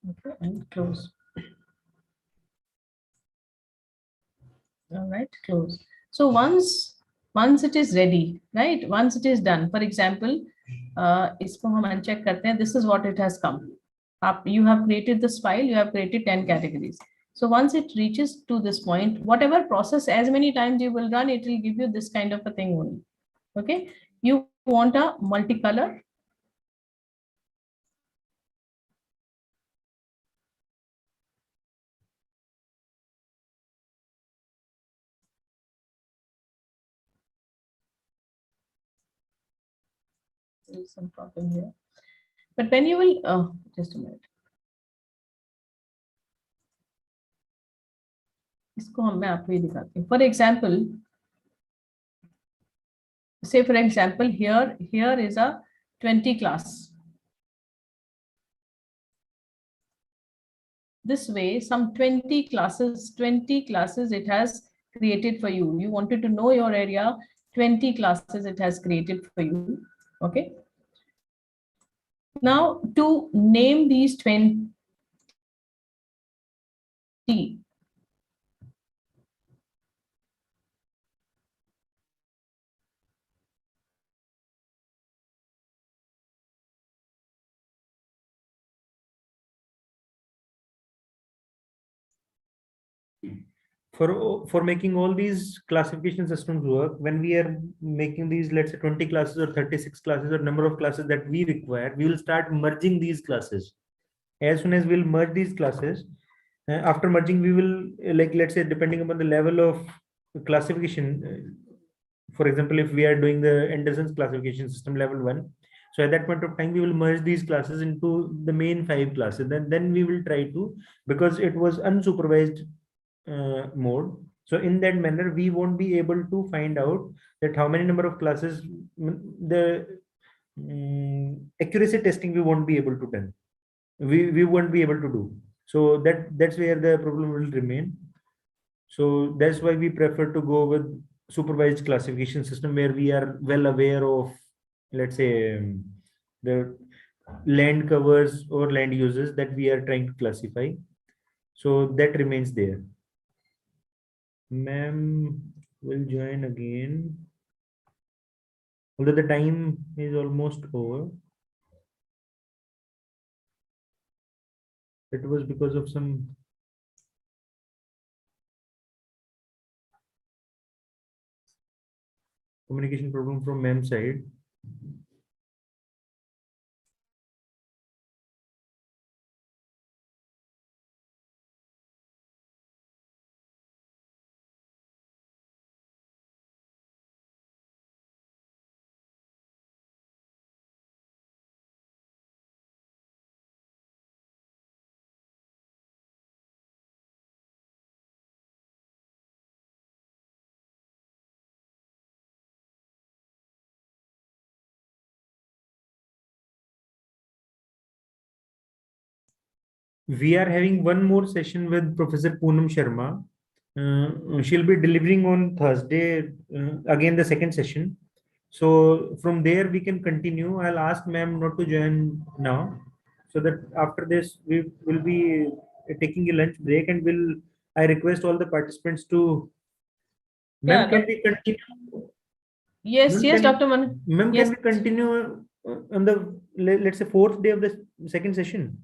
Okay, and close. All right, close. So once it is ready, right? Once it is done, for example, इसको हम uncheck करते हैं. This is what it has come. You have created this file. You have created 10 categories. So once it reaches to this point, whatever process, as many times you will run, it will give you this kind of a thing only. Okay. You want a multicolor. There is some problem here. But when you will, just a minute. इसको मैं आपको ये दिखाती हूँ. For example, say for example, here is a 20 class. This way, some 20 classes it has created for you. You wanted to know your area, 20 classes it has created for you. Okay. Now to name these 20, for making all these classification systems work, when we are making these, let's say 20 classes or 36 classes or number of classes that we require, we will start merging these classes. As soon as we'll merge these classes, after merging, we will, like, let's say, depending upon the level of classification, for example, if we are doing the Anderson's classification system level 1, so at that point of time, we will merge these classes into the main 5 classes. Then we will try to, because it was unsupervised mode. So in that manner, we won't be able to find out that how many number of classes, the accuracy testing we won't be able to do. We won't be able to do. So that's where the problem will remain. So that's why we prefer to go with supervised classification system, where we are well aware of, let's say, the land covers or land uses that we are trying to classify. So that remains there. Ma'am will join again. although the time is almost over. It was because of some communication problem from ma'am side. We are having one more session with Professor Poonam Sharma. She'll be delivering on Thursday, again the second session. So from there we can continue. I'll ask ma'am not to join now, so that after this we will be taking a lunch break, and I request all the participants to. Yeah, Ma'am, can we continue? Yes, Ma'am, yes, can- Dr. Man. Ma'am, Yes. can we continue on the let's say fourth day of the second session?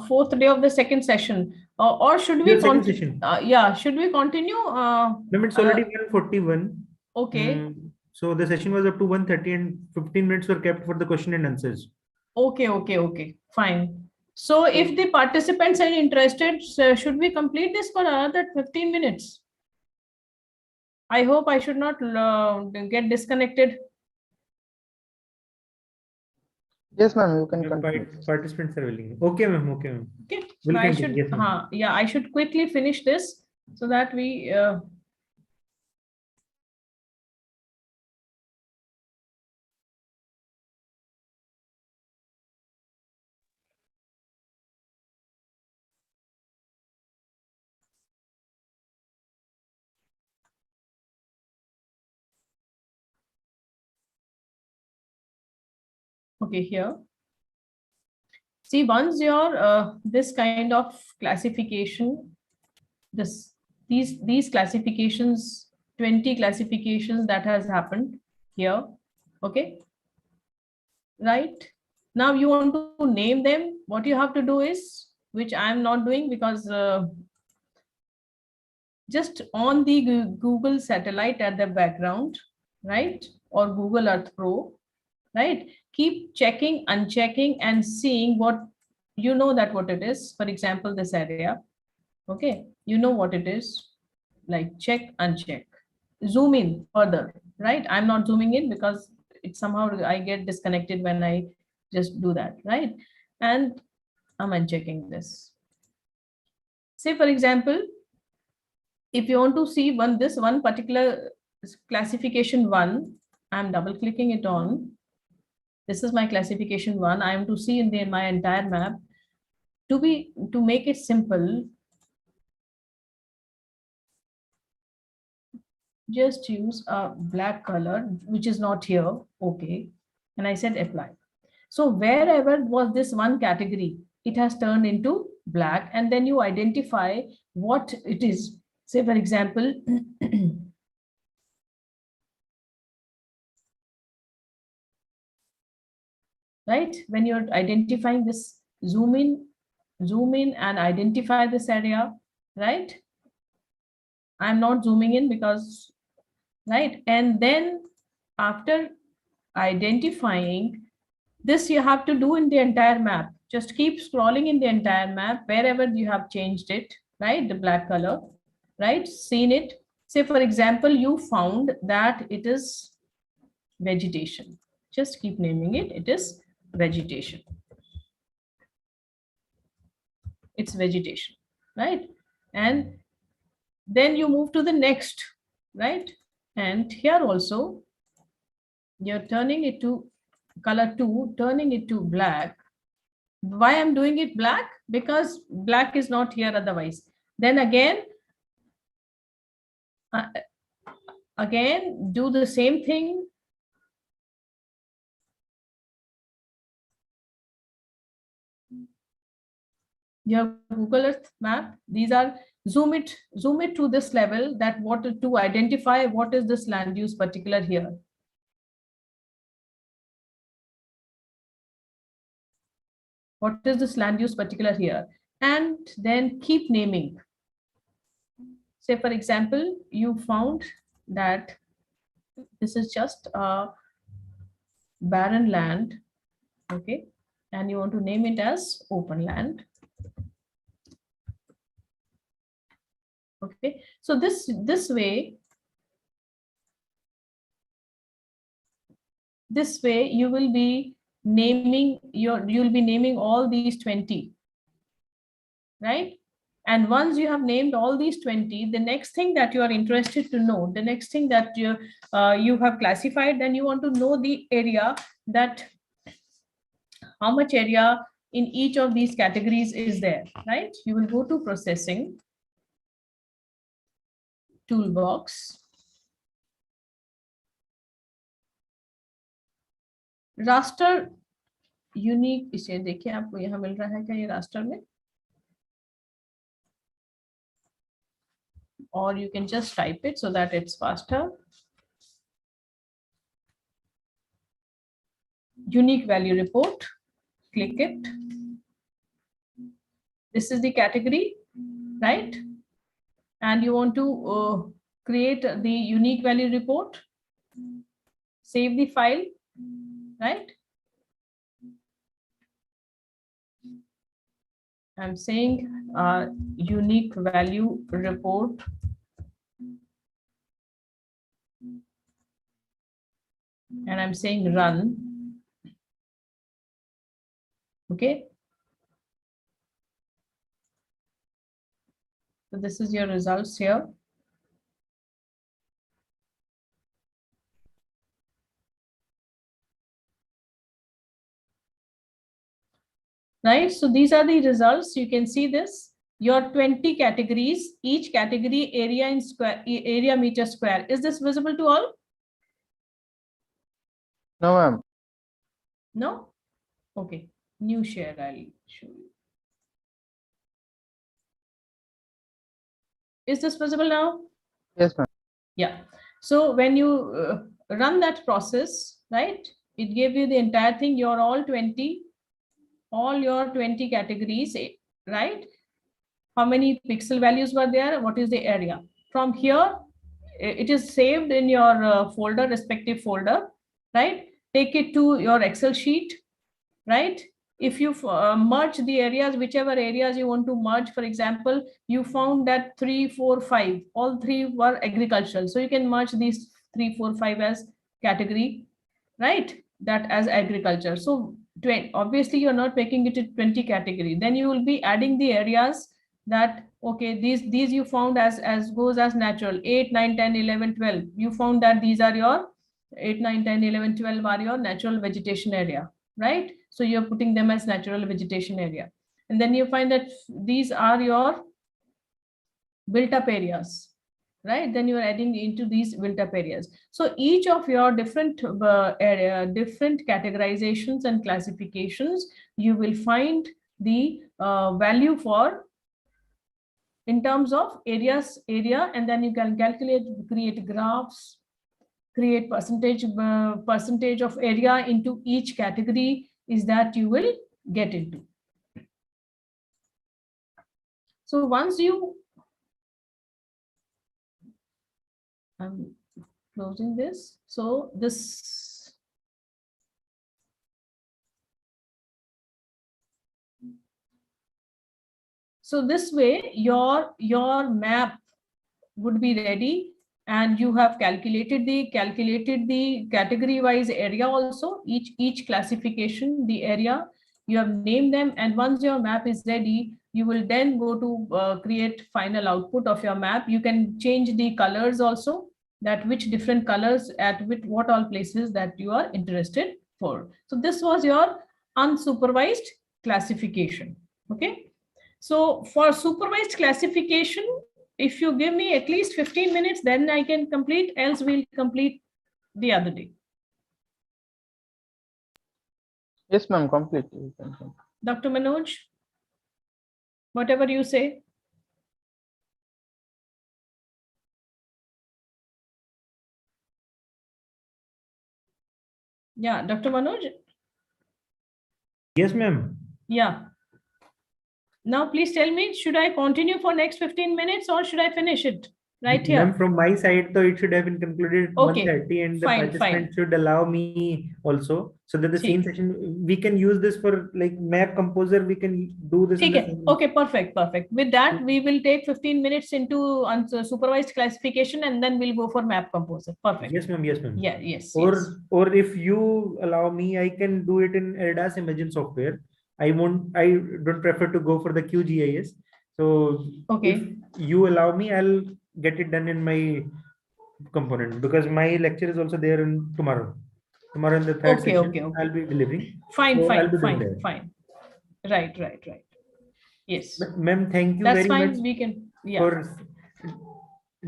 Fourth day of the second session, or should we Your second continue? session. Yeah, should we continue? Ma'am, it's already 1:41. Okay. So the session was up to 1:30 and 15 minutes were kept for the question and answers. Okay, fine. So if the participants are interested, so should we complete this for another 15 minutes? I hope I should not get disconnected. Yes, ma'am, you can Ma'am, continue. participants are willing. Okay, ma'am. Okay, ma'am. Okay. We'll I continue. should, Yes, ma'am. yeah, I should quickly finish this so that we. Okay, here. See, once your this kind of classification, these classifications, 20 classifications that has happened here. Okay. Right. Now you want to name them. What you have to do is, which I am not doing because just on the Google satellite at the background, right? Or Google Earth Pro, right? Keep checking, unchecking, and seeing what you know that what it is. For example, this area. Okay, you know what it is. Like check, uncheck. Zoom in further, right? I'm not zooming in because it somehow I get disconnected when I just do that, right? And I'm unchecking this. Say, for example, if you want to see this one particular classification one, I'm double clicking it on. This is my classification one. I am to see in my entire map. To make it simple, just use a black color, which is not here. Okay. And I said apply. So wherever was this one category, it has turned into black, and then you identify what it is. Say, for example, right? When you're identifying this, zoom in and identify this area, right? I'm not zooming in because, right? And then after identifying this, you have to do in the entire map. Just keep scrolling in the entire map, wherever you have changed it, right? The black color, right? Seen it. Say, for example, you found that it is vegetation. Just keep naming it. It is vegetation. It's vegetation, right? And then you move to the next, right? And here also, you're turning it to color 2, turning it to black. Why I'm doing it black? Because black is not here otherwise. Then again do the same thing. Your Google Earth map, these are zoom it to this level, that what to identify what is this land use particular here. What is this land use particular here? And then keep naming. Say, for example, you found that this is just a barren land, okay, and you want to name it as open land. Okay, so this way you will be naming all these 20, right? And once you have named all these 20, the next thing that you are interested to know, the next thing that you have classified, then you want to know the area, that how much area in each of these categories is there, right? You will go to processing toolbox, raster unique, इसे देखिए आपको यहाँ मिल रहा है क्या ये raster में, or you can just type it so that it's faster. Unique value report, click it. This is the category, right? And you want to create the unique value report, save the file, right? I'm saying unique value report. And I'm saying run. Okay. So this is your results here. Right, so these are the results. You can see this, your 20 categories, each category area in square, area meter square. Is this visible to all? No, ma'am. No? Okay, new share, I'll show you. Is this visible now? Yes, ma'am. Yeah, so when you run that process, right, it gave you the entire thing, your all your 20 categories, right? How many pixel values were there? What is the area? From here, it is saved in your folder, respective folder, right? Take it to your Excel sheet, right? If you merge the areas, whichever areas you want to merge, for example, you found that 3, 4, 5, all 3 were agricultural. So you can merge these 3, 4, 5 as category, right? That as agriculture. So obviously you're not making it a 20 category. Then you will be adding the areas that, okay, these you found as goes as natural, 8, 9, 10, 11, 12. You found that these are your 8, 9, 10, 11, 12 are your natural vegetation area, right? So you're putting them as natural vegetation area. And then you find that these are your built up areas, right? Then you're adding into these built up areas. So each of your different different categorizations and classifications, you will find the value for in terms of area, and then you can calculate, create graphs, create percentage of area into each category is that you will get into. So once you, I'm closing this. So this, so this way your map would be ready, and you have calculated the category wise area also, each classification, the area, you have named them, and once your map is ready, you will then go to create final output of your map. You can change the colors also, that which different colors at what all places that you are interested for. So this was your unsupervised classification. Okay, so for supervised classification, if you give me at least 15 minutes, then I can complete, else we'll complete the other day. Yes, ma'am, completely. Dr. Manoj, whatever you say. Yeah, Dr. Manoj. Yes, ma'am. Yeah. Now, please tell me, should I continue for next 15 minutes or should I finish it right Ma'am, here? from my side, though, it should have been concluded at Okay, 1:30, and the fine, participant fine. should allow me also, so that the same Theek. session, we can use this for like map composer, we can do this in Theek the hai. same. Okay, perfect, perfect. With that, we will take 15 minutes into supervised classification and then we'll go for map composer. Perfect. Yes, ma'am. Yes, ma'am. Yeah, yes, Or yes. or if you allow me, I can do it in ADAS Imagine software. I don't prefer to go for the QGIS. So Okay. if you allow me, I'll get it done in my component, because my lecture is also there in tomorrow. Tomorrow in the third Okay, session, okay, okay. I'll be delivering. Fine, So I'll fine, be doing fine, that. fine. Right, right, right. Yes. Ma'am, thank you That's very fine. much We can, yeah. for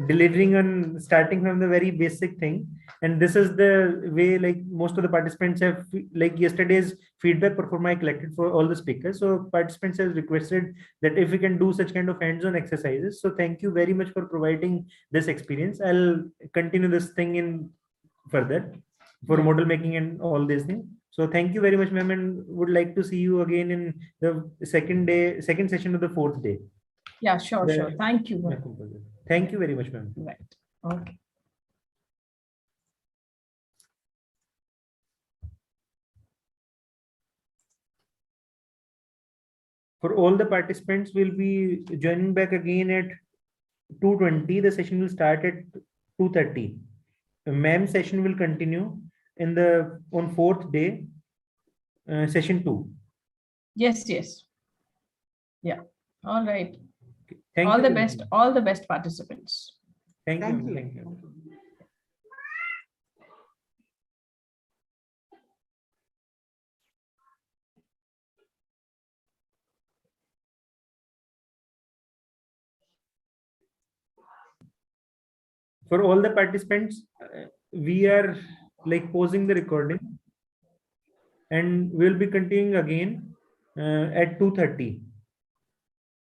delivering on starting from the very basic thing. And this is the way like most of the participants have, like yesterday's feedback performa I collected for all the speakers. So participants have requested that if we can do such kind of hands-on exercises. So thank you very much for providing this experience. I'll continue this thing in further for Yeah. model making and all these things. So thank you very much, ma'am, and would like to see you again in the second session of the fourth day. Yeah, sure, sure. Thank you. Thank you very much, ma'am. Right. Okay. For all the participants, will be joining back again at 2:20. The session will start at 2:30. The ma'am session will continue on fourth day, session 2. Yes, yes. Yeah. All right. Thank All you the very best, much. all the best participants. Thank Thank you. you. Thank you. For all the participants, we are like pausing the recording, and we'll be continuing again at 2:30.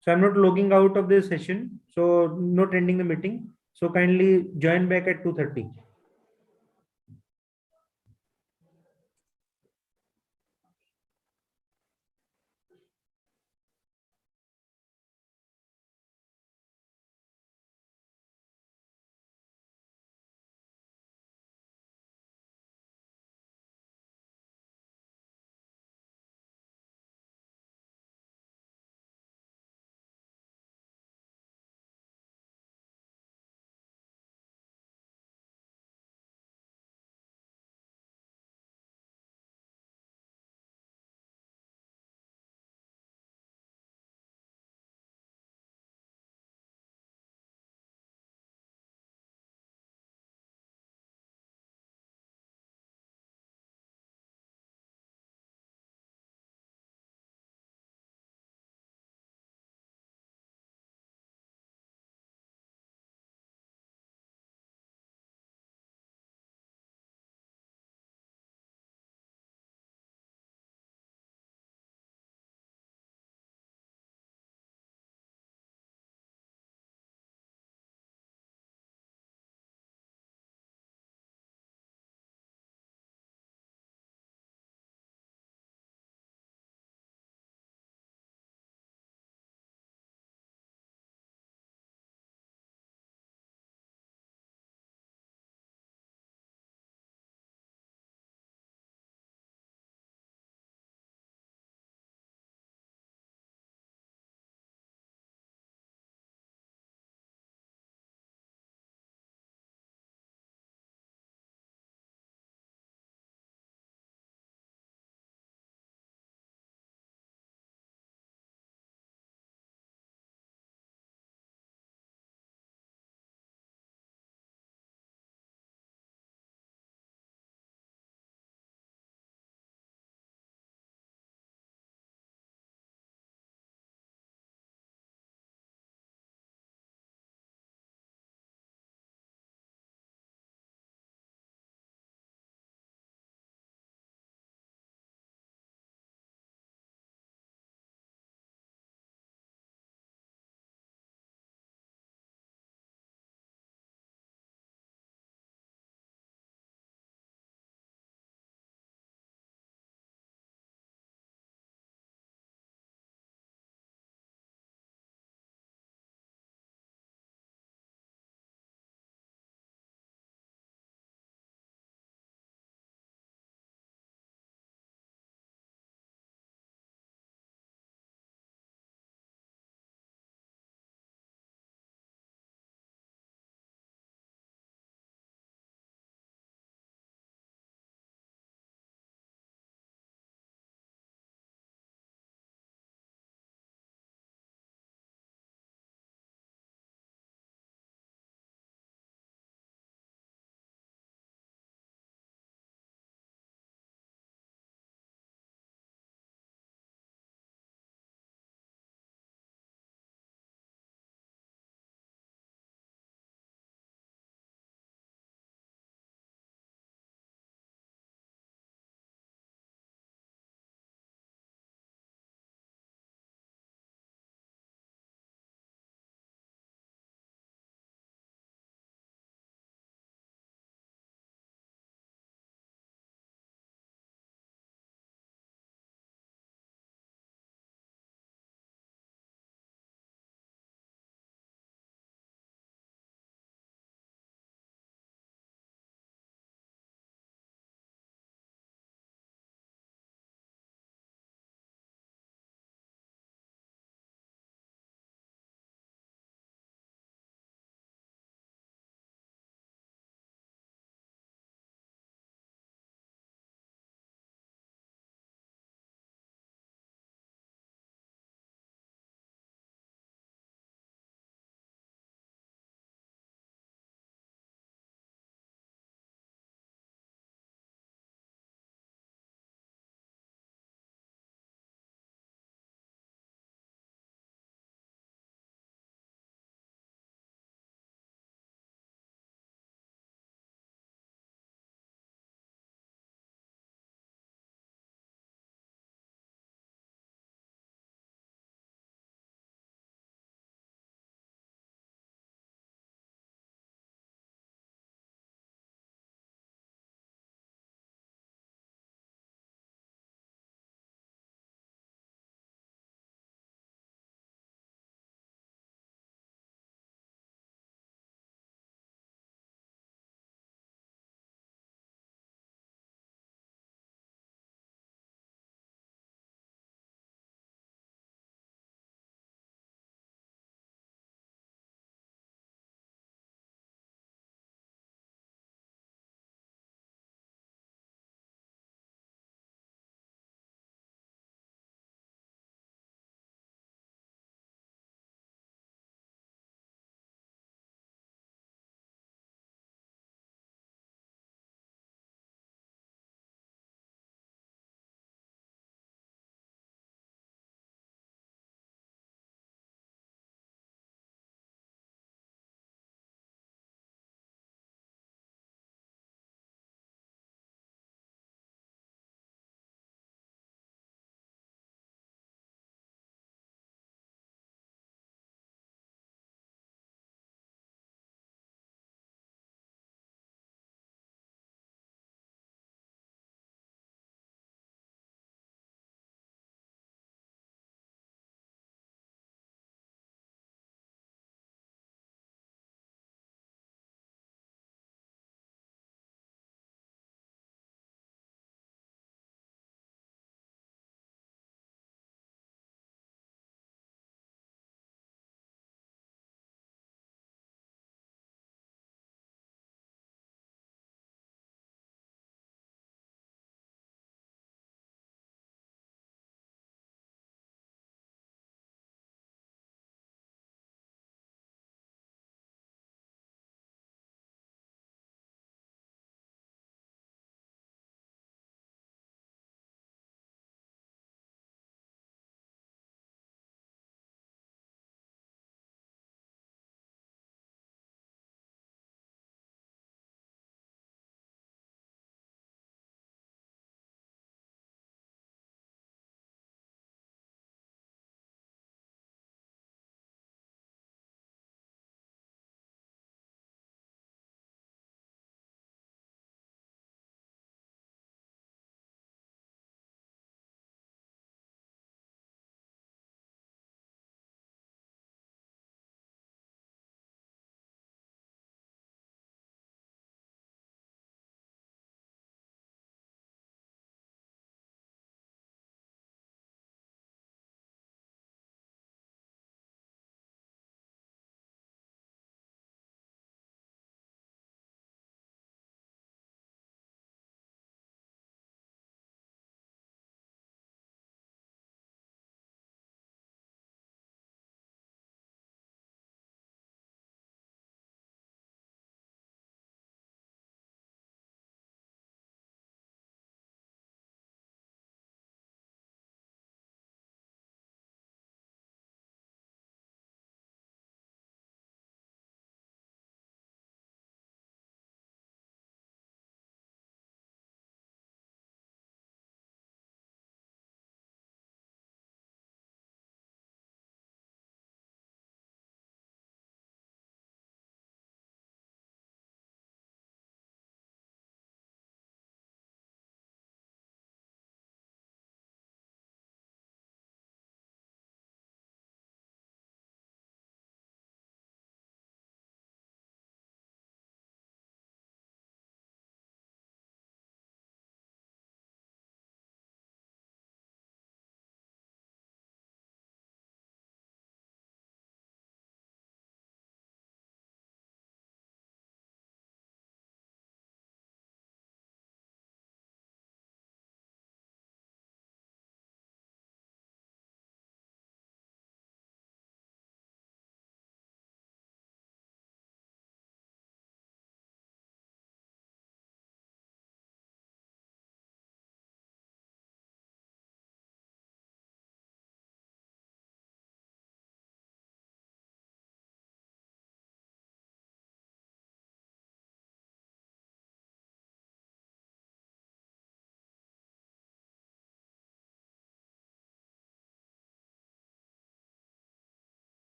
So I'm not logging out of this session, so not ending the meeting. So kindly join back at 2:30.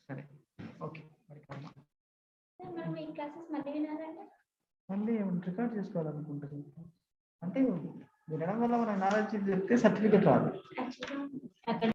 సరే okay మరి కర్మ. మనం ఈ classes మళ్ళీ వినాలంటే మళ్ళీ record చేసుకోవాలనుకుంటుంది అంటే వినడం వల్ల మన నాలెడ్జ్ చెప్తే సర్టిఫికెట్ రాదు. అక్కడ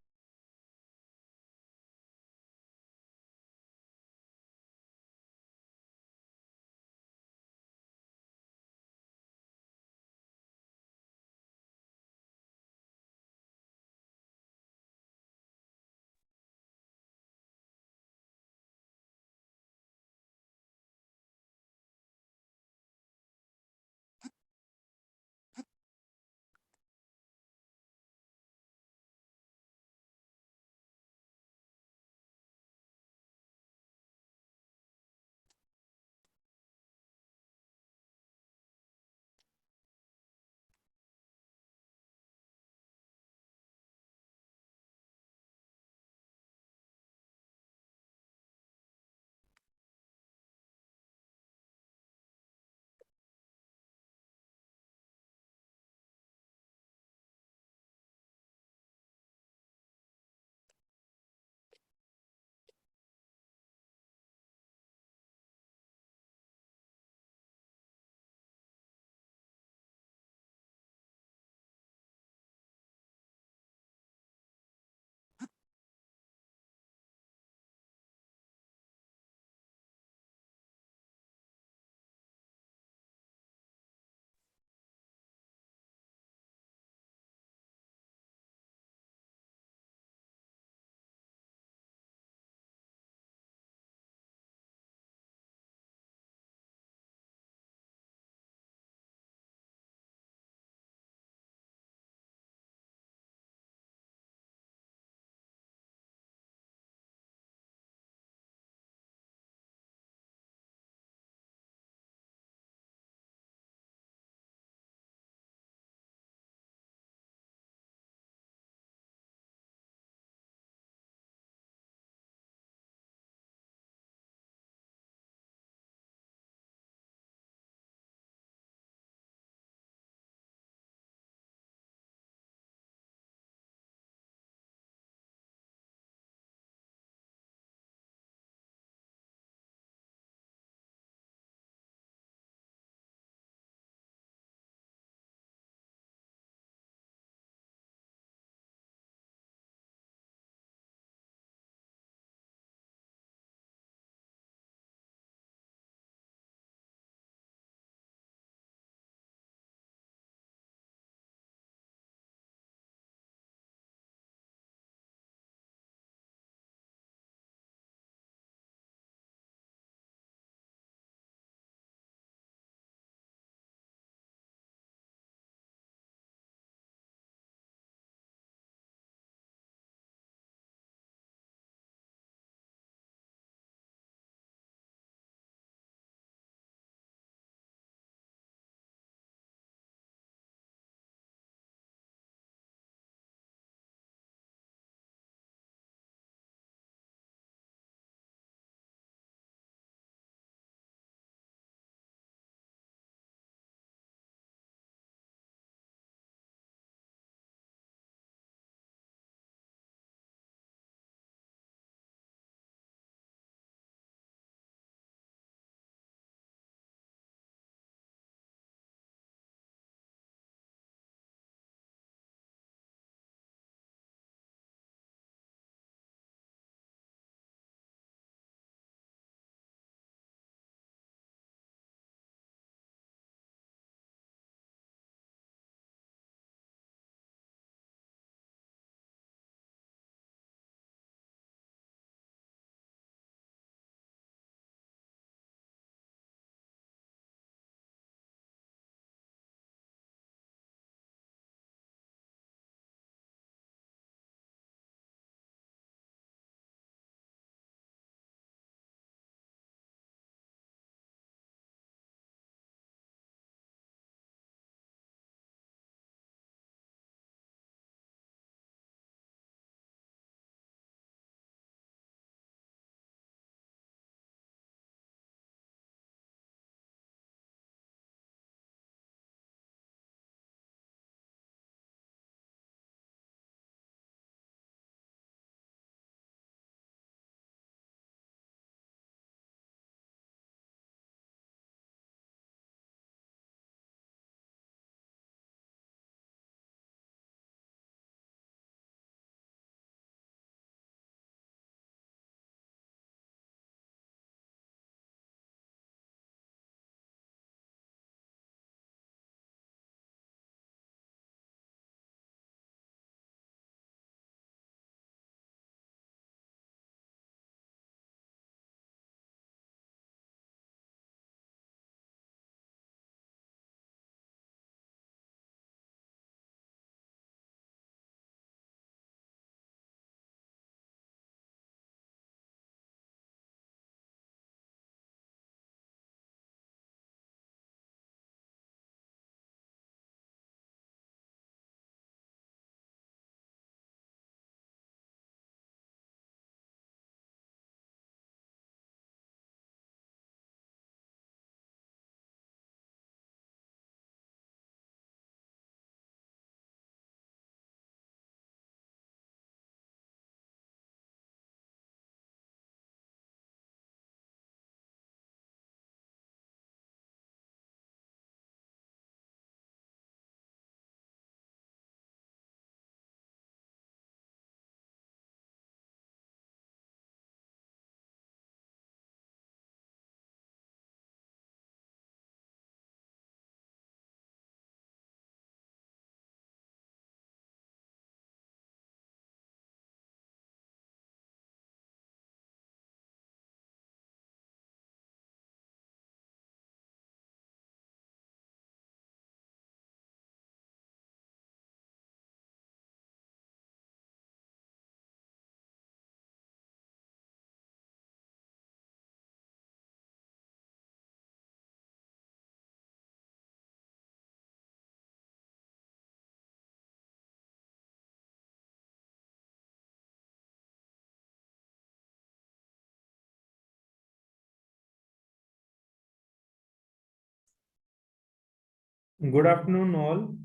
Good afternoon, all.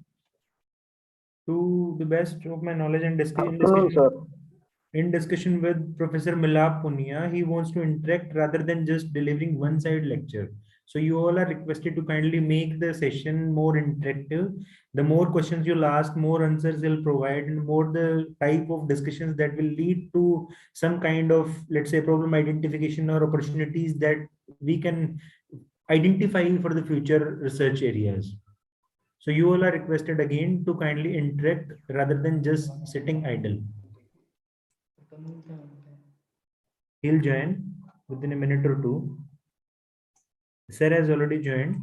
To the best of my knowledge and in discussion with Professor Milap Punia, he wants to interact rather than just delivering one-side lecture. So you all are requested to kindly make the session more interactive. The more questions you'll ask, more answers you'll provide, and more the type of discussions that will lead to some kind of, let's say, problem identification or opportunities that we can identify for the future research areas. So you all are requested again to kindly interact rather than just sitting idle. He'll join within a minute or two. Sarah has already joined.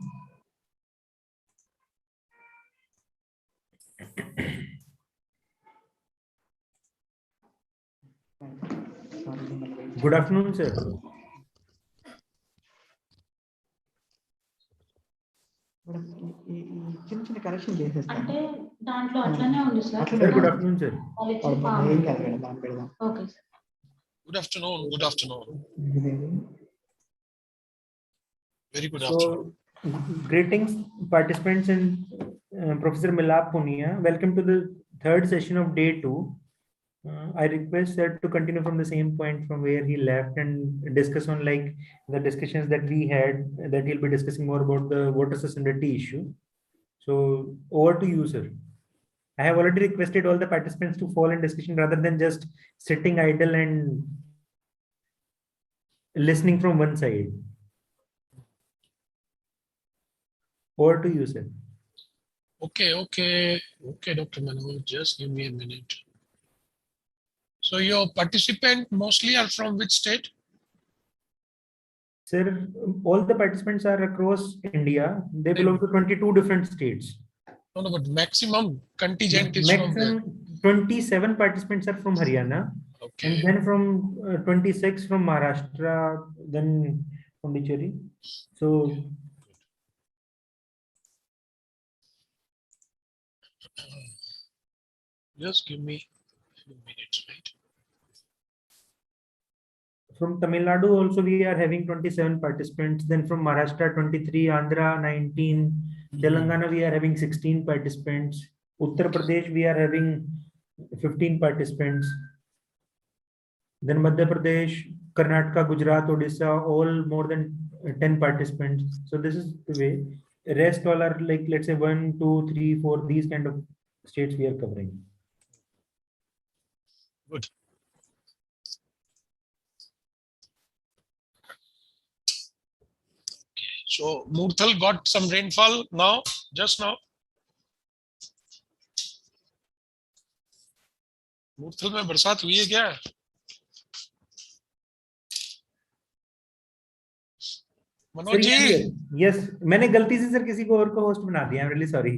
Good afternoon, sir. చిన్న చిన్న correction చేసేస్తాను అంటే దాంట్లో అట్లనే ఉంది sir Sir, good afternoon, sir. ఏం కాదు madam మనం పెడదాం okay sir Good afternoon. Good afternoon. Very good So, greetings, participants and Professor Milap Punia. Welcome to the third session of day 2. I request sir to continue from the same point from where he left and discuss on like the discussions that we had, that he'll be discussing more about the water sustainability issue. So over to you, sir. I have already requested all the participants to fall in discussion rather than just sitting idle and listening from one side. Over to you, sir. Okay, Dr. Manu, just give me a minute. So your participant mostly are from which state? Sir, all the participants are across India. They belong to 22 different states. No, but maximum contingent is from Maximum 27 participants are from Haryana. Okay. And then from 26 from Maharashtra, then Pondicherry. So just give me a few minutes, right? from Tamil Nadu also we are having 27 participants. Then from Maharashtra 23, Andhra 19, Telangana we are having 16 participants. Uttar Pradesh we are having 15 participants. Then Madhya Pradesh, Karnataka, Gujarat, Odisha, all more than 10 participants. So this is the way. Rest all are like, let's say 1, 2, 3, 4, these kind of states we are covering. Good. So Murthal got some rainfall now, just now. Murthal में बरसात हुई है क्या? Manoj ji, yes, मैंने गलती से sir किसी को और को होस्ट बना दिया. I'm really sorry.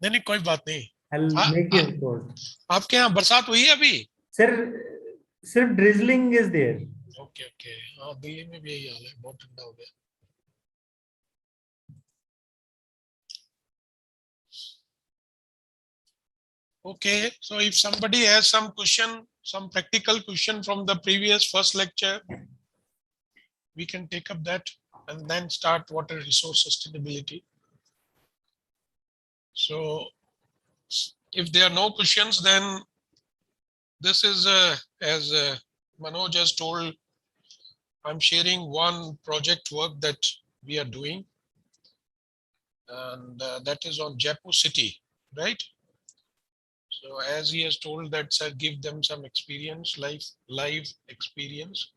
नहीं कोई बात नहीं. I'll make you host. आपके यहाँ बरसात हुई है अभी? Sir, drizzling is there. Okay. हाँ, दिल्ली में भी यही हाल है, बहुत ठंडा हो गया. Okay, so if somebody has some question, some practical question from the previous first lecture, we can take up that and then start water resource sustainability. So if there are no questions, then this is as Manoj has told, I'm sharing one project work that we are doing, and that is on Jaipur city, right? So as he has told that, sir, give them some experience, live experience.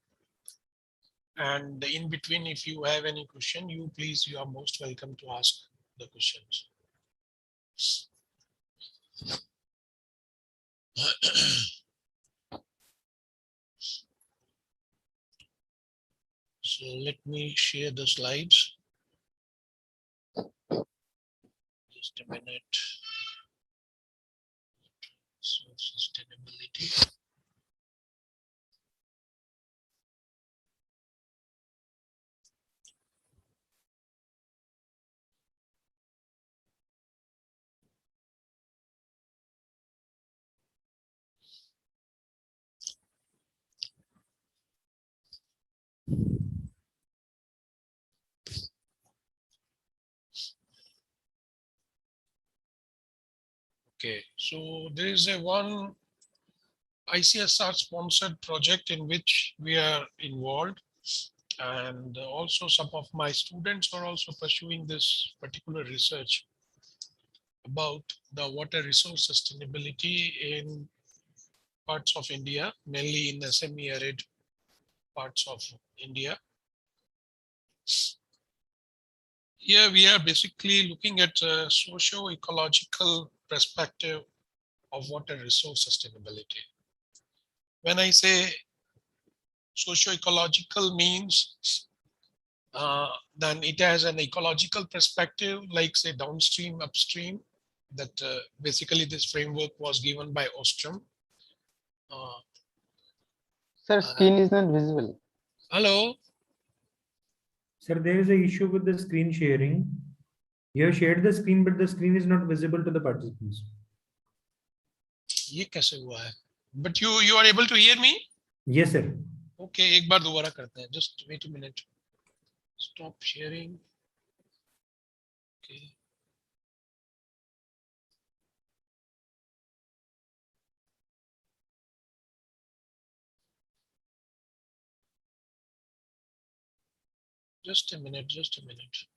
And in between, if you have any question, you are most welcome to ask the questions. So let me share the slides. Just a minute. So sustainability. Okay, so there is a one ICSR sponsored project in which we are involved, and also some of my students are also pursuing this particular research about the water resource sustainability in parts of India, mainly in the semi-arid parts of India. Here we are basically looking at a socio-ecological perspective of water resource sustainability. When I say socio-ecological means then it has an ecological perspective, like say downstream, upstream, that basically this framework was given by Ostrom. Sir, screen is not visible. Hello? Sir, there is an issue with the screen sharing. You have shared the screen, but the screen is not visible to the participants. ये कैसे हुआ है? But you are able to hear me? Yes, sir. Okay, एक बार दोबारा करते हैं. Just wait a minute. Stop sharing. Okay. Just a minute, just a minute.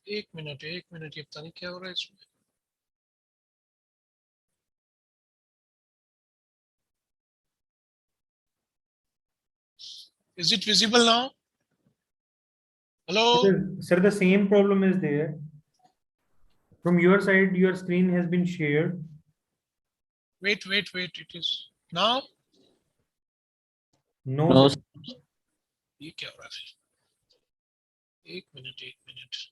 एक minute ये पता नहीं क्या हो रहा है इसमें. Is it visible now? Hello? Sir, the same problem is there. From your side, your screen has been shared. Wait. It is now? No. Sir. ये क्या हो रहा है? एक minute.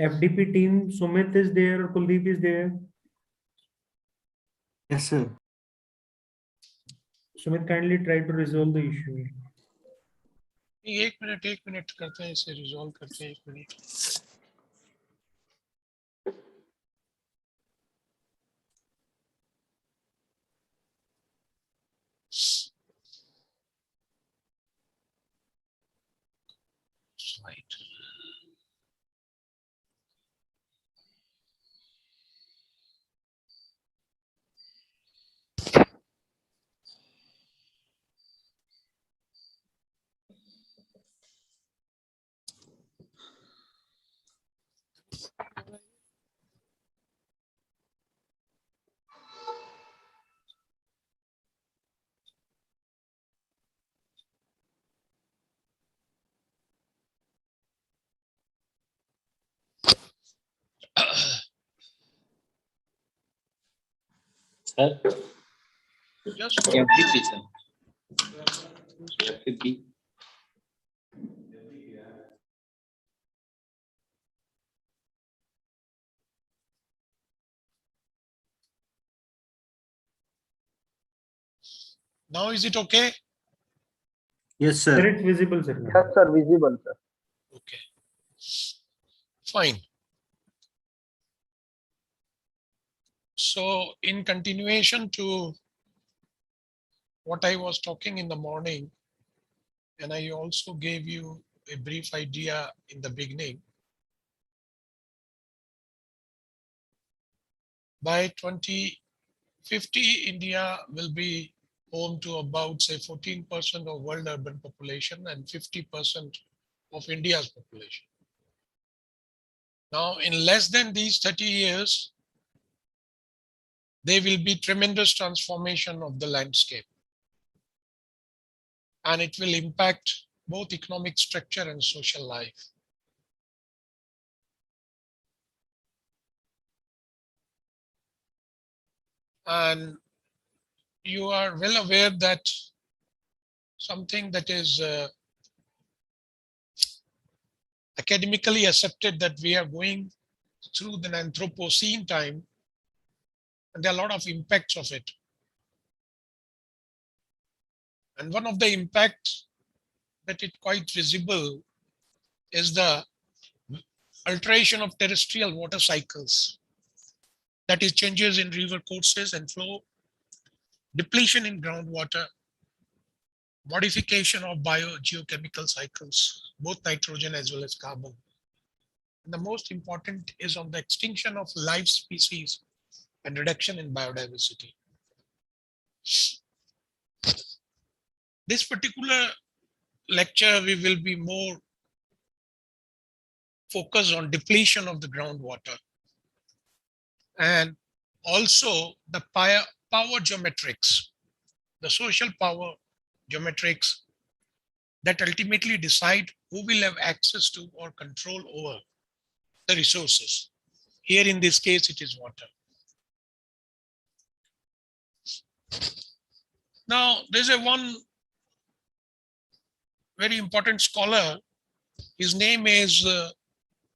FDP team, Sumit is there, Kuldeep is there. Yes, sir. Sumit, kindly try to resolve the issue. एक minute करते हैं इसे रिजॉल्व करते हैं. एक minute. Right. Sir, Just FDP, sir. FDP. now is it okay? Yes, Sir, sir. it's visible, sir. Yes, sir, visible, sir. Okay. Fine. So in continuation to what I was talking in the morning, and I also gave you a brief idea in the beginning, by 2050, India will be home to about say 14% of world urban population and 50% of India's population. Now, in less than these 30 years, there will be tremendous transformation of the landscape. And it will impact both economic structure and social life. And you are well aware that something that is, academically accepted that we are going through the Anthropocene time, and there are a lot of impacts of it. And one of the impacts that is quite visible is the alteration of terrestrial water cycles. That is changes in river courses and flow, depletion in groundwater, modification of biogeochemical cycles, both nitrogen as well as carbon. And the most important is on the extinction of live species and reduction in biodiversity. This particular lecture, we will be more focused on depletion of the groundwater and also the power geometrics, the social power geometrics that ultimately decide who will have access to or control over the resources. Here in this case, it is water. Now, there's one very important scholar. His name is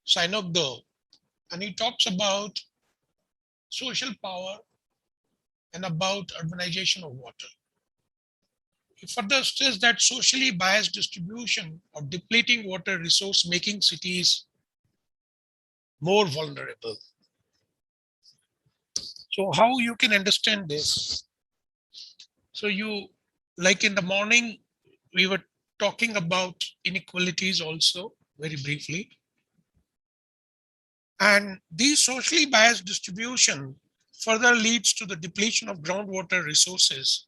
Sinogdo, and he talks about social power and about urbanization of water. He further says that socially biased distribution of depleting water resource making cities more vulnerable. So how you can understand this? So you, like in the morning, we were talking about inequalities also very briefly. And these socially biased distribution further leads to the depletion of groundwater resources,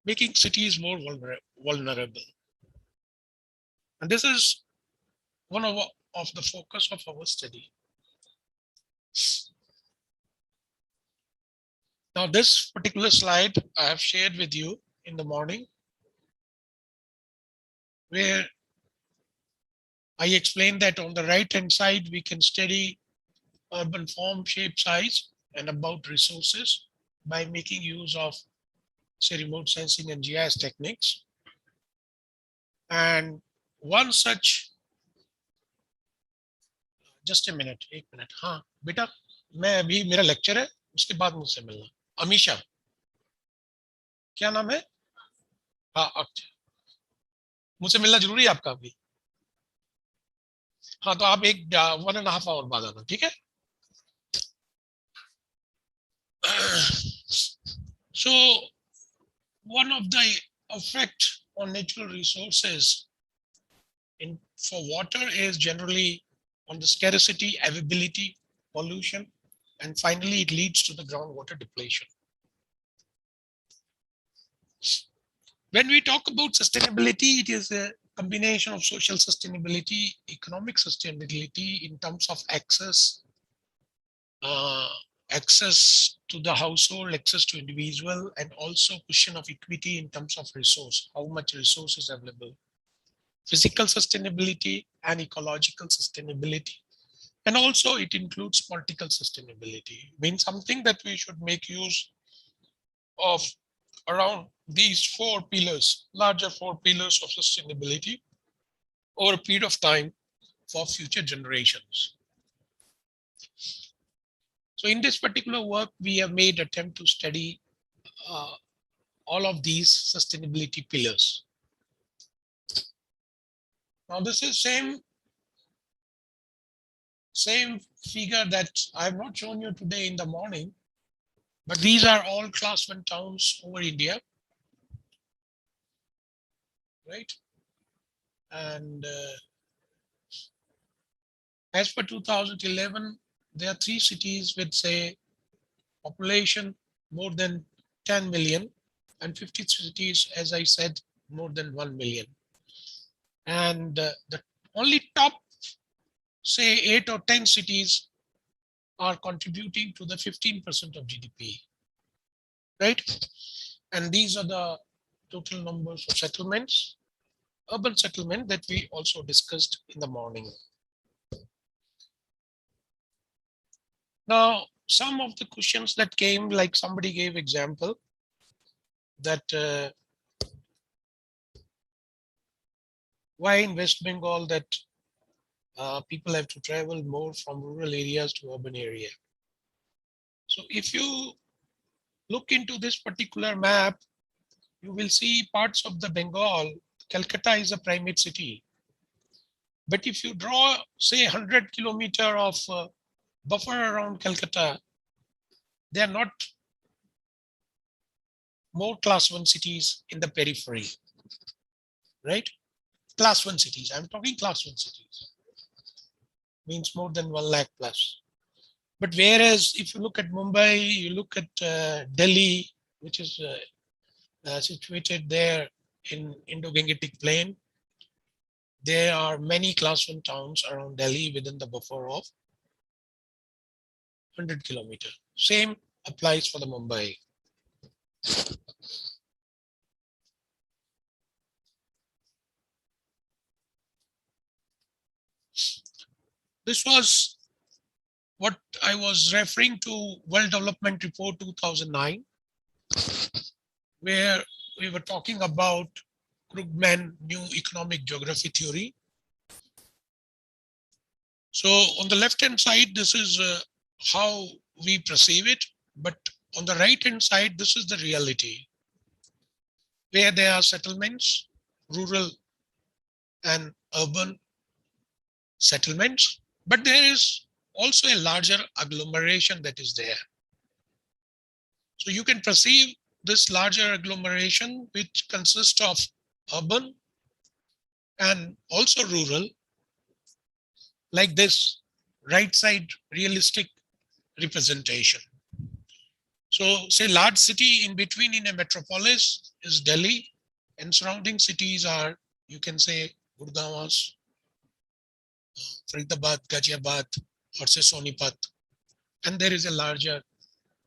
making cities more vulnerable. And this is one of the focus of our study. Now, this particular slide I have shared with you in the morning, where I explained that on the right hand side, we can study urban form, shape, size, and about resources by making use of, say, remote sensing and GIS techniques. And one such, just a minute, एक minute, हाँ बेटा, मैं अभी मेरा lecture है, उसके बाद मुझसे मिलना. अमीशा, क्या नाम है? हाँ, अच्छा, मुझसे मिलना जरूरी है आपका अभी. हाँ, तो आप एक 1.5 hour बाद आना, ठीक है? So one of the effect on natural resources for water is generally on the scarcity, availability, pollution, and finally it leads to the groundwater depletion. When we talk about sustainability, it is a combination of social sustainability, economic sustainability in terms of access, access to the household, access to individual, and also question of equity in terms of resource, how much resource is available, physical sustainability and ecological sustainability. And also it includes political sustainability, means something that we should make use of around these 4 pillars, larger 4 pillars of sustainability over a period of time for future generations. So in this particular work, we have made attempt to study all of these sustainability pillars. Now this is same figure that I have not shown you today in the morning, but these are all class 1 towns over India, right? And as per 2011, there are 3 cities with, say, population more than 10 million and 50 cities, as I said, more than 1 million. And the only top, say, 8 or 10 cities are contributing to the 15% of GDP, right? And these are the total numbers of settlements, urban settlement that we also discussed in the morning. Now, some of the questions that came, like somebody gave example that why in West Bengal that People have to travel more from rural areas to urban area. So if you look into this particular map, you will see parts of the Bengal. Calcutta is a primate city. But if you draw, say, 100 kilometers of buffer around Calcutta, they are not more class 1 cities in the periphery, right? Class 1 cities. I'm talking class 1 cities. Means more than 1 lakh plus. But whereas if you look at Mumbai, you look at Delhi, which is situated there in Indo-Gangetic Plain, there are many class 1 towns around Delhi within the buffer of 100 kilometers. Same applies for the Mumbai. This was what I was referring to World Development Report 2009, where we were talking about Krugman New Economic Geography Theory. So on the left-hand side, this is how we perceive it. But on the right-hand side, this is the reality, where there are settlements, rural and urban settlements, but there is also a larger agglomeration that is there. So you can perceive this larger agglomeration, which consists of urban and also rural, like this right side realistic representation. So say large city in between in a metropolis is Delhi, and surrounding cities are, you can say, Gurgaon, Faridabad, Ghaziabad, or say Sonipat. And there is a larger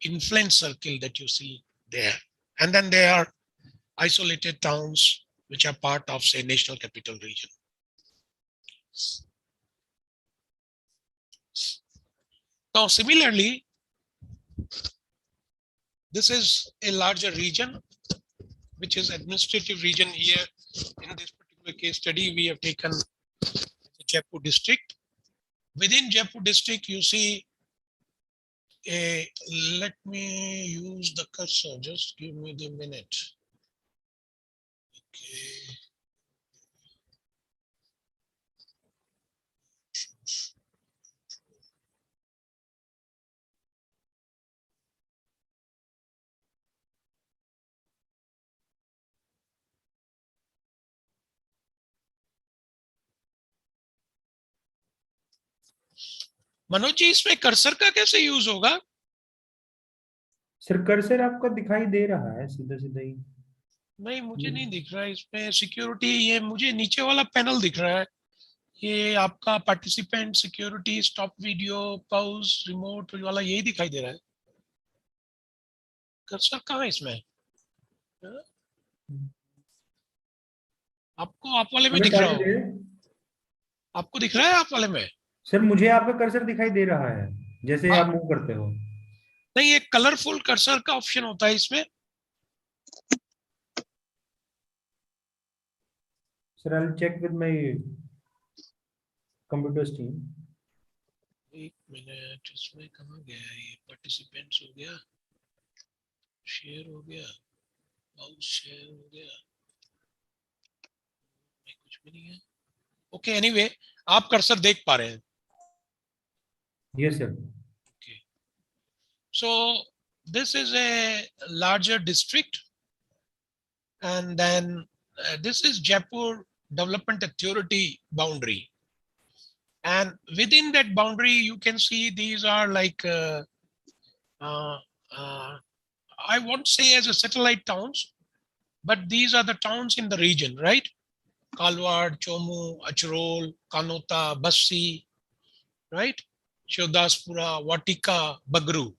influence circle that you see there. And then there are isolated towns which are part of, say, National Capital Region. Now, similarly, this is a larger region, which is administrative region here. In this particular case study, we have taken the Jaipur district. Within Jaipur district, you see let me use the cursor, just give me the minute. Okay. Manoj ji, इसमें cursor का कैसे use होगा? Sir cursor आपको दिखाई दे रहा है सीधा सीधा ही? नहीं, मुझे नहीं दिख रहा है इसमें सिक्योरिटी। ये मुझे नीचे वाला पैनल दिख रहा है, ये आपका participant security stop video pause remote वाला यही दिखाई दे रहा है। कर्सर कहाँ है इसमें? आपको आप वाले में दिख रहा हो? आपको दिख रहा है आप वाले में? सर मुझे आपका कर्सर दिखाई दे रहा है जैसे आप मूव करते हो। नहीं, एक कलरफुल कर्सर का ऑप्शन होता है इसमें। Sir I will check with my computer team. एक मिनट, इसमें कहाँ गया ये? पार्टिसिपेंट्स हो गया, शेयर हो गया, पाउच शेयर हो गया, कुछ भी नहीं है। ओके, एनीवे आप कर्सर देख पा रहे हैं? Yes sir. Okay, so this is a larger district, and then this is Jaipur Development Authority boundary, and within that boundary you can see these are like I won't say as a satellite towns, but these are the towns in the region, right? Kalwad, Chomu, Achrol, Kanota, Bassi, right? Shivdaspura, Vatika, Bagru.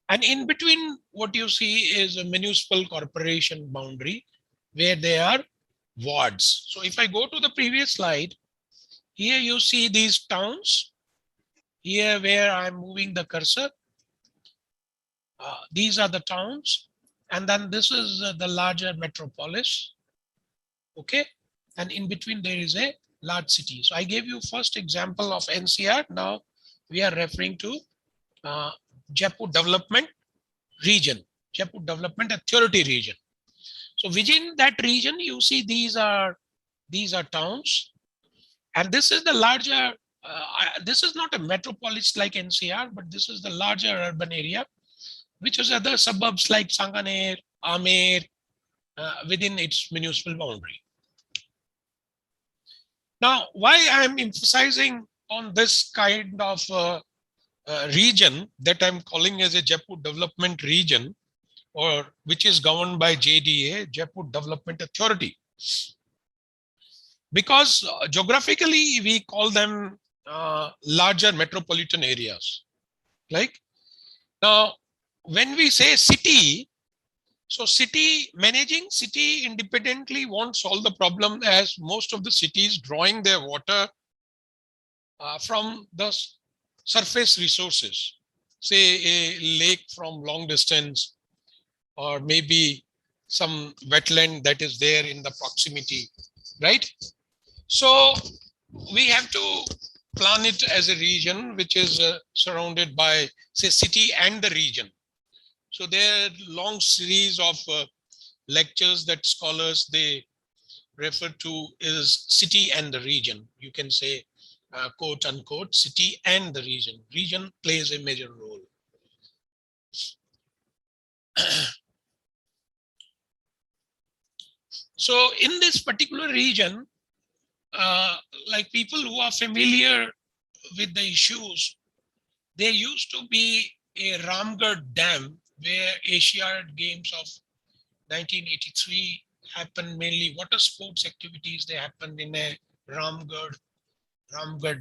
And in between, what you see is a municipal corporation boundary where there are wards. So if I go to the previous slide, here you see these towns. Here where I'm moving the cursor, these are the towns. And then this is the larger metropolis. Okay. And in between there is a large cities. I gave you first example of NCR. Now we are referring to Jaipur Development Region, Jaipur Development Authority region. So within that region, you see these are towns, and this is the larger. This is not a metropolis like NCR, but this is the larger urban area, which is other suburbs like Sanganer, Amer, within its municipal boundary. Now, why I'm emphasizing on this kind of region that I'm calling as a Jaipur Development Region, or which is governed by JDA, Jaipur Development Authority. Because geographically, we call them larger metropolitan areas. Like now, when we say city, so managing city independently won't solve the problem, as most of the cities drawing their water from the surface resources, say a lake from long distance, or maybe some wetland that is there in the proximity, right? So we have to plan it as a region which is surrounded by, say, city and the region. So there are long series of lectures that scholars they refer to is city and the region. You can say, quote unquote, city and the region. Region plays a major role. So in this particular region, like people who are familiar with the issues, there used to be a Ramgarh Dam where Asiad Games of 1983 happened, mainly water sports activities. They happened in a Ramgarh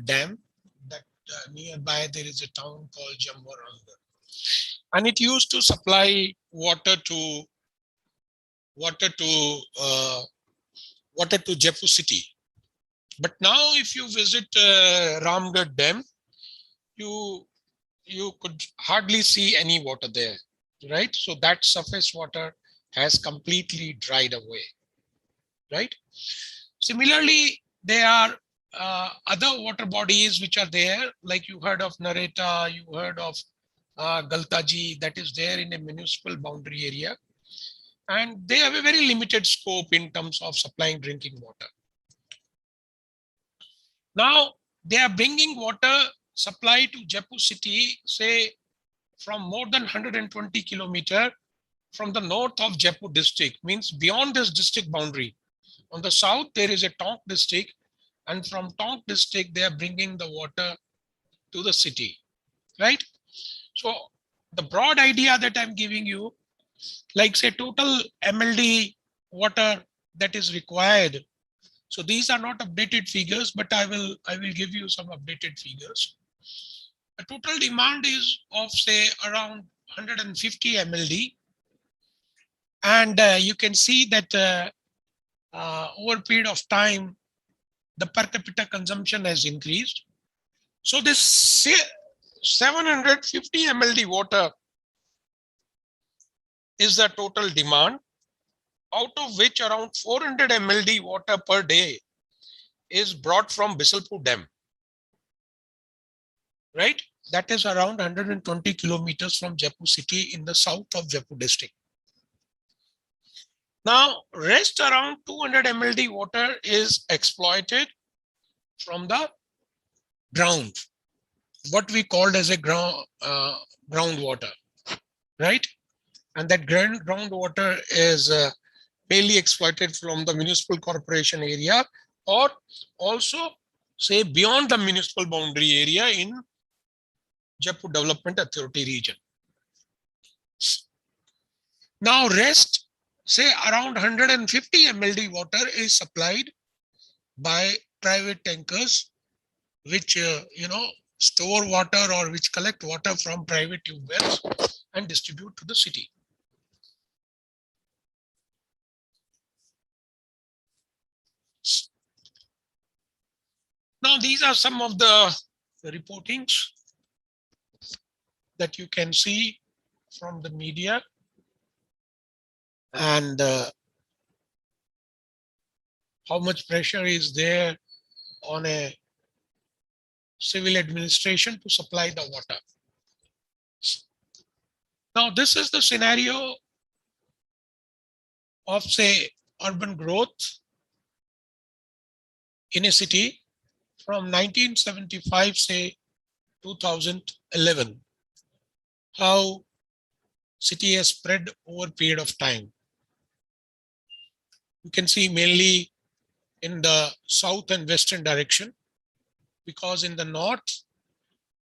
Dam. That nearby there is a town called Jamwaramgarh, and it used to supply water to Jaipur city. But now, if you visit Ramgarh Dam, you could hardly see any water there, right? So that surface water has completely dried away, right? Similarly, there are other water bodies which are there, like you heard of Nareta, you heard of Galtaji, that is there in a municipal boundary area. And they have a very limited scope in terms of supplying drinking water. Now, they are bringing water supply to Jaipur city, say, from more than 120 kilometers from the north of Jaipur district, means beyond this district boundary. On the south, there is a Tonk district, and from Tonk district, they are bringing the water to the city, right? So the broad idea that I'm giving you, like say total MLD water that is required. So these are not updated figures, but I will give you some updated figures. The total demand is of say around 150 MLD. And you can see that over a period of time, the per capita consumption has increased. So this 750 MLD water is the total demand, out of which around 400 MLD water per day is brought from Bisalpur Dam, right? That is around 120 kilometers from Jaipur city in the south of Jaipur district. Now, rest around 200 MLD water is exploited from the ground, what we called as a groundwater, right? And that groundwater is mainly exploited from the municipal corporation area, or also say beyond the municipal boundary area in Jaipur Development Authority region. Now rest, say around 150 MLD water is supplied by private tankers, which store water or which collect water from private tube wells and distribute to the city. Now these are some of the reportings that you can see from the media, and how much pressure is there on a civil administration to supply the water. Now, this is the scenario of, say, urban growth in a city from 1975, say, 2011. How city has spread over a period of time. You can see mainly in the south and western direction, because in the north,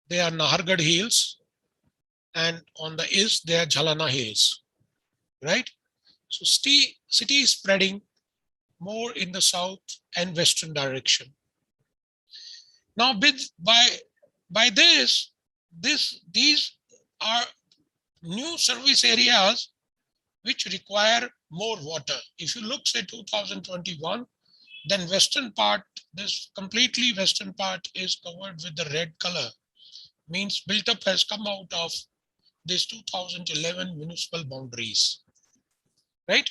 they are Nahargarh Hills, and on the east, they are Jhalana Hills, right? So city is spreading more in the south and western direction. Now, by this, these are new service areas which require more water. If you look, say, 2021, then western part, this completely western part is covered with the red color, means built up has come out of this 2011 municipal boundaries, right?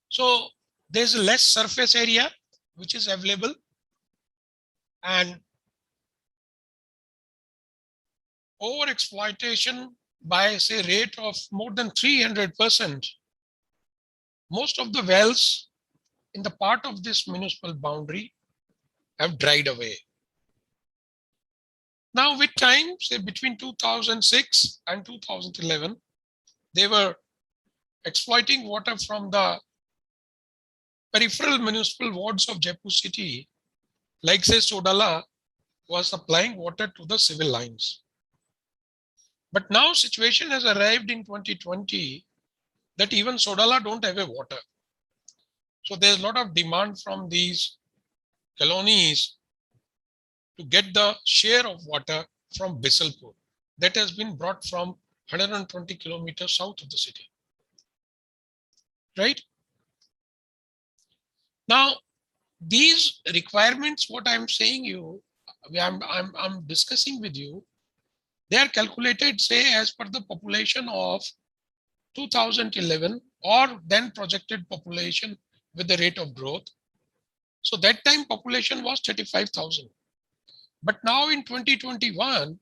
So there's less surface area which is available, and over exploitation by, say, rate of more than 300%. Most of the wells in the part of this municipal boundary have dried away. Now, with time, say between 2006 and 2011, they were exploiting water from the peripheral municipal wards of Jaipur city, like, say, Sodala was supplying water to the civil lines. But now situation has arrived in 2020 that even Sodala don't have a water. So there's a lot of demand from these colonies to get the share of water from Bisalpur that has been brought from 120 kilometers south of the city, right? Now, these requirements, what I'm saying you, I'm discussing with you, they are calculated, say, as per the population of 2011 or then projected population with the rate of growth. So that time population was 35,000. But now in 2021,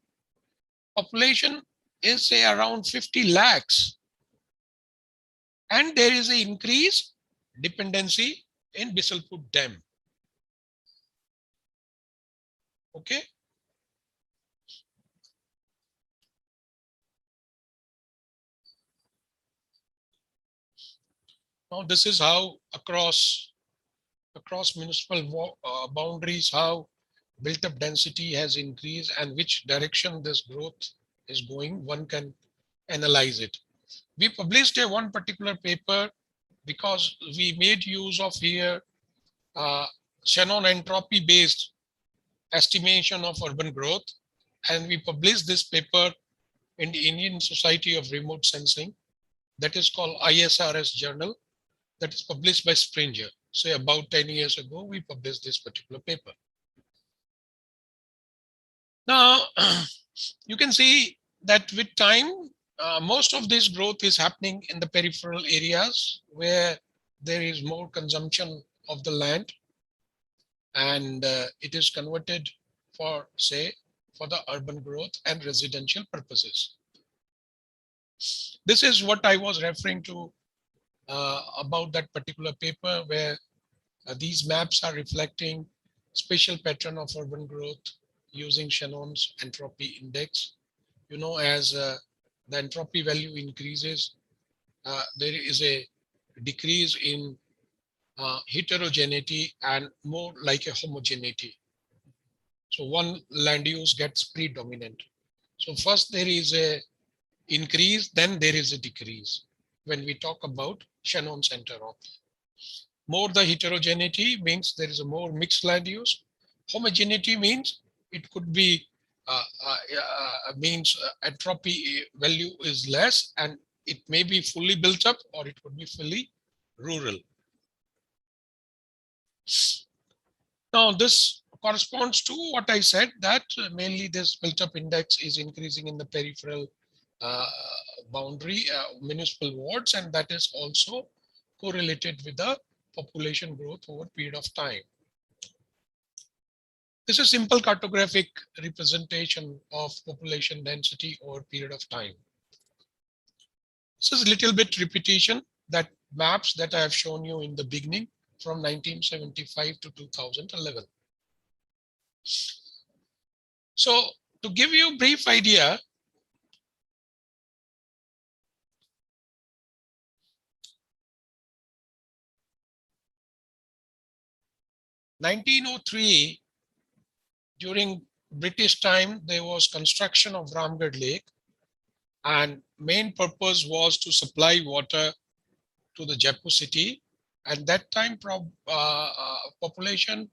population is, say, around 50 lakhs. And there is an increased dependency in Bisalpur Dam. Okay. Now this is how across municipal boundaries, how built up density has increased and which direction this growth is going, one can analyze it. We published one particular paper because we made use of here Shannon entropy based estimation of urban growth, and we published this paper in the Indian Society of Remote Sensing, that is called ISRS journal, that is published by Springer. So about 10 years ago, we published this particular paper. Now, you can see that with time, most of this growth is happening in the peripheral areas where there is more consumption of the land, and it is converted for, say, for the urban growth and residential purposes. This is what I was referring to about that particular paper, where these maps are reflecting spatial pattern of urban growth using Shannon's entropy index. You know, as the entropy value increases, there is a decrease in heterogeneity and more like a homogeneity. So one land use gets predominant. So first there is a increase, then there is a decrease when we talk about Shannon's entropy. More the heterogeneity means there is a more mixed land use. Homogeneity means it could be entropy value is less and it may be fully built up or it could be fully rural. Now this corresponds to what I said, that mainly this built up index is increasing in the peripheral boundary municipal wards, and that is also correlated with the population growth over period of time. This is simple cartographic representation of population density over period of time. This is a little bit repetition that maps that I have shown you in the beginning from 1975 to 2011. So to give you a brief idea, in 1903, during British time, there was construction of Ramgarh Lake, and main purpose was to supply water to the Jaipur city. And that time population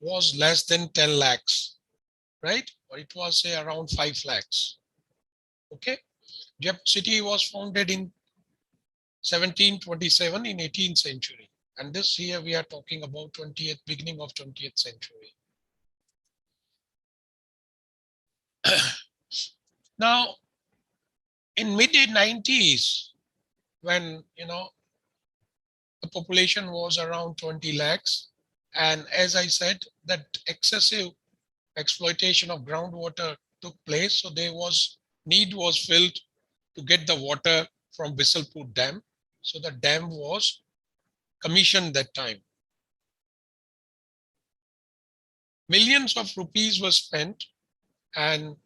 was less than 10 lakhs, right? Or it was say around 5 lakhs. Okay. Jaipur city was founded in 1727 in 18th century. And this here we are talking about 20th, beginning of 20th century. Now, in mid-90s, when the population was around 20 lakhs, and as I said, that excessive exploitation of groundwater took place, so there was need was filled to get the water from Bisalpur Dam. So the dam was commissioned that time. Millions of rupees were spent, and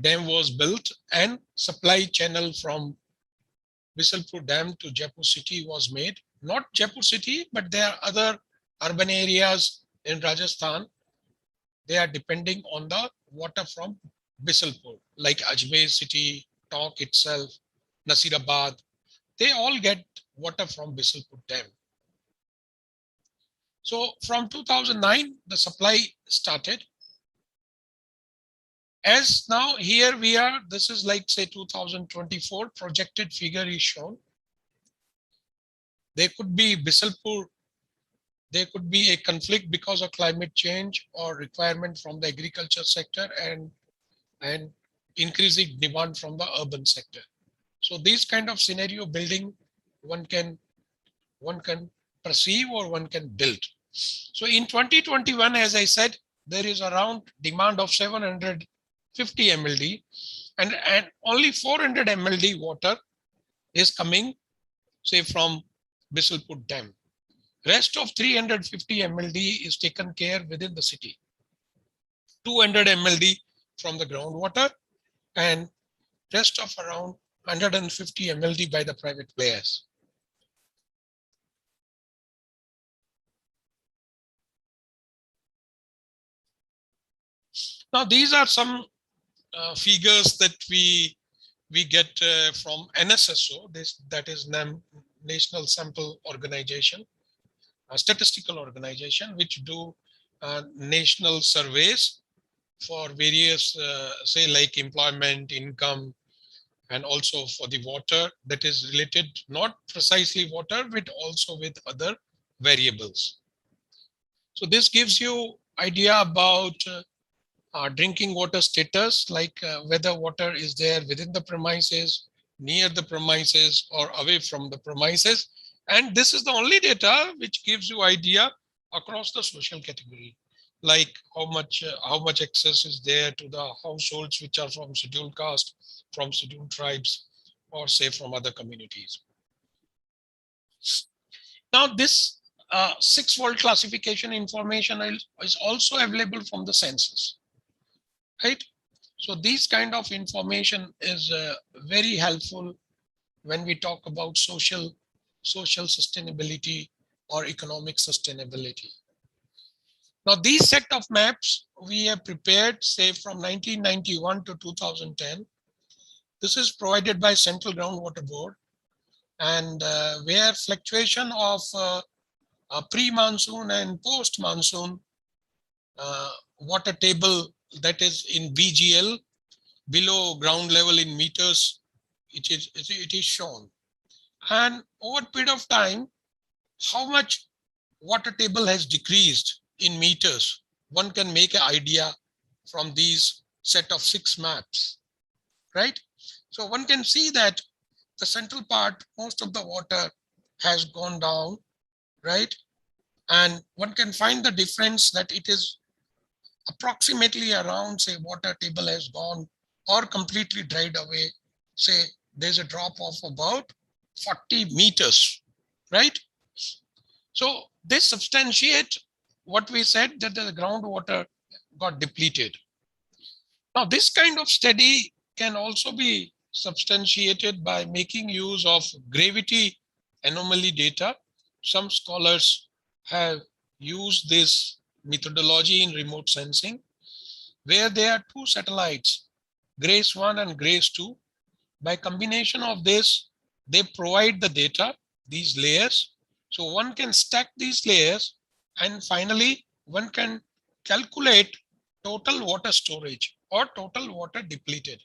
dam was built, and supply channel from Bisalpur Dam to Jaipur city was made. Not Jaipur city, but there are other urban areas in Rajasthan. They are depending on the water from Bisalpur, like Ajmer city, Tok itself, Nasirabad. They all get water from Bisalpur Dam. So from 2009, the supply started. As now here we are, this is like say 2024 projected figure is shown. There could be Bisalpur, there could be a conflict because of climate change or requirement from the agriculture sector and increasing demand from the urban sector. So these kind of scenario building one can perceive or one can build. So in 2021, as I said, there is around demand of 750 MLD and only 400 MLD water is coming, say, from Bisalpur Dam. Rest of 350 MLD is taken care within the city. 200 MLD from the groundwater and rest of around 150 MLD by the private players. Now, these are some figures that we get from NSSO, that is National Sample Organization, a statistical organization which do national surveys for various, say, like employment, income, and also for the water that is related, not precisely water, but also with other variables. So this gives you idea about drinking water status, like whether water is there within the premises, near the premises, or away from the premises. And this is the only data which gives you idea across the social category, like how much access is there to the households which are from scheduled caste, from scheduled tribes, or say from other communities. Now this 6-world classification information is also available from the census, right? So these kind of information is very helpful when we talk about social sustainability or economic sustainability. Now these set of maps we have prepared, say, from 1991 to 2010. This is provided by Central Groundwater Board, and where fluctuation of pre-monsoon and post-monsoon water table, that is in BGL, below ground level in meters, it is shown. And over a period of time, how much water table has decreased in meters, one can make an idea from these set of 6 maps, right? So one can see that the central part, most of the water has gone down, right? And one can find the difference that it is approximately around, say, water table has gone or completely dried away. Say there's a drop of about 40 meters, right? So this substantiate what we said, that the groundwater got depleted. Now this kind of study can also be substantiated by making use of gravity anomaly data. Some scholars have used this methodology in remote sensing, where there are two satellites, GRACE 1 and GRACE 2. By combination of this, they provide the data, these layers. So one can stack these layers, and finally one can calculate total water storage or total water depleted.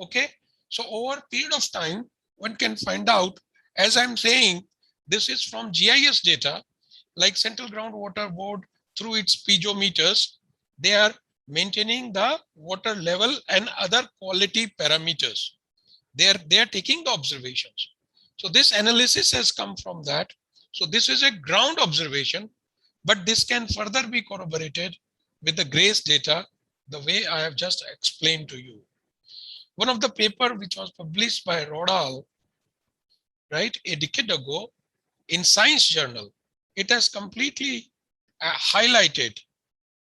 Okay, so over a period of time, one can find out, as I'm saying, this is from GIS data, like Central Groundwater Board through its piezometers, they are maintaining the water level and other quality parameters. They are taking the observations. So this analysis has come from that. So this is a ground observation, but this can further be corroborated with the GRACE data, the way I have just explained to you. One of the paper which was published by Rodal, right, a decade ago in Science Journal, it has completely highlighted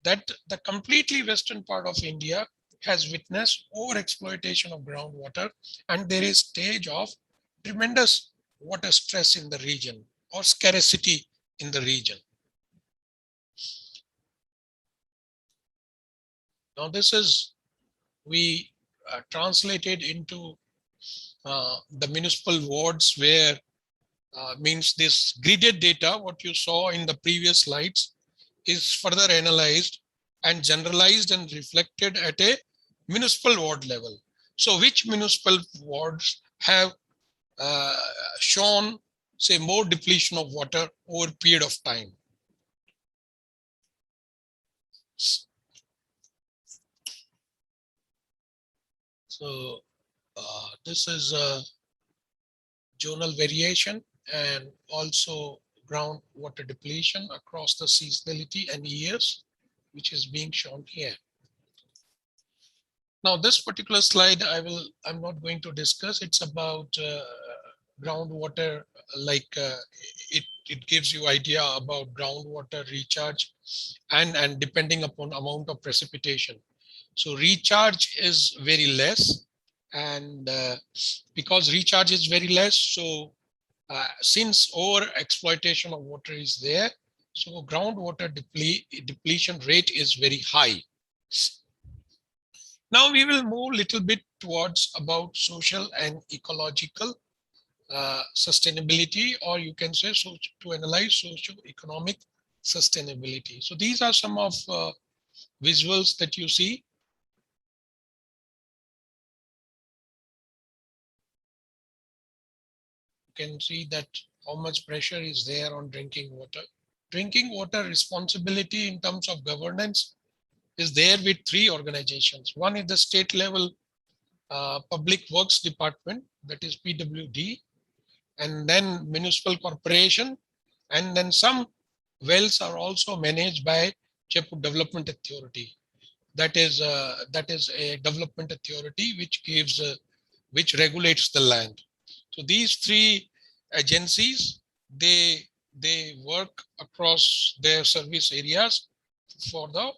that the completely western part of India has witnessed overexploitation of groundwater, and there is stage of tremendous water stress in the region or scarcity in the region. Now this is, we translated into the municipal wards, where means this gridded data, what you saw in the previous slides, is further analyzed and generalized and reflected at a municipal ward level. So which municipal wards have shown, say, more depletion of water over a period of time? So this is a zonal variation and also groundwater depletion across the seasonality and years, which is being shown here. Now, this particular slide, I'm not going to discuss. It's about groundwater, like it gives you idea about groundwater recharge and depending upon amount of precipitation. So recharge is very less, and because recharge is very less, so since over exploitation of water is there, so groundwater depletion rate is very high. Now we will move a little bit towards about social and ecological sustainability, or you can say to analyze socio-economic sustainability. So these are some of visuals that you see. You can see that how much pressure is there on drinking water. Drinking water responsibility in terms of governance is there with three organizations. One is the state level Public Works Department, that is PWD, and then municipal corporation, and then some wells are also managed by Jaipur Development Authority. That is a development authority which gives which regulates the land. So these three agencies, they work across their service areas for the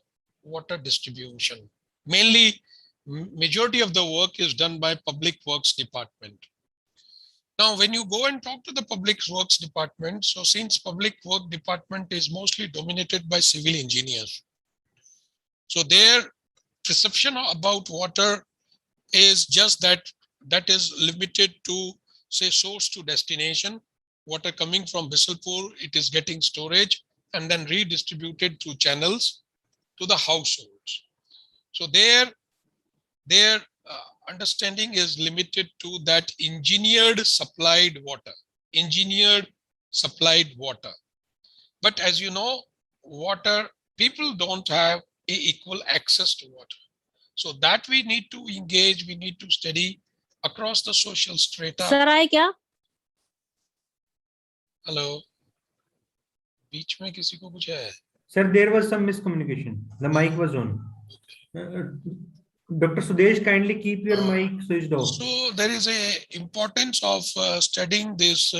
water distribution. Mainly, majority of the work is done by Public Works Department. Now, when you go and talk to the Public Works Department, so since Public Works Department is mostly dominated by civil engineers, so their perception about water is just that is limited to, say, source to destination. Water coming from Bisalpur, it is getting storage and then redistributed through channels to the households. So their understanding is limited to that engineered supplied water. But as you know, water, people don't have equal access to water. So that we need to engage, we need to study across the social strata. Sir, I kya? Hello. बीच में किसी को कुछ है? Sir, there was some miscommunication. The mic was on. Dr. Sudesh, kindly keep your mic switched off. So there is a importance of studying this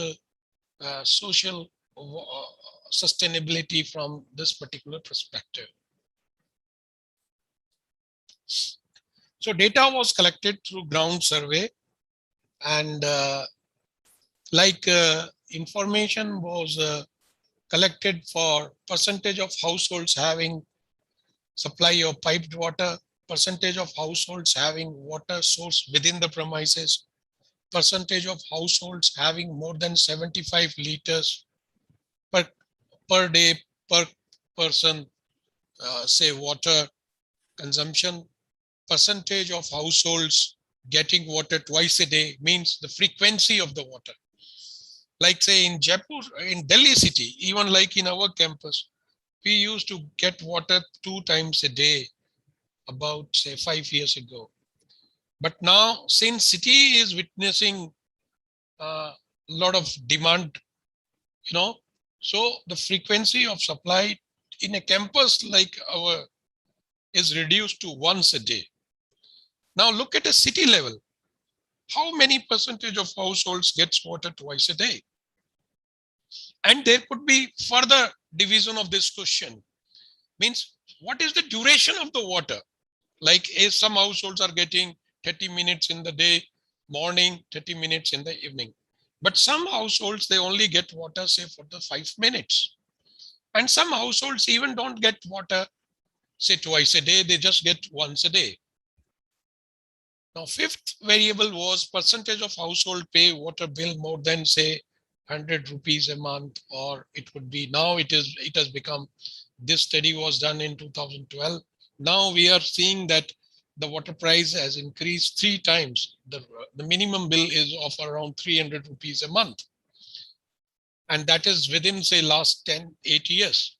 social sustainability from this particular perspective. So data was collected through ground survey, and information was collected for percentage of households having supply of piped water, percentage of households having water source within the premises, percentage of households having more than 75 liters per day per person, say water consumption, percentage of households getting water twice a day, means the frequency of the water. Like say in Jaipur, in Delhi city, even like in our campus, we used to get water 2 times a day about say 5 years ago. But now since city is witnessing a lot of demand, so the frequency of supply in a campus like our is reduced to once a day. Now look at a city level. How many percentage of households gets water twice a day? And there could be further division of this question. Means what is the duration of the water? Like some households are getting 30 minutes in the day, morning, 30 minutes in the evening. But some households, they only get water, say, for the 5 minutes. And some households even don't get water, say, twice a day, they just get once a day. Now, fifth variable was percentage of household pay water bill more than, say, 100 rupees a month, or it would be, now it has become, this study was done in 2012. Now we are seeing that the water price has increased 3 times. The minimum bill is of around 300 rupees a month. And that is within, say, last 8 years.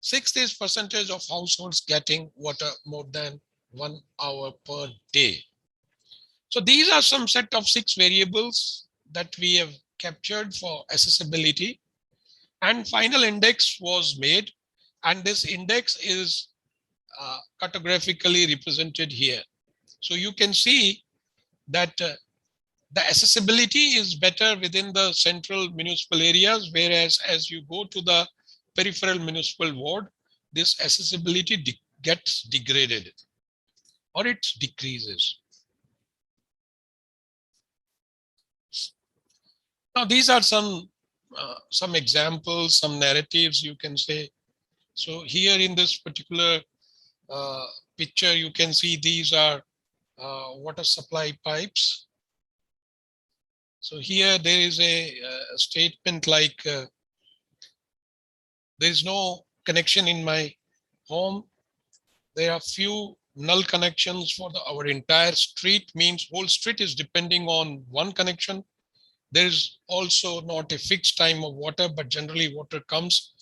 Sixth is percentage of households getting water more than 1 hour per day. So these are some set of 6 variables that we have captured for accessibility. And final index was made. And this index is cartographically represented here. So you can see that the accessibility is better within the central municipal areas, whereas as you go to the peripheral municipal ward, this accessibility gets degraded or it decreases. Now these are some examples, some narratives you can say. So here in this particular picture, you can see these are water supply pipes. So here there is a statement like there is no connection in my home. There are few null connections for our entire street, means whole street is depending on one connection. There is also not a fixed time of water, but generally water comes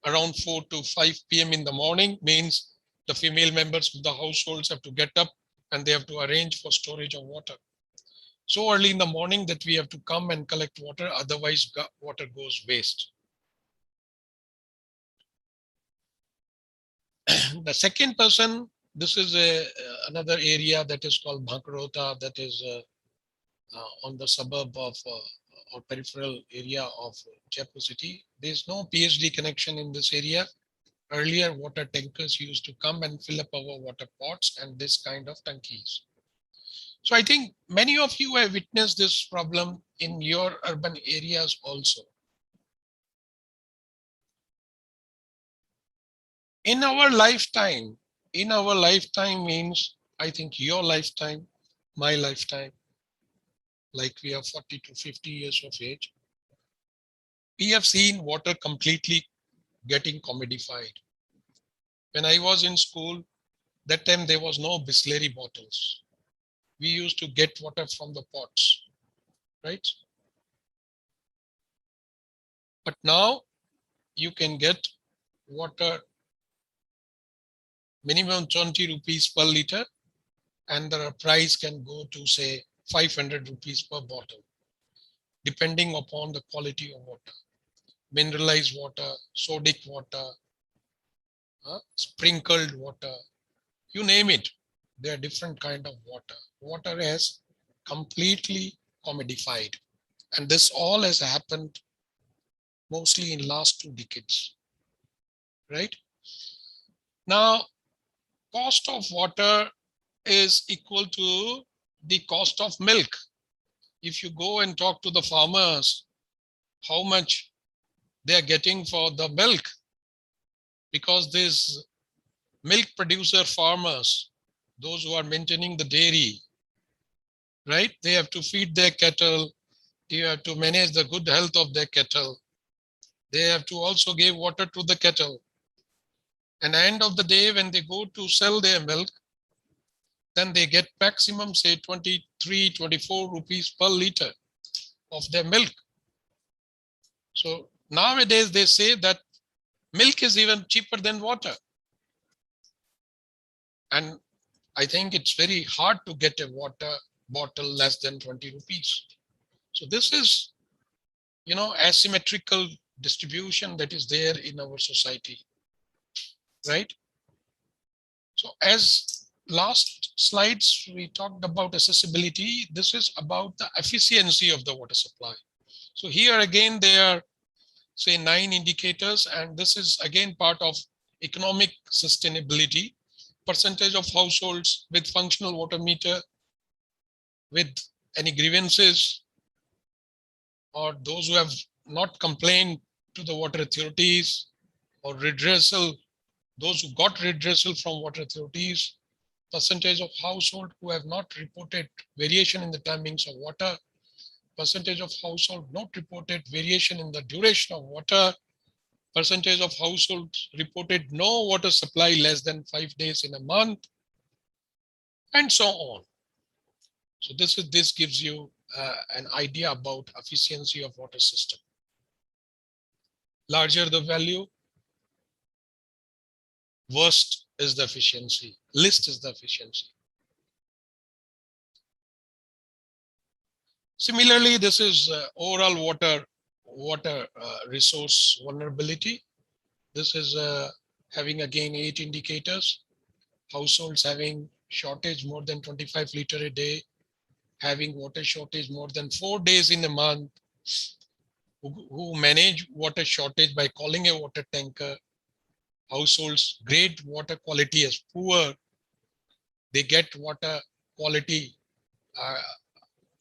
around 4 to 5 p.m. in the morning, means the female members of the households have to get up and they have to arrange for storage of water. So early in the morning that we have to come and collect water, otherwise water goes waste. The second person, this is another area that is called Bhankarota, that is on the suburb of or peripheral area of Jaipur city. There is no PhD connection in this area. Earlier, water tankers used to come and fill up our water pots and this kind of tankies. So I think many of you have witnessed this problem in your urban areas also. In our lifetime means, I think your lifetime, my lifetime, like we are 40 to 50 years of age, we have seen water completely getting commodified. When I was in school, that time there was no Bisleri bottles. We used to get water from the pots, right? But now you can get water minimum 20 rupees per liter, and the price can go to say 500 rupees per bottle, depending upon the quality of water. mineralized water, sodic water, sprinkled water, you name it. There are different kind of water. Water has completely commodified. And this all has happened mostly in last 2 decades, right? Now, cost of water is equal to the cost of milk. If you go and talk to the farmers, how much they are getting for the milk, because these milk producer farmers, those who are maintaining the dairy, right? They have to feed their cattle. They have to manage the good health of their cattle. They have to also give water to the cattle. And at the end of the day, when they go to sell their milk, then they get maximum, say 23, 24 rupees per liter of their milk. So nowadays they say that milk is even cheaper than water. And I think it's very hard to get a water bottle less than 20 rupees. So this is, asymmetrical distribution that is there in our society, right? So as last slides, we talked about accessibility. This is about the efficiency of the water supply. So here again, there are, say, 9 indicators, and this is again part of economic sustainability. Percentage of households with functional water meter, with any grievances, or those who have not complained to the water authorities, or redressal, those who got redressal from water authorities, percentage of household who have not reported variation in the timings of water, percentage of household not reported variation in the duration of water, percentage of households reported no water supply less than 5 days in a month, and so on. So this gives you an idea about efficiency of water system. Larger the value, worst is the efficiency, least is the efficiency. Similarly, this is overall water resource vulnerability. This is having again 8 indicators. Households having shortage more than 25 liter a day, having water shortage more than 4 days in a month, who manage water shortage by calling a water tanker. Households grade water quality as poor. They get water quality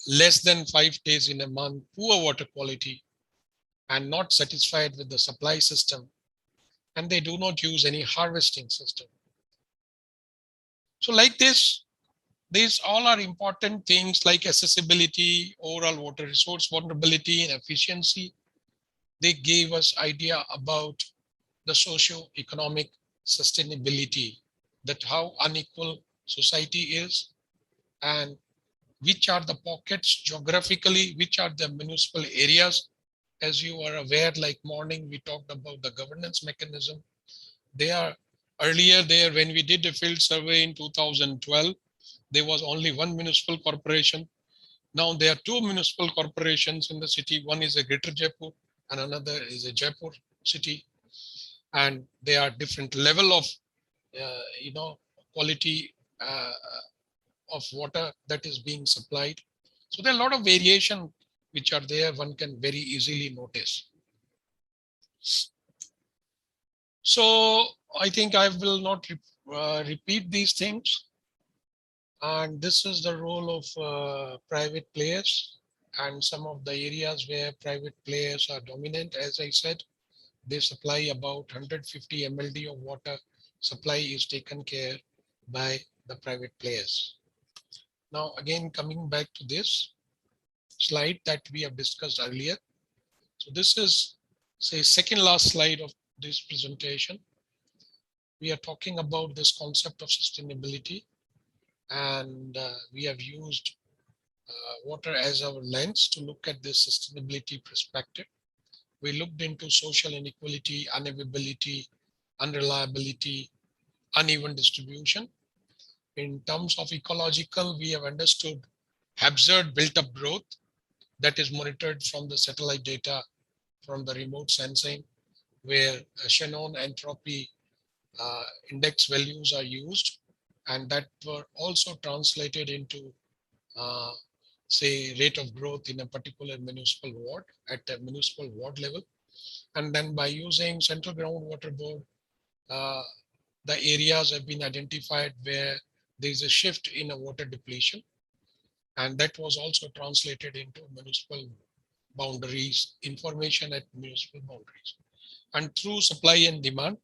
less than 5 days in a month, poor water quality, and not satisfied with the supply system. And they do not use any harvesting system. So like this, these all are important things like accessibility, overall water resource vulnerability, and efficiency. They gave us idea about the socio-economic sustainability, that how unequal society is, and which are the pockets geographically, which are the municipal areas. As you are aware, like morning, we talked about the governance mechanism. They are earlier there when we did a field survey in 2012, there was only one municipal corporation. Now there are 2 municipal corporations in the city. One is a Greater Jaipur and another is a Jaipur city. And they are different level of, quality of water that is being supplied. So there are a lot of variation which are there, one can very easily notice. So I think I will not repeat these things. And this is the role of private players, and some of the areas where private players are dominant. As I said, they supply about 150 mld of water. Supply is taken care by the private players. Now, again, coming back to this slide that we have discussed earlier. So this is, say, second last slide of this presentation. We are talking about this concept of sustainability, and we have used water as our lens to look at this sustainability perspective. We looked into social inequality, unavailability, unreliability, uneven distribution. In terms of ecological, we have understood hazard built up growth that is monitored from the satellite data from the remote sensing, where Shannon entropy index values are used, and that were also translated into say rate of growth in a particular municipal ward at a municipal ward level. And then by using central groundwater board, the areas have been identified where there is a shift in a water depletion. And that was also translated into municipal boundaries, information at municipal boundaries. And through supply and demand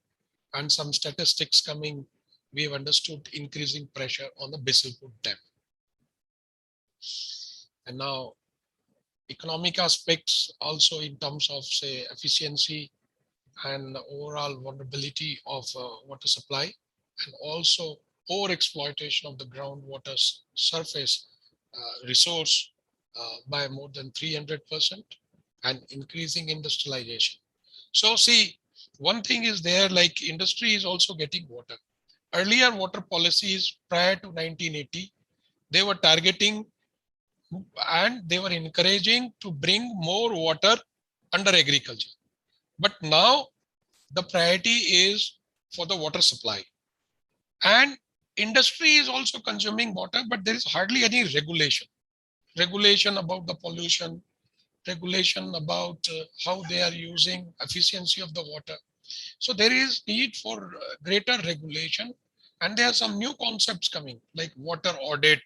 and some statistics coming, we have understood increasing pressure on the Bisalpur Dam. And now economic aspects also in terms of say efficiency and overall vulnerability of water supply, and also over exploitation of the groundwater surface resource by more than 300% and increasing industrialization. So see, one thing is there, like industry is also getting water. Earlier water policies prior to 1980, they were targeting and they were encouraging to bring more water under agriculture. But now the priority is for the water supply. And industry is also consuming water, but there is hardly any regulation. Regulation about the pollution, regulation about how they are using efficiency of the water. So there is need for greater regulation, and there are some new concepts coming like water audit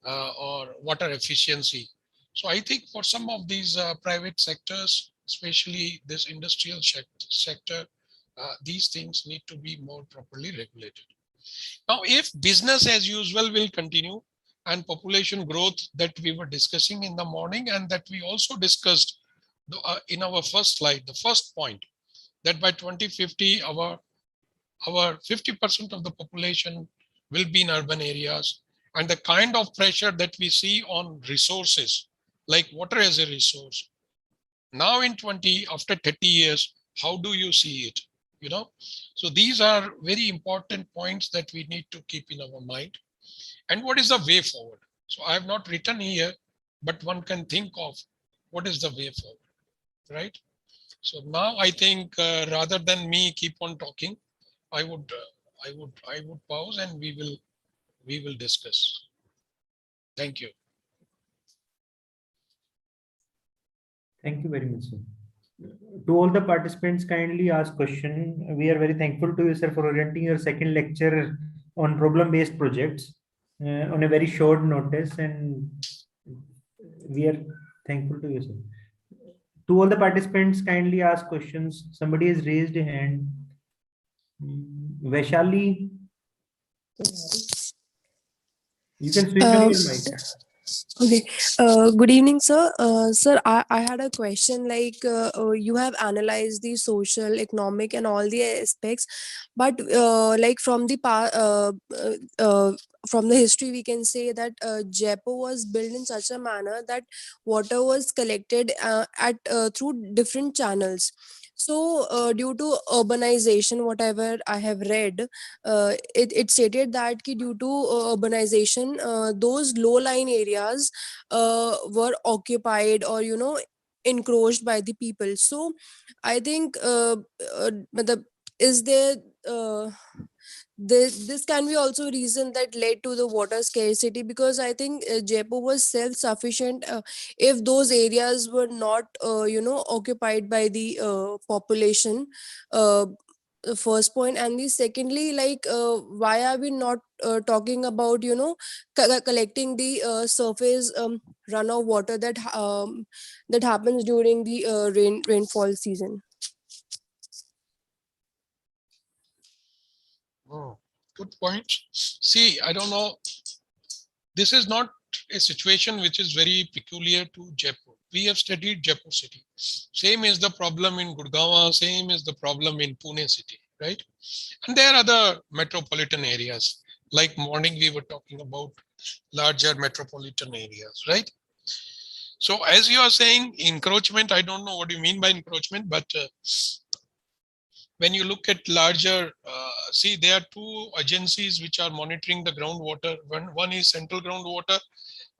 or water efficiency. So I think for some of these private sectors, especially this industrial sector, these things need to be more properly regulated. Now, if business as usual will continue and population growth that we were discussing in the morning and that we also discussed in our first slide, the first point, that by 2050, our 50% of the population will be in urban areas, and the kind of pressure that we see on resources, like water as a resource, now in after 30 years, how do you see it? You know, so these are very important points that we need to keep in our mind. And what is the way forward? So I have not written here, but one can think of what is the way forward, right? So now I think rather than me keep on talking, I would pause and we will discuss. Thank you. Thank you very much, sir. To all the participants, kindly ask question. We are very thankful to you, sir, for orienting your second lecture on problem-based projects on a very short notice, and we are thankful to you, sir. To all the participants, kindly ask questions. Somebody has raised a hand. Vaishali, you can switch on your mic. Okay. Good evening, sir. Sir, I had a question. Like, you have analyzed the social, economic, and all the aspects, but like from the history, we can say that Jaipur was built in such a manner that water was collected through different channels. So, due to urbanization, whatever I have read, it stated that due to urbanization, those low-lying areas were occupied or encroached by the people. So I think is there this can be also reason that led to the water scarcity, because I think Jaipur was self-sufficient if those areas were not occupied by the population. First point. And the secondly, like, why are we not talking about collecting the surface runoff water that happens during the rainfall season? Oh, good point. See, I don't know. This is not a situation which is very peculiar to Jaipur. We have studied Jaipur city. Same is the problem in Gurgaon, same is the problem in Pune city, right? And there are other metropolitan areas. Like morning we were talking about larger metropolitan areas, right? So as you are saying, encroachment, I don't know what you mean by encroachment, but when you look at larger, see, there are two agencies which are monitoring the groundwater. One is central groundwater,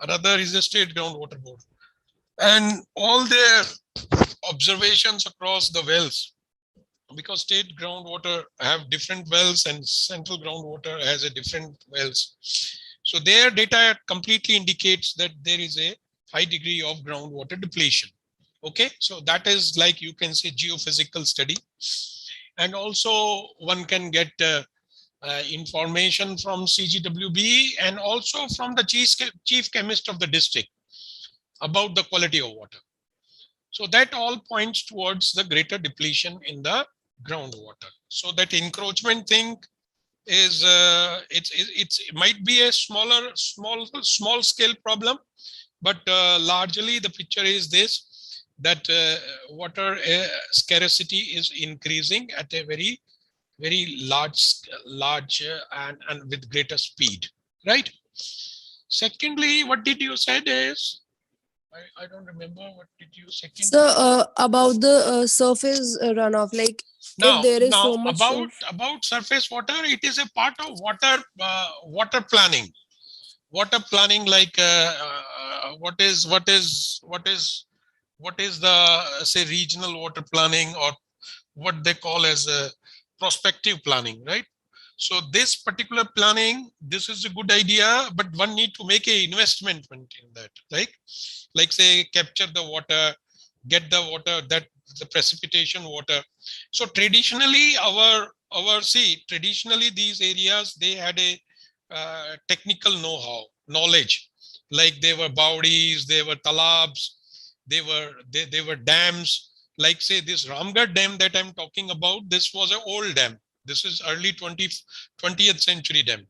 another is the state groundwater board. And all their observations across the wells, because state groundwater have different wells and central groundwater has a different wells. So their data completely indicates that there is a high degree of groundwater depletion. Okay, so that is like you can say geophysical study. And also one can get information from CGWB and also from the chief chemist of the district about the quality of water. So that all points towards the greater depletion in the groundwater. So that encroachment thing is it might be a small scale problem, but largely the picture is this, that water scarcity is increasing at a very large and with greater speed, right? Secondly, what did you said is, I don't remember, what did you second? So about the surface runoff, like if there is so much about surface water, it is a part of water planning. Water planning, like what is the say regional water planning, or what they call as a prospective planning, right? So this particular planning, this is a good idea, but one need to make a investment in that, like say capture the water, get the water, that the precipitation water. So traditionally traditionally these areas, they had a technical knowledge, like they were bawdis, they were talabs, they were dams. Like say this Ramgarh dam that I'm talking about, this was an old dam. This is early 20th century dam.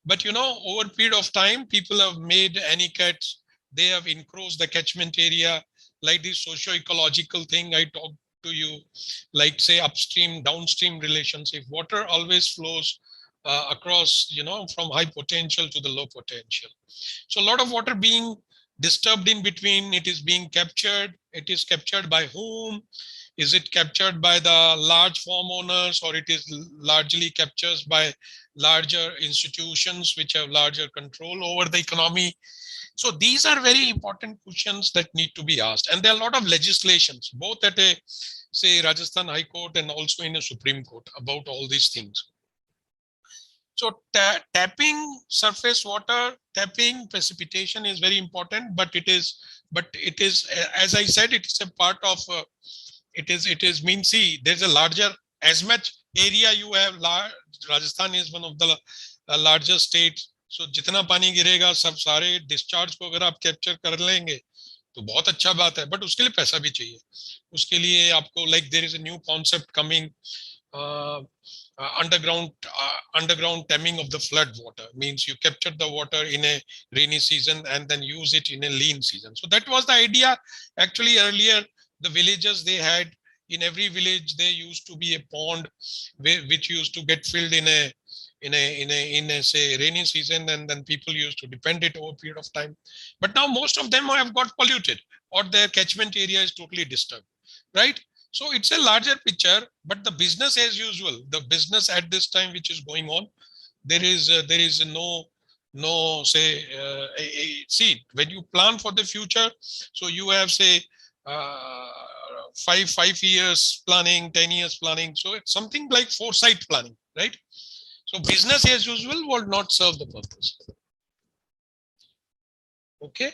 But you know, over a period of time, people have made cuts. They have encroached the catchment area, like this socio-ecological thing I talked to you, like say upstream, downstream relationship. Water always flows across, you know, from high potential to the low potential. So a lot of water being disturbed in between, it is being captured. It is captured by whom? Is it captured by the large farm owners, or it is largely captured by larger institutions which have larger control over the economy? So these are very important questions that need to be asked. And there are a lot of legislations, both at a, say, Rajasthan High Court and also in a Supreme Court about all these things. So tapping surface water, tapping precipitation is very important, but it is, as I said, it is a part of, it is mean, see, there's a larger, as much area you have, Rajasthan is one of the largest states. So जितना पानी गिरेगा सब सारे discharge को अगर आप capture कर लेंगे तो बहुत अच्छा बात है, बट उसके लिए पैसा भी चाहिए. उसके लिए आपको, like there is a new concept coming, underground damming of the flood water, means you capture the water in a rainy season and then use it in a lean season. So that was the idea. Actually earlier the villages, they had, in every village there used to be a pond which used to get filled in a say rainy season, and then people used to depend it over a period of time. But now most of them have got polluted, or their catchment area is totally disturbed, right? So it's a larger picture, but the business as usual, the business at this time which is going on, there is no say, see, when you plan for the future, so you have say 5 years planning, 10 years planning. So it's something like foresight planning, right? So business as usual will not serve the purpose. Okay.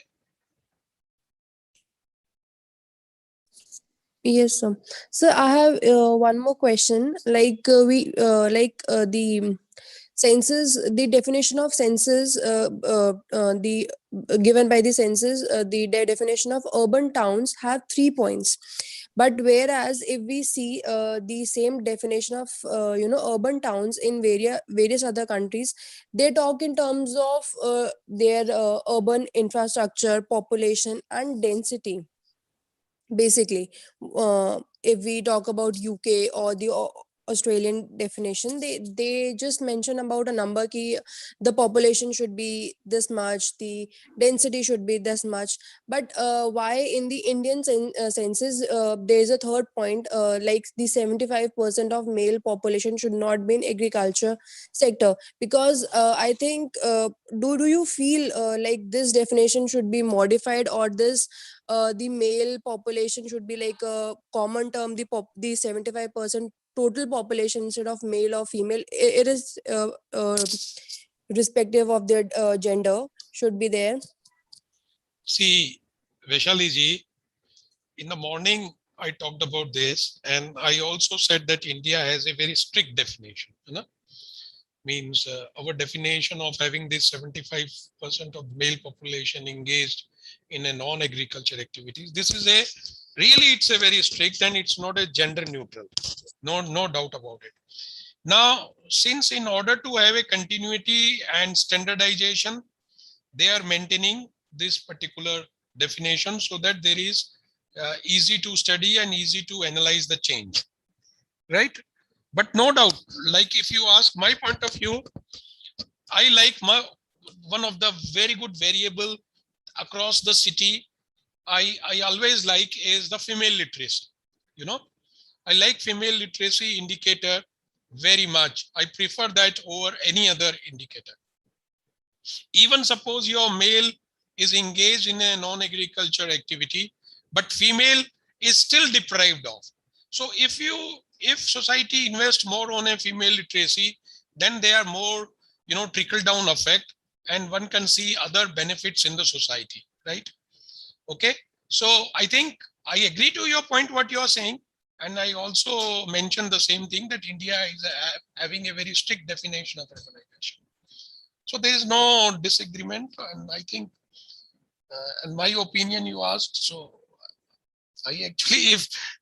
Yes, sir. So I have one more question. Like the census, the definition of census, the given by the census, the definition of urban towns have 3 points. But whereas if we see the same definition of urban towns in various other countries, they talk in terms of their urban infrastructure, population, and density. Basically, if we talk about UK or the Australian definition, they just mention about a number ki the population should be this much, the density should be this much. But why in the Indian census there is a third point, like the 75% of male population should not be in agriculture sector? Because I think do you feel like this definition should be modified, or this the male population should be like a common term, the 75% total population instead of male or female. It is respective of their gender should be there. See, Vaishali ji, in the morning, I talked about this, and I also said that India has a very strict definition. You know? Means our definition of having this 75% of male population engaged in a non-agriculture activities. This is it's a very strict, and it's not a gender neutral. No doubt about it. Now, since in order to have a continuity and standardization, they are maintaining this particular definition so that there is easy to study and easy to analyze the change, right? But no doubt, like if you ask my point of view, I like one of the very good variable across the city. I always like is the female literacy. You know, I like female literacy indicator very much. I prefer that over any other indicator. Even suppose your male is engaged in a non-agriculture activity, but female is still deprived of. So if society invests more on a female literacy, then there are more, trickle down effect, and one can see other benefits in the society, right? Okay. So I think I agree to your point, what you're saying. And I also mentioned the same thing, that India is having a very strict definition of urbanization. So there is no disagreement, and I think, in my opinion, you asked. So I actually,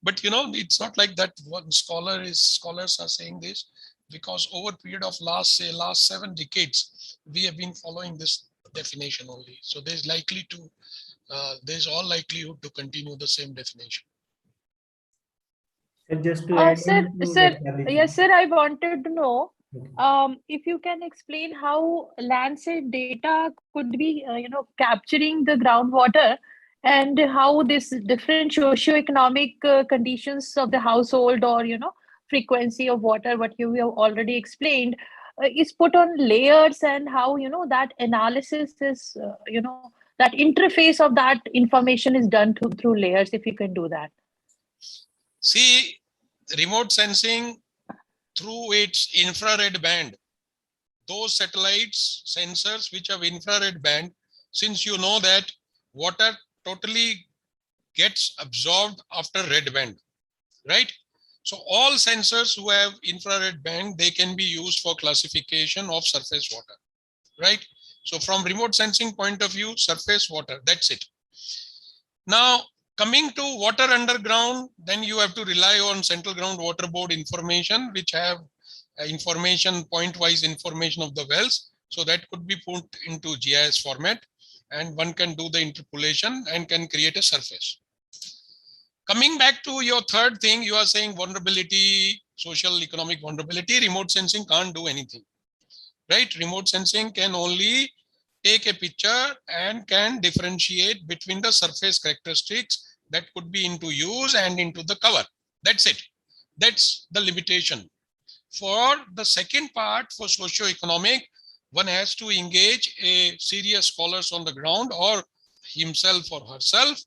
but it's not like that. One scholars are saying this, because over period of last 7 decades, we have been following this definition only. So there's all likelihood to continue the same definition. Just to add Sir, on to yes, sir. I wanted to know if you can explain how Landsat data could be, capturing the groundwater, and how this different socio-economic conditions of the household, or frequency of water, what you have already explained, is put on layers, and how that analysis is, that interface of that information is done through layers. If you can do that. See, remote sensing through its infrared band, those satellites, sensors which have infrared band, since you know that water totally gets absorbed after red band, right? So all sensors who have infrared band, they can be used for classification of surface water, right? So from remote sensing point of view, surface water, that's it. Now, coming to water underground, then you have to rely on Central Groundwater Board information, which have information, point-wise information of the wells. So that could be put into GIS format, and one can do the interpolation and can create a surface. Coming back to your third thing, you are saying vulnerability, social economic vulnerability. Remote sensing can't do anything, right? Remote sensing can only take a picture and can differentiate between the surface characteristics that could be into use and into the cover. That's it. That's the limitation. For the second part, for socio-economic, one has to engage a serious scholars on the ground, or himself or herself,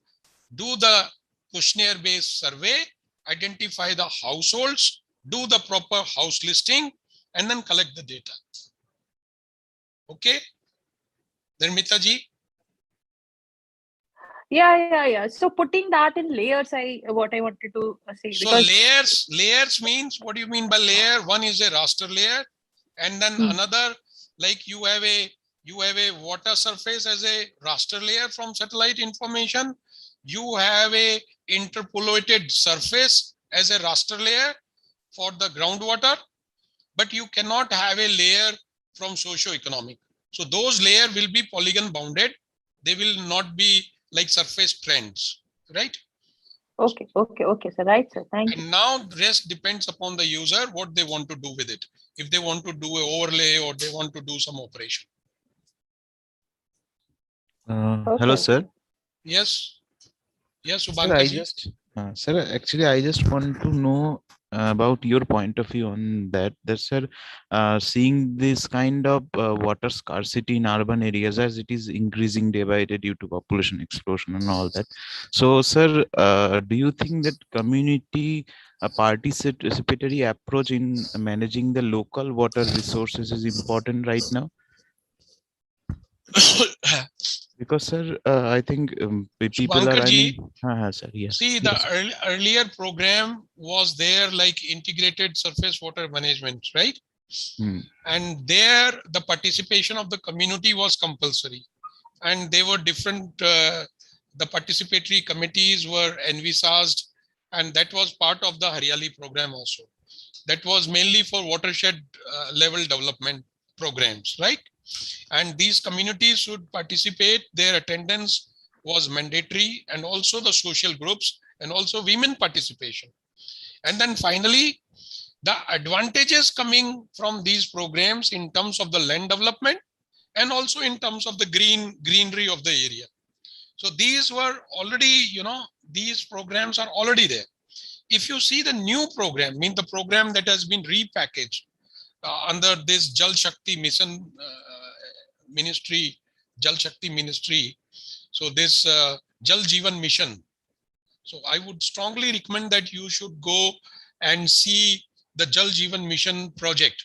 do the questionnaire-based survey, identify the households, do the proper house listing, and then collect the data. Okay? Dharmita ji? Yeah. So putting that in layers, what I wanted to say. So layers means, what do you mean by layer? One is a raster layer, and then another, like you have a water surface as a raster layer from satellite information. You have a interpolated surface as a raster layer for the groundwater, but you cannot have a layer from socio-economic. So those layer will be polygon bounded. They will not be like surface trends, right? Okay, sir. Right, sir. Thank you. And now the rest depends upon the user, what they want to do with it. If they want to do an overlay, or they want to do some operation. Hello, sir. Yes. Yes, Sir, Subhankar ji. sir, actually, I just want to know about your point of view on that. That sir, seeing this kind of water scarcity in urban areas as it is increasing day by day due to population explosion and all that. So, sir, do you think that community participatory approach in managing the local water resources is important right now? Because, sir, I think people are, Shubhankar I ji, mean, sir, yes, see, the yes. earlier program was there like integrated surface water management, right? Hmm. And there the participation of the community was compulsory. And they were different, the participatory committees were envisaged, and that was part of the Haryali program also. That was mainly for watershed level development programs, right? And these communities should participate. Their attendance was mandatory, and also the social groups and also women participation. And then finally, the advantages coming from these programs in terms of the land development and also in terms of the greenery of the area. So these were already, these programs are already there. If you see the new program, mean the program that has been repackaged under this Jal Shakti mission ministry, Jal Shakti ministry. So this Jal Jeevan mission. So I would strongly recommend that you should go and see the Jal Jeevan mission project.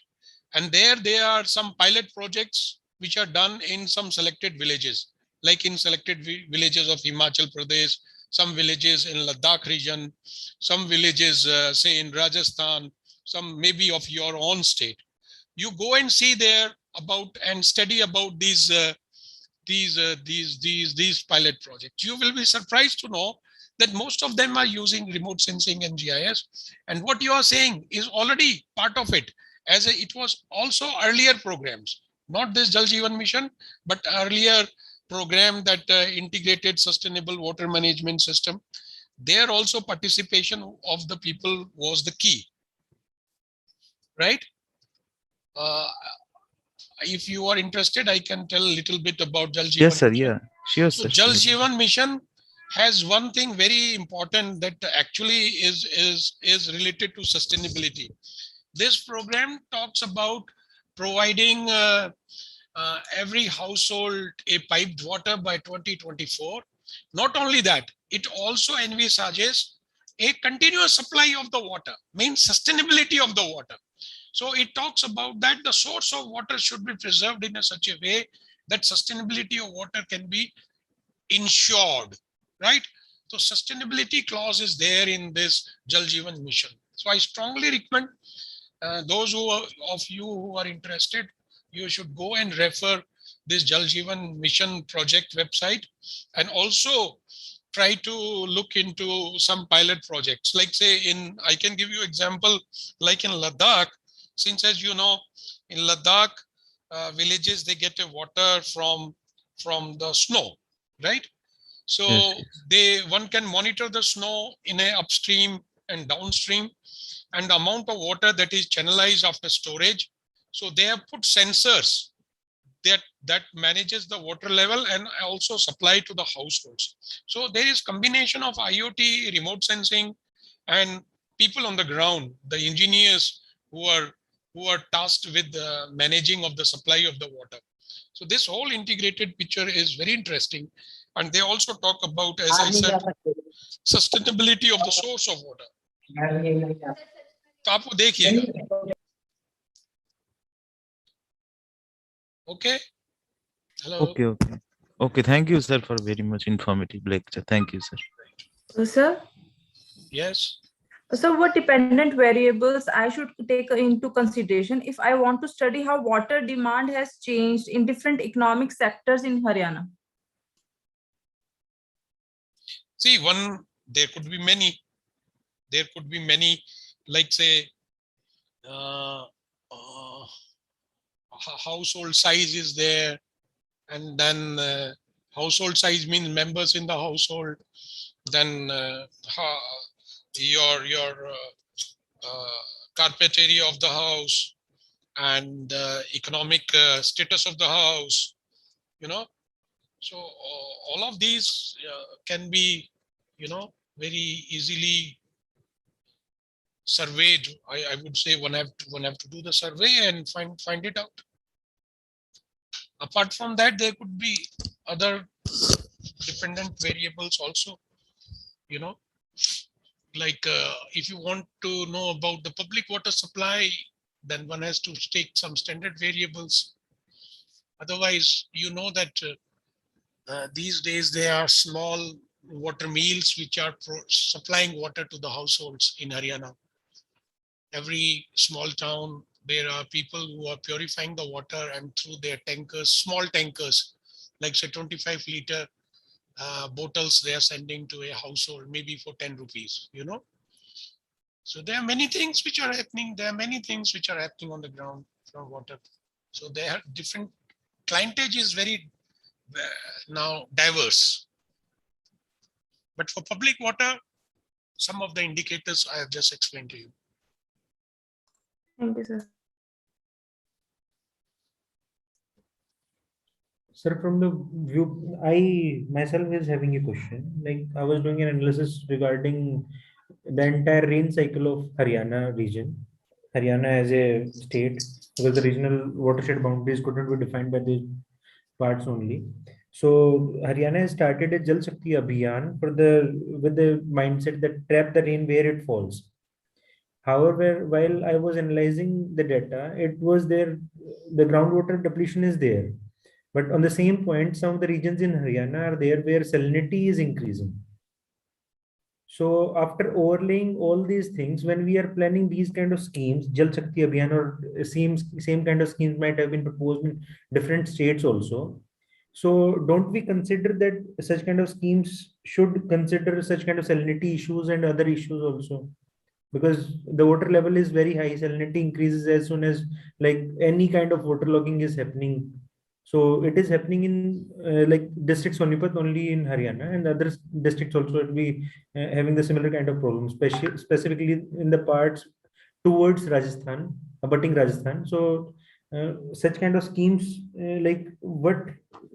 And there are some pilot projects which are done in some selected villages, like in selected villages of Himachal Pradesh, some villages in Ladakh region, some villages, say in Rajasthan, some maybe of your own state. You go and see there about and study about these pilot projects. You will be surprised to know that most of them are using remote sensing and GIS. And what you are saying is already part of it, as it was also earlier programs, not this Jal Jeevan mission, but earlier program that integrated sustainable water management system. There also participation of the people was the key, right? If you are interested, I can tell a little bit about Jal Yes, Jeevan sir. mission. Yeah, sure, So sir. Jal Sure. Jeevan mission has one thing very important that actually is related to sustainability. This program talks about providing every household a piped water by 2024. Not only that, it also envisages a continuous supply of the water, means sustainability of the water. So it talks about that the source of water should be preserved in such a way that sustainability of water can be ensured, right? So sustainability clause is there in this Jal Jeevan mission. So I strongly recommend those of you who are interested, you should go and refer this Jal Jeevan mission project website, and also try to look into some pilot projects. Like say I can give you example, like in Ladakh, since as you know, in Ladakh, villages, they get a water from the snow, right? Yes, So yes. one can monitor the snow in a upstream and downstream, and the amount of water that is channelized after storage. So they have put sensors that manages the water level and also supply to the households. So there is combination of IoT, remote sensing, and people on the ground, the engineers who are tasked with the managing of the supply of the water. So this whole integrated picture is very interesting. And they also talk about, as I said, sustainability of the source of water. तो आप वो देखिएगा. Okay. Hello. Okay, okay. Okay, thank you, sir, for very much informative lecture. Thank you, sir. Sir, Yes. so what dependent variables I should take into consideration if I want to study how water demand has changed in different economic sectors in Haryana? See, there could be many. There could be many, like say, household size is there, and then household size means members in the household. Then your carpet area of the house, and economic status of the house. So all of these can be, very easily surveyed. I would say one have to do the survey and find it out. Apart from that, there could be other dependent variables also, you know, like if you want to know about the public water supply, then one has to take some standard variables. Otherwise, you know that these days there are small water mills which are supplying water to the households in Haryana. Every small town, there are people who are purifying the water, and through their tankers, small tankers, like say 25-liter bottles, they are sending to a household, maybe for 10 rupees, you know. So there are many things which are happening. There are many things which are happening on the ground from water. So they have different, clientage is very now diverse. But for public water, some of the indicators I have just explained to you. Thank you, sir. Sir, from the view, I myself is having a question. Like I was doing an analysis regarding the entire rain cycle of Haryana region, Haryana as a state, because the regional watershed boundaries could not be defined by these parts only. So Haryana has started a Jal Shakti Abhiyan for the with the mindset that trap the rain where it falls. However, while I was analyzing the data, it was there, the groundwater depletion is there. But on the same point, some of the regions in Haryana are there where salinity is increasing. So after overlaying all these things, when we are planning these kind of schemes, Jal Shakti Abhiyan or same kind of schemes might have been proposed in different states also. So don't we consider that such kind of schemes should consider such kind of salinity issues and other issues also? Because the water level is very high, salinity increases as soon as like any kind of waterlogging is happening. So it is happening in like district Sonipat only in Haryana, and other districts also will be having the similar kind of problem, specifically in the parts towards Rajasthan, abutting Rajasthan. So such kind of schemes, like what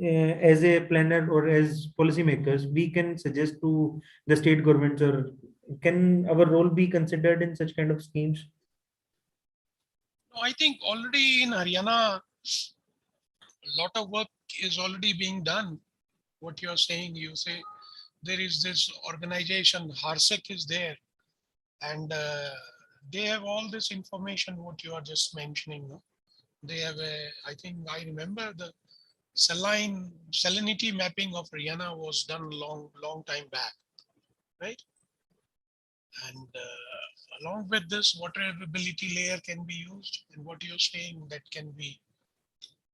as a planner or as policymakers we can suggest to the state governments, or can our role be considered in such kind of schemes? No, I think already in Haryana, a lot of work is already being done. What you're saying, you say there is this organization, HARSEC is there, and they have all this information, what you are just mentioning. No? They have I think I remember the salinity mapping of Haryana was done long time back, right? And along with this, water availability layer can be used, and what you're saying, that can be,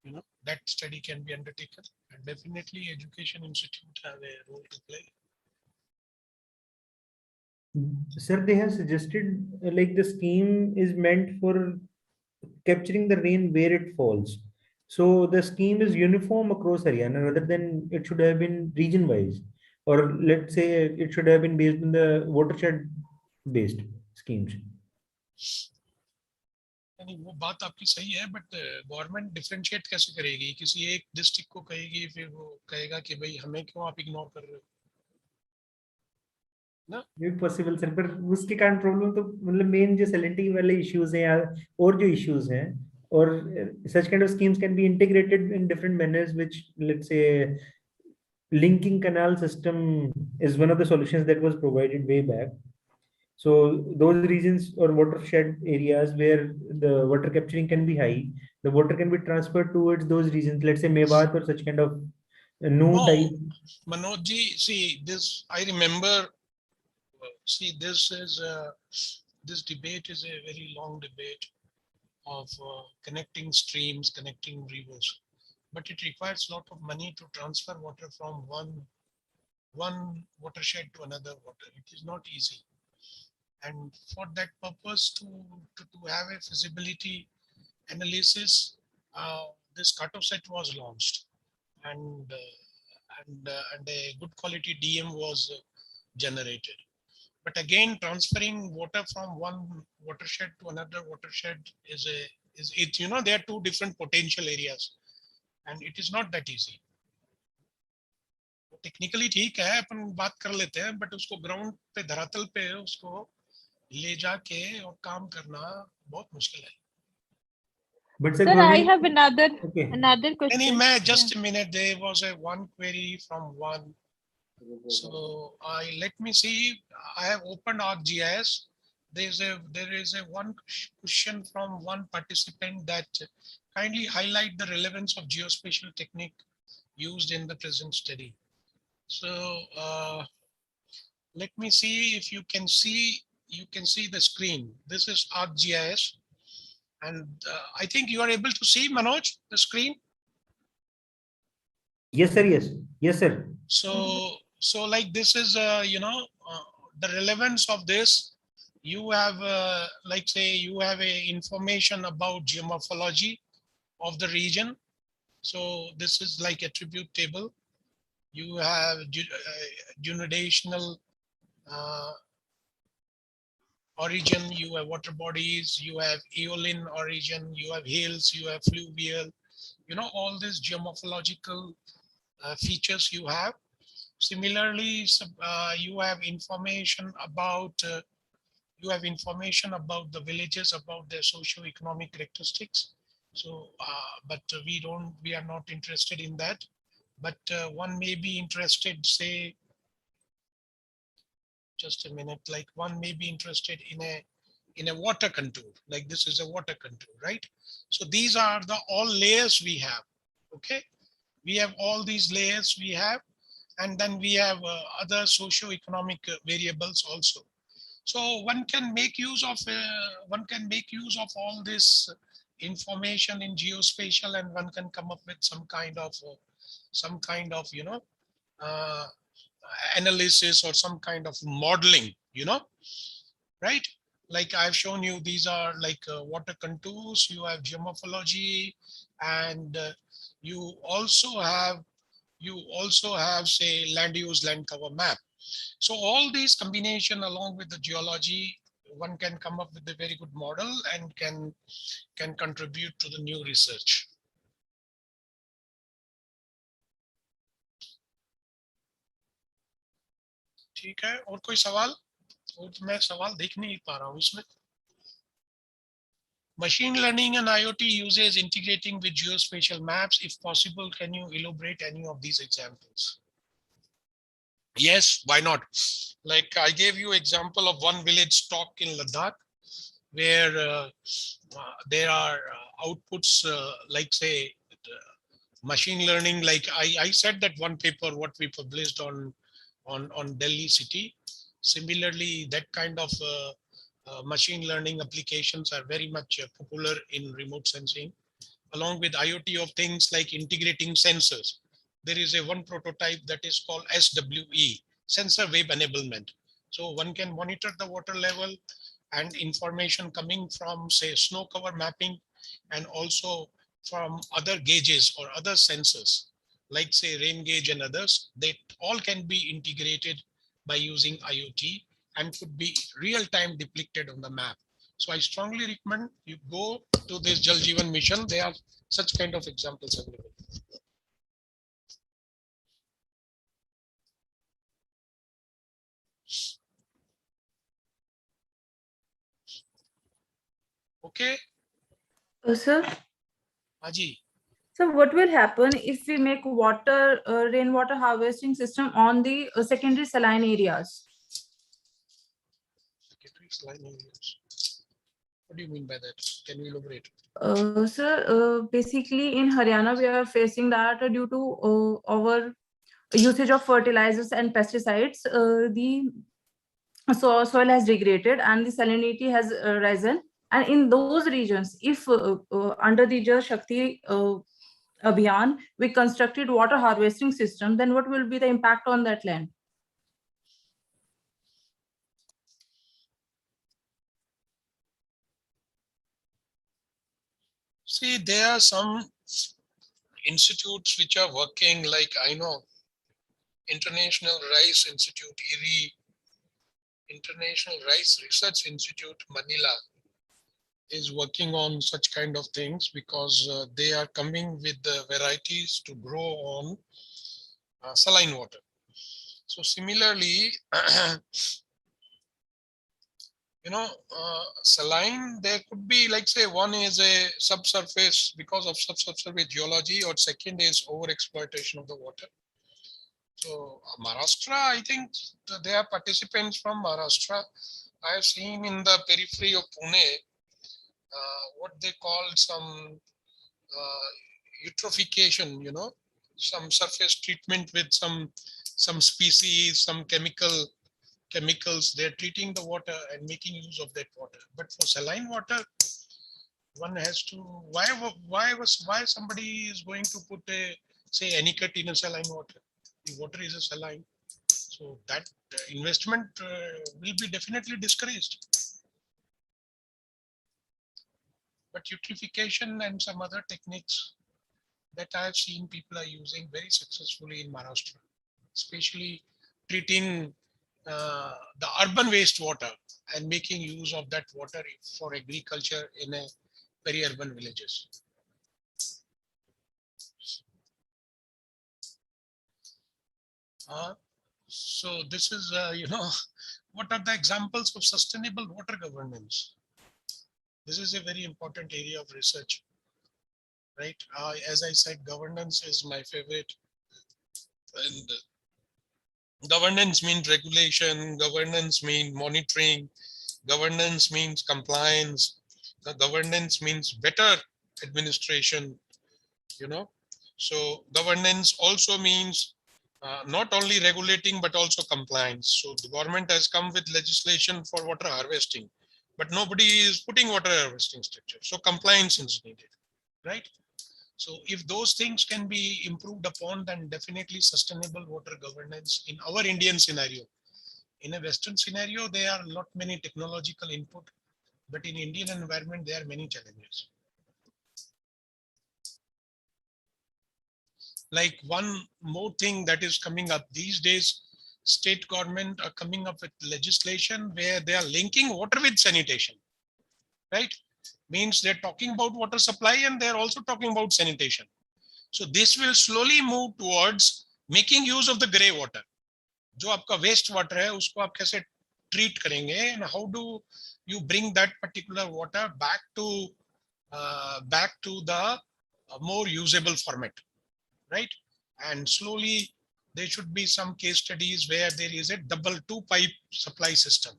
you know, that study can be undertaken, and definitely education institute have a role to play. Sir, they have suggested like the scheme is meant for capturing the rain where it falls. So the scheme is uniform across Haryana rather than it should have been region wise, or let's say it should have been based on the watershed based schemes. यानी वो बात आपकी सही है, but government differentiate कैसे करेगी? किसी एक डिस्ट्रिक्ट को कहेगी, फिर वो कहेगा कि भाई हमें क्यों आप इग्नोर कर रहे हो ना? ये पॉसिबल सर, पर उसके कारण प्रॉब्लम तो मतलब मेन जो सैलिनिटी वाले इश्यूज हैं और जो इश्यूज हैं, और such kind of schemes can be integrated in different manners, which let's say linking canal system is one of the solutions that was provided way back. So those regions or watershed areas where the water capturing can be high, the water can be transferred towards those regions, let's say Mewat or such kind of new type. Manoj ji, see this, I remember, see this debate is a very long debate of connecting streams, connecting rivers, but it requires a lot of money to transfer water from one watershed to another water. It is not easy, and for that purpose, to have a feasibility analysis, this cutoff set was launched, and a good quality DM was generated. But again, transferring water from one watershed to another watershed is it, you know, there are two different potential areas, and it is not that easy. Technically ठीक है, अपन बात कर लेते हैं, but उसको ground पे, धरातल पे उसको ले जाके और काम करना बहुत मुश्किल है. But sir, Sir, I government. have another Okay. question. Any man, just a minute. There was a one query from one. So let me see. I have opened ArcGIS. There is a one question from one participant that kindly highlight the relevance of geospatial technique used in the present study. So let me see if you can see the screen. This is ArcGIS, and I think you are able to see, Manoj, the screen. Yes, sir. Yes. Yes, sir. So like this is the relevance of this. You have like say you have a information about geomorphology of the region. So this is like attribute table. You have geodational origin, you have water bodies, you have aeolian origin, you have hills, you have fluvial, all these geomorphological features you have. Similarly, you have information about the villages, about their socio-economic characteristics. So, but we are not interested in that. But one may be interested, say, just a minute, like one may be interested in a water contour, like this is a water contour, right? So these are the all layers we have. Okay, we have all these layers we have, and then we have other socio-economic variables also. So one can make use of all this information in geospatial, and one can come up with some kind of uh, analysis or some kind of modeling, right? Like I've shown you, these are like water contours. You have geomorphology, and you also have say land use, land cover map. So all these combination along with the geology, one can come up with a very good model and can contribute to the new research. ठीक है, और कोई सवाल? और मैं सवाल देख नहीं पा रहा हूँ इसमें. Machine learning and IoT uses integrating with geospatial maps. If possible, can you elaborate any of these examples? Yes, why not? Like I gave you example of one village talk in Ladakh, where there are outputs like say machine learning. Like I said that one paper what we published on Delhi city. Similarly, that kind of machine learning applications are very much popular in remote sensing, along with IoT of things like integrating sensors. There is a one prototype that is called SWE, sensor web enablement. So one can monitor the water level and information coming from say snow cover mapping, and also from other gauges or other sensors like say rain gauge and others. They all can be integrated by using IoT and could be real-time depicted on the map. So I strongly recommend you go to this Jal Jeevan mission. There are such kind of examples available. Okay. Sir, Haji. so what will happen if we make rainwater harvesting system on the secondary saline areas? Secondary saline areas. What do you mean by that? Can you elaborate? Sir, basically in Haryana, we are facing that due to our usage of fertilizers and pesticides, the soil has degraded and the salinity has risen. And in those regions, if under the Jal Shakti Abhiyan, we constructed water harvesting system, then what will be the impact on that land? See, there are some institutes which are working, like I know International Rice Institute, IRI, International Rice Research Institute, Manila, is working on such kind of things because they are coming with the varieties to grow on saline water. So similarly, saline, there could be, like say, one is a subsurface because of subsurface geology, or second is overexploitation of the water. So Maharashtra, I think there are participants from Maharashtra. I have seen in the periphery of Pune, what they call some eutrophication, some surface treatment with some species, some chemicals. They're treating the water and making use of that water. But for saline water, one has to, why somebody is going to put a, say, anicut in a saline water? The water is a saline. So that investment will be definitely discouraged. But eutrophication and some other techniques that I have seen people are using very successfully in Maharashtra, especially treating the urban wastewater and making use of that water for agriculture in a peri-urban villages. So this is, what are the examples of sustainable water governance? This is a very important area of research, right? As I said, governance is my favorite. And governance means regulation, governance means monitoring, governance means compliance, the governance means better administration, So governance also means not only regulating, but also compliance. So the government has come with legislation for water harvesting, but nobody is putting water harvesting structure. So compliance is needed, right? So if those things can be improved upon, then definitely sustainable water governance in our Indian scenario. In a Western scenario, there are not many technological input, but in Indian environment, there are many challenges. Like one more thing that is coming up these days, state government are coming up with legislation where they are linking water with sanitation, right? Means they're talking about water supply and they're also talking about sanitation. So this will slowly move towards making use of the grey water. जो आपका waste water है, उसको आप कैसे treat करेंगे, and how do you bring that particular water back to the more usable format, right? And slowly there should be some case studies where there is a double two pipe supply system,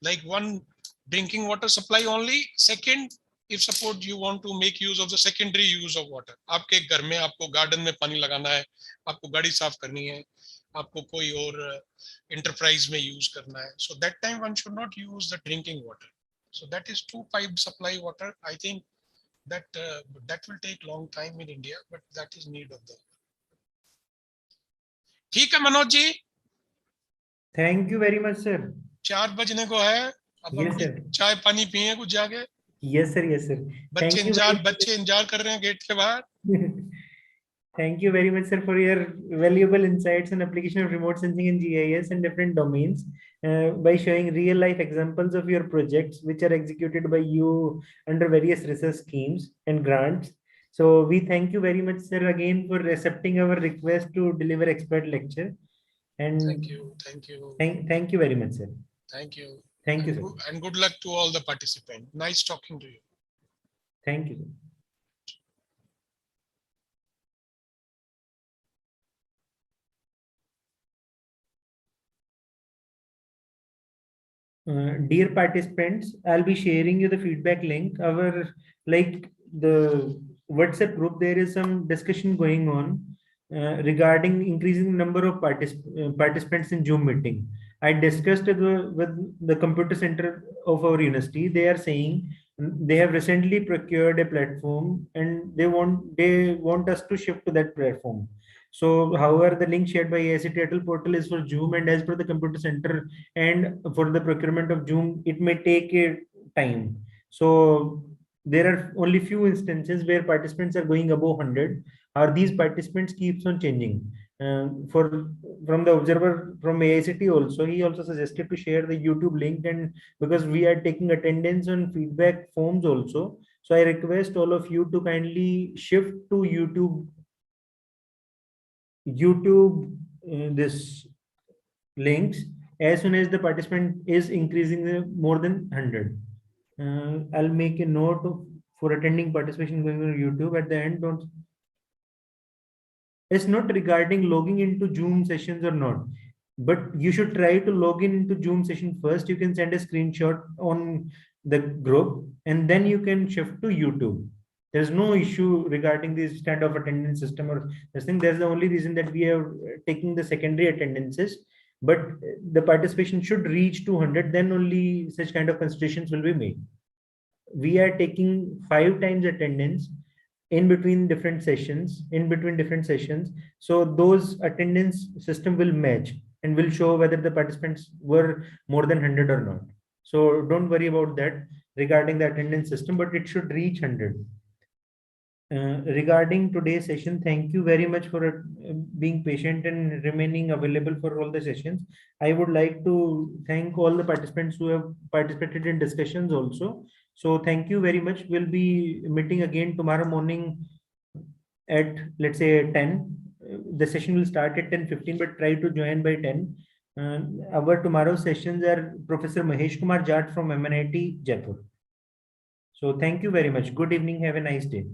like one drinking water supply only, second, if suppose you want to make use of the secondary use of water, आपके घर में आपको garden में पानी लगाना है, आपको गाड़ी साफ करनी है, आपको कोई और enterprise में use करना है, so that time one should not use the drinking water. So that is two pipe supply water. I think that that will take long time in India, but that is need of the. ठीक है Manoj ji, Thank you very much, sir. 4 बजने को है, अब Yes, हम sir. चाय पानी पिए कुछ जाके. Yes, sir. Yes, sir. बच्चे इंतजार कर रहे हैं गेट के बाहर. Thank you very much, sir, for your valuable insights on application of remote sensing in GIS and different domains by showing real life examples of your projects which are executed by you under various research schemes and grants. So we thank you very much, sir, again for accepting our request to deliver expert lecture. And thank you. Thank you very much, sir. Thank you. Thank you, sir. And good luck to all the participants. Nice talking to you. Thank you, sir. Dear participants, I'll be sharing you the feedback link. The WhatsApp group, there is some discussion going on regarding increasing number of participants in Zoom meeting. I discussed with the computer center of our university. They are saying they have recently procured a platform and they want us to shift to that platform. So, however, the link shared by AICTE Atal portal is for Zoom, and as per the computer center and for the procurement of Zoom, it may take a time. So there are only few instances where participants are going above 100, or these participants keeps on changing. From the observer from AICTE also, he also suggested to share the YouTube link, and because we are taking attendance on feedback forms also, so I request all of you to kindly shift to YouTube this links as soon as the participant is increasing more than 100. I'll make a note for attending participation going on YouTube at the end. Don't. It's not regarding logging into Zoom sessions or not, but you should try to log in into Zoom session first. You can send a screenshot on the group and then you can shift to YouTube. There's no issue regarding this kind of attendance system or this thing. That's the only reason that we are taking the secondary attendances, but the participation should reach 200, then only such kind of considerations will be made. We are taking 5 times attendance in between different sessions, so those attendance system will match and will show whether the participants were more than 100 or not. So don't worry about that regarding the attendance system, but it should reach 100. Regarding today's session, thank you very much for being patient and remaining available for all the sessions. I would like to thank all the participants who have participated in discussions also. So thank you very much. We'll be meeting again tomorrow morning at, let's say, 10. The session will start at 10:15, but try to join by 10. Our tomorrow sessions are Professor Mahesh Kumar Jat from MNIT Jaipur. So thank you very much. Good evening. Have a nice day.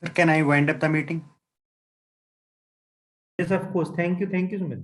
Sir, can I wind up the meeting? Yes, of course. Thank you. Thank you, Sumit.